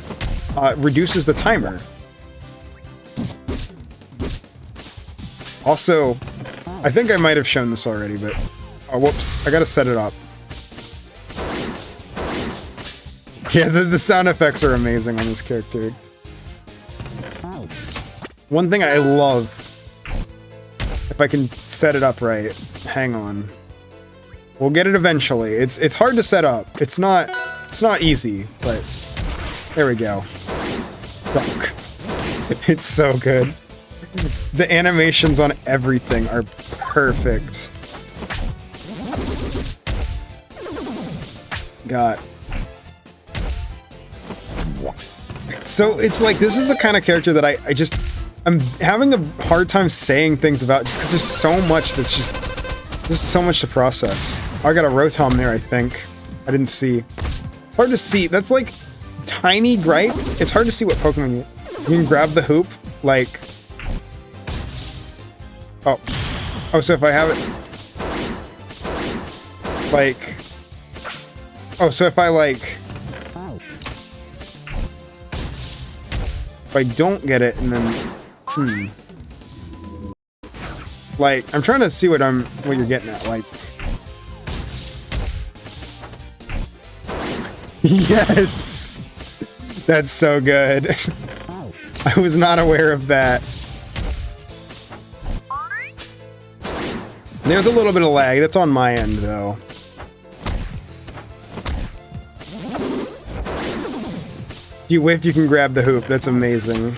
Speaker 3: reduces the timer. Also, I think I might have shown this already, but, oh, whoops, I gotta set it up. Yeah, the sound effects are amazing on this character. One thing I love, if I can set it up right, hang on. We'll get it eventually. It's hard to set up. It's not easy, but there we go. Dunk. It's so good. The animations on everything are perfect. God. So it's like, this is the kind of character that I'm having a hard time saying things about just because there's so much there's so much to process. Oh, I got a Rotom there, I think. I didn't see. It's hard to see. That's like tiny gripe. It's hard to see what Pokemon you can grab the hoop, like... Oh, so if I have it... Like... Oh, so if I, like... If I don't get it, and then... Like, I'm trying to see what you're getting at, like... Yes! That's so good. I was not aware of that. There's a little bit of lag. That's on my end, though. If you whiff, you can grab the hoop. That's amazing.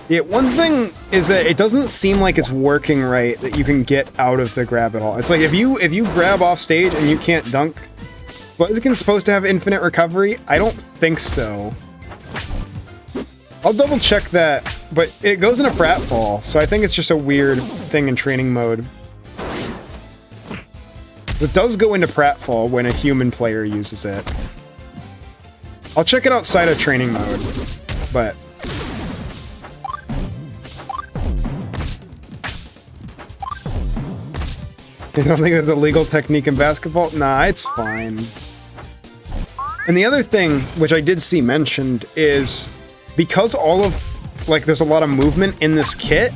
Speaker 3: Yeah, one thing is that it doesn't seem like it's working right that you can get out of the grab at all. It's like if you grab off stage and you can't dunk, Blaziken's supposed to have infinite recovery? I don't think so. I'll double check that, but it goes into pratfall, so I think it's just a weird thing in training mode. It does go into pratfall when a human player uses it. I'll check it outside of training mode, but... You don't think that's a legal technique in basketball? Nah, it's fine. And the other thing, which I did see mentioned, is because there's a lot of movement in this kit,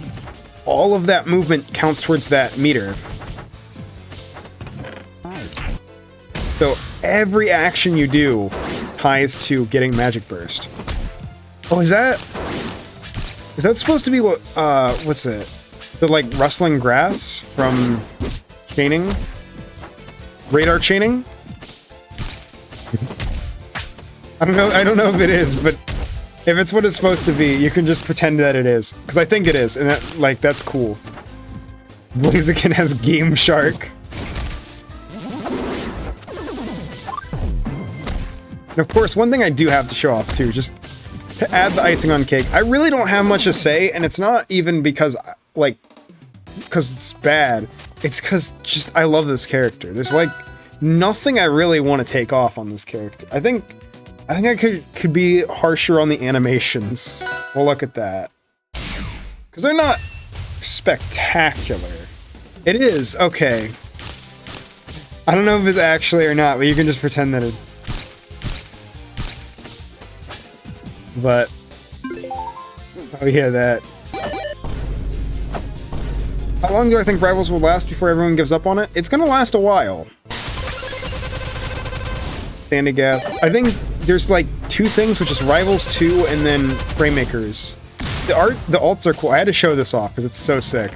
Speaker 3: all of that movement counts towards that meter. So every action you do ties to getting Magic Burst. Oh, is that supposed to be what, what's it? The, like, rustling grass from... chaining? Radar chaining? I don't know if it is, but if it's what it's supposed to be, you can just pretend that it is. Because I think it is, and that's cool. Blaziken has Game Shark. And of course, one thing I do have to show off too, just to add the icing on cake, I really don't have much to say, and it's not even because, because it's bad. It's because just I love this character. There's like nothing I really want to take off on this character. I think I could be harsher on the animations. We'll look at that. Because they're not spectacular. It is, okay. I don't know if it's actually or not, but you can just pretend that it... But... Oh yeah, that... How long do I think Rivals will last before everyone gives up on it? It's gonna last a while. Standing gas. I think there's like two things, which is Rivals 2 and then Framemakers. The alts are cool. I had to show this off because it's so sick.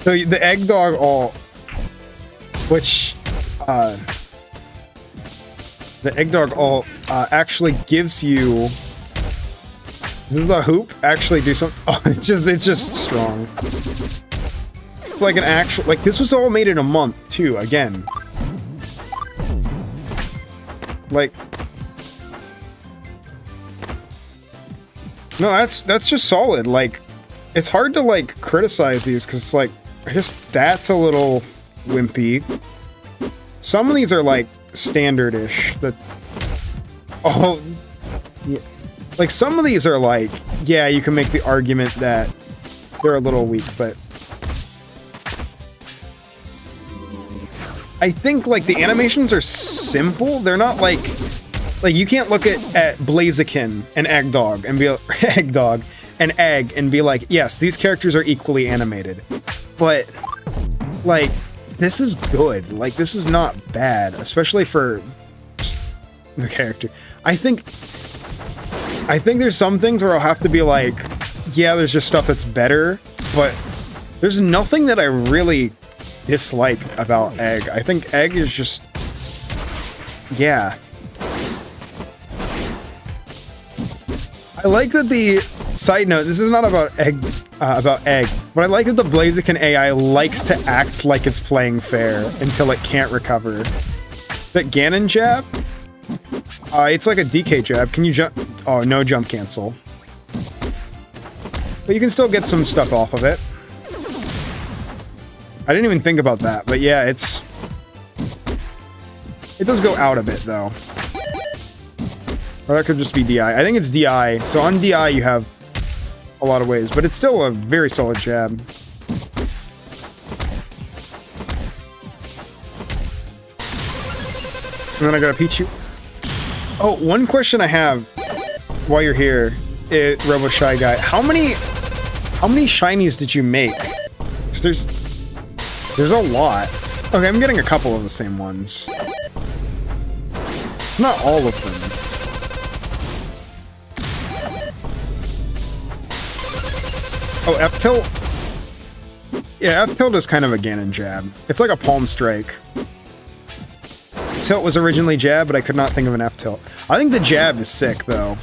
Speaker 3: So the Eggdog alt, which the Eggdog alt actually gives you... Does the hoop actually do something? Oh, it's just strong. It's like an actual, like this was all made in a month too, again. Like, no, that's just solid. Like, it's hard to like criticize these because it's like, I guess that's a little wimpy. Some of these are like standard-ish. Oh, yeah. Like, some of these are like, yeah, you can make the argument that they're a little weak, but... I think, like, the animations are simple. They're not, like... Like, you can't look at Blaziken and Eggdog and be... Eggdog and Egg and be like, yes, these characters are equally animated. But... like, this is good. Like, this is not bad, especially for just the character. I think there's some things where I'll have to be like, yeah, there's just stuff that's better, but there's nothing that I really dislike about Egg. I think Egg is just, yeah. I like that the side note, this is not about Egg, but I like that the Blaziken AI likes to act like it's playing fair until it can't recover. Is that Ganon jab? It's like a DK jab. Can you jump? Oh, no jump cancel. But you can still get some stuff off of it. I didn't even think about that, but yeah, it does go out a bit though. Or that could just be DI. I think it's DI. So on DI you have a lot of ways, but it's still a very solid jab. And then I got a Pichu. Oh, one question I have while you're here, Robo Shy Guy. How many shinies did you make? 'Cause there's a lot. Okay, I'm getting a couple of the same ones. It's not all of them. Oh, F-Tilt? Yeah, F-Tilt is kind of a Ganon jab. It's like a palm strike. Tilt was originally jab, but I could not think of an F-Tilt. I think the jab is sick, though.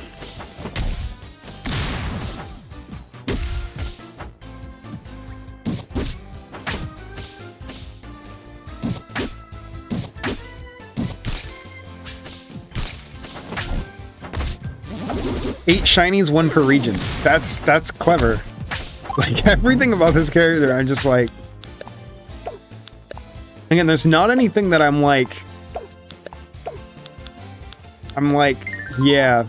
Speaker 3: Eight shinies, one per region. That's clever. Like, everything about this character, I'm just like... Again, there's not anything that I'm like, yeah.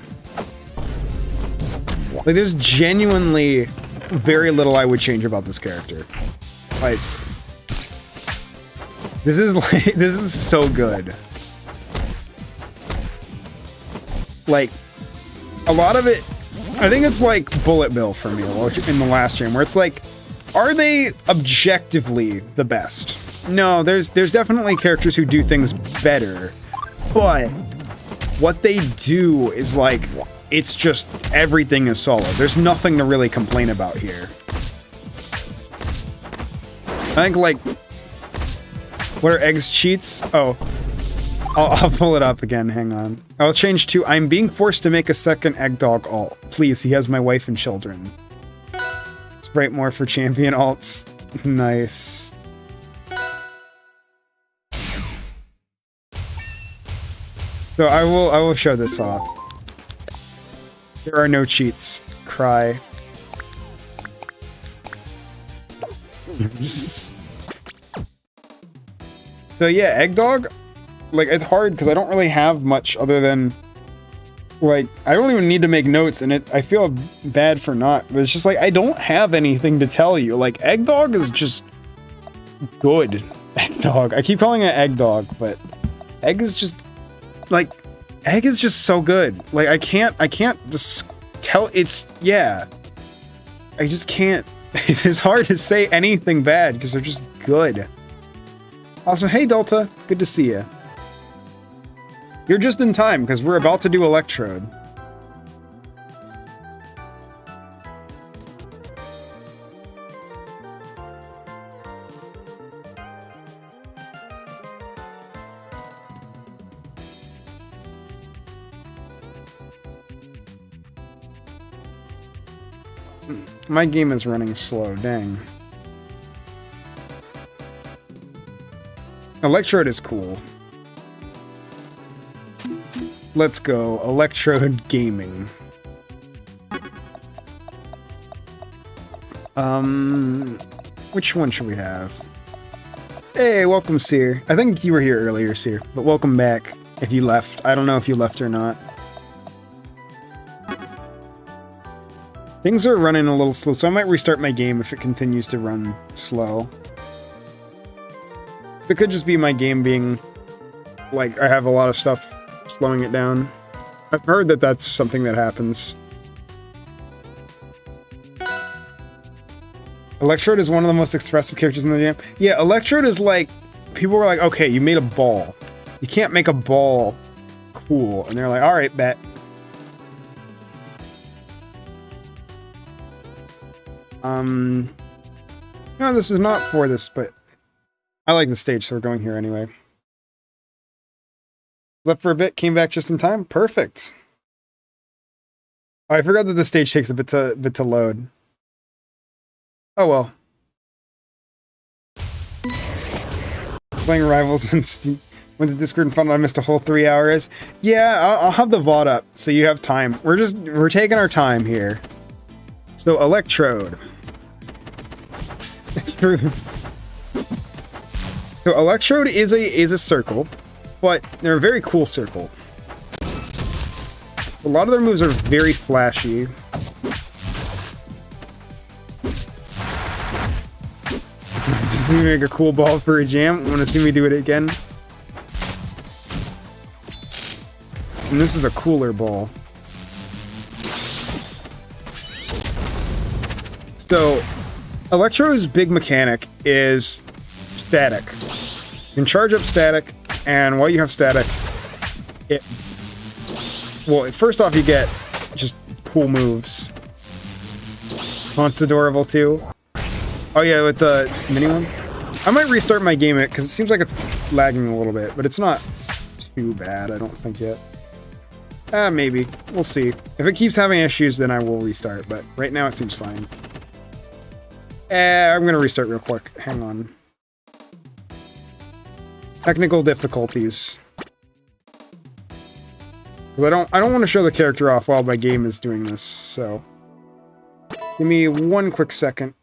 Speaker 3: Like, there's genuinely very little I would change about this character. Like, this is so good. Like, a lot of it, I think it's like Bullet Bill for me in the last gen, where it's like, are they objectively the best? No, there's definitely characters who do things better, but what they do is like, it's just, everything is solid. There's nothing to really complain about here. I think, like, what are Egg's cheats? Oh, I'll pull it up again, hang on. I'll change to, I'm being forced to make a second Egg Dog alt. Please, he has my wife and children. Sprite more for champion alts. Nice. So I will show this off. There are no cheats. Cry. So yeah, Egg Dog, like, it's hard because I don't really have much other than, like, I don't even need to make notes, and I feel bad for not, but it's just like, I don't have anything to tell you. Like, Egg Dog is just good. Egg Dog. I keep calling it Egg Dog, but Egg is just, like, Egg is just so good. Like, I can't just tell, it's, yeah. I just can't, it's hard to say anything bad because they're just good. Also, hey Delta, good to see you. You're just in time, because we're about to do Electrode. My game is running slow, dang. Electrode is cool. Let's go. Electrode Gaming. Which one should we have? Hey, welcome, Seer. I think you were here earlier, Seer, but welcome back if you left. I don't know if you left or not. Things are running a little slow, so I might restart my game if it continues to run slow. It could just be my game being, like, I have a lot of stuff slowing it down. I've heard that that's something that happens. Electrode is one of the most expressive characters in the game. Yeah, Electrode is like, people were like, okay, you made a ball. You can't make a ball cool. And they're like, all right, bet. No, this is not for this, but I like the stage, so we're going here anyway. Left for a bit, came back just in time. Perfect. Oh, I forgot that the stage takes a bit to load. Oh well. Playing Rivals and went to Discord and found out I missed a whole 3 hours. Yeah, I'll have the VOD up so you have time. We're taking our time here. So Electrode. So Electrode is a circle, but they're a very cool circle. A lot of their moves are very flashy. Just make a cool ball for a jam. Want to see me do it again? And this is a cooler ball. So, Electrode's big mechanic is static. You can charge up static, and while you have static, well, first off, you get just cool moves. Oh, it's adorable too. Oh yeah, with the mini one. I might restart my game because it seems like it's lagging a little bit, but it's not too bad, I don't think yet. Maybe. We'll see. If it keeps having issues, then I will restart, but right now it seems fine. I'm gonna restart real quick. Hang on. Technical difficulties. Because I don't want to show the character off while my game is doing this, so. Give me one quick second.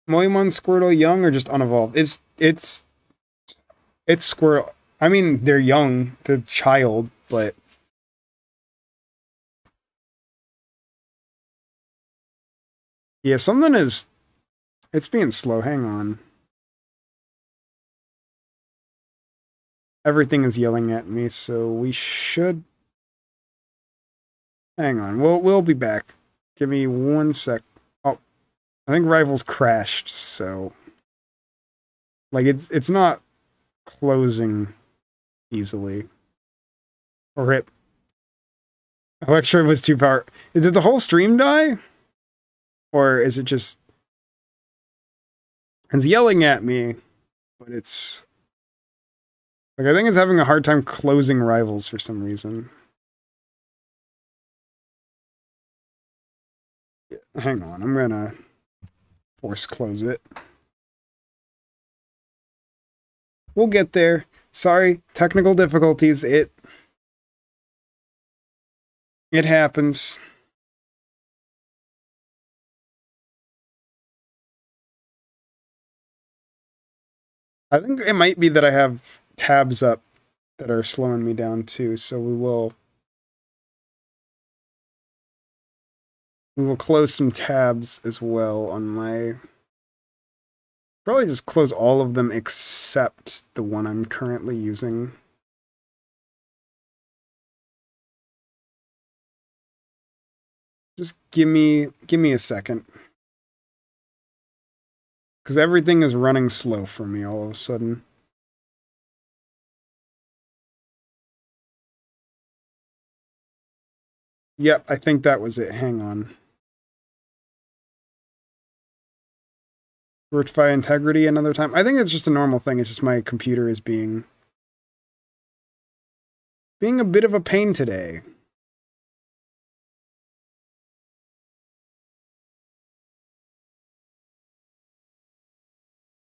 Speaker 3: Moemon Squirtle young or just unevolved? It's Squirtle. I mean, they're young, they're child, but yeah, something is, it's being slow. Hang on. Everything is yelling at me, so we should. Hang on, we'll be back. Give me one sec. Oh, I think Rivals crashed, so like it's not closing easily. Or rip. Electrode was too powerful. Did the whole stream die? Or is it just... It's yelling at me, but it's... Like, I think it's having a hard time closing Rivals for some reason. Hang on, I'm gonna force close it. We'll get there. Sorry, technical difficulties. It happens. I think it might be that I have tabs up that are slowing me down too, so we will close some tabs as well on my... Probably just close all of them except the one I'm currently using. Just give me a second. Because everything is running slow for me all of a sudden. Yep, I think that was it. Hang on. Rectify integrity another time. I think it's just a normal thing. It's just my computer is being a bit of a pain today.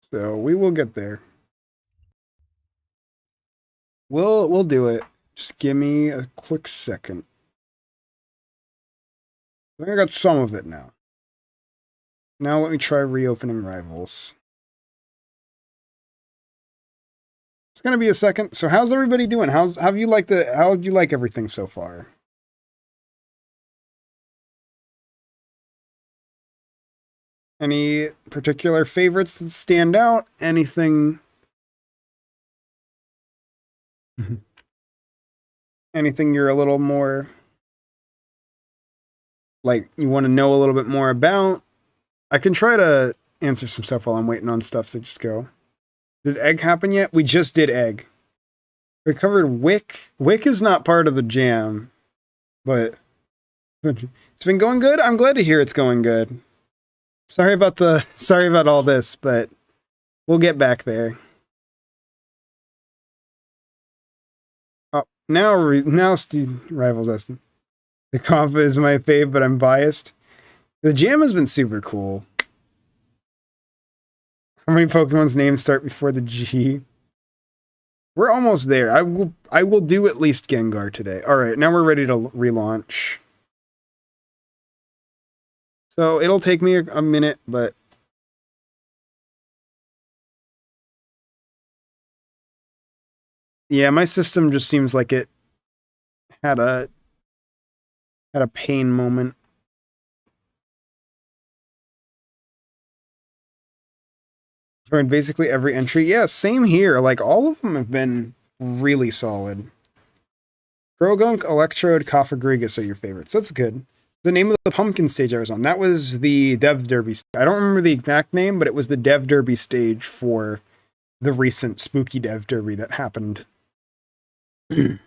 Speaker 3: So we will get there. We'll do it. Just give me a quick second. I think I got some of it now. Now let me try reopening Rivals. It's gonna be a second. So how's everybody doing? How do you like everything so far? Any particular favorites that stand out? Anything? Anything you're a little more like you want to know a little bit more about? I can try to answer some stuff while I'm waiting on stuff to just go. Did egg happen yet? We just did egg. We covered Wick. Wick is not part of the jam, but it's been going good. I'm glad to hear it's going good. Sorry about all this, but we'll get back there. Oh, now Steve rivals us. The Confa is my fave, but I'm biased. The jam has been super cool. How many Pokemon's names start before the G? We're almost there. I will do at least Gengar today. All right, now we're ready to relaunch. So it'll take me a minute, but yeah, my system just seems like it had a pain moment. Joined basically every entry. Yeah, same here. Like, all of them have been really solid. Croagunk, Electrode, Cofagrigas are your favorites. That's good. The name of the pumpkin stage I was on, that was the Dev Derby. I don't remember the exact name, but it was the Dev Derby stage for the recent Spooky Dev Derby that happened. Why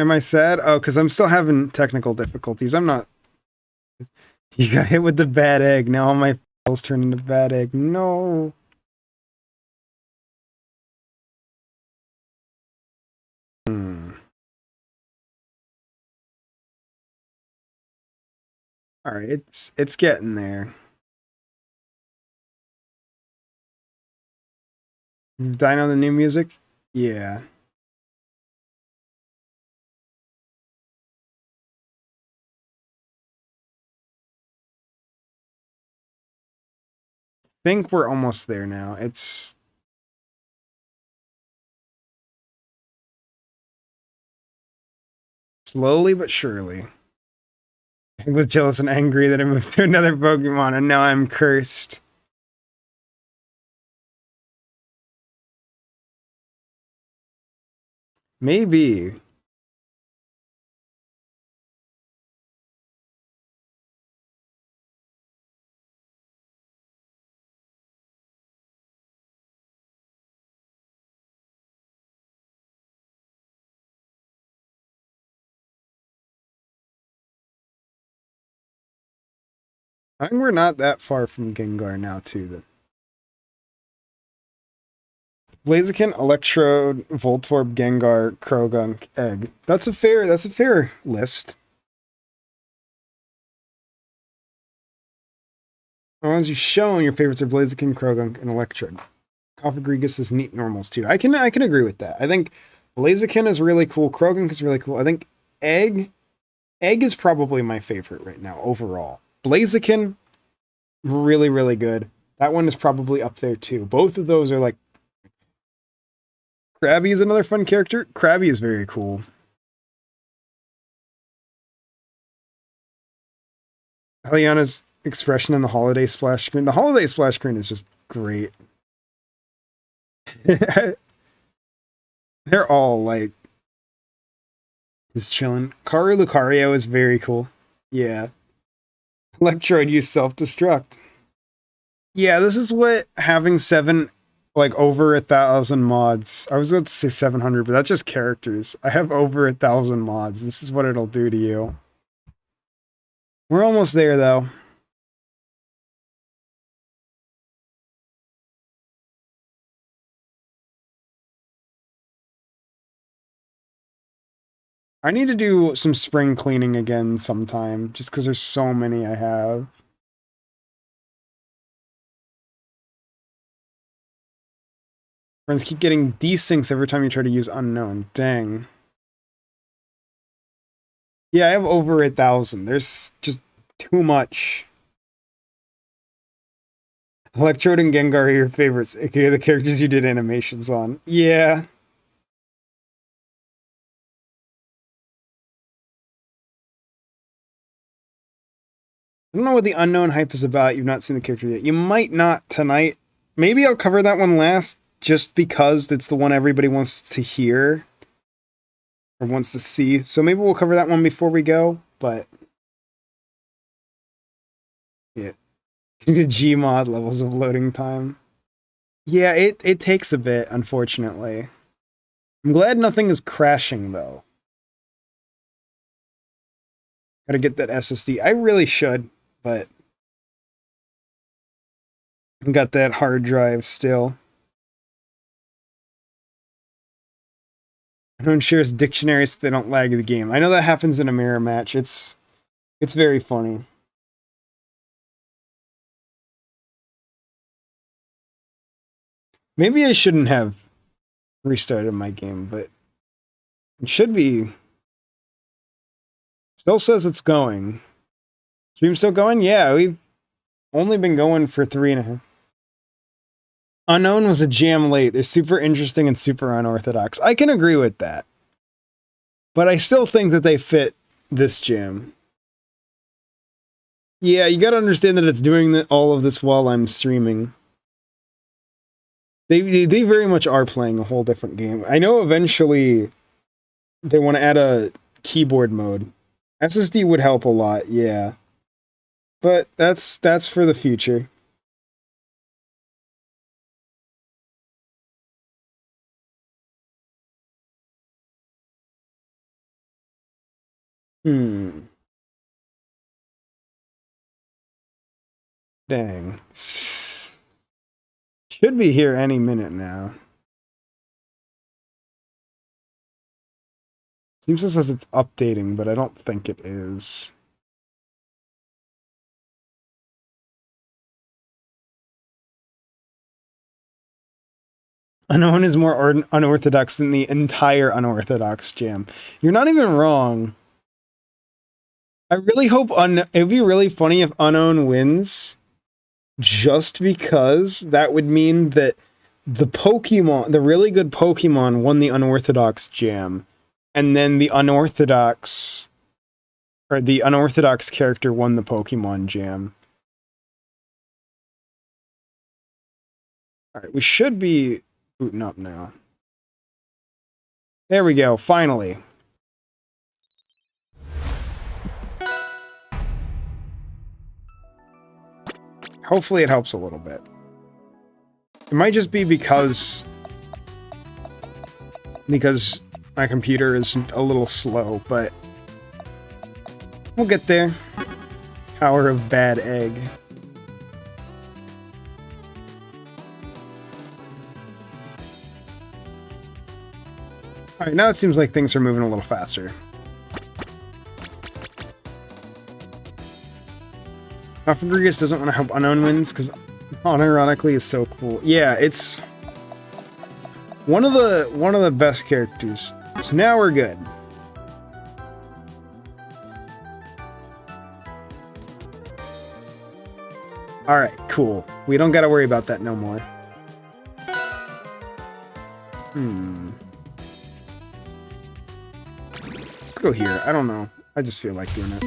Speaker 3: am I sad? Oh, because I'm still having technical difficulties. I'm not... You got hit with the bad egg. Now all my files turn into bad egg. No. Alright, it's getting there. Dying on the new music? Yeah. Think we're almost there now. It's slowly but surely. I was jealous and angry that I moved to another Pokemon, and now I'm cursed. Maybe. I think we're not that far from Gengar now, too. Then. Blaziken, Electrode, Voltorb, Gengar, Croagunk, Egg. That's a fair list. The ones you've shown, your favorites are Blaziken, Croagunk, and Electrode. Cofagrigas is neat normals too. I can agree with that. I think Blaziken is really cool. Croagunk is really cool. I think Egg is probably my favorite right now overall. Blaziken, really, really good. That one is probably up there too. Both of those are like... Krabby is another fun character. Krabby is very cool. Eliana's expression in the holiday splash screen. The holiday splash screen is just great. They're all like just chilling. Lucario is very cool. Yeah. Electrode used self-destruct. Yeah, this is what having over 1,000 mods. I was about to say 700, but that's just characters. I have over 1,000 mods. This is what it'll do to you. We're almost there, though. I need to do some spring cleaning again sometime, just because there's so many I have. Friends keep getting desyncs every time you try to use unknown. Dang. Yeah, I have over 1,000. There's just too much. Electrode and Gengar are your favorites, aka the characters you did animations on. Yeah. I don't know what the unknown hype is about. You've not seen the character yet. You might not tonight. Maybe I'll cover that one last just because it's the one everybody wants to hear or wants to see. So maybe we'll cover that one before we go, but yeah. Gmod levels of loading time. Yeah, it takes a bit, unfortunately. I'm glad nothing is crashing though. Gotta get that SSD. I really should, but I've got that hard drive still. Everyone shares dictionaries so they don't lag the game. I know that happens in a mirror match. It's very funny. Maybe I shouldn't have restarted my game, but it should be. Still says it's going. Stream still going? Yeah, we've only been going for 3.5. Unknown was a jam late. They're super interesting and super unorthodox. I can agree with that. But I still think that they fit this jam. Yeah, you gotta understand that it's doing all of this while I'm streaming. They very much are playing a whole different game. I know eventually they want to add a keyboard mode. SSD would help a lot, yeah. But that's for the future. Dang. Should be here any minute now. Seems as it's updating, but I don't think it is. Unknown is more unorthodox than the entire unorthodox jam. You're not even wrong. I really hope it'd be really funny if Unknown wins. Just because that would mean that the really good Pokemon won the unorthodox jam. And then the unorthodox character won the Pokemon jam. Alright, we should be booting up now. There we go, finally. Hopefully it helps a little bit. It might just be because my computer is a little slow, but we'll get there. Power of bad egg. Alright, now it seems like things are moving a little faster. Cofagrigas doesn't want to help Unknown wins because unironically is so cool. Yeah, it's one of the best characters. So now we're good. Alright, cool. We don't gotta worry about that no more. Let's go here. I don't know. I just feel like doing it.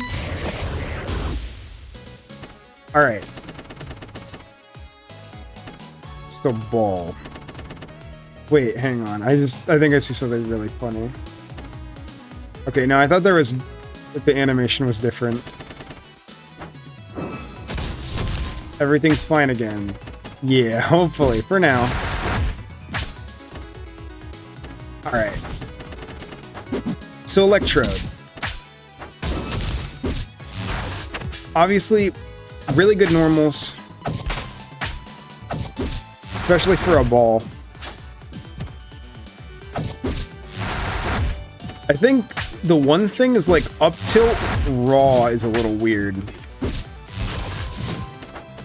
Speaker 3: Alright. Still ball. Wait, hang on. I think I see something really funny. Okay, no, I thought that the animation was different. Everything's fine again. Yeah, hopefully, for now. Alright. So, Electrode. Obviously, really good normals. Especially for a ball. I think the one thing is, like, up tilt raw is a little weird.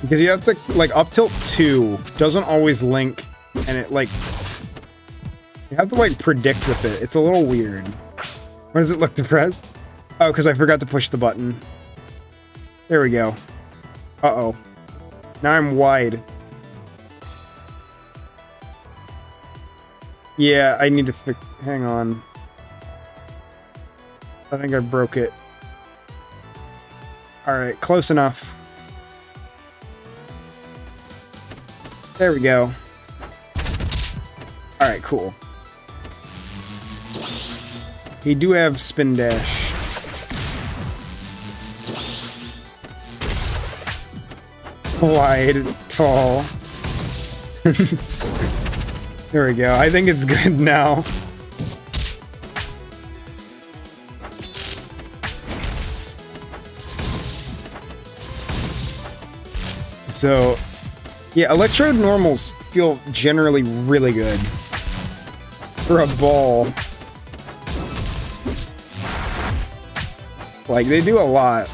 Speaker 3: Because you have to, like, up tilt 2 doesn't always link, and it, like, you have to, like, predict with it. It's a little weird. Why does it look depressed? Oh, because I forgot to push the button. There we go. Uh-oh. Now I'm wide. Yeah, I need to fix... Hang on. I think I broke it. Alright, close enough. There we go. Alright, cool. He do have spin dash. Wide, tall. There we go. I think it's good now. So, yeah, Electrode normals feel generally really good for a ball. Like, they do a lot.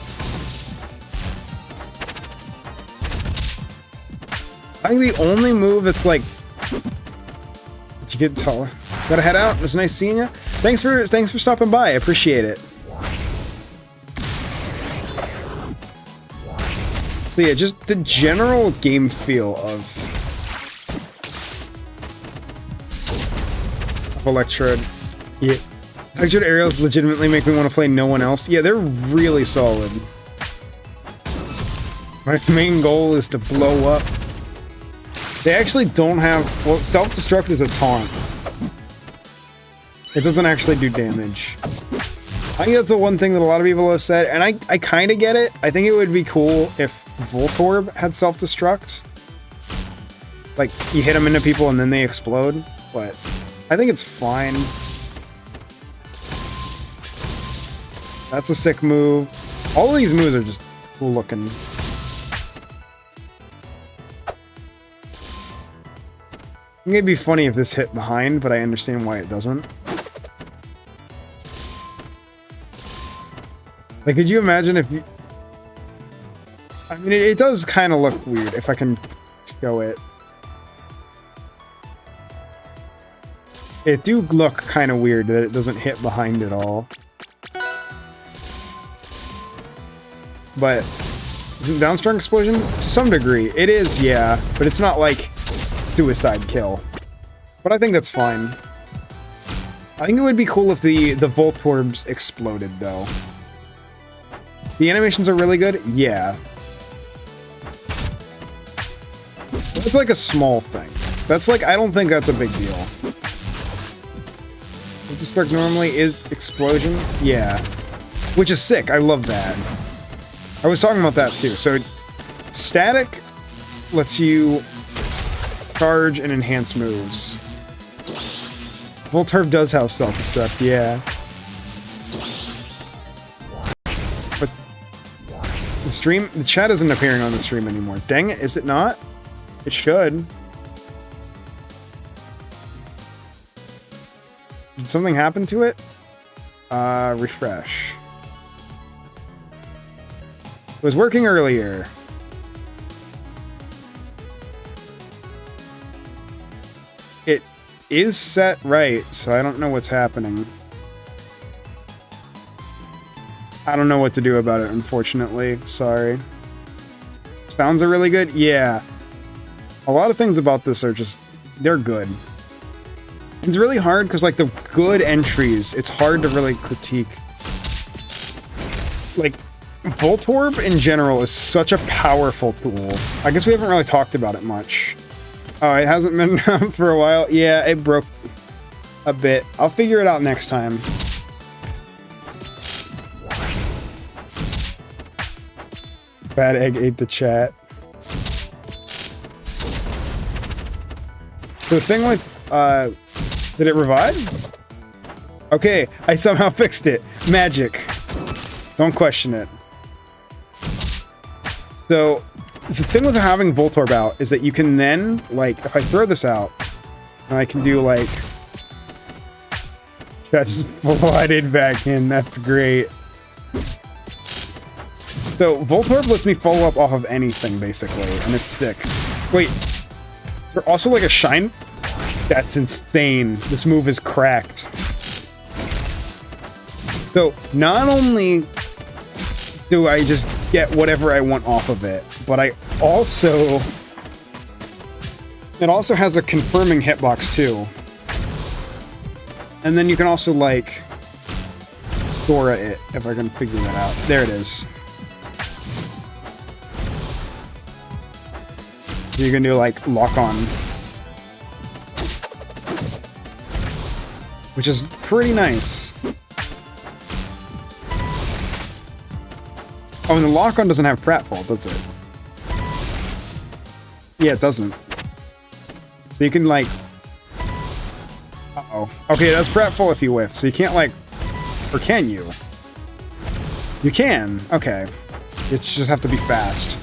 Speaker 3: I think the only move that's like... Did you get taller? Gotta head out. It was nice seeing you. Thanks for stopping by. I appreciate it. So yeah, just the general game feel of Electrode. Yeah. Electrode aerials legitimately make me want to play no one else. Yeah, they're really solid. My main goal is to blow up. They actually don't have... Well, self-destruct is a taunt. It doesn't actually do damage. I think that's the one thing that a lot of people have said, and I kind of get it. I think it would be cool if Voltorb had self-destruct. Like, you hit them into people and then they explode, but I think it's fine. That's a sick move. All of these moves are just cool looking. I think it'd be funny if this hit behind, but I understand why it doesn't. Like, could you imagine if you... I mean, it does kind of look weird, if I can show it. It do look kind of weird that it doesn't hit behind at all. But, is it downstrung explosion? To some degree. It is, yeah, but it's not like suicide kill. But I think that's fine. I think it would be cool if the Voltorbs exploded, though. The animations are really good? Yeah. It's like a small thing. That's like, I don't think that's a big deal. Destruct normally is explosion? Yeah. Which is sick, I love that. I was talking about that too. So, static lets you charge and enhance moves. Voltorb does have self-destruct, yeah. But the chat isn't appearing on the stream anymore. Dang it, is it not? It should. Did something happen to it? Refresh. It was working earlier. It is set right, so I don't know what's happening. I don't know what to do about it, unfortunately. Sorry. Sounds are really good? Yeah. A lot of things about this are just... They're good. It's really hard because, like, the good entries, it's hard to really critique. Like, Voltorb in general is such a powerful tool. I guess we haven't really talked about it much. Oh, it hasn't been for a while? Yeah, it broke a bit. I'll figure it out next time. Bad Egg ate the chat. So the thing with, did it revive? Okay, I somehow fixed it. Magic. Don't question it. So, the thing with having Voltorb out is that you can then, like, if I throw this out, and I can do, like... Just flooded back in, that's great. So, Voltorb lets me follow up off of anything, basically, and it's sick. Wait, is there also, like, a shine? That's insane. This move is cracked. So, not only do I just get whatever I want off of it, but I also... It also has a confirming hitbox, too. And then you can also, like, Sora it, if I can figure that out. There it is. So you can do like lock on, which is pretty nice. Oh, and the lock on doesn't have pratfall, does it? Yeah, it doesn't. So you can like... Uh-oh. Okay, that's pratfall if you whiff, so you can't like... Or can you? You can. Okay. You just have to be fast.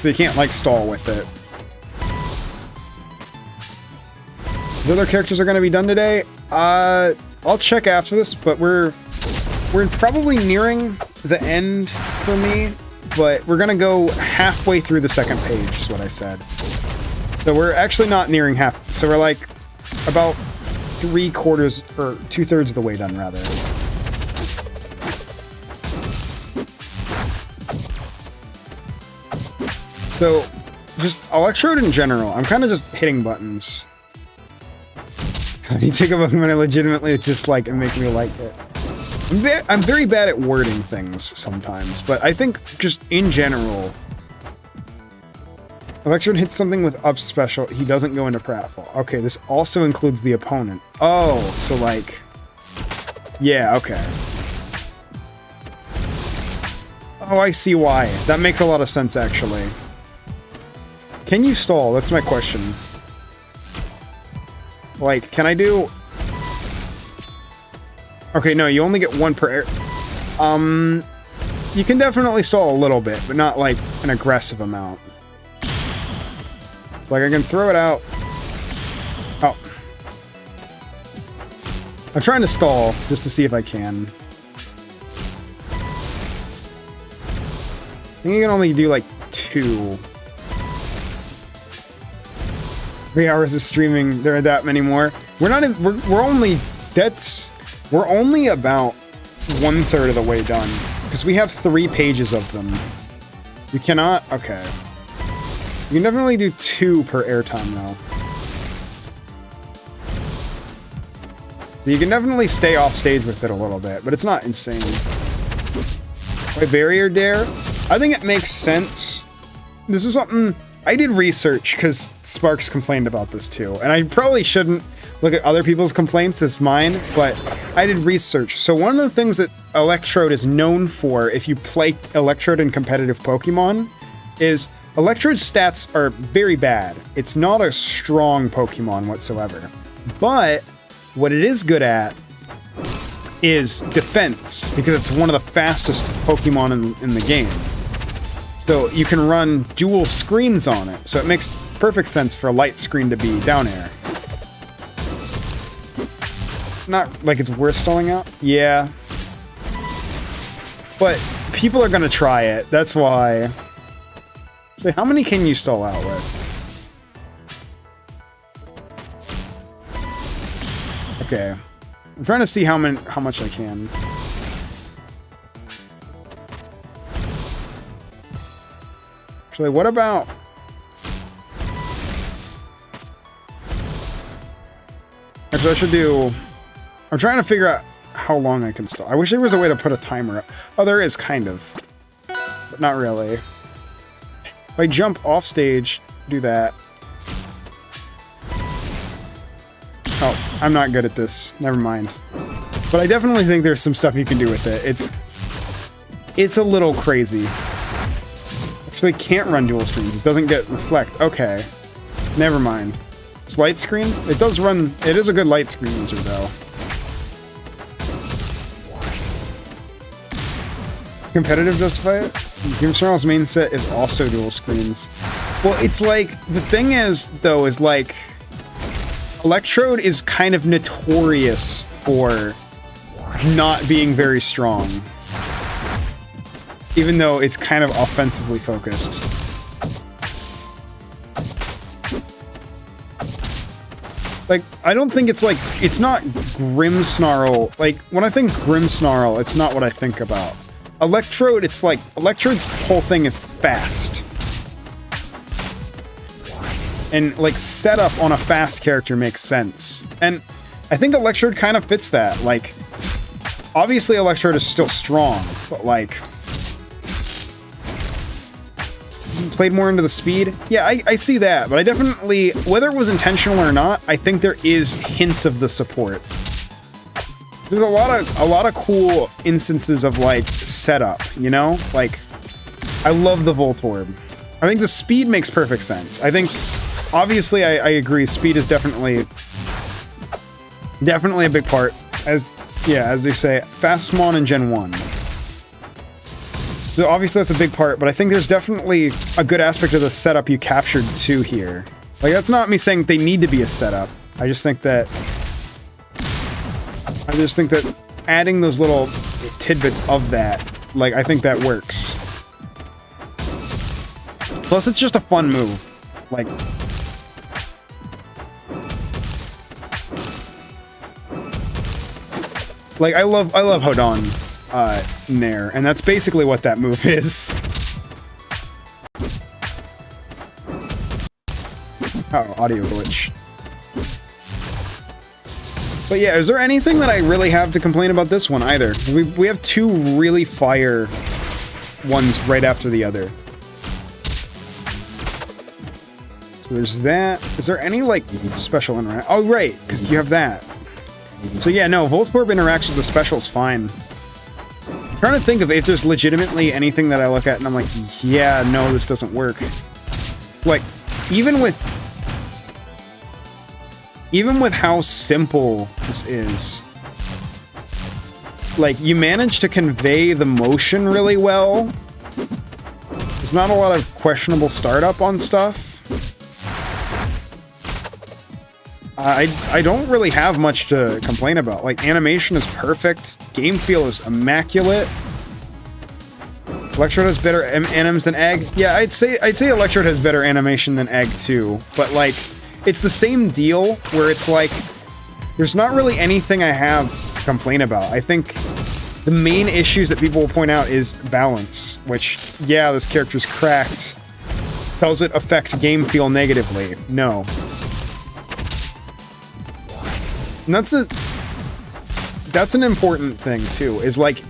Speaker 3: So you can't like stall with it. The other characters are going to be done today. I'll check after this, but we're probably nearing the end for me, but we're gonna go halfway through the second page, is what I said. So we're actually not nearing half, so we're like about 3/4 or 2/3 of the way done, rather. So, just Electrode in general, I'm kind of just hitting buttons. How do you take a Pokemon I legitimately dislike and make me like it? I'm very bad at wording things sometimes, but I think just in general, Electrode hits something with up special, he doesn't go into pratfall. Okay, this also includes the opponent. Oh, so like, yeah, okay. Oh, I see why. That makes a lot of sense, actually. Can you stall? That's my question. Like, can I do... Okay, no, you only get one per air. You can definitely stall a little bit, but not like an aggressive amount. Like, I can throw it out. Oh. I'm trying to stall just to see if I can. I think you can only do like 2. 3 hours of streaming, there are that many more. We're not in, we're only, we're only about 1/3 of the way done. Because we have 3 pages of them. You cannot, okay. You can definitely do 2 per airtime though. So you can definitely stay off stage with it a little bit, but it's not insane. Wait, barrier dare? I think it makes sense. This is something... I did research because Sparks complained about this too, and I probably shouldn't look at other people's complaints as mine, but I did research. So one of the things that Electrode is known for, if you play Electrode in competitive Pokemon, is Electrode's stats are very bad. It's not a strong Pokemon whatsoever. But what it is good at is defense, because it's one of the fastest Pokemon in the game. So you can run dual screens on it, so it makes perfect sense for a light screen to be down air. Not like it's worth stalling out. Yeah. But people are gonna try it, that's why. So how many can you stall out with? Okay. I'm trying to see how much I can. Actually, what about... Actually, I should do... I'm trying to figure out how long I can stall. I wish there was a way to put a timer up. Oh, there is, kind of. But not really. If I jump off stage, do that. Oh, I'm not good at this. Never mind. But I definitely think there's some stuff you can do with it. It's a little crazy. Actually, can't run dual screens. It doesn't get reflect. Okay. Never mind. It's light screen? It does run... It is a good light screen user, though. Competitive justify it? Grimmsnarl's main set is also dual screens. Well, it's like... The thing is, though, is like... Electrode is kind of notorious for not being very strong. Even though it's kind of offensively focused. Like, I don't think it's like... It's not Grimmsnarl. Like, when I think Grimmsnarl, it's not what I think about. Electrode, it's like... Electrode's whole thing is fast. And, like, setup on a fast character makes sense. And I think Electrode kind of fits that. Like, obviously Electrode is still strong, but, like... played more into the speed. Yeah, I see that, but I definitely, whether it was intentional or not, I think there is hints of the support. There's a lot of cool instances of like setup, you know? Like, I love the Voltorb. I think the speed makes perfect sense. I think, obviously, I agree. Speed is definitely a big part. As they say, fast Mon in Gen 1. So obviously that's a big part, but I think there's definitely a good aspect of the setup you captured too here. Like, that's not me saying they need to be a setup. I just think that adding those little tidbits of that, like, I think that works. Plus, it's just a fun move. Like I love Hodon Nair, and that's basically what that move is. Oh, audio glitch. But yeah, is there anything that I really have to complain about this one either? We have two really fire ones right after the other. So there's that. Is there any, like, special interact? Oh, right, because you have that. So yeah, no, Voltorb interacts with the specials fine. I'm trying to think of if there's legitimately anything that I look at and I'm like, yeah, no, this doesn't work. Like, even with how simple this is, like, you manage to convey the motion really well. There's not a lot of questionable startup on stuff. I don't really have much to complain about. Like, animation is perfect. Game feel is immaculate. Electrode has better anims than Egg. Yeah, I'd say Electrode has better animation than Egg too. But, like, it's the same deal where it's like, there's not really anything I have to complain about. I think the main issues that people will point out is balance, which, yeah, this character's cracked. Does it affect game feel negatively? No. And that's an important thing too, is like,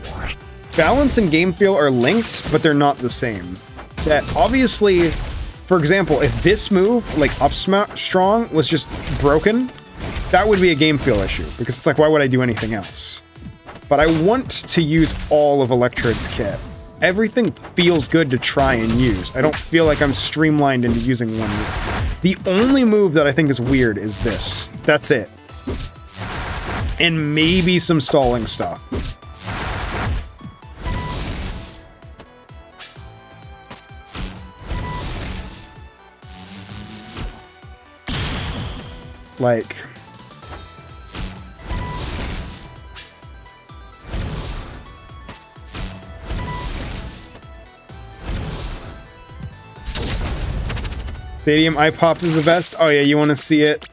Speaker 3: balance and game feel are linked, but they're not the same. That obviously, for example, if this move, like up strong, was just broken, that would be a game feel issue, because it's like, why would I do anything else? But I want to use all of Electrode's kit. Everything feels good to try and use. I don't feel like I'm streamlined into using one move. The only move that I think is weird is this. That's it. And maybe some stalling stuff. Like, Stadium Eye Pop is the best. Oh yeah, you want to see it?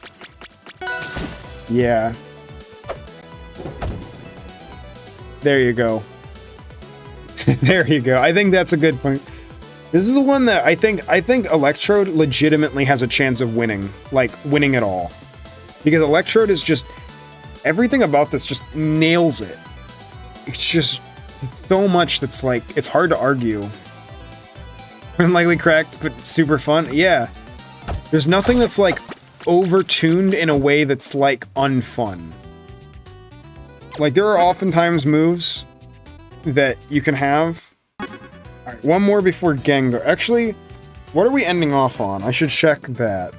Speaker 3: Yeah. There you go. There you go. I think that's a good point. This is one that I think Electrode legitimately has a chance of winning. Like, winning it all. Because Electrode is just... everything about this just nails it. It's just so much that's like... it's hard to argue. Unlikely cracked, but super fun. Yeah. There's nothing that's like overtuned in a way that's like unfun. Like, there are oftentimes moves that you can have. Alright, one more before Gengar. Actually, what are we ending off on? I should check that.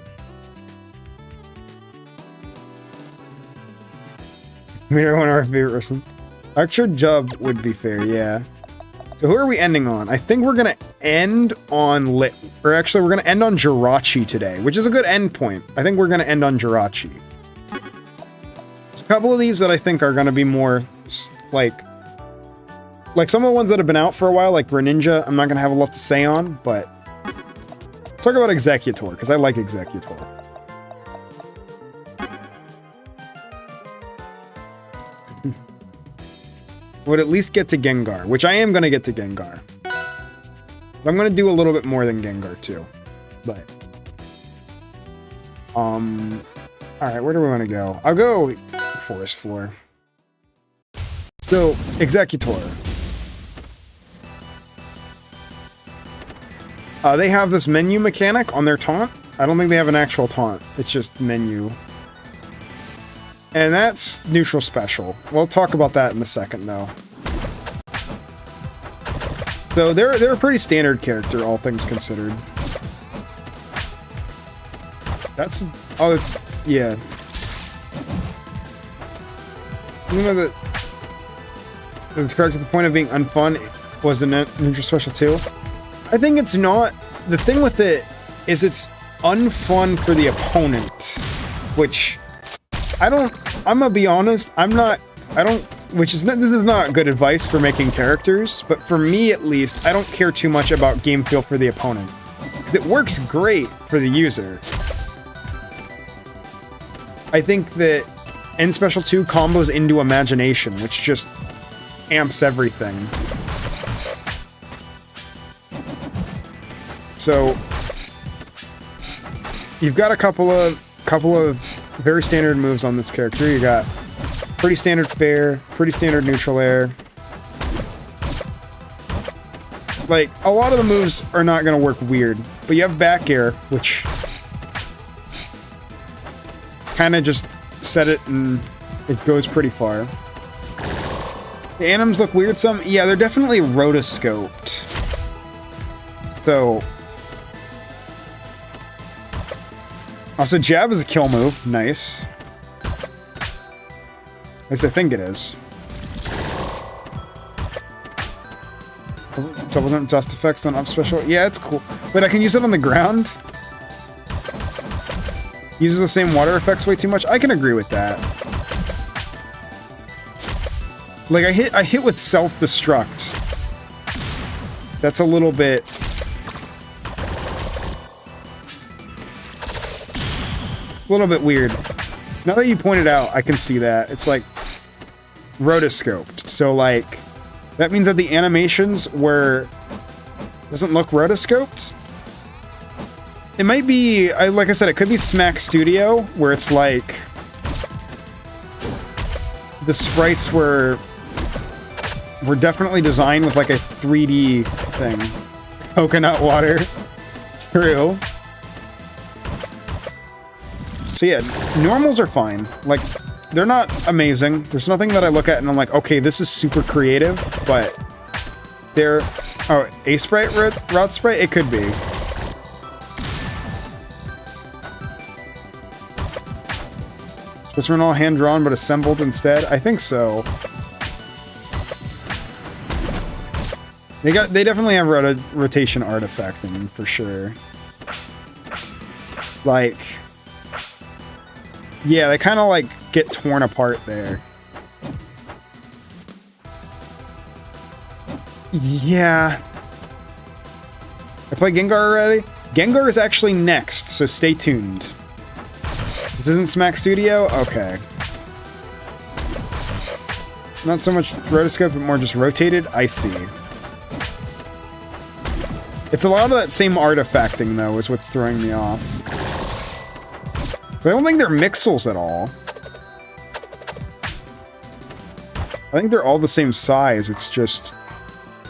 Speaker 3: We are one of our favorite wrestlers. Electrode Jub would be fair, yeah. So who are we ending on? I think we're gonna end on we're gonna end on Jirachi today, which is a good end point. I think we're gonna end on Jirachi. There's a couple of these that I think are gonna be more like some of the ones that have been out for a while, like Greninja, I'm not gonna have a lot to say on, but let's talk about Eggexcutor, because I like Eggexcutor. Would at least get to Gengar, which I am going to get to Gengar. I'm going to do a little bit more than Gengar too. But alright, where do we want to go? I'll go Forest Floor. So, Eggexcutor. They have this menu mechanic on their taunt. I don't think they have an actual taunt. It's just menu. And that's neutral special. We'll talk about that in a second, though. So they're a pretty standard character, all things considered. That's... Oh, it's... Yeah. You know that... It's correct to the point of being unfun was the neutral special too? I think it's not. The thing with it is it's unfun for the opponent, which I'm gonna be honest, this is not good advice for making characters, but for me at least, I don't care too much about game feel for the opponent. Because it works great for the user. I think that N Special 2 combos into Imagination, which just amps everything. So you've got a couple of very standard moves on this character. You got pretty standard fair, pretty standard neutral air. Like, a lot of the moves are not going to work weird, but you have back air, which kind of just set it and it goes pretty far. The anims look weird some. Yeah, they're definitely rotoscoped. So... Also, jab is a kill move. Nice. At least I think it is. Double jump dust effects on up special. Yeah, it's cool. But I can use it on the ground. Uses the same water effects way too much. I can agree with that. Like, I hit with self-destruct. That's a little bit... weird. Now that you pointed out, I can see that. It's like rotoscoped. So like that means that the animations doesn't look rotoscoped. It might be like I said, it could be Smack Studio where it's like the sprites were definitely designed with like a 3D thing. Coconut water. True. So yeah, normals are fine. Like, they're not amazing. There's nothing that I look at and I'm like, okay, this is super creative, but they're... Oh, A sprite, route sprite? It could be. Just run all hand-drawn but assembled instead? I think so. They definitely have rotation artifacting, for sure. Like... Yeah, they kind of like get torn apart there. Yeah. I played Gengar already? Gengar is actually next, so stay tuned. This isn't Smack Studio? Okay. Not so much rotoscope, but more just rotated? I see. It's a lot of that same artifacting, though, is what's throwing me off. But I don't think they're mixels at all. I think they're all the same size. It's just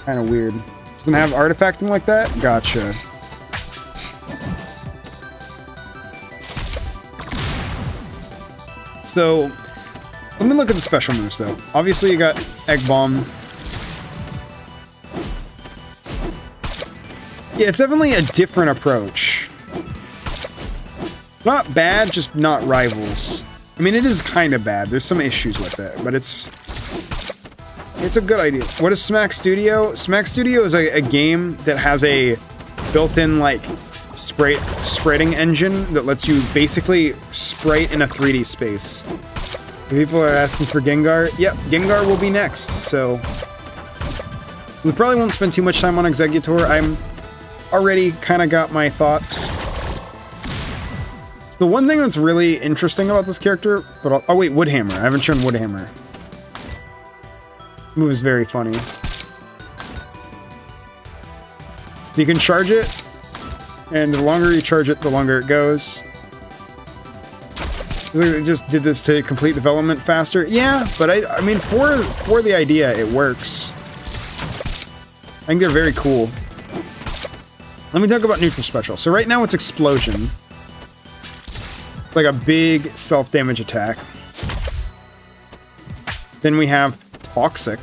Speaker 3: kind of weird. Doesn't have artifacting like that? Gotcha. So, let me look at the special moves, though. Obviously, you got Egg Bomb. Yeah, it's definitely a different approach. It's not bad, just not rivals. I mean, it is kind of bad. There's some issues with it, but it's a good idea. What is Smack Studio? Smack Studio is a game that has a built-in, like, spriting engine that lets you basically sprite in a 3D space. People are asking for Gengar. Yep, Gengar will be next, so... We probably won't spend too much time on Eggexcutor. I'm already kind of got my thoughts. The one thing that's really interesting about this character, but oh wait, Woodhammer. I haven't shown Woodhammer. Move is very funny. You can charge it, and the longer you charge it, the longer it goes. It just did this to complete development faster. Yeah, but I mean, for the idea, it works. I think they're very cool. Let me talk about neutral special. So right now it's Explosion. It's like a big self-damage attack. Then we have Toxic,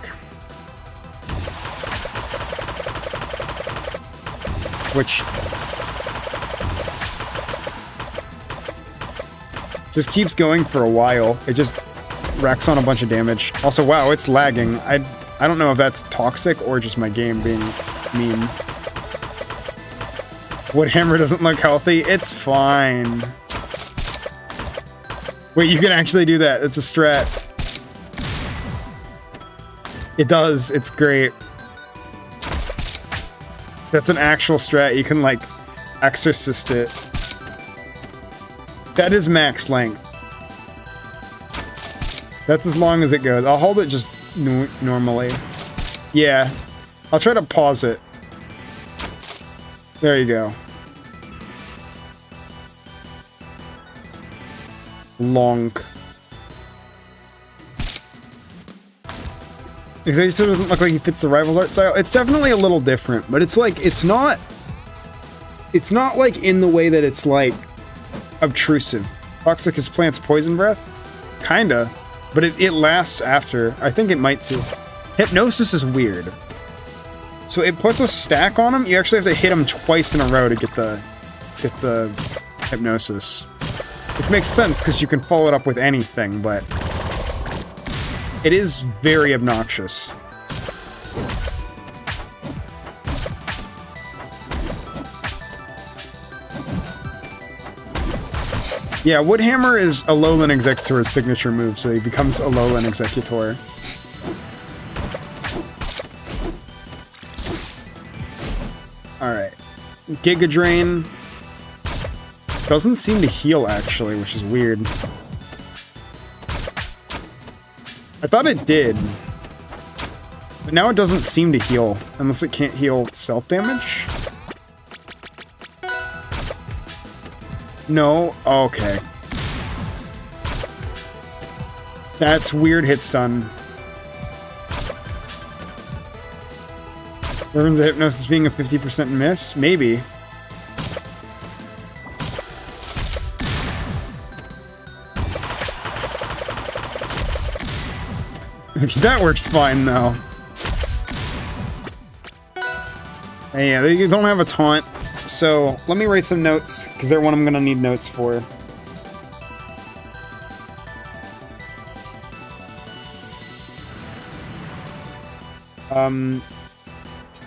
Speaker 3: which just keeps going for a while. It just racks on a bunch of damage. Also, wow, it's lagging. I don't know if that's toxic or just my game being mean. Wood Hammer doesn't look healthy. It's fine. Wait, you can actually do that. It's a strat. It does. It's great. That's an actual strat. You can, like, exorcist it. That is max length. That's as long as it goes. I'll hold it just normally. Yeah. I'll try to pause it. There you go. Long. Eggexcutor doesn't look like he fits the Rivals art style. It's definitely a little different, but it's like, it's not like in the way that it's like obtrusive. Toxic is plants poison breath? Kinda. But it lasts after. I think it might too. Hypnosis is weird. So it puts a stack on him. You actually have to hit him twice in a row to get the hypnosis. Which makes sense because you can follow it up with anything, but it is very obnoxious. Yeah, Woodhammer is Alolan Eggexcutor's signature move, so he becomes Alolan Eggexcutor. Alright. Giga Drain doesn't seem to heal, actually, which is weird. I thought it did. But now it doesn't seem to heal, unless it can't heal self-damage? No? Okay. That's weird hit stun. Learns the hypnosis being a 50% miss? Maybe. That works fine, though. Hey, yeah, they don't have a taunt, so let me write some notes, because they're one I'm going to need notes for.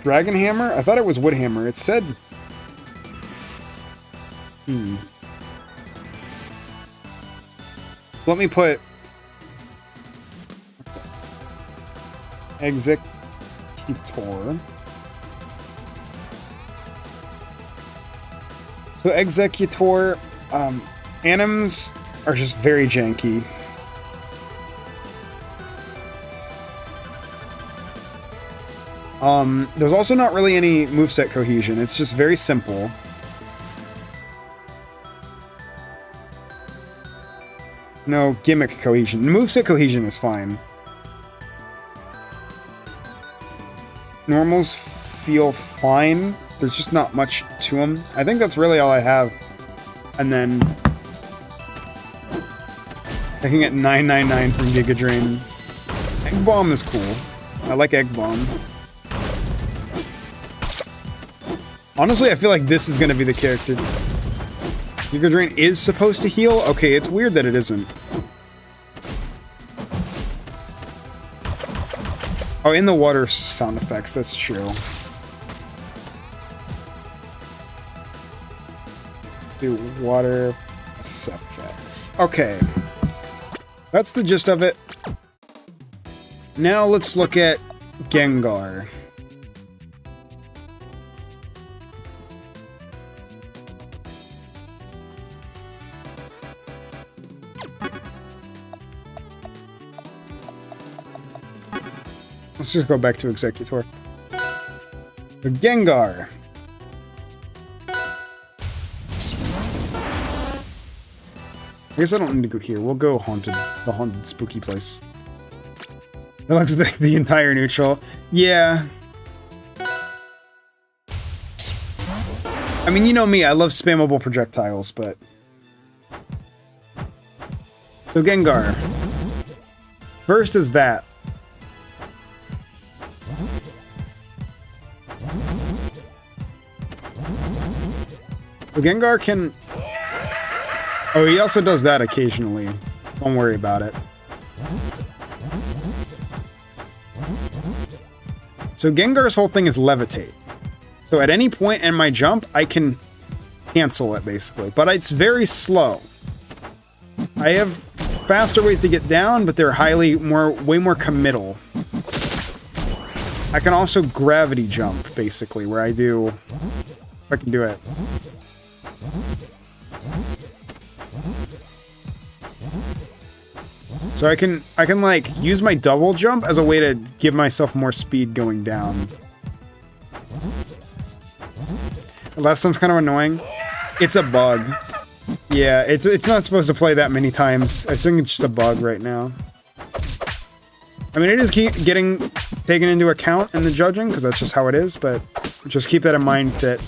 Speaker 3: Dragon Hammer? I thought it was Wood Hammer. It said... So let me put... Eggexcutor. So Eggexcutor, anims are just very janky. There's also not really any moveset cohesion. It's just very simple. No gimmick cohesion. Moveset cohesion is fine. Normals feel fine. There's just not much to them. I think that's really all I have. And then I can get 999 from Giga Drain. Egg Bomb is cool. I like Egg Bomb. Honestly, I feel like this is going to be the character. Giga Drain is supposed to heal? Okay, it's weird that it isn't. Oh, in the water sound effects, that's true. Do water effects. Okay. That's the gist of it. Now let's look at Gengar. Let's just go back to Eggexcutor. The Gengar. I guess I don't need to go here. We'll go haunted. The haunted spooky place. That looks like the entire neutral. Yeah. I mean, you know me, I love spammable projectiles, but... So Gengar. First is that. So Gengar can... Oh, he also does that occasionally. Don't worry about it. So Gengar's whole thing is levitate. So at any point in my jump, I can cancel it, basically. But it's very slow. I have faster ways to get down, but they're way more committal. I can also gravity jump, basically, where I do... If I can do it. So I can like use my double jump as a way to give myself more speed going down. The last one's kind of annoying. It's a bug. Yeah, it's not supposed to play that many times. I think it's just a bug right now. I mean, it is getting taken into account in the judging, because that's just how it is, but just keep that in mind that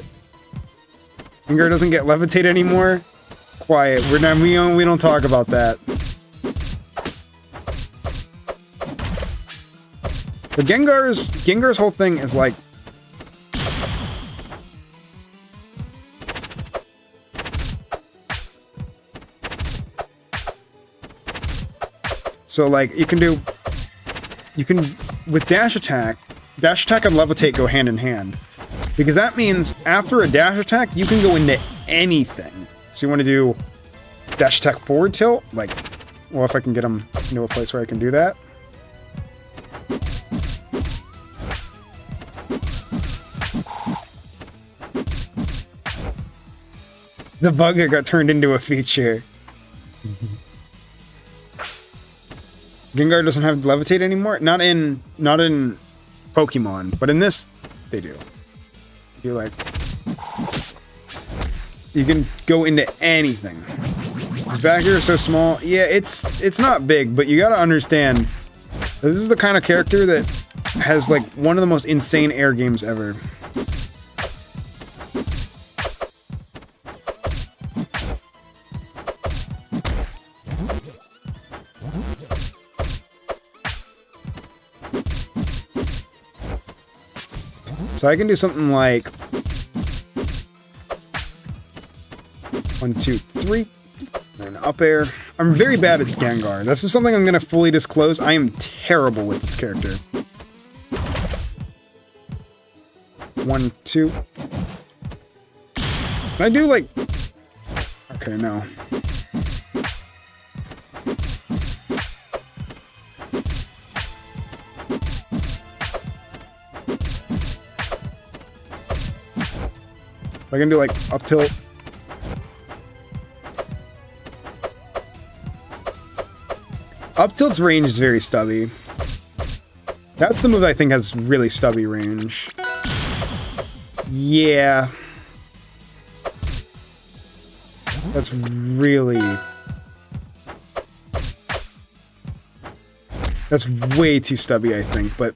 Speaker 3: Gengar doesn't get levitate anymore. Quiet. We don't talk about that. But Gengar's whole thing is like... So like, with dash attack and levitate go hand in hand. Because that means after a dash attack, you can go into anything. So you want to do dash attack forward tilt? Like, well, if I can get him into a place where I can do that. The bug that got turned into a feature. Gengar doesn't have levitate anymore? Not in Pokemon, but in this, they do. You like... You can go into anything. His back here is so small. Yeah, it's not big, but you gotta understand, this is the kind of character that has like one of the most insane air games ever. So I can do something like 1, 2, 3, and up air. I'm very bad at Gengar. This is something I'm going to fully disclose. I am terrible with this character. 1, 2. Can I do like... Okay, no. I can do like up tilt. Up tilt's range is very stubby. That's the move I think has really stubby range. Yeah. That's really... That's way too stubby, I think, but...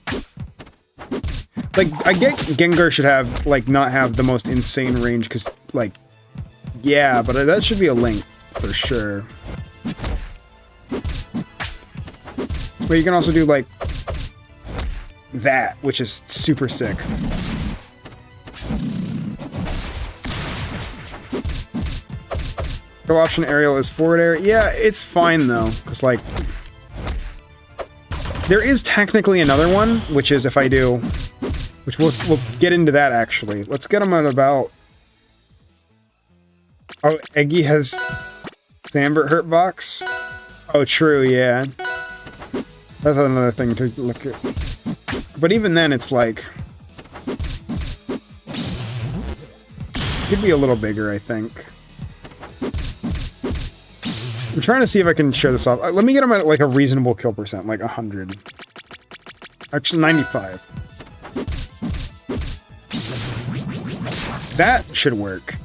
Speaker 3: Like, I get Gengar should have, like, not have the most insane range, because, like, yeah, but that should be a link, for sure. But you can also do, like, that, which is super sick. Kill option aerial is forward air. Yeah, it's fine, though, because, like, there is technically another one, which is if I do... Which we'll get into that, actually. Let's get him at about... Oh, Eggy has Sambert hurt box? Oh, true, yeah. That's another thing to look at. But even then, it's like... It could be a little bigger, I think. I'm trying to see if I can show this off. Let me get him at, like, a reasonable kill percent, like 100. Actually, 95. That should work.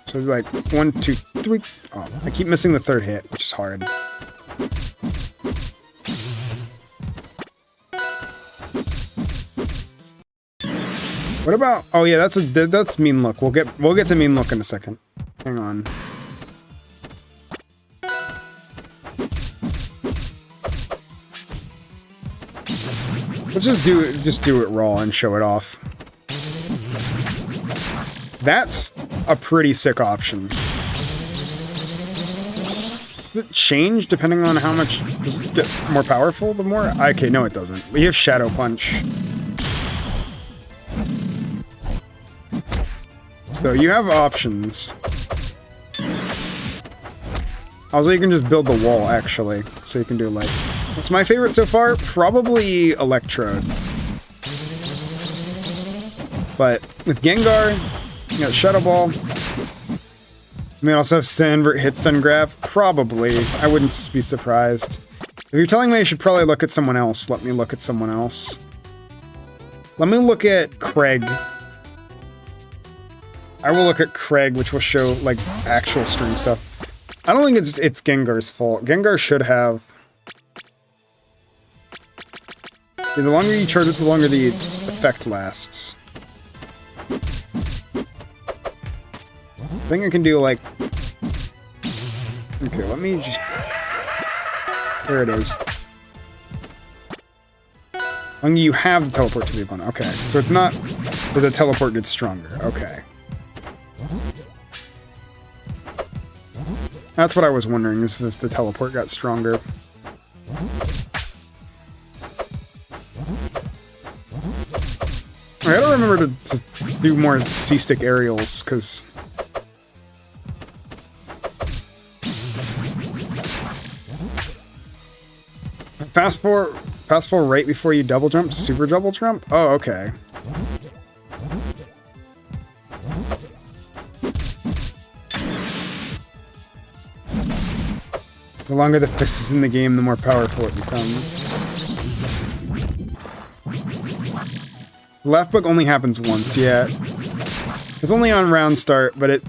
Speaker 3: So it's like 1, 2, 3. Oh, I keep missing the third hit, which is hard. What about? Oh yeah, that's Mean Look. We'll get to Mean Look in a second. Hang on. Let's just do it raw and show it off. That's a pretty sick option. Does it change depending on how much? Does it get more powerful the more? Okay, no it doesn't. We have Shadow Punch. So you have options. Also, you can just build the wall, actually. So you can do, like... What's my favorite so far? Probably Electrode. But with Gengar, you got Shadow Ball. I mean, also hit Sun Grab. Probably. I wouldn't be surprised. If you're telling me I should probably look at someone else, let me look at someone else. Let me look at Craig. I will look at Craig, which will show, like, actual string stuff. I don't think it's Gengar's fault. Gengar should have... The longer you charge it, the longer the effect lasts. I think I can do, like... Okay, let me... There it is. Longer you have the teleport to the opponent. Okay, so it's not that the teleport gets stronger. Okay. That's what I was wondering, is if the teleport got stronger. I gotta remember to do more C-stick aerials, because... Fast forward right before you double jump? Super double jump? Oh, okay. The longer the fist is in the game, the more powerful it becomes. The left bug only happens once, yeah. It's only on round start, but it...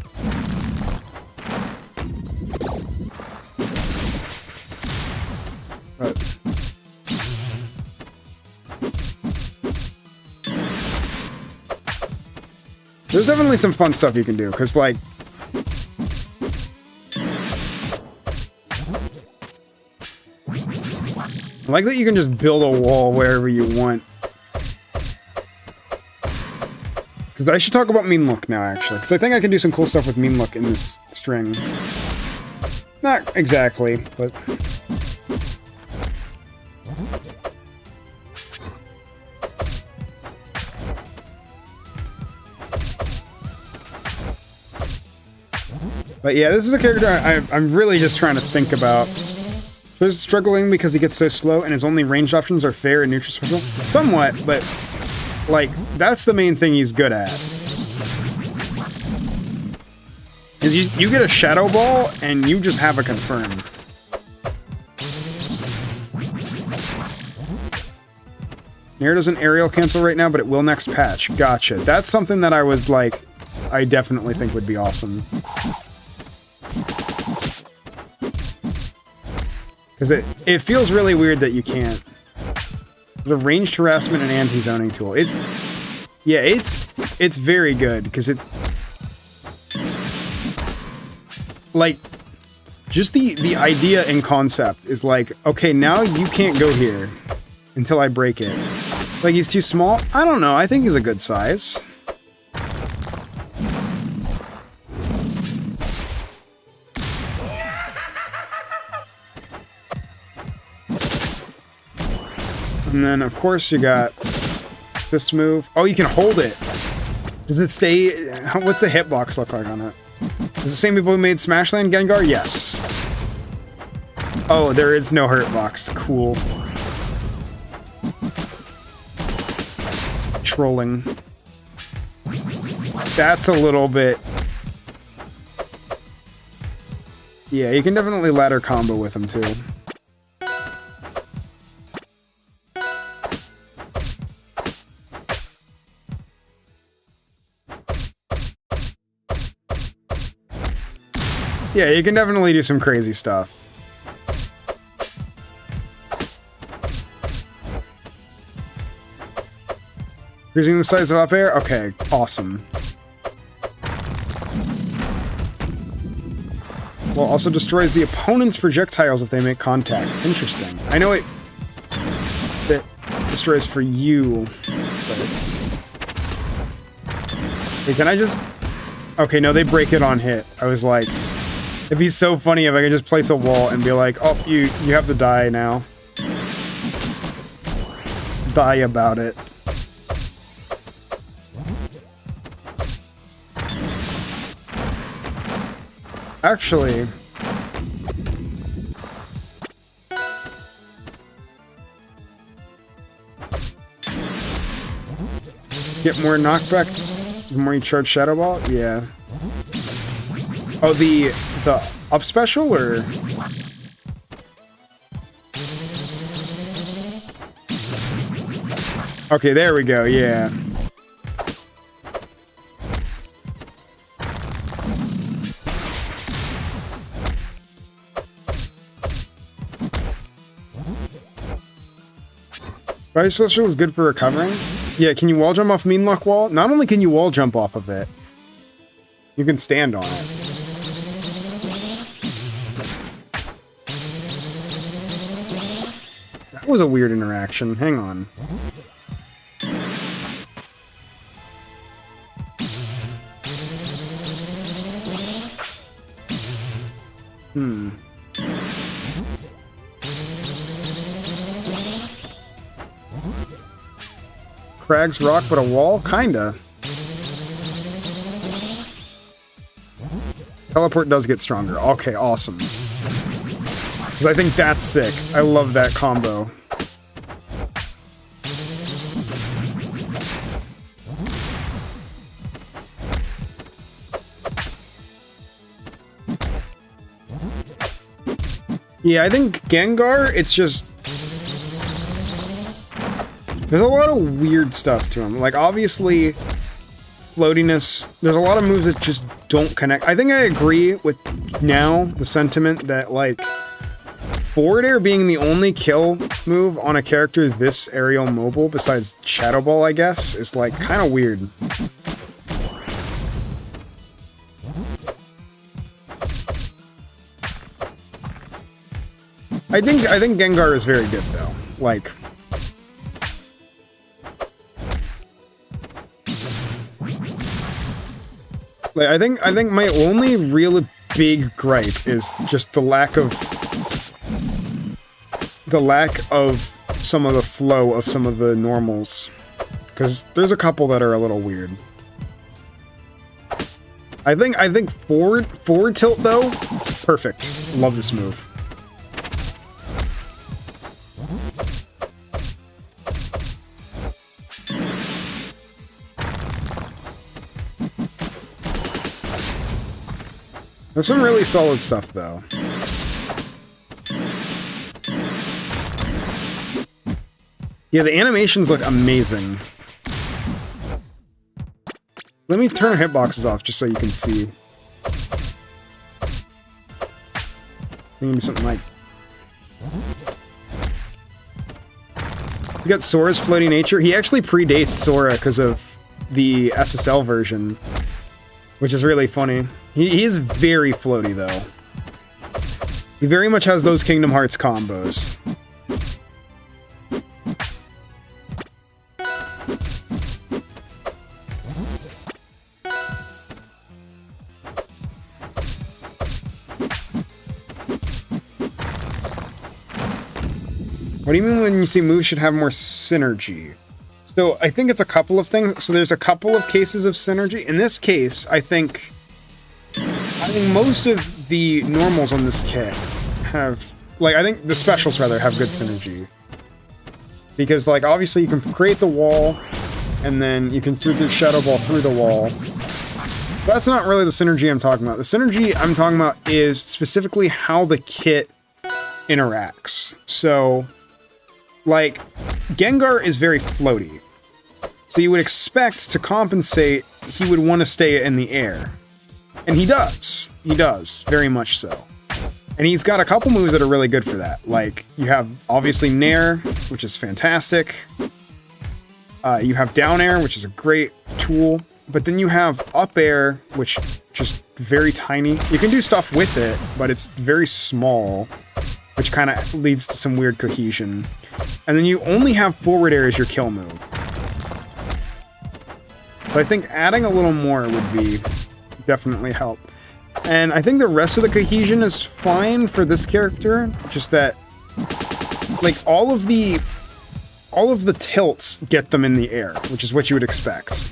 Speaker 3: There's definitely some fun stuff you can do, because, like... I like that you can just build a wall wherever you want. Because I should talk about Mean Look now, actually. Because I think I can do some cool stuff with Mean Look in this string. Not exactly, but... But yeah, this is a character I'm really just trying to think about. He's struggling because he gets so slow and his only ranged options are fair and neutral special. Somewhat, but like that's the main thing he's good at. Is you get a Shadow Ball and you just have a confirm. Nair doesn't aerial cancel right now, but it will next patch. Gotcha. That's something that I was like, I definitely think would be awesome. Because it feels really weird that you can't. The ranged harassment and anti-zoning tool. It's very good because it like just the idea and concept is like, okay, now you can't go here until I break it. Like he's too small? I don't know. I think he's a good size. And then, of course, you got this move. Oh, you can hold it. Does it stay... What's the hitbox look like on it? Is the same people who made Smashland Gengar? Yes. Oh, there is no hurtbox. Cool. Trolling. That's a little bit... Yeah, you can definitely ladder combo with him, too. Yeah, you can definitely do some crazy stuff. Increasing the size of up air? Okay, awesome. Well, also destroys the opponent's projectiles if they make contact. Interesting. I know it destroys for you, but... Wait, can I just... Okay, no, they break it on hit. I was like... It'd be so funny if I could just place a wall and be like, oh, you have to die now. Die about it. Actually... Get more knockback the more you charge Shadow Ball? Yeah. Oh, the up special, or? Okay, there we go, yeah. Fire Special is good for recovering? Yeah, can you wall jump off Mean Luck Wall? Not only can you wall jump off of it, you can stand on it. That was a weird interaction. Hang on. Crag's rock, but a wall? Kinda. Teleport does get stronger. Okay, awesome. 'Cause I think that's sick. I love that combo. Yeah, I think Gengar, it's just... There's a lot of weird stuff to him. Like, obviously, floatiness... There's a lot of moves that just don't connect. I think I agree with now the sentiment that, like, forward air being the only kill move on a character this aerial mobile, besides Shadow Ball, I guess, is, like, kind of weird. I think Gengar is very good, though. Like... Like, I think my only real big gripe is just the lack of some of the flow of some of the normals, because there's a couple that are a little weird. I think forward tilt though, perfect. Love this move. There's some really solid stuff, though. Yeah, the animations look amazing. Let me turn our hitboxes off just so you can see. Maybe something like... You got Sora's floaty nature. He actually predates Sora because of the SSL version, which is really funny. He is very floaty, though. He very much has those Kingdom Hearts combos. What do you mean when you say moves should have more synergy? So I think it's a couple of things. So there's a couple of cases of synergy. In this case, I think most of the normals on this kit have, like, I think the specials rather have good synergy. Because, like, obviously you can create the wall, and then you can throw the Shadow Ball through the wall. But that's not really the synergy I'm talking about. The synergy I'm talking about is specifically how the kit interacts. So, like, Gengar is very floaty. So you would expect to compensate, he would want to stay in the air. And he does. He does. Very much so. And he's got a couple moves that are really good for that. Like, you have, obviously, Nair, which is fantastic. You have down air, which is a great tool, but then you have up air, which just very tiny. You can do stuff with it, but it's very small, which kind of leads to some weird cohesion. And then you only have forward air as your kill move. So I think adding a little more would be definitely help. And I think the rest of the cohesion is fine for this character, just that like all of the tilts get them in the air, which is what you would expect.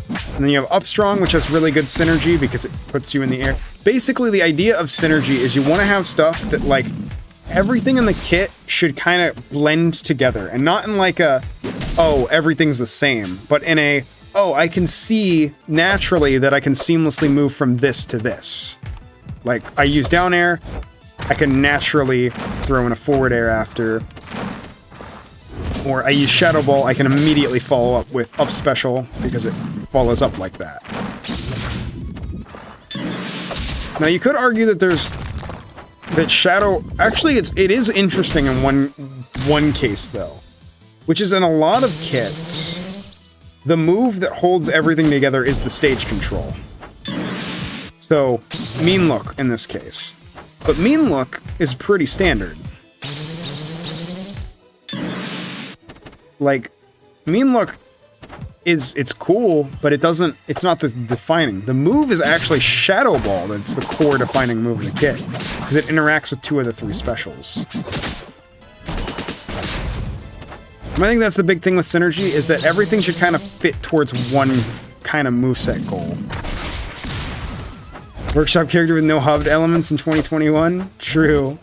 Speaker 3: And then you have up strong, which has really good synergy because it puts you in the air. Basically, the idea of synergy is you want to have stuff that like everything in the kit should kind of blend together, and not in like a, oh, everything's the same, but in a, oh, I can see naturally that I can seamlessly move from this to this. Like, I use down air, I can naturally throw in a forward air after. Or I use Shadow Ball, I can immediately follow up with up special because it follows up like that. Now you could argue that that Shadow, actually it is interesting in one case though, which is in a lot of kits, the move that holds everything together is the stage control. So, Mean Look in this case. But Mean Look is pretty standard. Like, Mean Look it's cool, but it's not the defining. The move is actually Shadow Ball that's the core defining move in the kit, because it interacts with 2 of the 3 specials. And I think that's the big thing with synergy, is that everything should kind of fit towards one kind of moveset goal. Workshop character with no hubbed elements in 2021? True.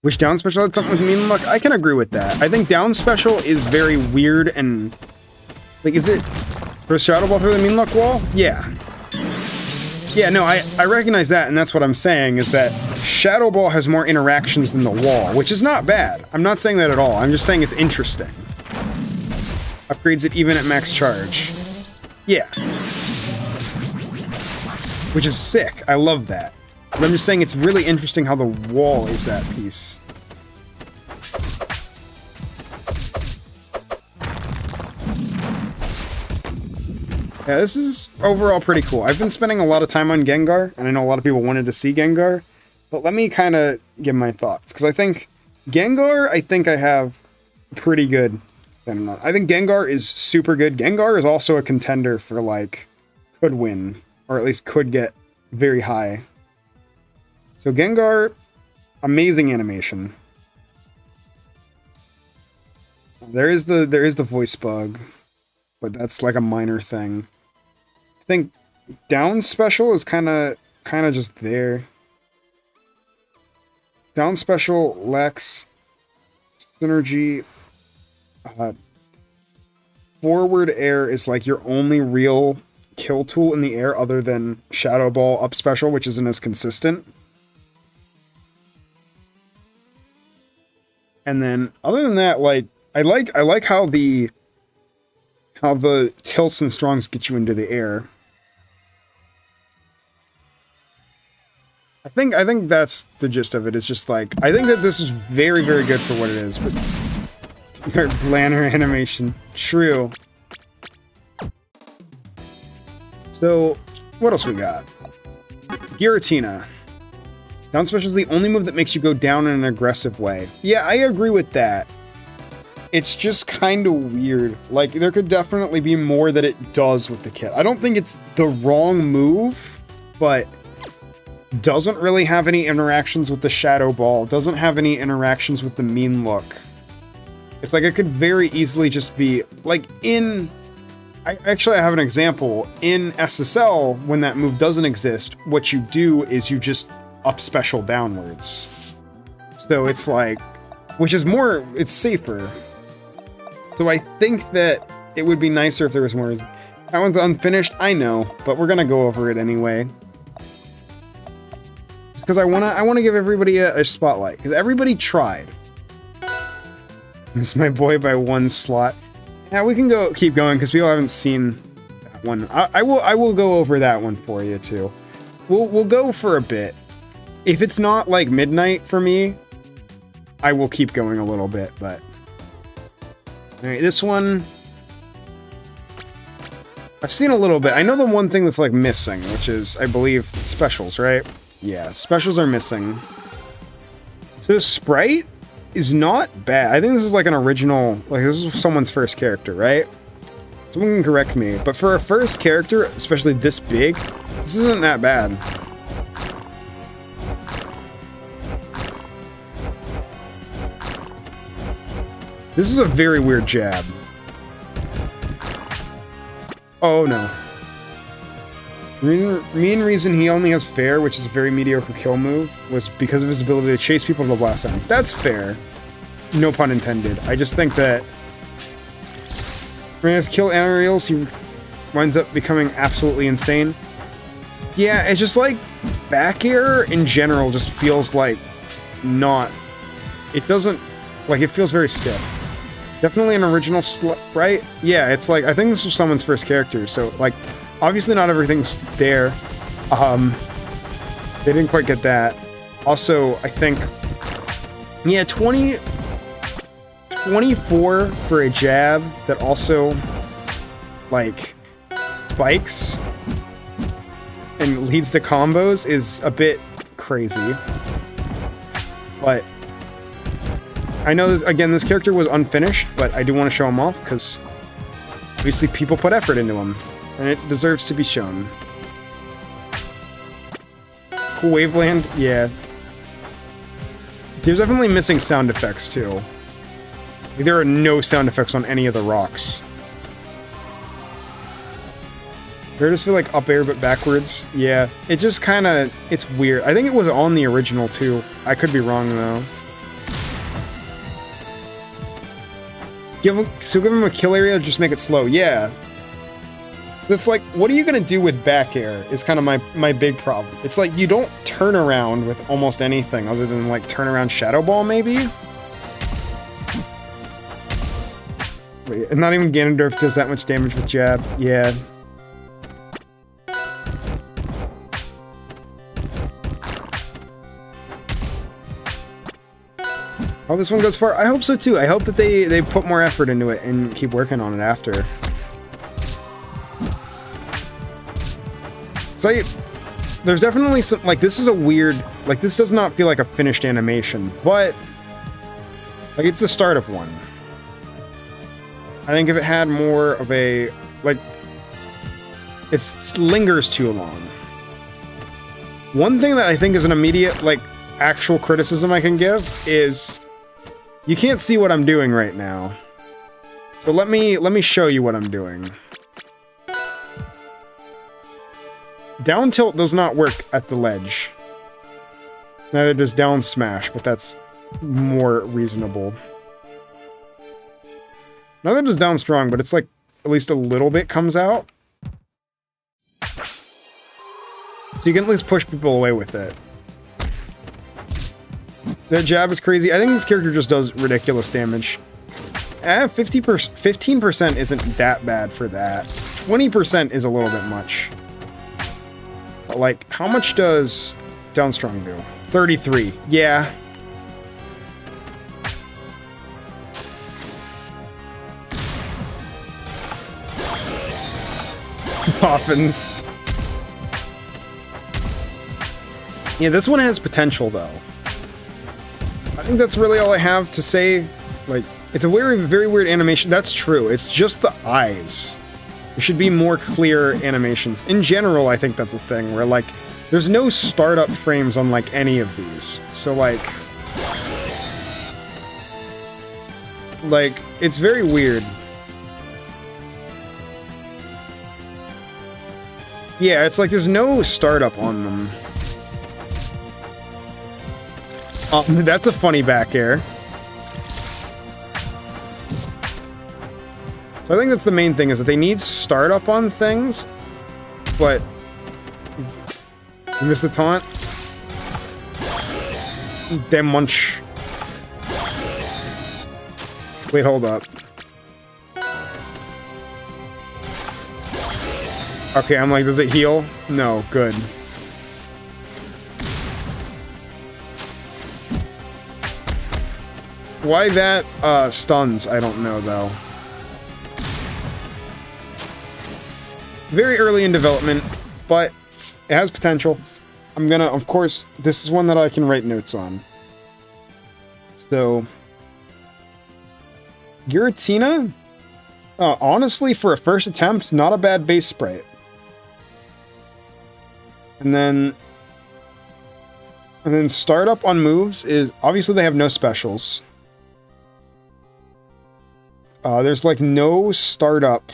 Speaker 3: Wish down special had something with Mean Look? I can agree with that. I think down special is very weird and... Like, is it... For Shadow Ball through the Mean Look wall? Yeah. Yeah, no, I recognize that, and that's what I'm saying, is that Shadow Ball has more interactions than the wall, which is not bad. I'm not saying that at all. I'm just saying it's interesting. Upgrades it even at max charge. Yeah. Which is sick. I love that. But I'm just saying it's really interesting how the wall is that piece. Yeah, this is overall pretty cool. I've been spending a lot of time on Gengar, and I know a lot of people wanted to see Gengar, but let me kind of give my thoughts, because I think Gengar, I have pretty good. I think Gengar is super good. Gengar is also a contender for, like, could win, or at least could get very high. So Gengar, amazing animation. There is the voice bug, but that's like a minor thing. I think down special is kind of just there. Down special lacks synergy. Forward air is like your only real kill tool in the air other than Shadow Ball up special, which isn't as consistent. And then, other than that, like I like how the tilts and strongs get you into the air. I think that's the gist of it. It's just like I think that this is very, very good for what it is. But Blanner animation, true. So, what else we got? Giratina. Down special is the only move that makes you go down in an aggressive way. Yeah, I agree with that. It's just kind of weird. Like, there could definitely be more that it does with the kit. I don't think it's the wrong move, but doesn't really have any interactions with the Shadow Ball, doesn't have any interactions with the Mean Look. It's like it could very easily just be, like, I have an example. In SSL, when that move doesn't exist, what you do is you just up special downwards. So it's like, which is more, it's safer. So I think that it would be nicer if there was more. That one's unfinished, I know, but we're gonna go over it anyway. Just because I wanna give everybody a spotlight, because everybody tried. This is my boy by one slot. Yeah, we can keep going because people haven't seen that one. I will go over that one for you too. We'll go for a bit. If it's not like midnight for me, I will keep going a little bit, but... Alright, this one... I've seen a little bit. I know the one thing that's like missing, which is, I believe, specials, right? Yeah, specials are missing. So Sprite is not bad. I think this is like an original, like this is someone's first character, right? Someone can correct me, but for a first character, especially this big, this isn't that bad. This is a very weird jab. Oh no. Main reason he only has Fair, which is a very mediocre kill move, was because of his ability to chase people to the blast zone. That's fair. No pun intended. I just think that when he has kill aerials, he winds up becoming absolutely insane. Yeah, it's just like back air in general just feels like not... It doesn't... Like, it feels very stiff. Definitely an original right? Yeah, it's like, I think this was someone's first character, so, like, obviously not everything's there. They didn't quite get that. Also, I think, yeah, 24 for a jab that also, like, spikes and leads to combos is a bit crazy. But I know this, again, this character was unfinished, but I do want to show him off because obviously people put effort into him and it deserves to be shown. Cool Waveland, yeah. There's definitely missing sound effects too. Like, there are no sound effects on any of the rocks. I just feel like up air but backwards. Yeah, it just kind of, it's weird. I think it was on the original too. I could be wrong though. Give him a kill area, just make it slow. Yeah. So it's like, what are you going to do with back air is kind of my big problem. It's like, you don't turn around with almost anything other than like turn around Shadow Ball maybe? Wait, and not even Ganondorf does that much damage with jab. Yeah. Oh, this one goes far. I hope so too. I hope that they put more effort into it and keep working on it after. It's like, there's definitely some, like, this is a weird, like, this does not feel like a finished animation, but, like, it's the start of one. I think if it had more of a, like, it lingers too long. One thing that I think is an immediate, like, actual criticism I can give is, you can't see what I'm doing right now. So let me show you what I'm doing. Down tilt does not work at the ledge. Neither does down smash, but that's more reasonable. Neither does down strong, but it's like at least a little bit comes out. So you can at least push people away with it. That jab is crazy. I think this character just does ridiculous damage. 15% isn't that bad for that. 20% is a little bit much. But like, how much does down strong do? 33. Yeah. Poppins. Yeah, this one has potential though. I think that's really all I have to say. Like, it's a very weird animation. That's true. It's just the eyes. There should be more clear animations. In general, I think that's a thing where, like, there's no startup frames on, like, any of these. So, like, it's very weird. Yeah, it's like there's no startup on them. That's a funny back air. So I think that's the main thing, is that they need startup on things, but you miss the taunt. Damn munch. Wait, hold up. Okay, I'm like, does it heal? No, good. Why that stuns, I don't know, though. Very early in development, but it has potential. I'm gonna, of course, this is one that I can write notes on. So, Giratina, honestly, for a first attempt, not a bad base sprite. And then startup on moves is, obviously they have no specials. There's like no startup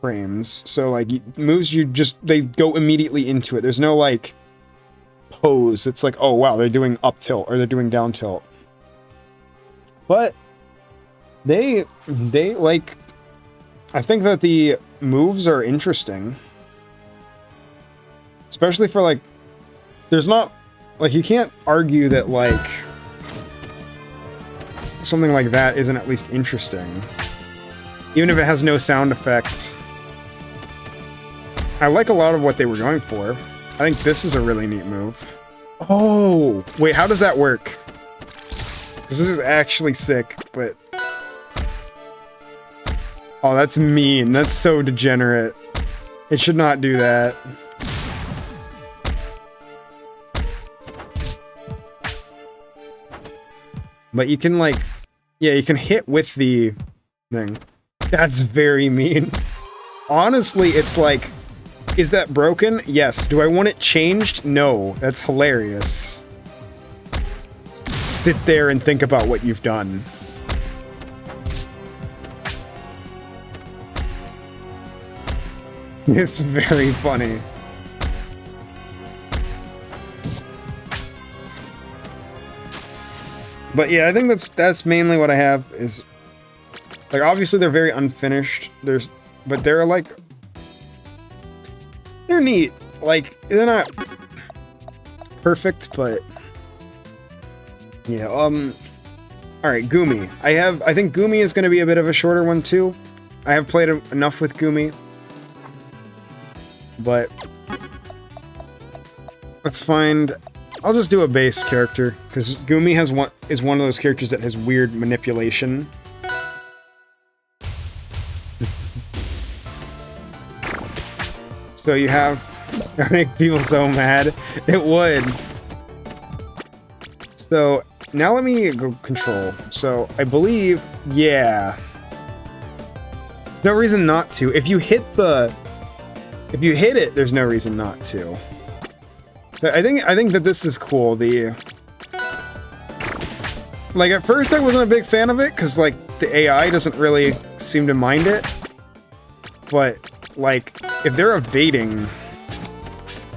Speaker 3: frames, so like moves they go immediately into it. There's no like pose. It's like, oh wow, they're doing up tilt or they're doing down tilt. But they like, I think that the moves are interesting. Especially for like, there's not, like, you can't argue that like something like that isn't at least interesting. Even if it has no sound effects. I like a lot of what they were going for. I think this is a really neat move. Oh, wait, how does that work? This is actually sick, but... Oh, that's mean. That's so degenerate. It should not do that. But you can, like... Yeah, you can hit with the thing. That's very mean. Honestly, it's like... Is that broken? Yes. Do I want it changed? No. That's hilarious. Sit there and think about what you've done. It's very funny. But yeah, I think that's mainly what I have is, like, obviously they're very unfinished. But they're like, they're neat. Like, they're not perfect, but yeah. All right, Goomy. I think Goomy is going to be a bit of a shorter one too. I have played enough with Goomy, but let's find. I'll just do a base character, because Goomy is one of those characters that has weird manipulation. So you have... That make people so mad. It would. So, now let me go control. So, I believe... Yeah. There's no reason not to. If you hit it, there's no reason not to. So I think that this is cool. Like, at first I wasn't a big fan of it, because, like, the AI doesn't really seem to mind it. But, like, if they're evading,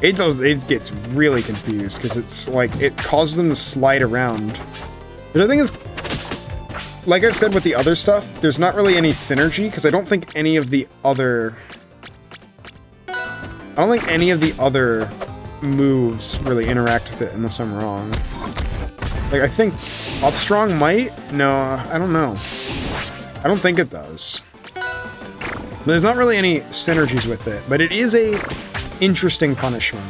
Speaker 3: it gets really confused, because it's, like, it causes them to slide around. But I think it's, like I've said with the other stuff, there's not really any synergy, because I don't think any of the other moves really interact with it, unless I'm wrong. Like, I think Upstrong might? No, I don't know. I don't think it does. There's not really any synergies with it, but it is a interesting punishment.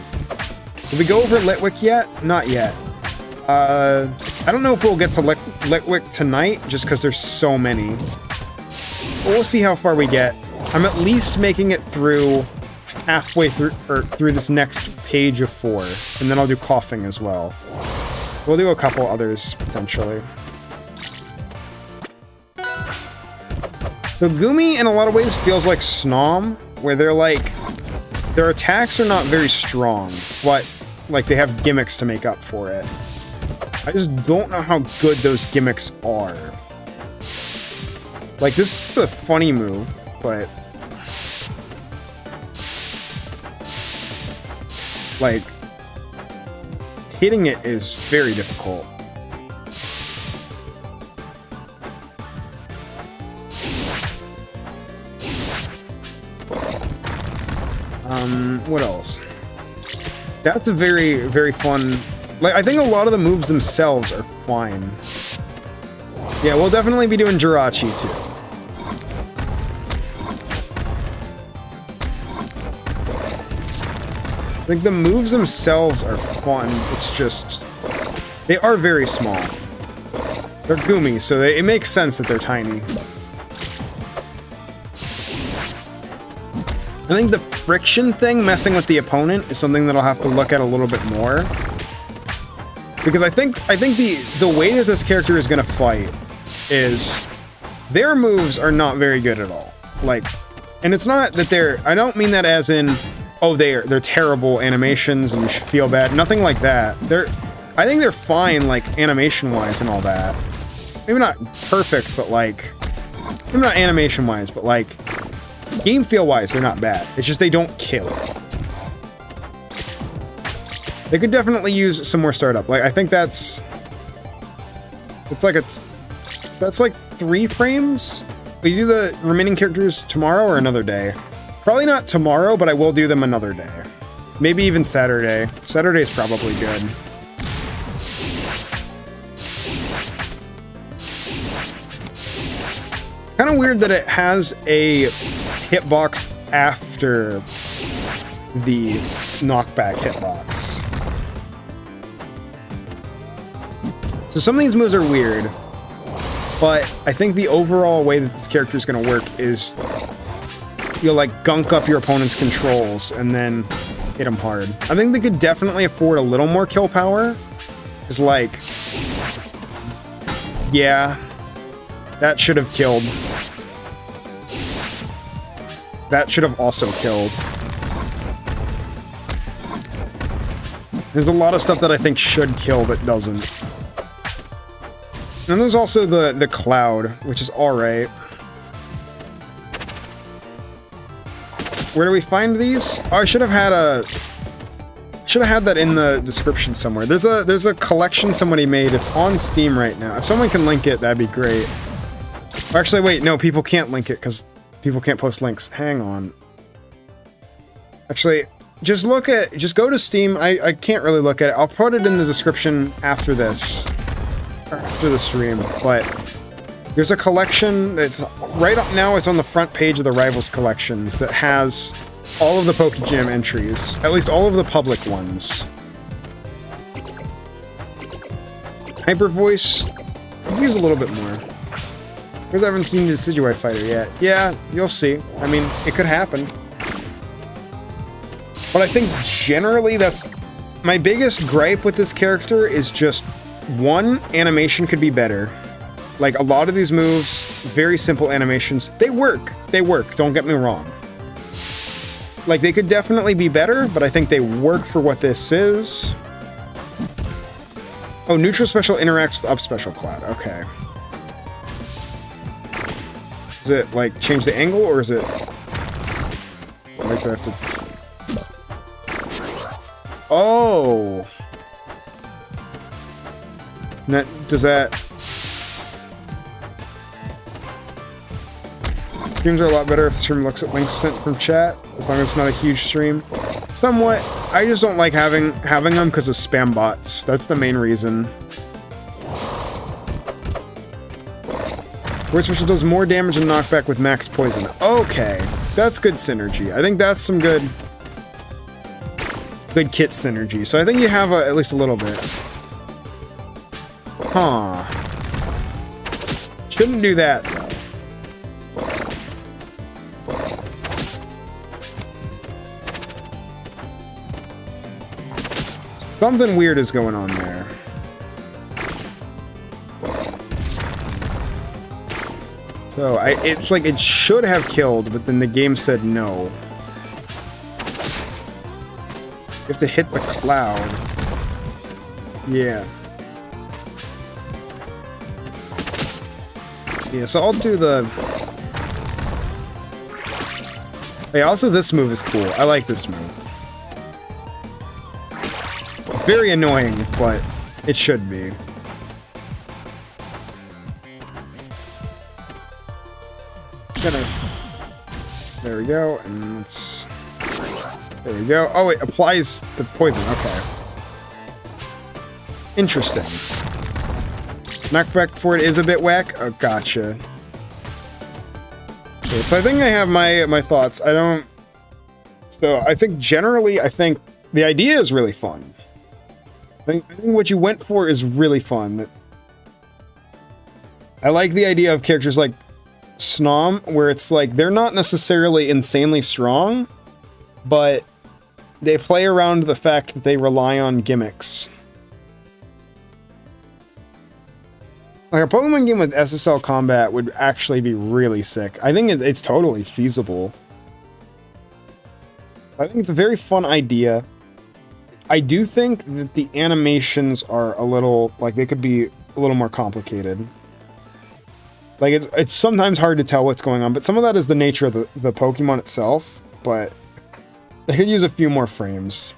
Speaker 3: Did we go over Litwick yet? Not yet. I don't know if we'll get to Litwick tonight, just because there's so many. But we'll see how far we get. I'm at least making it through halfway through, or through this next page of 4, and then I'll do Koffing as well. We'll do a couple others, potentially. So Goomy, in a lot of ways, feels like Snom, where they're like, their attacks are not very strong, but, like, they have gimmicks to make up for it. I just don't know how good those gimmicks are. Like, this is a funny move, but... like, hitting it is very difficult. What else? That's a very, very fun... Like, I think a lot of the moves themselves are fine. Yeah, we'll definitely be doing Jirachi too. Like, the moves themselves are fun. It's just... they are very small. They're Goomy, so it makes sense that they're tiny. I think the friction thing messing with the opponent is something that I'll have to look at a little bit more. Because I think the way that this character is going to fight is their moves are not very good at all. Like, and it's not that they're... I don't mean that as in... oh, they're terrible animations and you should feel bad. Nothing like that. I think they're fine, like, animation-wise and all that. Maybe not perfect, but, like... maybe not animation-wise, but, like... game feel-wise, they're not bad. It's just they don't kill. They could definitely use some more startup. Like, I think that's... it's like a... that's like 3 frames? We do the remaining characters tomorrow or another day? Probably not tomorrow, but I will do them another day. Maybe even Saturday. Saturday's probably good. It's kind of weird that it has a hitbox after the knockback hitbox. So some of these moves are weird, but I think the overall way that this character is going to work is you'll like gunk up your opponent's controls and then hit them hard. I think they could definitely afford a little more kill power. It's like, yeah, that should have killed. That should have also killed. There's a lot of stuff that I think should kill that doesn't. And there's also the cloud, which is alright. Where do we find these? Oh, I should have had that in the description somewhere. There's a collection somebody made. It's on Steam right now. If someone can link it, that'd be great. Actually, wait, no, people can't link it because people can't post links. Hang on. Actually, just go to Steam. I can't really look at it. I'll put it in the description after this, or after the stream. But there's a collection that's right up now. It's on the front page of the Rivals collections that has all of the Pokejam entries, at least all of the public ones. Hyper Voice, could use a little bit more. Because I haven't seen the Decidueye fighter yet. Yeah, you'll see. I mean, it could happen. But I think generally that's... my biggest gripe with this character is just, one, animation could be better. Like, a lot of these moves, very simple animations, they work. They work, don't get me wrong. Like, they could definitely be better, but I think they work for what this is. Oh, neutral special interacts with up special cloud. Okay. Is it, like, change the angle, or is it... like, do I have to... oh! Does that... streams are a lot better if the stream looks at links sent from chat, as long as it's not a huge stream. Somewhat. I just don't like having them because of spam bots. That's the main reason. Word Special does more damage and knockback with max poison. Okay, that's good synergy. I think that's some good kit synergy. So I think you have at least a little bit. Huh. Shouldn't do that, though. Something weird is going on there. So, it's like it should have killed, but then the game said no. You have to hit the cloud. Yeah. Yeah, so I'll do the... hey, also this move is cool. I like this move. It's very annoying, but it should be. There we go, and let's... there we go. Oh, it applies the poison. Okay. Interesting. Knockback for it is a bit whack. Oh, gotcha. Okay, so I think I have my thoughts. So I think generally, the idea is really fun. I think what you went for is really fun. I like the idea of characters like Snom, where it's like they're not necessarily insanely strong, but they play around the fact that they rely on gimmicks. Like a Pokemon game with SSL combat would actually be really sick. I think it's totally feasible. I think it's a very fun idea. I do think that the animations are a little, like, they could be a little more complicated. Like, it's sometimes hard to tell what's going on, but some of that is the nature of the Pokemon itself, but they could use a few more frames.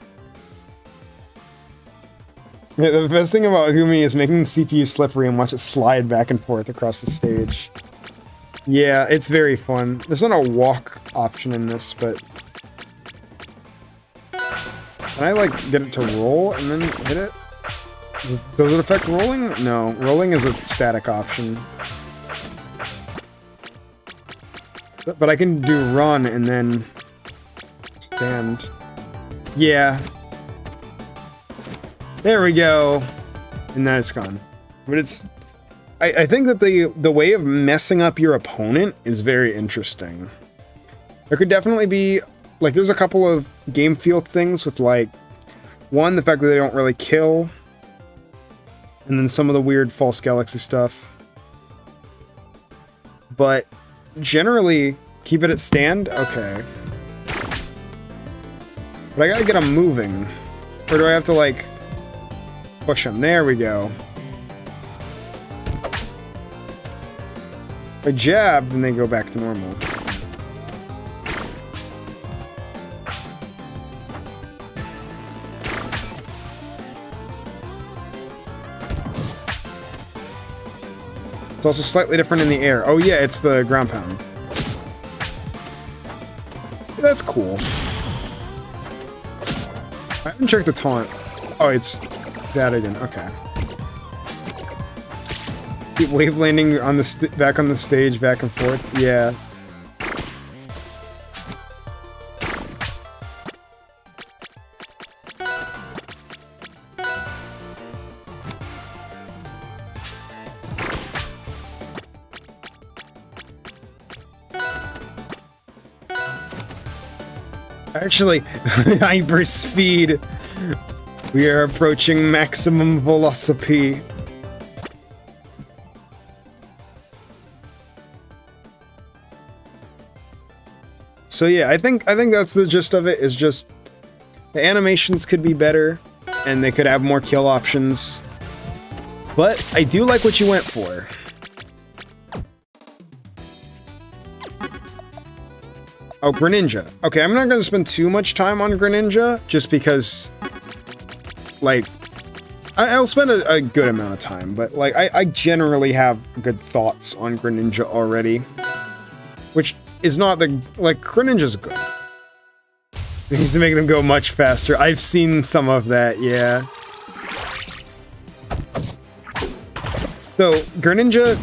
Speaker 3: Yeah, the best thing about Goomy is making the CPU slippery and watch it slide back and forth across the stage. Yeah, it's very fun. There's not a walk option in this, but... Can I, like, get it to roll and then hit it? Does it affect rolling? No, rolling is a static option. But I can do run and then stand. Yeah. There we go. And then it's gone. But it's... I think that the way of messing up your opponent is very interesting. There could definitely be... Like, there's a couple of game feel things with, like... One, the fact that they don't really kill. And then some of the weird false galaxy stuff. But... Generally, keep it at stand? Okay. But I gotta get them moving. Or do I have to, like... Push them. There we go. If I jab, then they go back to normal. It's also slightly different in the air. Oh yeah, it's the ground pound. That's cool. I haven't checked the taunt. Oh, it's that again. Okay. Keep wave landing on the back on the stage, back and forth. Yeah. Actually, hyper speed. We are approaching maximum velocity. So yeah, I think that's the gist of it, is just the animations could be better and they could have more kill options. But I do like what you went for. Oh, Greninja. Okay, I'm not going to spend too much time on Greninja, just because, like, I'll spend a good amount of time, but, like, I generally have good thoughts on Greninja already. Which is not the... Like, Greninja's good. It needs to make them go much faster. I've seen some of that, yeah. So, Greninja,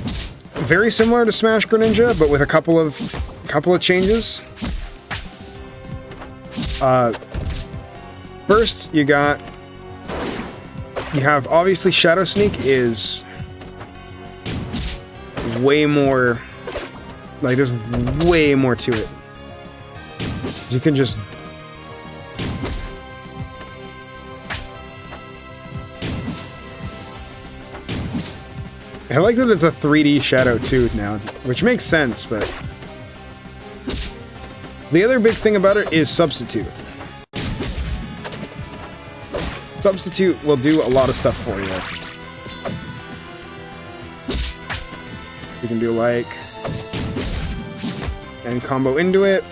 Speaker 3: very similar to Smash Greninja, but with a couple of changes. First, you have obviously Shadow Sneak is way more, like, there's way more to it. You can just I like that it's a 3D shadow too now, which makes sense, but the other big thing about it is Substitute. Substitute will do a lot of stuff for you. You can do, like, and combo into it.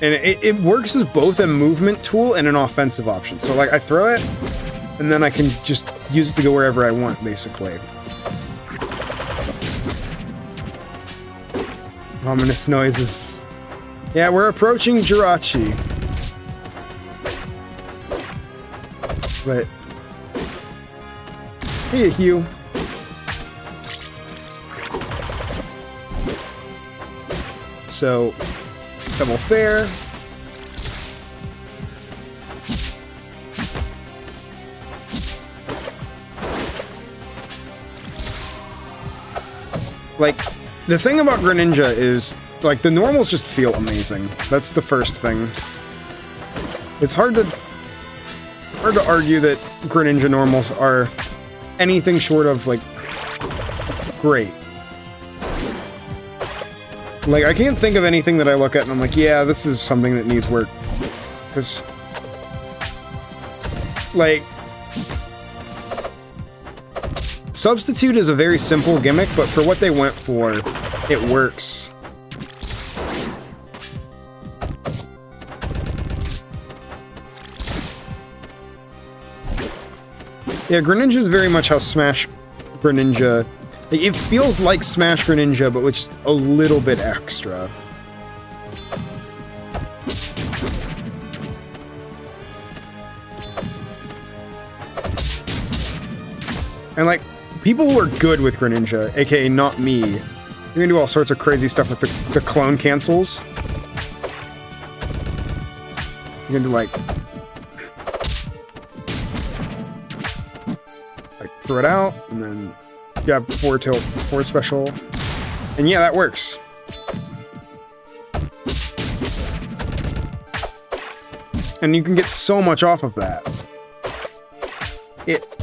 Speaker 3: And it works as both a movement tool and an offensive option. So, like, I throw it, and then I can just use it to go wherever I want, basically. Ominous noises. Yeah, we're approaching Jirachi. But hey, Hugh. So double fair. Like, the thing about Greninja is, like, the normals just feel amazing. That's the first thing. It's hard to argue that Greninja normals are anything short of, like, great. Like, I can't think of anything that I look at and I'm like, yeah, this is something that needs work. Because, like, Substitute is a very simple gimmick, but for what they went for, it works. Yeah, Greninja is very much how Smash Greninja... Like, it feels like Smash Greninja, but with just a little bit extra. And, like, people who are good with Greninja, aka not me, you're gonna do all sorts of crazy stuff with the clone cancels. You're gonna do, like, throw it out, and then you have 4 tilt, 4 special. And yeah, that works. And you can get so much off of that.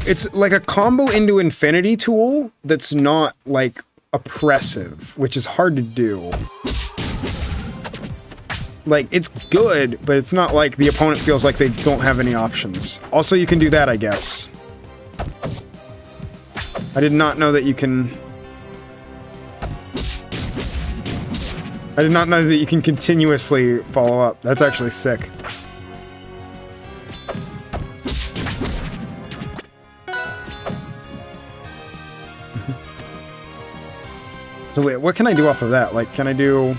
Speaker 3: It's like a combo into infinity tool that's not, like, oppressive, which is hard to do. Like, it's good, but it's not like the opponent feels like they don't have any options. Also, you can do that, I guess. I did not know that you can... I did not know that you can continuously follow up. That's actually sick. So wait, what can I do off of that? Like, can I do...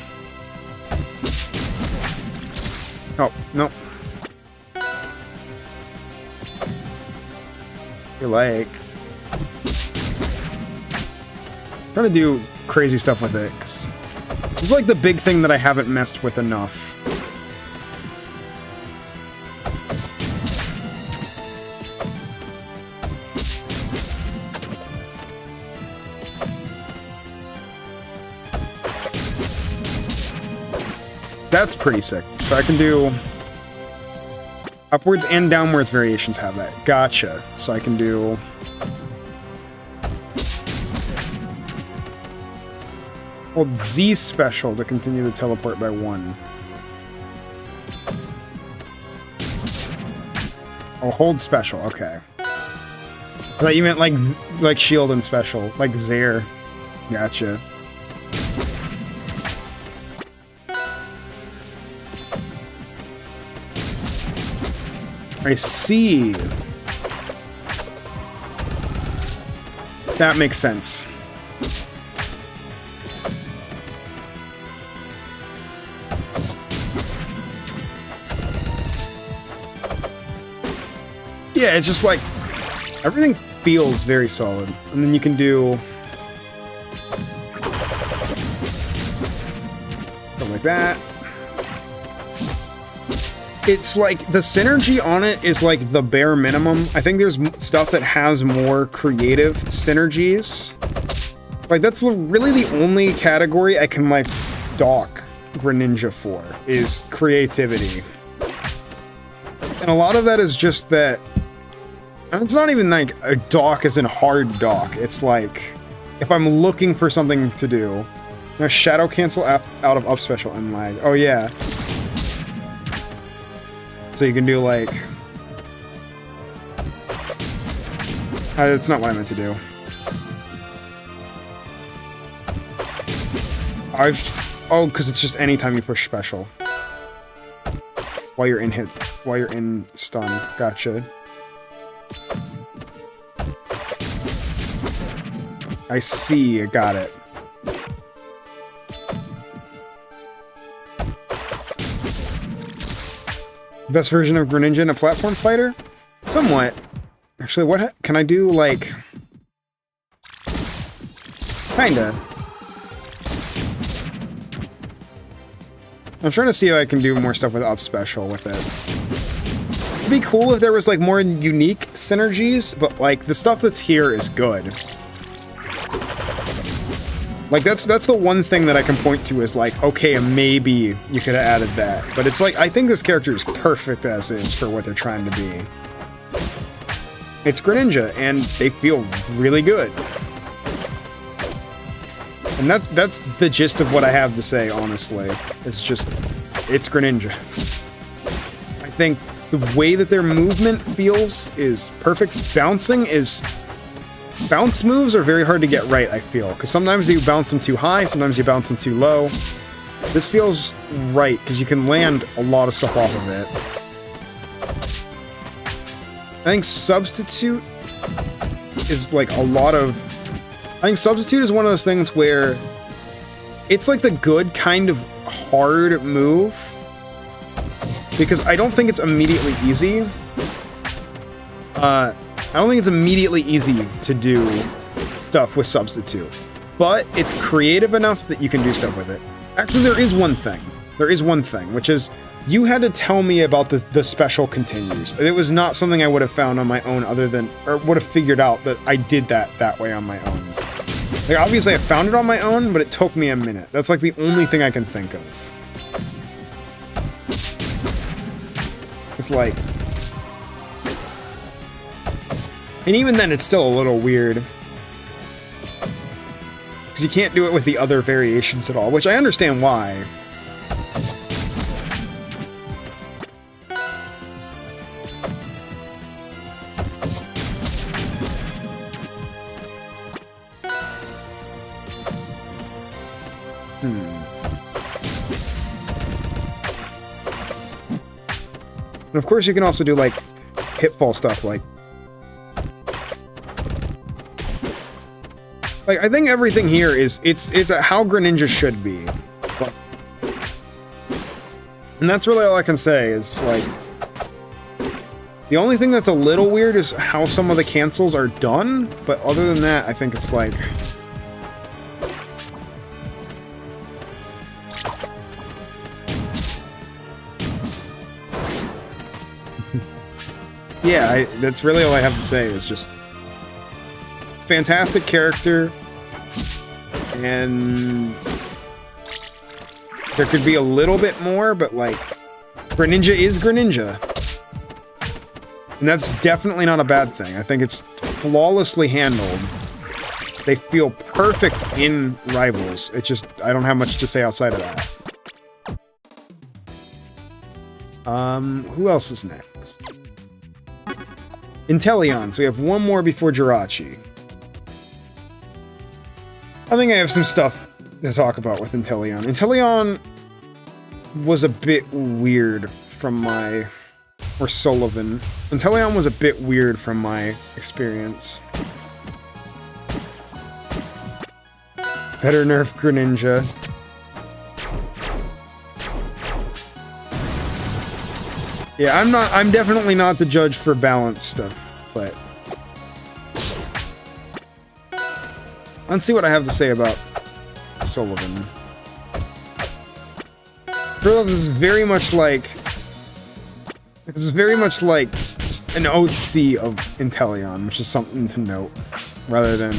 Speaker 3: Oh, no. You're like... I'm trying to do crazy stuff with it, because this is like the big thing that I haven't messed with enough. That's pretty sick. So I can do upwards and downwards variations have that. Gotcha. So I can do... Hold Z special to continue the teleport by 1. Oh, hold special. Okay. I thought you meant like shield and special, like Zaire. Gotcha. I see. That makes sense. Yeah, it's just like, everything feels very solid. And then you can do something like that. It's like, the synergy on it is like the bare minimum. I think there's stuff that has more creative synergies. Like, that's really the only category I can, like, dock Greninja for, is creativity. And a lot of that is just that, and it's not even like a dock as in hard dock. It's like, if I'm looking for something to do, now shadow cancel out of up special and lag. Oh yeah. So you can do like... that's not what I meant to do. Oh, because it's just anytime you push special. While you're in hit, while you're in stun. Gotcha. I see, got it. Best version of Greninja in a platform fighter? Somewhat. Actually, what can I do, like... Kinda. I'm trying to see if I can do more stuff with up special with it. It'd be cool if there was, like, more unique synergies, but, like, the stuff that's here is good. Like, that's the one thing that I can point to is, like, okay, maybe you could have added that. But it's like, I think this character is perfect as is for what they're trying to be. It's Greninja, and they feel really good. And that's the gist of what I have to say, honestly. It's just, it's Greninja. I think the way that their movement feels is perfect. Bounce moves are very hard to get right, I feel. Because sometimes you bounce them too high, sometimes you bounce them too low. This feels right, because you can land a lot of stuff off of it. I think Substitute is like a lot of... I think Substitute is one of those things where it's like the good kind of hard move. Because I don't think it's immediately easy. I don't think it's immediately easy to do stuff with Substitute. But it's creative enough that you can do stuff with it. Actually, there is one thing. There is one thing, which is... You had to tell me about the special continues. It was not something I would have found on my own other than... Or would have figured out that I did that way on my own. Like, obviously I found it on my own, but it took me a minute. That's like the only thing I can think of. It's like... And even then, it's still a little weird. Because you can't do it with the other variations at all, which I understand why. And of course you can also do, like, hitfall stuff, like... Like, I think everything here is... It's how Greninja should be. But, and that's really all I can say, is, like... The only thing that's a little weird is how some of the cancels are done, but other than that, I think it's, like... Yeah, that's really all I have to say, is just... Fantastic character, and... There could be a little bit more, but, like... Greninja is Greninja. And that's definitely not a bad thing. I think it's flawlessly handled. They feel perfect in Rivals. It's just, I don't have much to say outside of that. Who else is next? Inteleon, so we have one more before Jirachi. I think I have some stuff to talk about with Inteleon. Inteleon was a bit weird from my... Or Sullivan. Inteleon was a bit weird from my experience. Better nerf Greninja. Yeah, I'm definitely not the judge for balance stuff, but... Let's see what I have to say about Sullivan. This is very much like... This is very much like an OC of Inteleon, which is something to note, rather than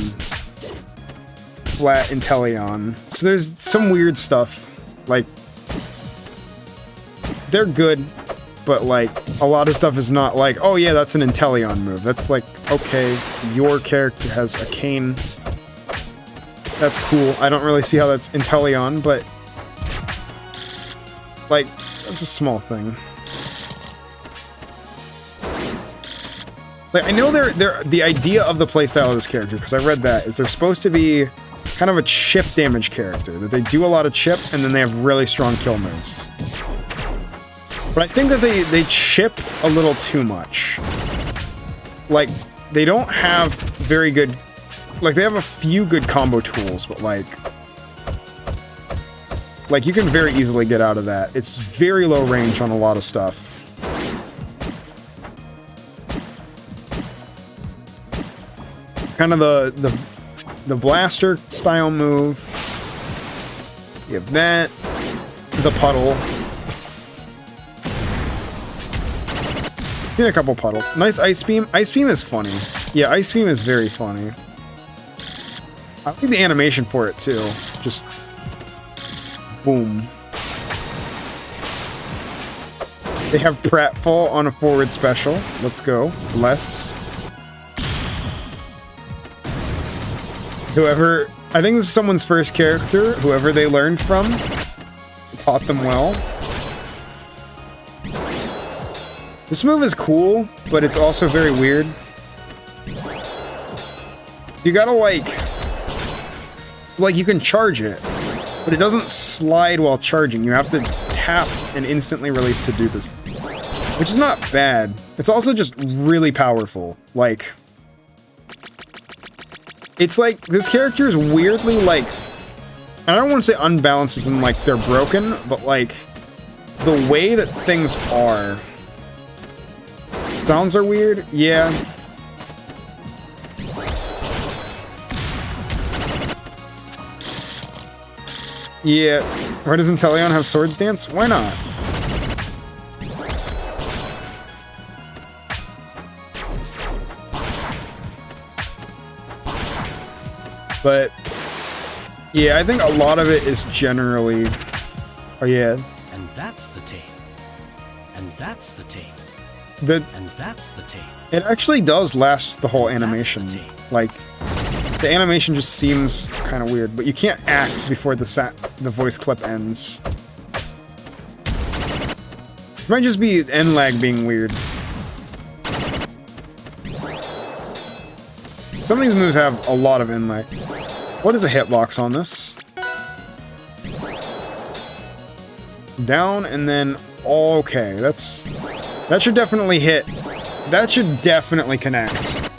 Speaker 3: flat Inteleon. So there's some weird stuff, like... They're good, but, like, a lot of stuff is not like, oh yeah, that's an Inteleon move. That's like, okay, your character has a cane. That's cool. I don't really see how that's Inteleon, but... Like, that's a small thing. Like, I know the idea of the playstyle of this character, because I read that, is they're supposed to be kind of a chip damage character. That they do a lot of chip, and then they have really strong kill moves. But I think that they chip a little too much. Like, they don't have very good... Like, they have a few good combo tools, but, like... Like, you can very easily get out of that. It's very low range on a lot of stuff. kind of the blaster style move. You have that, the puddle. Seen a couple puddles. Nice ice beam. Ice beam is funny. Yeah, ice beam is very funny. I like the animation for it too. Just boom. They have pratfall on a forward special. Let's go. Bless. Whoever, I think this is someone's first character. Whoever they learned from taught them well. This move is cool, but it's also very weird. You gotta like you can charge it, but it doesn't slide while charging. You have to tap and instantly release to do this, which is not bad. It's also just really powerful. Like, it's like this character is weirdly like, I don't want to say unbalanced as in like they're broken, but like the way that things are. Sounds are weird, yeah. Yeah, why does Inteleon have Swords Dance? Why not? But yeah, I think a lot of it is generally, oh yeah.
Speaker 4: And that's the tape. And that's the tape. And that's the tape.
Speaker 3: It actually does last the whole animation. Like, the animation just seems kind of weird, but you can't act before the voice clip ends. It might just be end lag being weird. Some of these moves have a lot of end lag. What is the hitbox on this? Down and then okay, that should definitely hit. That should definitely connect.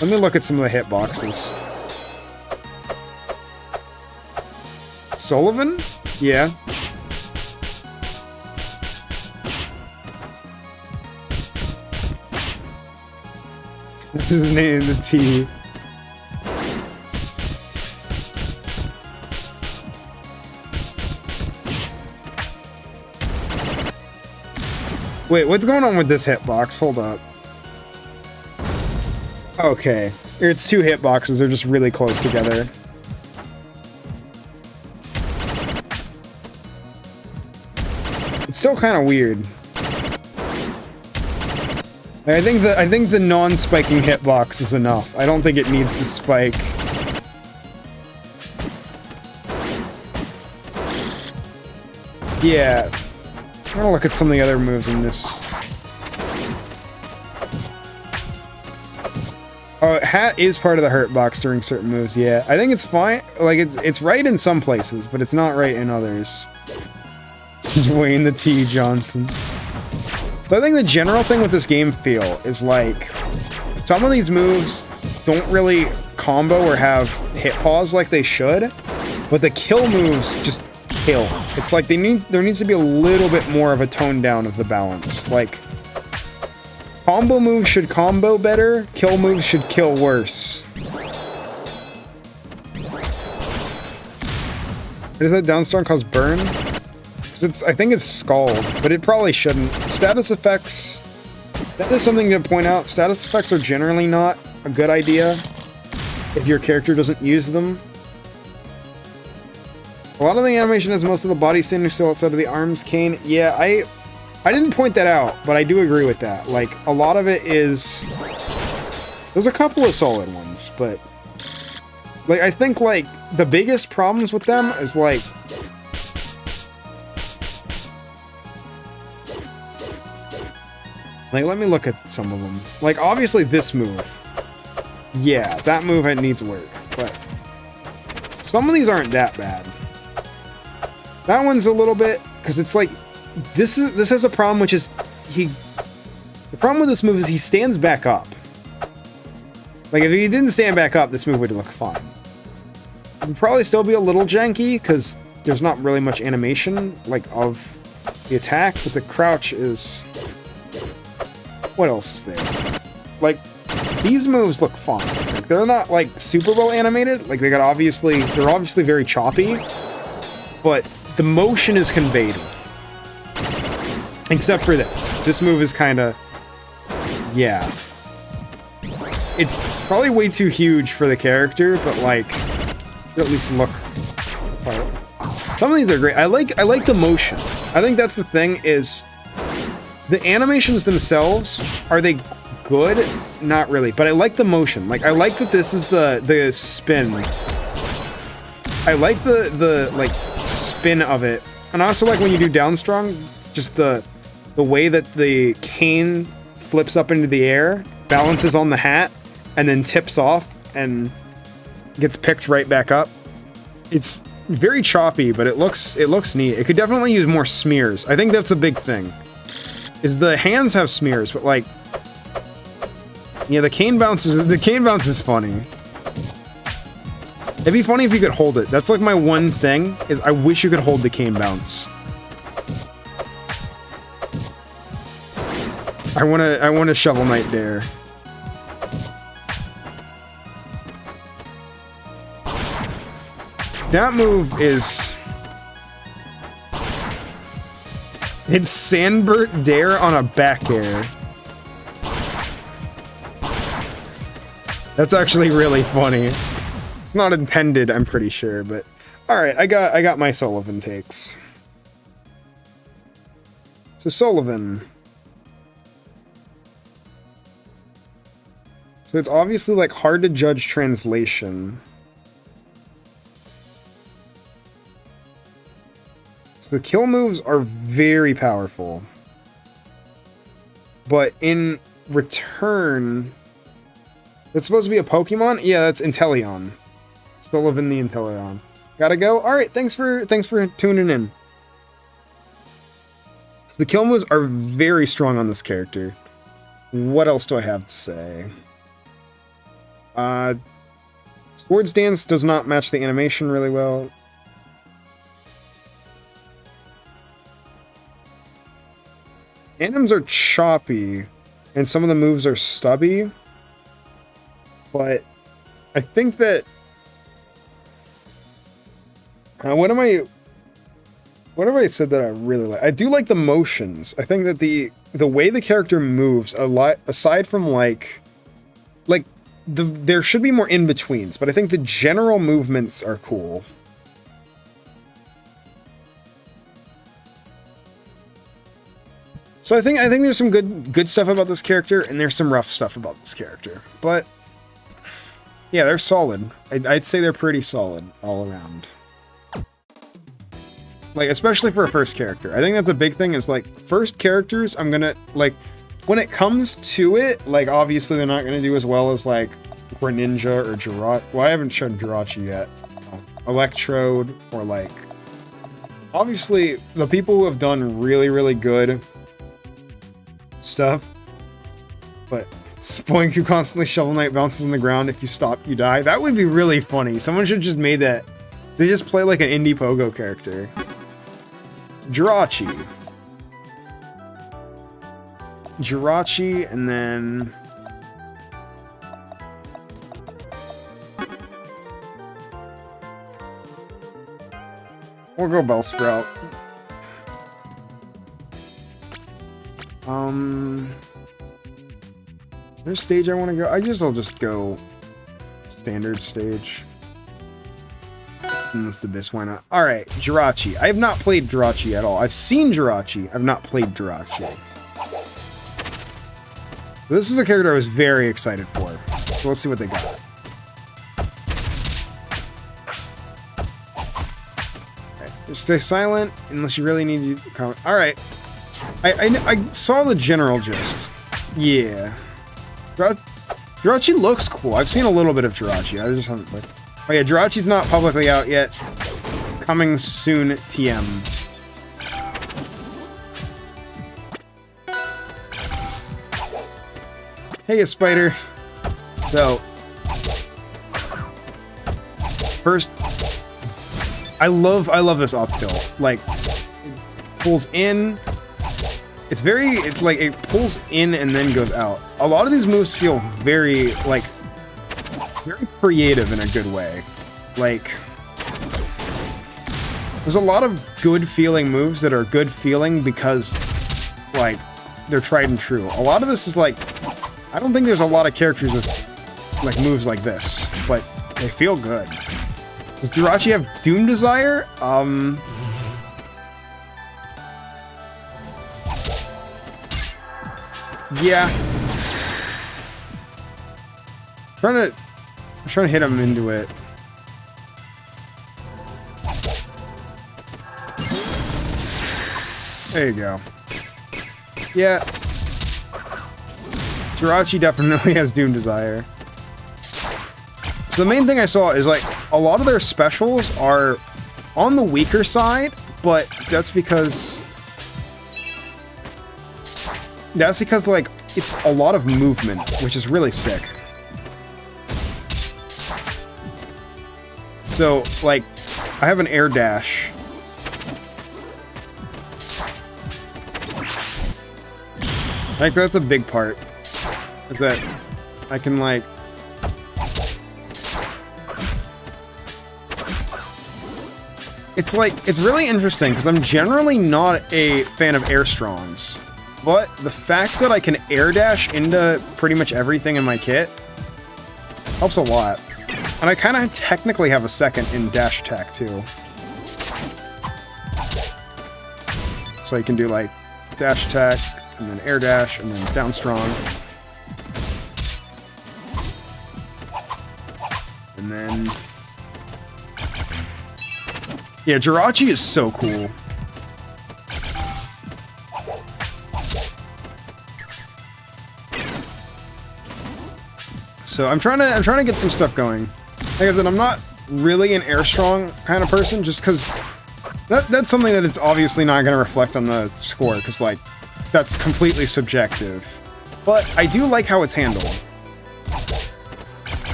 Speaker 3: Let me look at some of the hitboxes. Sullivan? Yeah. That's his name, the T. Wait, what's going on with this hitbox? Hold up. Okay. It's two hitboxes, they're just really close together. It's still kind of weird. I think the non-spiking hitbox is enough. I don't think it needs to spike. Yeah. I'm gonna look at some of the other moves in this. Oh, hat is part of the hurt box during certain moves, yeah. I think it's fine. Like, it's right in some places, but it's not right in others. Dwayne the T. Johnson. So I think the general thing with this game feel is, like, some of these moves don't really combo or have hit pause like they should, but the kill moves just kill. It's like there needs to be a little bit more of a tone down of the balance. Like, combo moves should combo better, kill moves should kill worse. Does that down strong cause burn? I think it's Scald, but it probably shouldn't. Status effects, that is something to point out. Status effects are generally not a good idea if your character doesn't use them. A lot of the animation has most of the body standing still outside of the arms cane. Yeah, I didn't point that out, but I do agree with that. Like, a lot of it is... There's a couple of solid ones, but... Like, I think, like, the biggest problems with them is, like... Like, let me look at some of them. Like, obviously this move. Yeah, that move needs work, but... Some of these aren't that bad. That one's a little bit... Because it's like... This has a problem, which is... The problem with this move is he stands back up. Like, if he didn't stand back up, this move would look fine. It would probably still be a little janky, because there's not really much animation, like, of the attack, but the crouch is... What else is there? Like, these moves look fine. Like, Like, they're not, like, super well animated. Like, they're obviously very choppy. But the motion is conveyed. Except for this. This move is kind of... Yeah. It's probably way too huge for the character, but, like, they at least look... Some of these are great. I like the motion. I think that's the thing, is... The animations themselves, are they good? Not really, but I like the motion. Like, I like that this is the spin. I like the like spin of it, and I also like when you do down strong, just the way that the cane flips up into the air, balances on the hat, and then tips off and gets picked right back up. It's very choppy, but it looks neat. It could definitely use more smears. I think that's a big thing. Is the hands have smears, but like, yeah, the cane bounce is funny. It'd be funny if you could hold it. That's like my one thing, is I wish you could hold the cane bounce. I want a Shovel Knight Dare. That move is... It's Sandbert Dare on a back air. That's actually really funny. It's not intended, I'm pretty sure, but... Alright, I got my Sullivan takes. So Sullivan. So it's obviously, like, hard to judge translation. So the kill moves are very powerful. But in return... That's supposed to be a Pokemon? Yeah, that's Inteleon. Sullivan the Inteleon. Gotta go? Alright, thanks for tuning in. So the kill moves are very strong on this character. What else do I have to say? Swords Dance does not match the animation really well. Anims are choppy, and some of the moves are stubby. But I think that... what have I said that I really like? I do like the motions. I think that the way the character moves, a lot, aside from like there should be more in-betweens, but I think the general movements are cool. So I think there's some good stuff about this character, and there's some rough stuff about this character. But yeah, they're solid. I'd say they're pretty solid all around. Like, especially for a first character. I think that's a big thing, is like, first characters, I'm gonna, like, when it comes to it, like, obviously they're not gonna do as well as, like, Greninja or Jirachi. Well, I haven't shown Jirachi yet. Electrode, or like... Obviously, the people who have done really, really good stuff, but Spoink, who constantly Shovel Knight bounces on the ground, if you stop, you die. That would be really funny. Someone should just made that. They just play like an indie pogo character. Jirachi, and then... We'll go Bellsprout. There's stage I want to go. I'll just go standard stage. Unless the Abyss, why not? Alright, Jirachi. I have not played Jirachi at all. I've seen Jirachi. I've not played Jirachi. This is a character I was very excited for. So let's see what they got. Okay, just stay silent unless you really need to comment. Alright. I saw the general gist. Yeah. Jirachi looks cool. I've seen a little bit of Jirachi. I just haven't played. Oh yeah, Jirachi's not publicly out yet. Coming soon, TM. Hey, Spider. So, first, I love this up tilt. Like, it pulls in. It's like it pulls in and then goes out. A lot of these moves feel very like creative in a good way. Like, there's a lot of good feeling moves that are good feeling because, like, they're tried and true. A lot of this is like, I don't think there's a lot of characters with, like, moves like this, but they feel good. Does Jirachi have Doom Desire? Yeah. I'm trying to hit him into it. There you go. Yeah. Jirachi definitely has Doom Desire. So the main thing I saw is, like, a lot of their specials are on the weaker side, but that's because, like, it's a lot of movement, which is really sick. So, like, I have an air dash. Like, that's a big part. Is that I can, like... It's like, it's really interesting, because I'm generally not a fan of air strongs. But the fact that I can air dash into pretty much everything in my kit helps a lot. And I kind of technically have a second in dash attack, too. So you can do, like, dash attack, and then air dash, and then down strong. And then... yeah, Jirachi is so cool. So I'm trying to get some stuff going. Like I said, I'm not really an air strong kind of person, just because that's something that it's obviously not going to reflect on the score, because, like, that's completely subjective. But I do like how it's handled.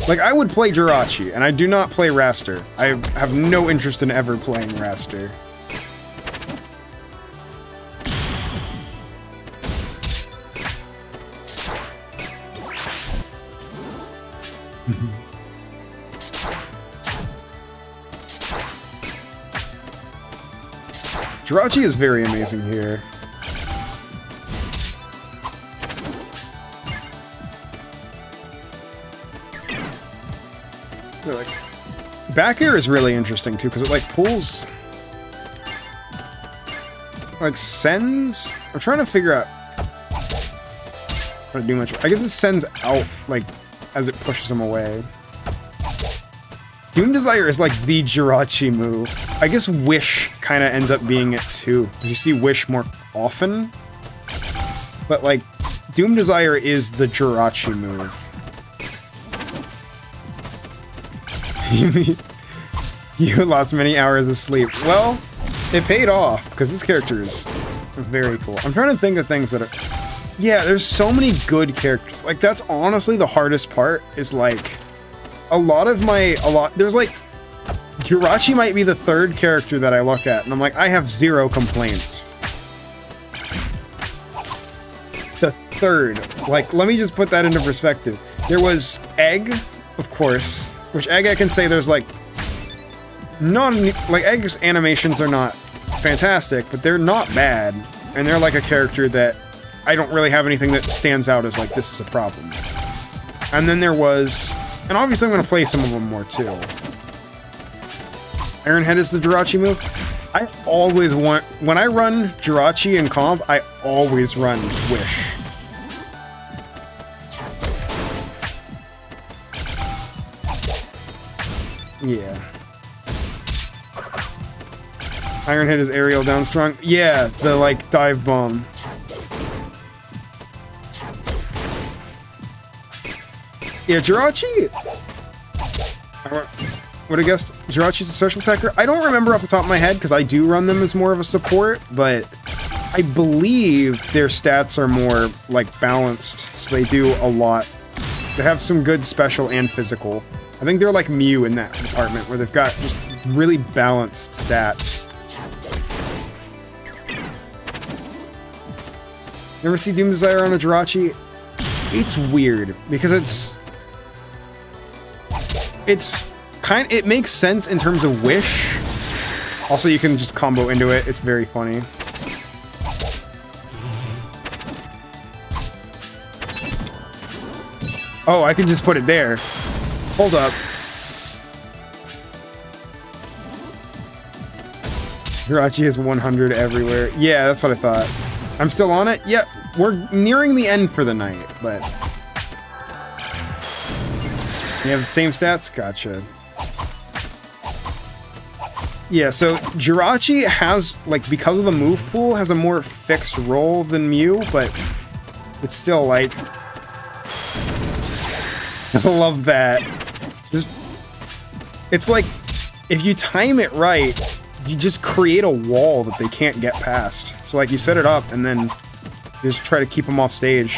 Speaker 3: Like, I would play Jirachi, and I do not play Raster. I have no interest in ever playing Raster. Jirachi is very amazing here. Like, back air is really interesting too, because it, like, pulls, like, sends. I'm trying to figure out how to do much. I guess it sends out, like, as it pushes him away. Doom Desire is, like, the Jirachi move. I guess Wish kind of ends up being it too. You see Wish more often, but, like, Doom Desire is the Jirachi move. You lost many hours of sleep. Well, it paid off, because this character is very cool. I'm trying to think of things that are... yeah, there's so many good characters. Like, that's honestly the hardest part, is, like, there's, like, Jirachi might be the third character that I look at, and I'm like, I have zero complaints. The third. Like, let me just put that into perspective. There was Egg, of course, which Egg I can say there's, like, Egg's animations are not fantastic, but they're not bad, and they're, like, a character that I don't really have anything that stands out as, like, this is a problem. And then there was, and obviously I'm going to play some of them more, too. Iron Head is the Jirachi move. I always want, when I run Jirachi in comp, I always run Wish. Yeah. Iron Head is aerial down strong. Yeah, the, like, dive bomb. Yeah, Jirachi... I would have guessed Jirachi's a special attacker. I don't remember off the top of my head, because I do run them as more of a support, but I believe their stats are more, like, balanced, so they do a lot. They have some good special and physical. I think they're like Mew in that department, where they've got just really balanced stats. You ever see Doom Desire on a Jirachi? It's weird, because it's it makes sense in terms of Wish. Also, you can just combo into it. It's very funny. Oh, I can just put it there. Hold up. Jirachi is 100 everywhere. Yeah, that's what I thought. I'm still on it? Yep. We're nearing the end for the night, but... You have the same stats? Gotcha. Yeah, so Jirachi has, like, because of the move pool, has a more fixed role than Mew, but it's still, like... I love that. Just... It's like, if you time it right, you just create a wall that they can't get past. So, like, you set it up, and then you just try to keep them off stage.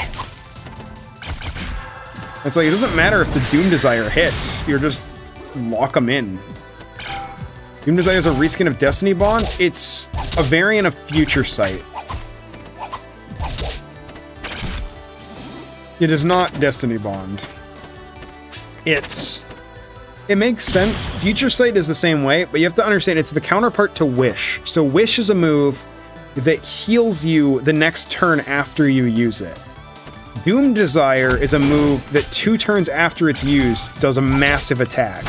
Speaker 3: It's like, it doesn't matter if the Doom Desire hits, you're just lock them in. Doom Desire is a reskin of Destiny Bond. It's a variant of Future Sight. It is not Destiny Bond. It makes sense. Future Sight is the same way, but you have to understand it's the counterpart to Wish. So Wish is a move that heals you the next turn after you use it. Doom Desire is a move that 2 turns after it's used does a massive attack.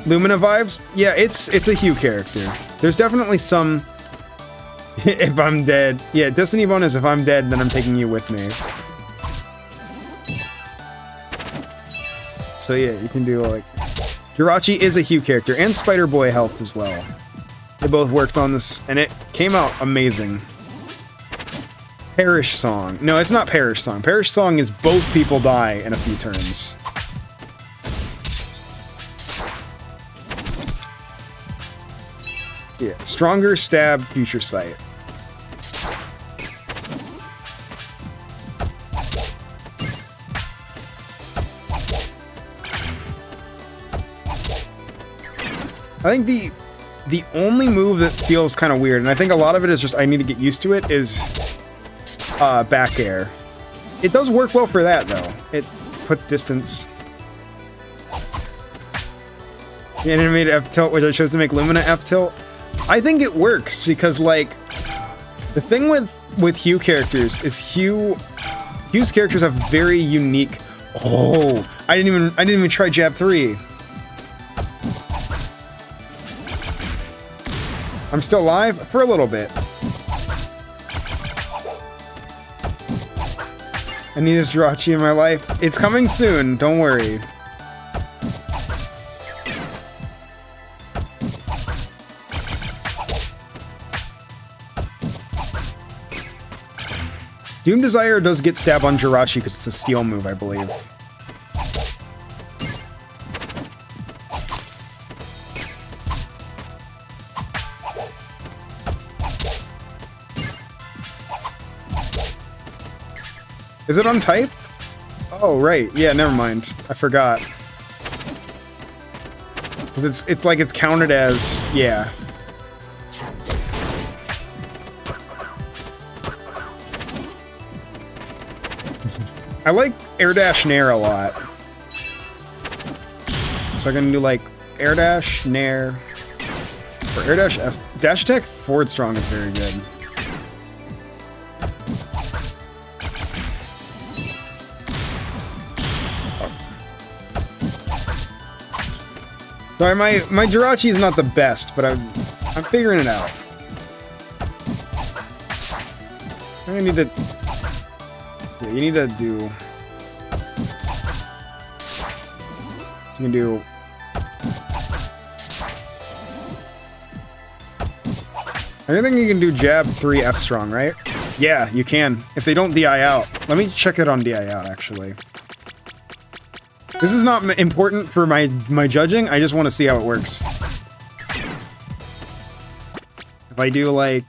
Speaker 3: Lumina vibes? Yeah, it's a Hue character. There's definitely some... if I'm dead. Yeah, Destiny Bond is if I'm dead, then I'm taking you with me. So yeah, you can do like... Jirachi is a Hue character, and Spider Boy helped as well. They both worked on this, and it came out amazing. Perish Song. No, it's not Perish Song. Perish Song is both people die in a few turns. Yeah, Stronger, Stab, Future Sight. I think the only move that feels kind of weird, and I think a lot of it is just I need to get used to it, is back air. It does work well for that, though. It puts distance. The animated F-tilt, which I chose to make Lumina F-tilt. I think it works, because, like, the thing with Hue characters is Hue's characters have very unique... Oh! I didn't even try Jab 3. I'm still alive for a little bit. I need this Jirachi in my life. It's coming soon, don't worry. Doom Desire does get stab on Jirachi because it's a steel move, I believe. Is it untyped? Oh, right. Yeah, never mind. I forgot. Because it's like it's counted as... Yeah. I like Air Dash Nair a lot. So I'm gonna do like Air Dash, Nair, or Air Dash F. Dash Attack forward strong is very good. Sorry, my Jirachi is not the best, but I'm figuring it out. I need to... Yeah, you need to do... You can do... I think you can do Jab 3 F strong, right? Yeah, you can. If they don't DI out. Let me check it on DI out, actually. This is not important for my judging, I just want to see how it works. If I do, like...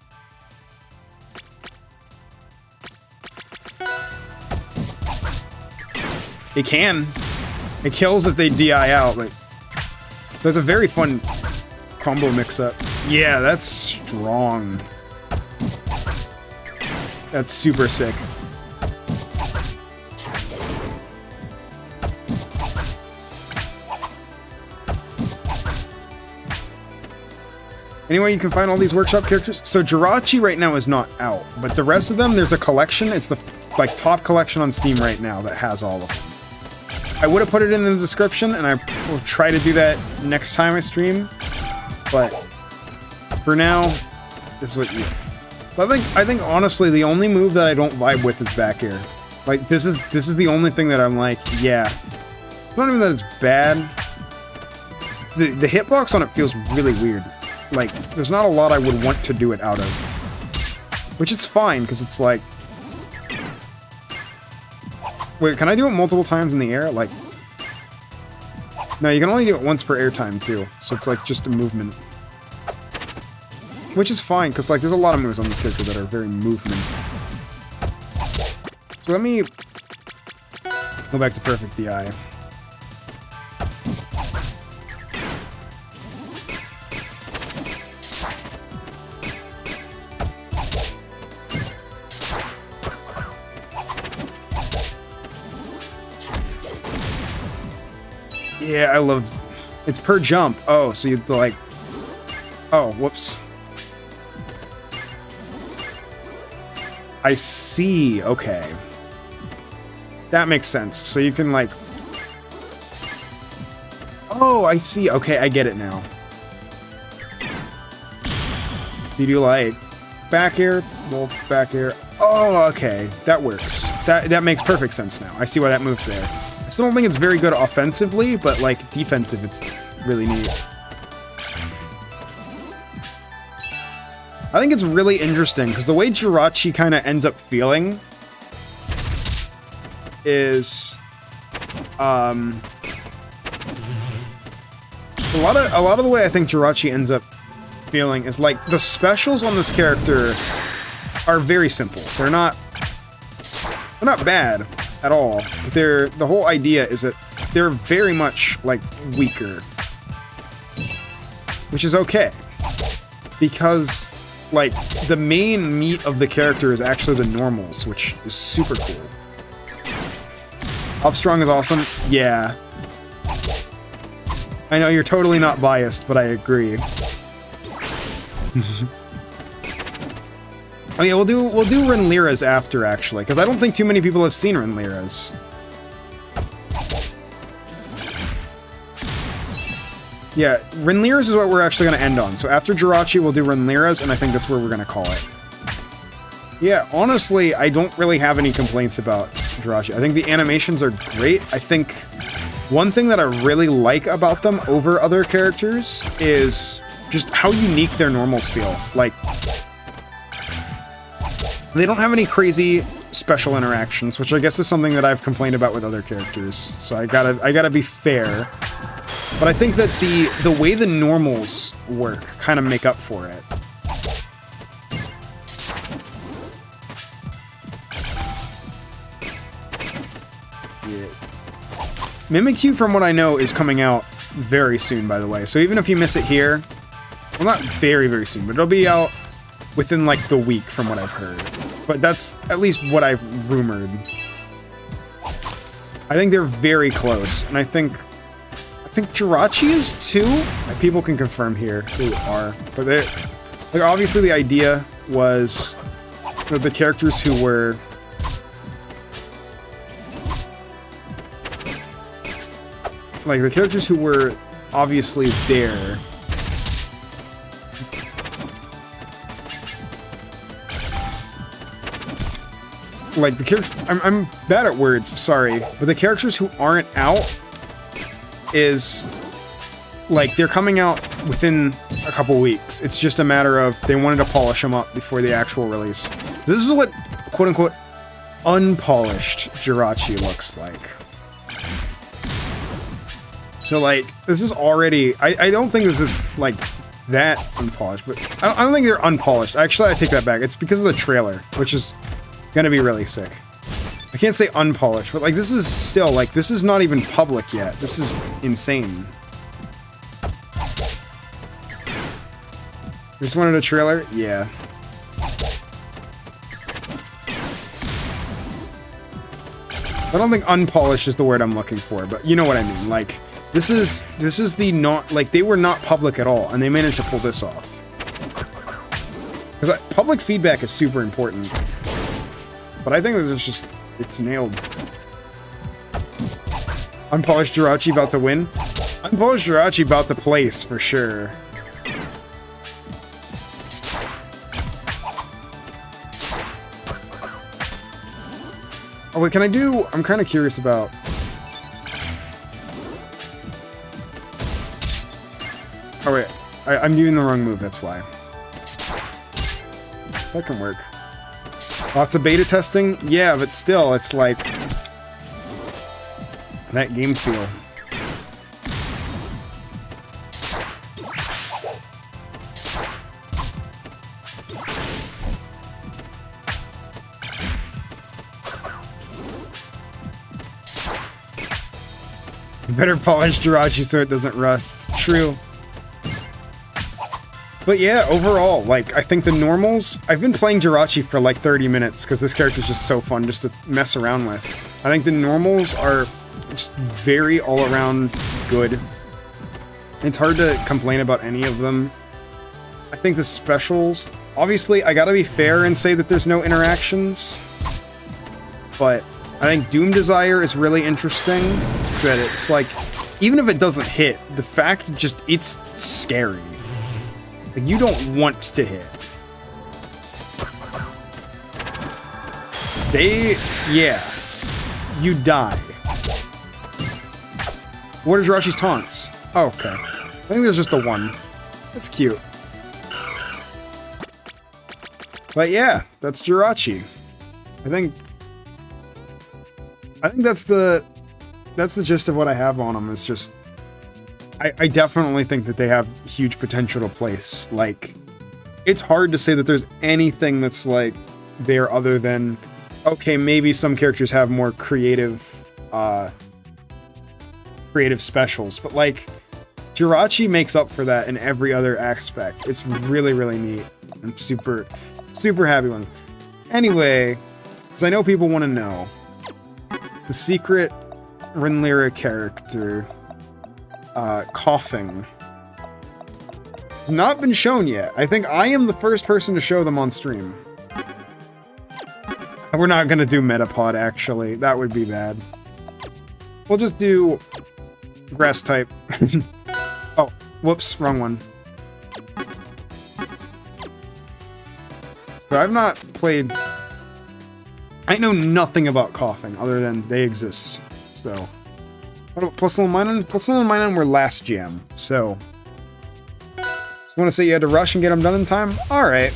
Speaker 3: It can. It kills if they DI out, but... So it's a very fun combo mix-up. Yeah, that's strong. That's super sick. Anyway, you can find all these workshop characters. So Jirachi right now is not out, but the rest of them, there's a collection. It's the like top collection on Steam right now that has all of them. I would have put it in the description, and I will try to do that next time I stream. But for now, this is what you get. So I think honestly, the only move that I don't vibe with is back air. Like this is the only thing that I'm like, yeah. It's not even that it's bad. The hitbox on it feels really weird. Like, there's not a lot I would want to do it out of. Which is fine, because it's like... Wait, can I do it multiple times in the air? Like... No, you can only do it once per airtime, too. So it's like just a movement. Which is fine, because like there's a lot of moves on this character that are very movement. So let me... go back to Perfect DI. Yeah, I love... It's per jump. Oh, so you'd like... Oh, whoops. I see. Okay. That makes sense. So you can like... Oh, I see. Okay, I get it now. You do like... back air, wolf, back air. Oh, okay. That works. That makes perfect sense now. I see why that moves there. I still don't think it's very good offensively, but like defensive, it's really neat. I think it's really interesting because the way Jirachi kind of ends up feeling is a lot of the way I think Jirachi ends up feeling is like the specials on this character are very simple. They're not bad at all. The whole idea is that they're very much like weaker, which is okay because like the main meat of the character is actually the normals, which is super cool. Up strong is awesome. Yeah. I know you're totally not biased, but I agree. Oh yeah, we'll do Renlira's after actually, because I don't think too many people have seen Renlira's. Yeah, Renlira's is what we're actually going to end on. So after Jirachi, we'll do Renlira's, and I think that's where we're going to call it. Yeah, honestly, I don't really have any complaints about Jirachi. I think the animations are great. I think one thing that I really like about them over other characters is just how unique their normals feel. Like, they don't have any crazy special interactions, which I guess is something that I've complained about with other characters. So I gotta be fair. But I think that the way the normals work kind of make up for it. Yeah. Mimikyu, from what I know, is coming out very soon, by the way. So even if you miss it here, well, not very, very soon, but it'll be out within, like, the week, from what I've heard. But that's at least what I've rumored. I think they're very close, and I think Jirachi is too. People can confirm here who are, but they, like, obviously the idea was that the characters who were obviously there. Like the characters, I'm bad at words, sorry, but the characters who aren't out is like they're coming out within a couple weeks. It's just a matter of they wanted to polish them up before the actual release. This is what quote unquote unpolished Jirachi looks like. So like this is already I don't think this is like that unpolished, but I don't think they're unpolished. Actually, I take that back. It's because of the trailer, which is gonna be really sick. I can't say unpolished, but like this is still like this is not even public yet. This is insane. You just wanted a trailer? Yeah. I don't think unpolished is the word I'm looking for, but you know what I mean. Like this is the not like they were not public at all, and they managed to pull this off. Because public feedback is super important. But I think that it's nailed. Unpolished Jirachi about to win. Unpolished Jirachi about to place, for sure. Oh wait, can I do... I'm kind of curious about... Oh wait, I'm doing the wrong move, that's why. That can work. Lots of beta testing? Yeah, but still, it's like... that game feel. Better polish Jirachi so it doesn't rust. True. But yeah, overall, like, I think the normals... I've been playing Jirachi for like 30 minutes because this character is just so fun just to mess around with. I think the normals are just very all-around good. It's hard to complain about any of them. I think the specials... Obviously, I gotta be fair and say that there's no interactions. But I think Doom Desire is really interesting. That it's like... Even if it doesn't hit, the fact just... It's scary. Like, you don't want to hit. Yeah. You die. What are Jirachi's taunts? Oh, okay. I think there's just a one. That's cute. But yeah, that's Jirachi. I think that's the gist of what I have on them. It's just... I definitely think that they have huge potential to place. Like, it's hard to say that there's anything that's, like, there other than, okay, maybe some characters have more creative specials, but, like, Jirachi makes up for that in every other aspect. It's really, really neat. I'm super, super happy with it. Anyway, because I know people want to know, the secret Rinlira character... Koffing. Not been shown yet. I think I am the first person to show them on stream. We're not gonna do Metapod, actually. That would be bad. We'll just do Grass type. Oh, whoops, wrong one. So I've not played... I know nothing about Koffing other than they exist, so... What about Plus Little Minun? Plus Little Minun were last jam, so... Just want to say you had to rush and get them done in time? Alright.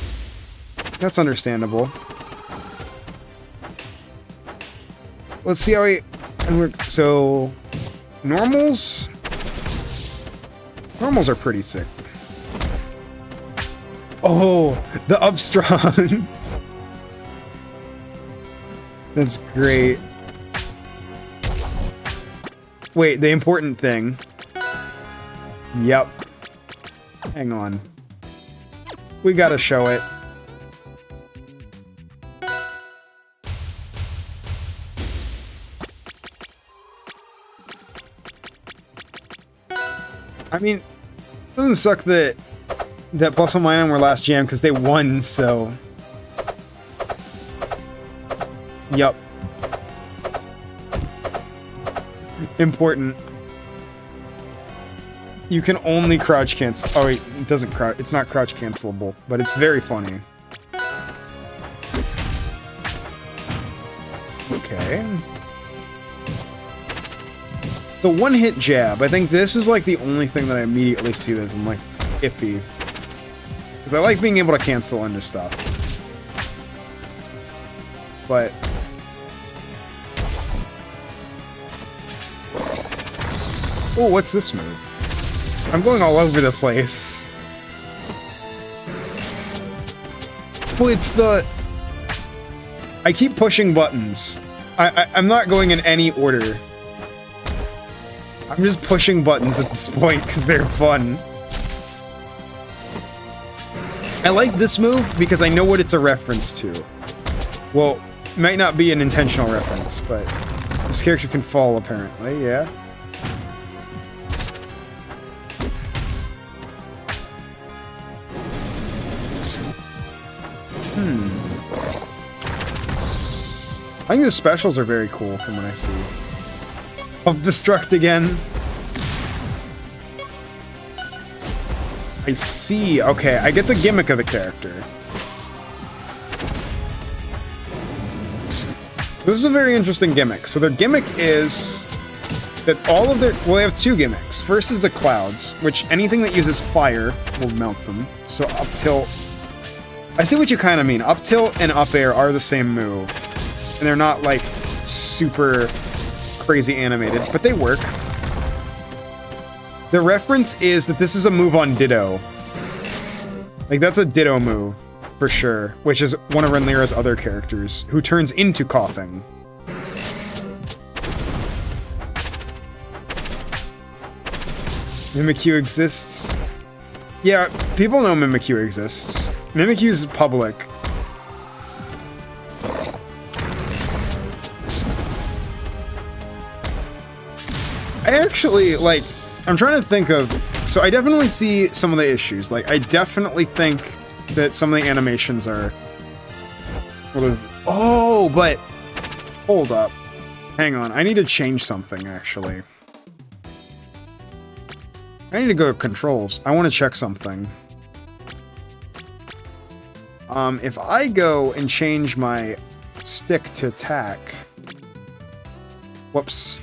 Speaker 3: That's understandable. Let's see how we... So... Normals? Normals are pretty sick. Oh! The Upstrong! That's great. Wait, the important thing. Yep. Hang on. We gotta show it. I mean, it doesn't suck that Plus One Minun were last jam because they won, so... Yup. Important. You can only crouch cancel. Oh wait, it doesn't crouch. It's not crouch cancelable, but it's very funny. Okay. So one hit jab. I think this is like the only thing that I immediately see that I'm like iffy. Because I like being able to cancel into stuff. But oh, what's this move? I'm going all over the place. Oh, it's the... I keep pushing buttons. I'm not going in any order. I'm just pushing buttons at this point because they're fun. I like this move because I know what it's a reference to. Well, it might not be an intentional reference, but this character can fall apparently, yeah. I think the specials are very cool from what I see. Self-destruct again. I see. Okay, I get the gimmick of the character. This is a very interesting gimmick. So their gimmick is that all of their... Well, they have two gimmicks. First is the clouds, which anything that uses fire will melt them. So up tilt... I see what you kind of mean. Up tilt and up air are the same move. And they're not, like, super crazy animated, but they work. The reference is that this is a move on Ditto. Like, that's a Ditto move, for sure, which is one of Renlyra's other characters, who turns into Koffing. Mimikyu exists. Yeah, people know Mimikyu exists. Mimikyu's public. I actually, like, I'm trying to think of... So I definitely see some of the issues. Like, I definitely think that some of the animations are... Oh, but... Hold up. Hang on, I need to change something, actually. I need to go to controls. I want to check something. If I go and change my stick to attack... Whoops.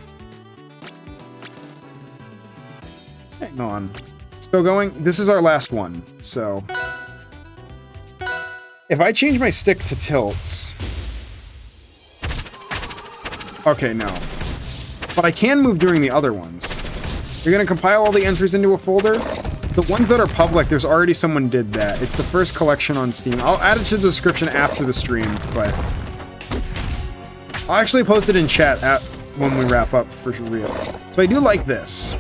Speaker 3: Hang on. Still going? This is our last one, so... If I change my stick to tilts... Okay, no. But I can move during the other ones. You're gonna compile all the entries into a folder? The ones that are public, there's already someone did that. It's the first collection on Steam. I'll add it to the description after the stream, but... I'll actually post it in chat when we wrap up for real. So I do like this.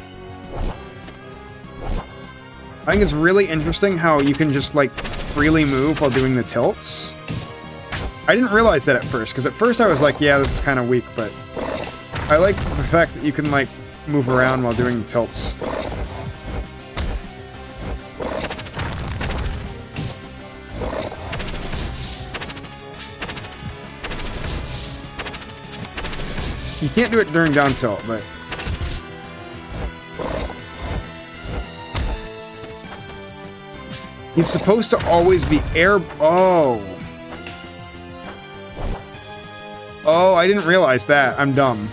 Speaker 3: I think it's really interesting how you can just, like, freely move while doing the tilts. I didn't realize that at first, because at first I was like, yeah, this is kind of weak, but I like the fact that you can, like, move around while doing the tilts. You can't do it during down tilt, but... He's supposed to always be air... Oh. Oh, I didn't realize that. I'm dumb.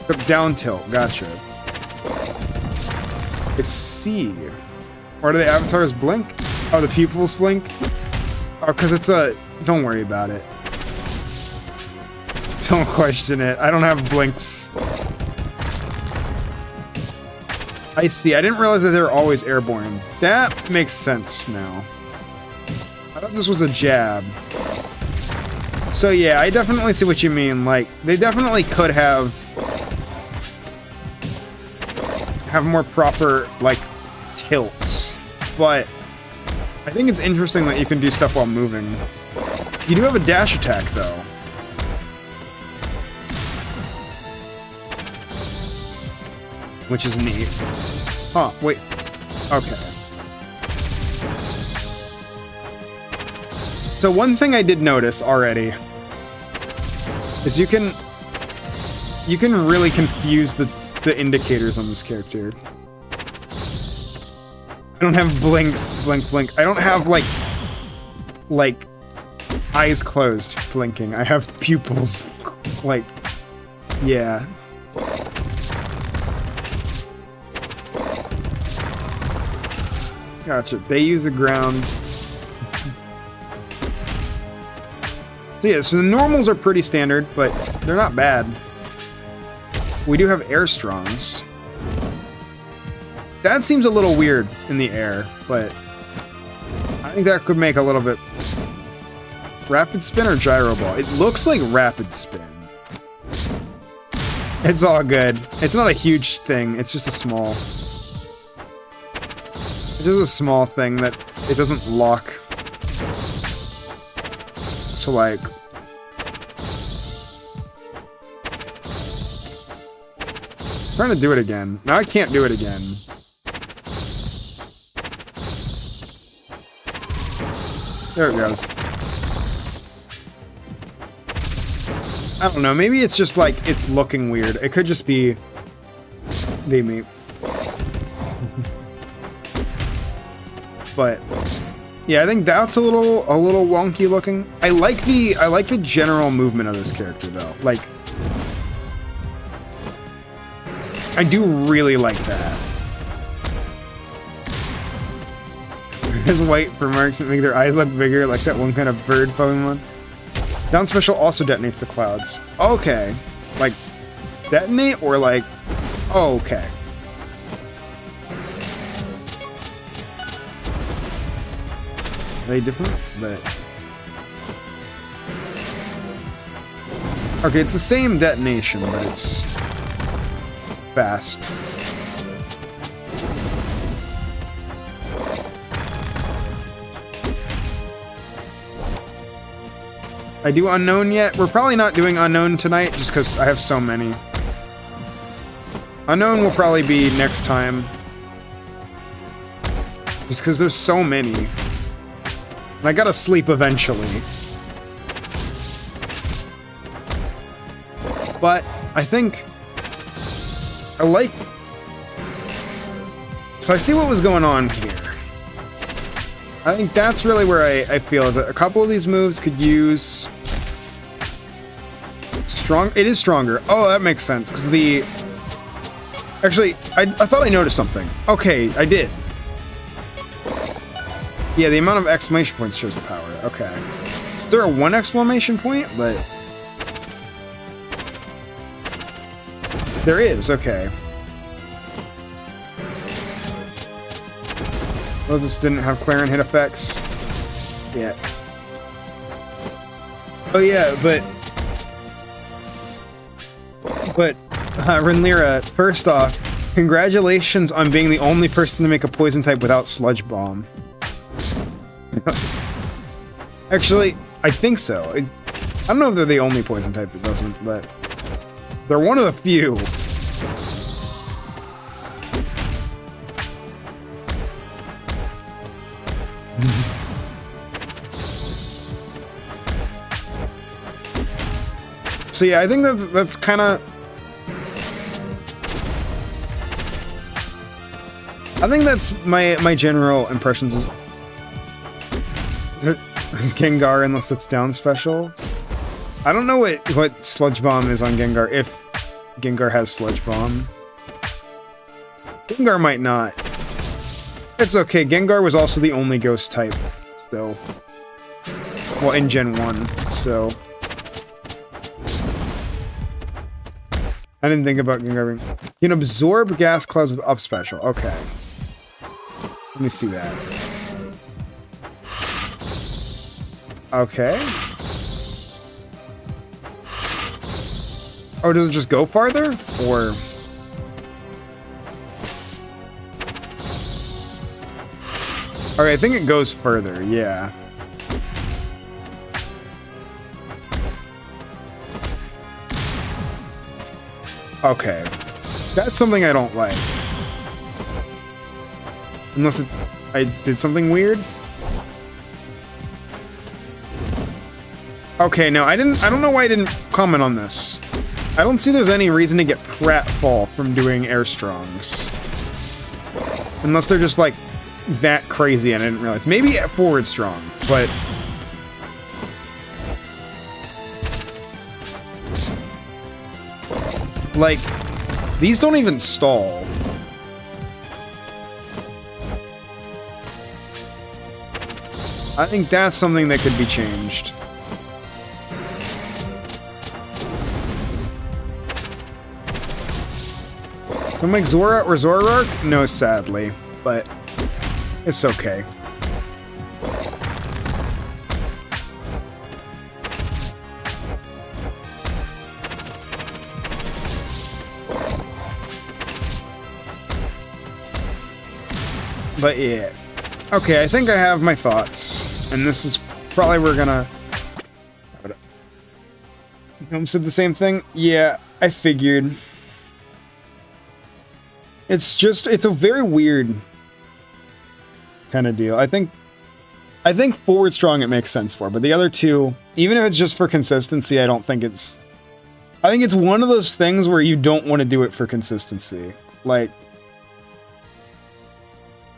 Speaker 3: Except down tilt. Gotcha. It's C. Or do the avatars blink? Oh, the pupils blink? Oh, because it's a... Don't worry about it. Don't question it. I don't have blinks. I see. I didn't realize that they were always airborne. That makes sense now. I thought this was a jab. So yeah, I definitely see what you mean. Like, they definitely could have more proper, like, tilts. But I think it's interesting that you can do stuff while moving. You do have a dash attack, though. Which is neat. Huh, wait. Okay. So one thing I did notice already is you can really confuse the indicators on this character. I don't have blinks, blink, blink. I don't have like eyes closed blinking. I have pupils, like, yeah. Gotcha. They use the ground. So yeah, so the normals are pretty standard, but they're not bad. We do have air strongs. That seems a little weird in the air, but I think that could make a little bit... Rapid spin or gyro ball? It looks like rapid spin. It's all good. It's not a huge thing. It's just a small... It's just a small thing that it doesn't lock. So, like... I'm trying to do it again. Now I can't do it again. There it goes. I don't know, maybe it's just like, it's looking weird. It could just be me. But yeah, I think that's a little wonky looking. I like the general movement of this character though. Like, I do really like that. There's white for marks that make their eyes look bigger, like that one kind of bird Pokemon. Down special also detonates the clouds. Okay. Like, detonate or like... Oh, okay. Are they different? But... Okay, it's the same detonation, but it's... fast. I do unknown yet? We're probably not doing unknown tonight just because I have so many. Unknown will probably be next time. Just because there's so many. And I gotta sleep eventually. But I think I like... So I see what was going on here. I think that's really where I feel that a couple of these moves could use strong. It is stronger. Oh, that makes sense because the. Actually, I thought I noticed something. Okay, I did. Yeah, the amount of exclamation points shows the power. Okay. Is there a 1 exclamation point? But there is. Okay. Lotus didn't have Clarion hit effects yet. Oh yeah, but Renlira, first off, congratulations on being the only person to make a poison type without Sludge Bomb. Actually, I think so. I don't know if they're the only poison type that doesn't, but they're one of the few. So yeah, I think that's kind of... I think that's my general impressions is Gengar unless it's down special. I don't know what Sludge Bomb is on Gengar, if Gengar has Sludge Bomb. Gengar might not. It's okay, Gengar was also the only ghost type still. Well, in Gen 1, so... I didn't think about Gengar. You can absorb gas clouds with up special. Okay. Let me see that. Okay. Oh, does it just go farther? Or... Okay, I think it goes further, yeah. Okay. That's something I don't like. Unless I did something weird. Okay, no, I don't know why I didn't comment on this. I don't see there's any reason to get pratfall from doing air strongs. Unless they're just like that crazy and I didn't realize. Maybe at forward strong, but like, these don't even stall. I think that's something that could be changed. So make Zora or Zoroark? No, sadly, but it's okay. But yeah. Okay, I think I have my thoughts. And this is probably we're gonna... said the same thing? Yeah, I figured. It's a very weird kind of deal. I think I think forward strong it makes sense for, but the other two, even if it's just for consistency, I don't think it's... I think it's one of those things where you don't want to do it for consistency. Like,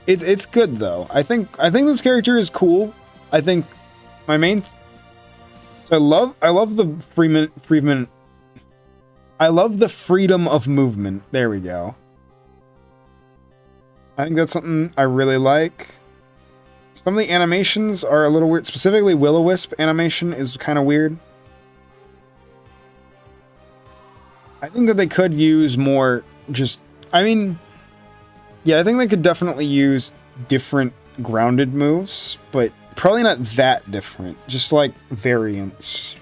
Speaker 3: it's good though. I think this character is cool. I think my main... I love the freedom... I love the freedom of movement. There we go. I think that's something I really like. Some of the animations are a little weird. Specifically, Will-O-Wisp animation is kind of weird. I think that they could use more just... I mean... Yeah, I think they could definitely use different grounded moves, but probably not that different. Just like variants.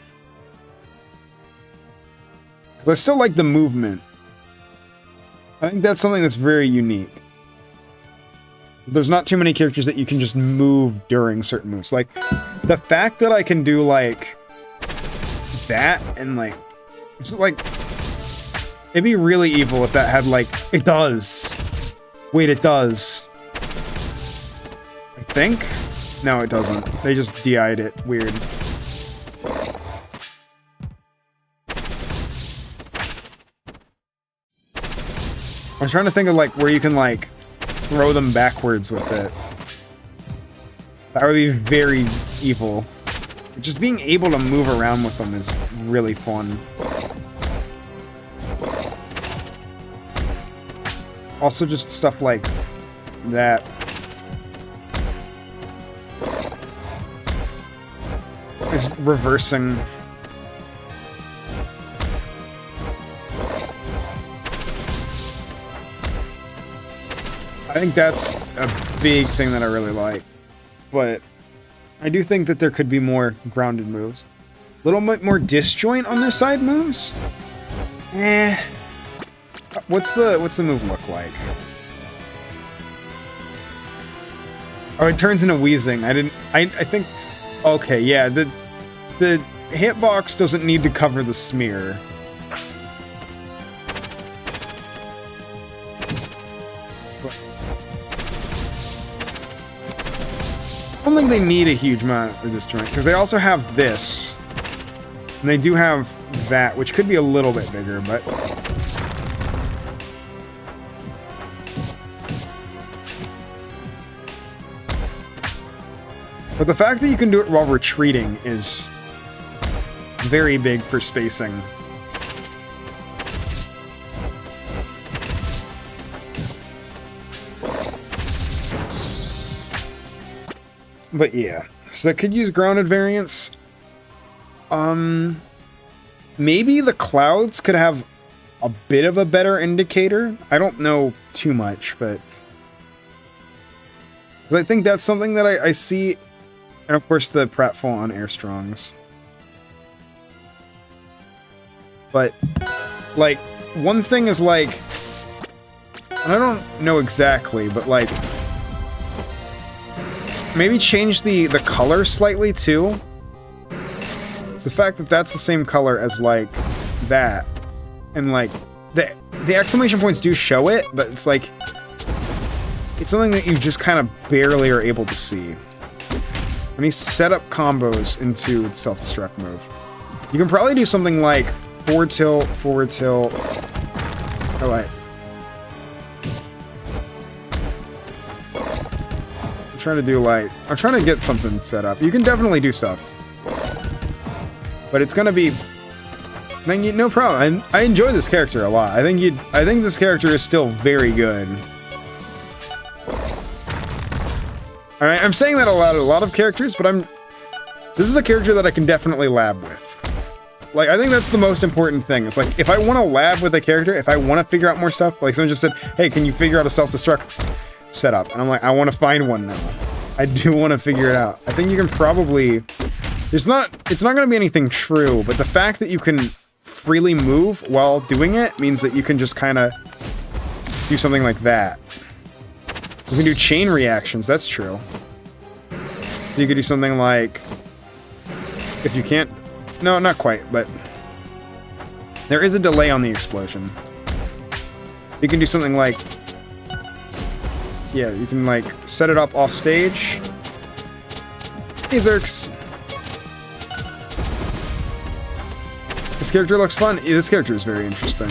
Speaker 3: Because I still like the movement. I think that's something that's very unique. There's not too many characters that you can just move during certain moves. Like, the fact that I can do, like, that, and, like, it's like, it'd be really evil if that had, like, it does. Wait, it does. I think? No, it doesn't. They just DI'd it. Weird. I was trying to think of, like, where you can, like, throw them backwards with it. That would be very evil. Just being able to move around with them is really fun. Also, just stuff like that. Just reversing. I think that's a big thing that I really like. But I do think that there could be more grounded moves. A little bit more disjoint on their side moves? Eh. What's the move look like? Oh, it turns into wheezing. I think... Okay, yeah, the hitbox doesn't need to cover the smear. I don't think they need a huge amount of disjoint, because they also have this. And they do have that, which could be a little bit bigger, but... But the fact that you can do it while retreating is very big for spacing. But yeah, so that could use grounded variants. Maybe the clouds could have a bit of a better indicator. I don't know too much, but... I think that's something that I see... And of course the pratfall on Airstrongs. But, like, one thing is like... And I don't know exactly, but like... Maybe change the color slightly too. It's the fact that that's the same color as like that. And like the exclamation points do show it, but it's like it's something that you just kind of barely are able to see. When you set up combos into the self-destruct move, you can probably do something like forward tilt. Oh wait. Trying to do like I'm trying to get something set up. You can definitely do stuff, but it's gonna be no problem. I enjoy this character a lot. I think this character is still very good. All right, I'm saying that a lot of characters, but this is a character that I can definitely lab with. Like, I think that's the most important thing. It's like if I want to lab with a character, if I want to figure out more stuff, like someone just said, "Hey, can you figure out a self-destruct setup?" And I'm like, I want to find one now. I do want to figure it out. I think you can probably... It's not going to be anything true, but the fact that you can freely move while doing it means that you can just kind of do something like that. You can do chain reactions, that's true. You could do something like... If you can't... No, not quite, but... There is a delay on the explosion. So you can do something like... Yeah, you can, like, set it up off stage. Hey, Zerks. This character looks fun. Yeah, this character is very interesting.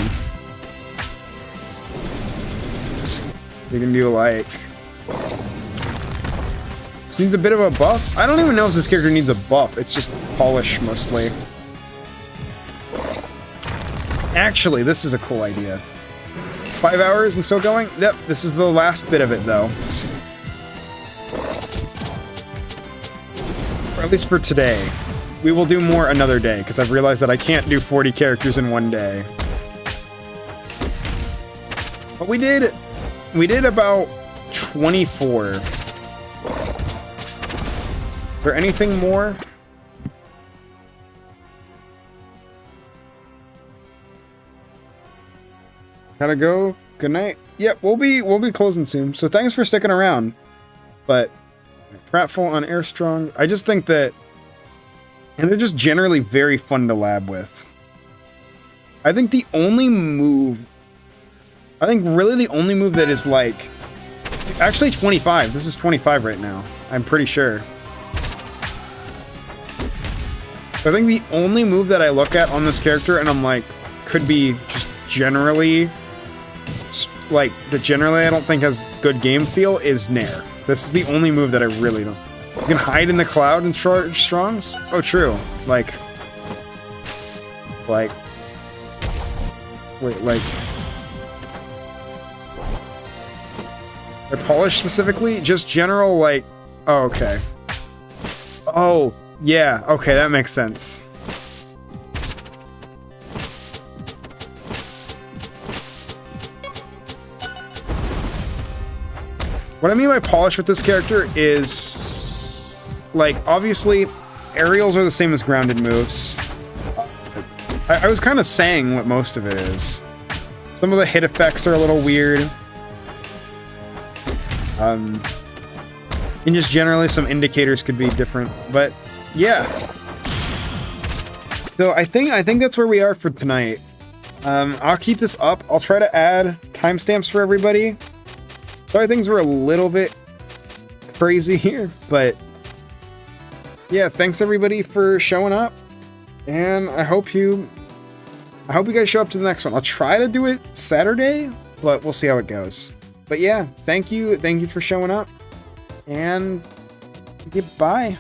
Speaker 3: You can do like... This needs a bit of a buff. I don't even know if this character needs a buff. It's just polish mostly. Actually, this is a cool idea. 5 hours and still going? Yep, this is the last bit of it though. Or at least for today. We will do more another day, because I've realized that I can't do 40 characters in one day. But we did about 24. Is there anything more? Gotta go. Good night. Yep, we'll be closing soon. So thanks for sticking around. But Pratful on Air Strong. I just think that, and they're just generally very fun to lab with. I think the only move, really the only move that is like, actually 25. This is 25 right now. I'm pretty sure. So I think the only move that I look at on this character and I'm like, could be just generally, like, that generally I don't think has good game feel is Nair. This is the only move that I really don't. You can hide in the cloud and charge strongs? Oh, true. Like, wait, like, I polish specifically? Just general, like, oh, okay. Oh, yeah, okay, that makes sense. What I mean by polish with this character is, like, obviously, aerials are the same as grounded moves. I was kind of saying what most of it is. Some of the hit effects are a little weird. And just generally some indicators could be different, but yeah. So I think that's where we are for tonight. I'll keep this up. I'll try to add timestamps for everybody. Sorry things were a little bit crazy here, but yeah, thanks everybody for showing up. And I hope you guys show up to the next one. I'll try to do it Saturday, but we'll see how it goes. But yeah, thank you for showing up. And goodbye.